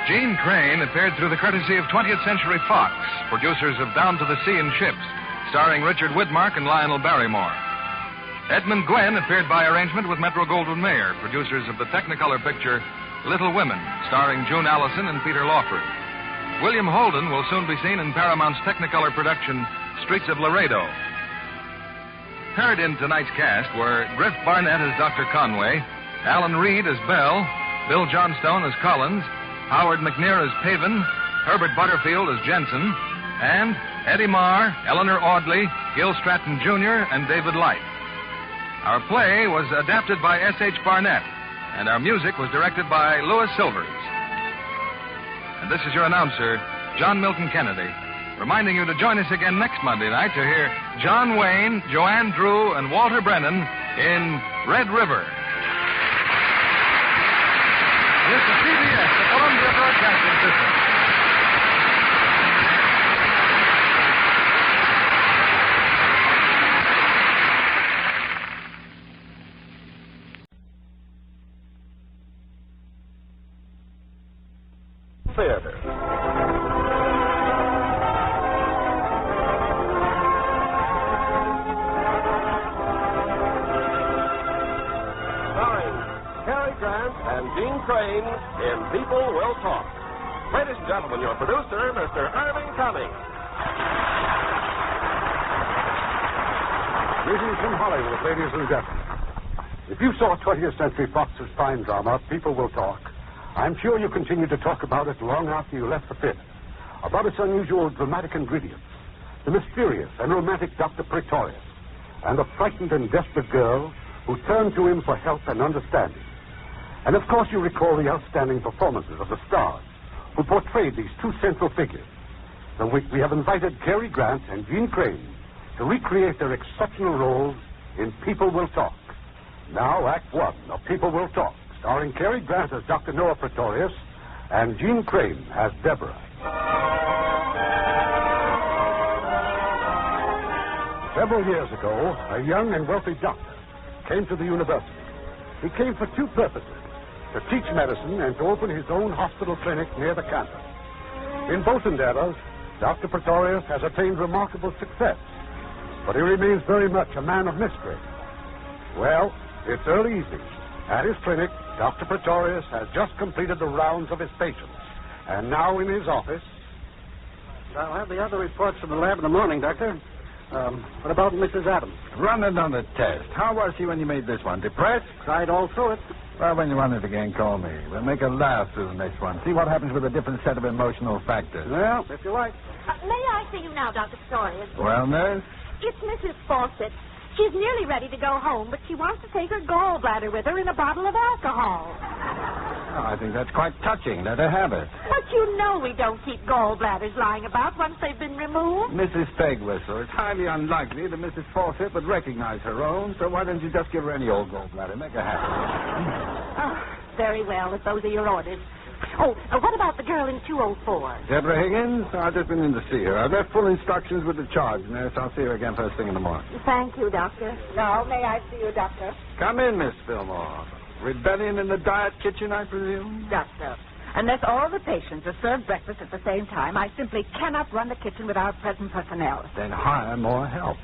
Gene Crane appeared through the courtesy of 20th Century Fox, producers of Down to the Sea and Ships, starring Richard Widmark and Lionel Barrymore. Edmund Gwenn appeared by arrangement with Metro-Goldwyn-Mayer, producers of the Technicolor picture Little Women, starring June Allison and Peter Lawford. William Holden will soon be seen in Paramount's Technicolor production Streets of Laredo. Heard in tonight's cast were Griff Barnett as Dr. Conway, Alan Reed as Bell, Bill Johnstone as Collins, Howard McNear as Paven, Herbert Butterfield as Jensen, and Eddie Marr, Eleanor Audley, Gil Stratton Jr., and David Light. Our play was adapted by S.H. Barnett, and our music was directed by Louis Silvers. And this is your announcer, John Milton Kennedy, reminding you to join us again next Monday night to hear John Wayne, Joanne Drew, and Walter Brennan in Red River. This is CBS, the Columbia Broadcasting System. Theater. And Gene Crane in People Will Talk. Ladies and gentlemen, your producer, Mr. Irving Cummings. Greetings from Hollywood, ladies and gentlemen. If you saw 20th Century Fox's fine drama, People Will Talk, I'm sure you continued to talk about it long after you left the pit. About its unusual dramatic ingredients, the mysterious and romantic Dr. Pretorius, and the frightened and desperate girl who turned to him for help and understanding. And of course you recall the outstanding performances of the stars who portrayed these two central figures. And we have invited Cary Grant and Gene Crane to recreate their exceptional roles in People Will Talk. Now, Act 1 of People Will Talk, starring Cary Grant as Dr. Noah Pretorius and Gene Crane as Deborah. Several years ago, a young and wealthy doctor came to the university. He came for two purposes: to teach medicine and to open his own hospital clinic near the campus. In both endeavors, Dr. Pretorius has attained remarkable success, but he remains very much a man of mystery. Well, it's early evening. At his clinic, Dr. Pretorius has just completed the rounds of his patients, and now in his office... I'll have the other reports from the lab in the morning, Doctor. What about Mrs. Adams? Run another test. How was she when you made this one? Depressed? Cried all through it. Well, when you run it again, call me. We'll make her laugh through the next one. See what happens with a different set of emotional factors. Well, if you like. May I see you now, Dr. Pretorius? Well, nurse? It's Mrs. Fawcett. She's nearly ready to go home, but she wants to take her gallbladder with her in a bottle of alcohol. Oh, I think that's quite touching. Let her have it. But you know we don't keep gallbladders lying about once they've been removed. Mrs. Pegwhistle, it's highly unlikely that Mrs. Fawcett would recognize her own, so why don't you just give her any old gallbladder? Make her happy. Oh, very well, if those are your orders. Oh, what about the girl in 204? Deborah Higgins? I've just been in to see her. I've left full instructions with the charge nurse. I'll see her again first thing in the morning. Thank you, Doctor. Now, may I see you, Doctor? Come in, Miss Fillmore. Rebellion in the diet kitchen, I presume? Doctor, unless all the patients are served breakfast at the same time, I simply cannot run the kitchen without present personnel. Then hire more help.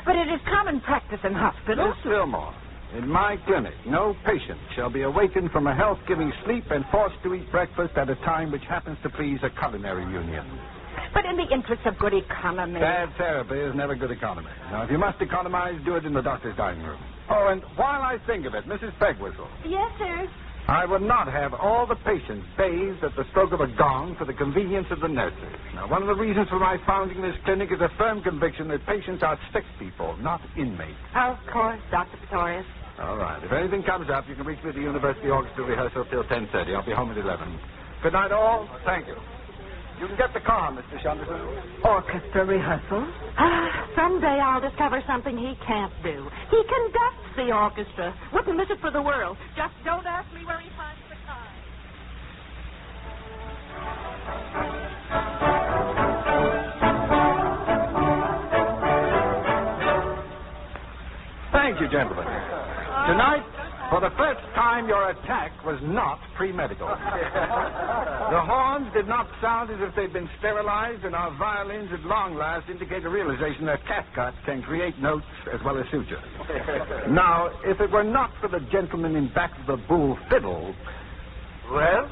But it is common practice in hospitals. Miss Fillmore, in my clinic, no patient shall be awakened from a health-giving sleep and forced to eat breakfast at a time which happens to please a culinary union. But in the interest of good economy... Bad therapy is never good economy. Now, if you must economize, do it in the doctor's dining room. Oh, and while I think of it, Mrs. Pegwhistle... Yes, sir? I would not have all the patients bathed at the stroke of a gong for the convenience of the nurses. Now, one of the reasons for my founding this clinic is a firm conviction that patients are sick people, not inmates. Of course, Dr. Pretorius. All right. If anything comes up, you can reach me at the University Orchestra rehearsal till 10:30. I'll be home at 11. Good night, all. Thank you. You can get the car, Mr. Chesterton. Orchestra rehearsal? Someday I'll discover something he can't do. He conducts the orchestra. Wouldn't miss it for the world. Just don't ask me where he finds the car. Thank you, gentlemen. Tonight, for the first time, your attack was not premeditated. The horns did not sound as if they'd been sterilized, and our violins at long last indicate a realization that catgut can create notes as well as sutures. Now, if it were not for the gentleman in back of the bull fiddle... Well?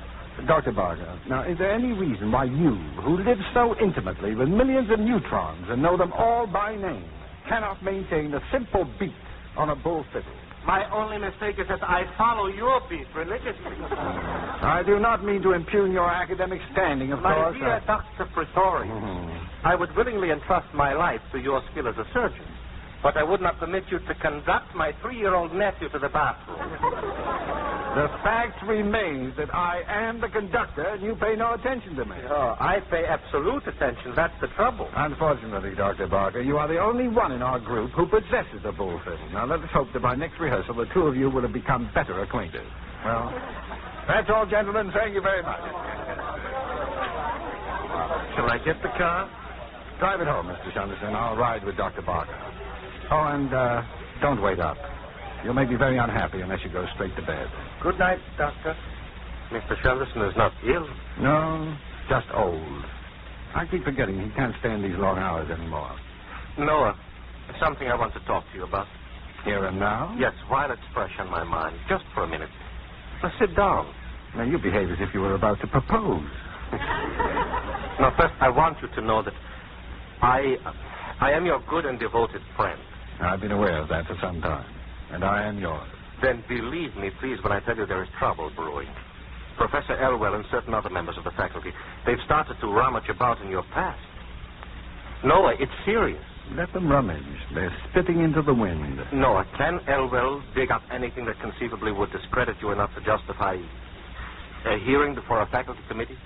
Dr. Barger, now, is there any reason why you, who live so intimately with millions of neutrons and know them all by name, cannot maintain a simple beat on a bull fiddle? My only mistake is that I follow your beat religiously. I do not mean to impugn your academic standing, of course. My dear Dr. Pretorius, I would willingly entrust my life to your skill as a surgeon, but I would not permit you to conduct my 3-year-old nephew to the bathroom. The fact remains that I am the conductor, and you pay no attention to me. Oh, I pay absolute attention. That's the trouble. Unfortunately, Dr. Barker, you are the only one in our group who possesses a bull fiddle. Now, let us hope that by next rehearsal, the two of you will have become better acquainted. Well, that's all, gentlemen. Thank you very much. Shall I get the car? Drive it home, Mr. Shunderson. I'll ride with Dr. Barker. Oh, and don't wait up. You'll make me very unhappy unless you go straight to bed. Good night, Doctor. Mr. Shelderson is not ill. No, just old. I keep forgetting he can't stand these long hours anymore. Noah, there's something I want to talk to you about. Here and now? Yes, while it's fresh on my mind. Just for a minute. Now, sit down. Now, you behave as if you were about to propose. Now, first, I want you to know that I am your good and devoted friend. I've been aware of that for some time. And I am yours. Then believe me, please, when I tell you there is trouble brewing. Professor Elwell and certain other members of the faculty. They've started to rummage about in your past. Noah, it's serious. Let them rummage. They're spitting into the wind. Noah, can Elwell dig up anything that conceivably would discredit you enough to justify a hearing before a faculty committee?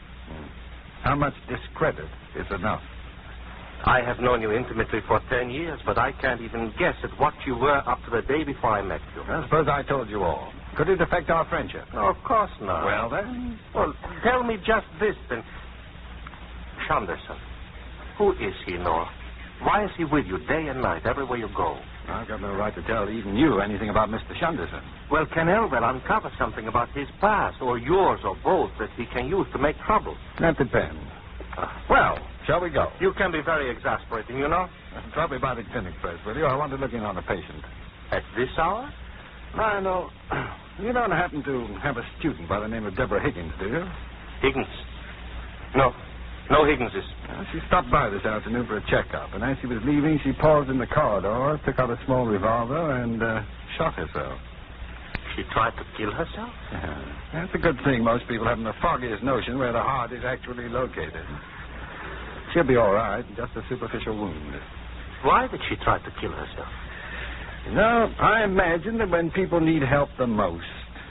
How much discredit is enough? I have known you intimately for 10 years, but I can't even guess at what you were up to the day before I met you. I suppose I told you all. Could it affect our friendship? No, of course not. Well, then? Well, tell me just this, then. Sanderson. Who is he, Noah? Why is he with you day and night, everywhere you go? I've got no right to tell even you anything about Mr. Sanderson. Well, can Elwell uncover something about his past, or yours, or both, that he can use to make trouble? That depends. Well, shall we go? You can be very exasperating, you know. Drop me by the clinic first, will you? I want to look in on a patient. At this hour? I know. You don't happen to have a student by the name of Deborah Higgins, do you? Higgins? No. No Higginses. She stopped by this afternoon for a checkup, and as she was leaving, she paused in the corridor, took out a small revolver, and shot herself. She tried to kill herself? That's a good thing. Most people haven't the foggiest notion where the heart is actually located. She'll be all right, just a superficial wound. Why did she try to kill herself? You know, I imagine that when people need help the most,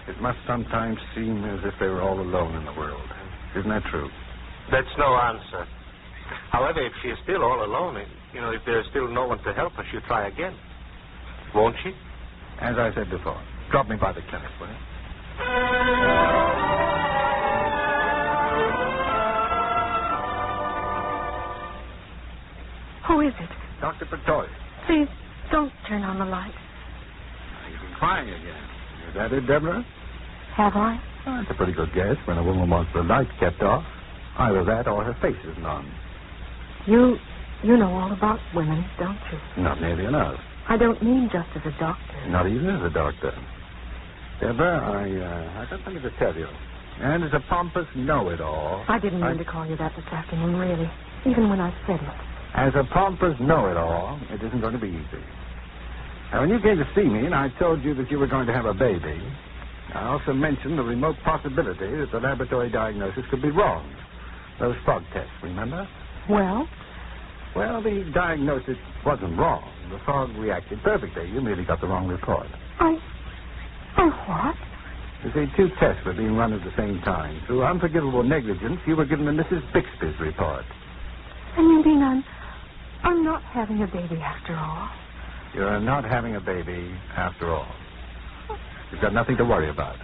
it must sometimes seem as if they were all alone in the world. Isn't that true? That's no answer. However, if she is still all alone, if there's still no one to help her, she'll try again. Won't she? As I said before, drop me by the clinic, will you? Who is it? Dr. Pretorius. Please, don't turn on the light. You've been crying again. Is that it, Deborah? Have I? Oh, that's a pretty good guess when a woman wants the light kept off. Either that or her face isn't on. You know all about women, don't you? Not nearly enough. I don't mean just as a doctor. Not even as a doctor. Deborah, I got something to tell you. And as a pompous know-it-all... I didn't mean to call you that this afternoon, really. Even when I said it. As a pompous know-it-all, it isn't going to be easy. Now, when you came to see me and I told you that you were going to have a baby, I also mentioned the remote possibility that the laboratory diagnosis could be wrong. Those fog tests, remember? Well? Well, the diagnosis wasn't wrong. The fog reacted perfectly. You merely got the wrong report. I what? You see, 2 tests were being run at the same time. Through unforgivable negligence, you were given the Mrs. Bixby's report. And you mean I'm not having a baby after all? You're not having a baby after all. You've got nothing to worry about.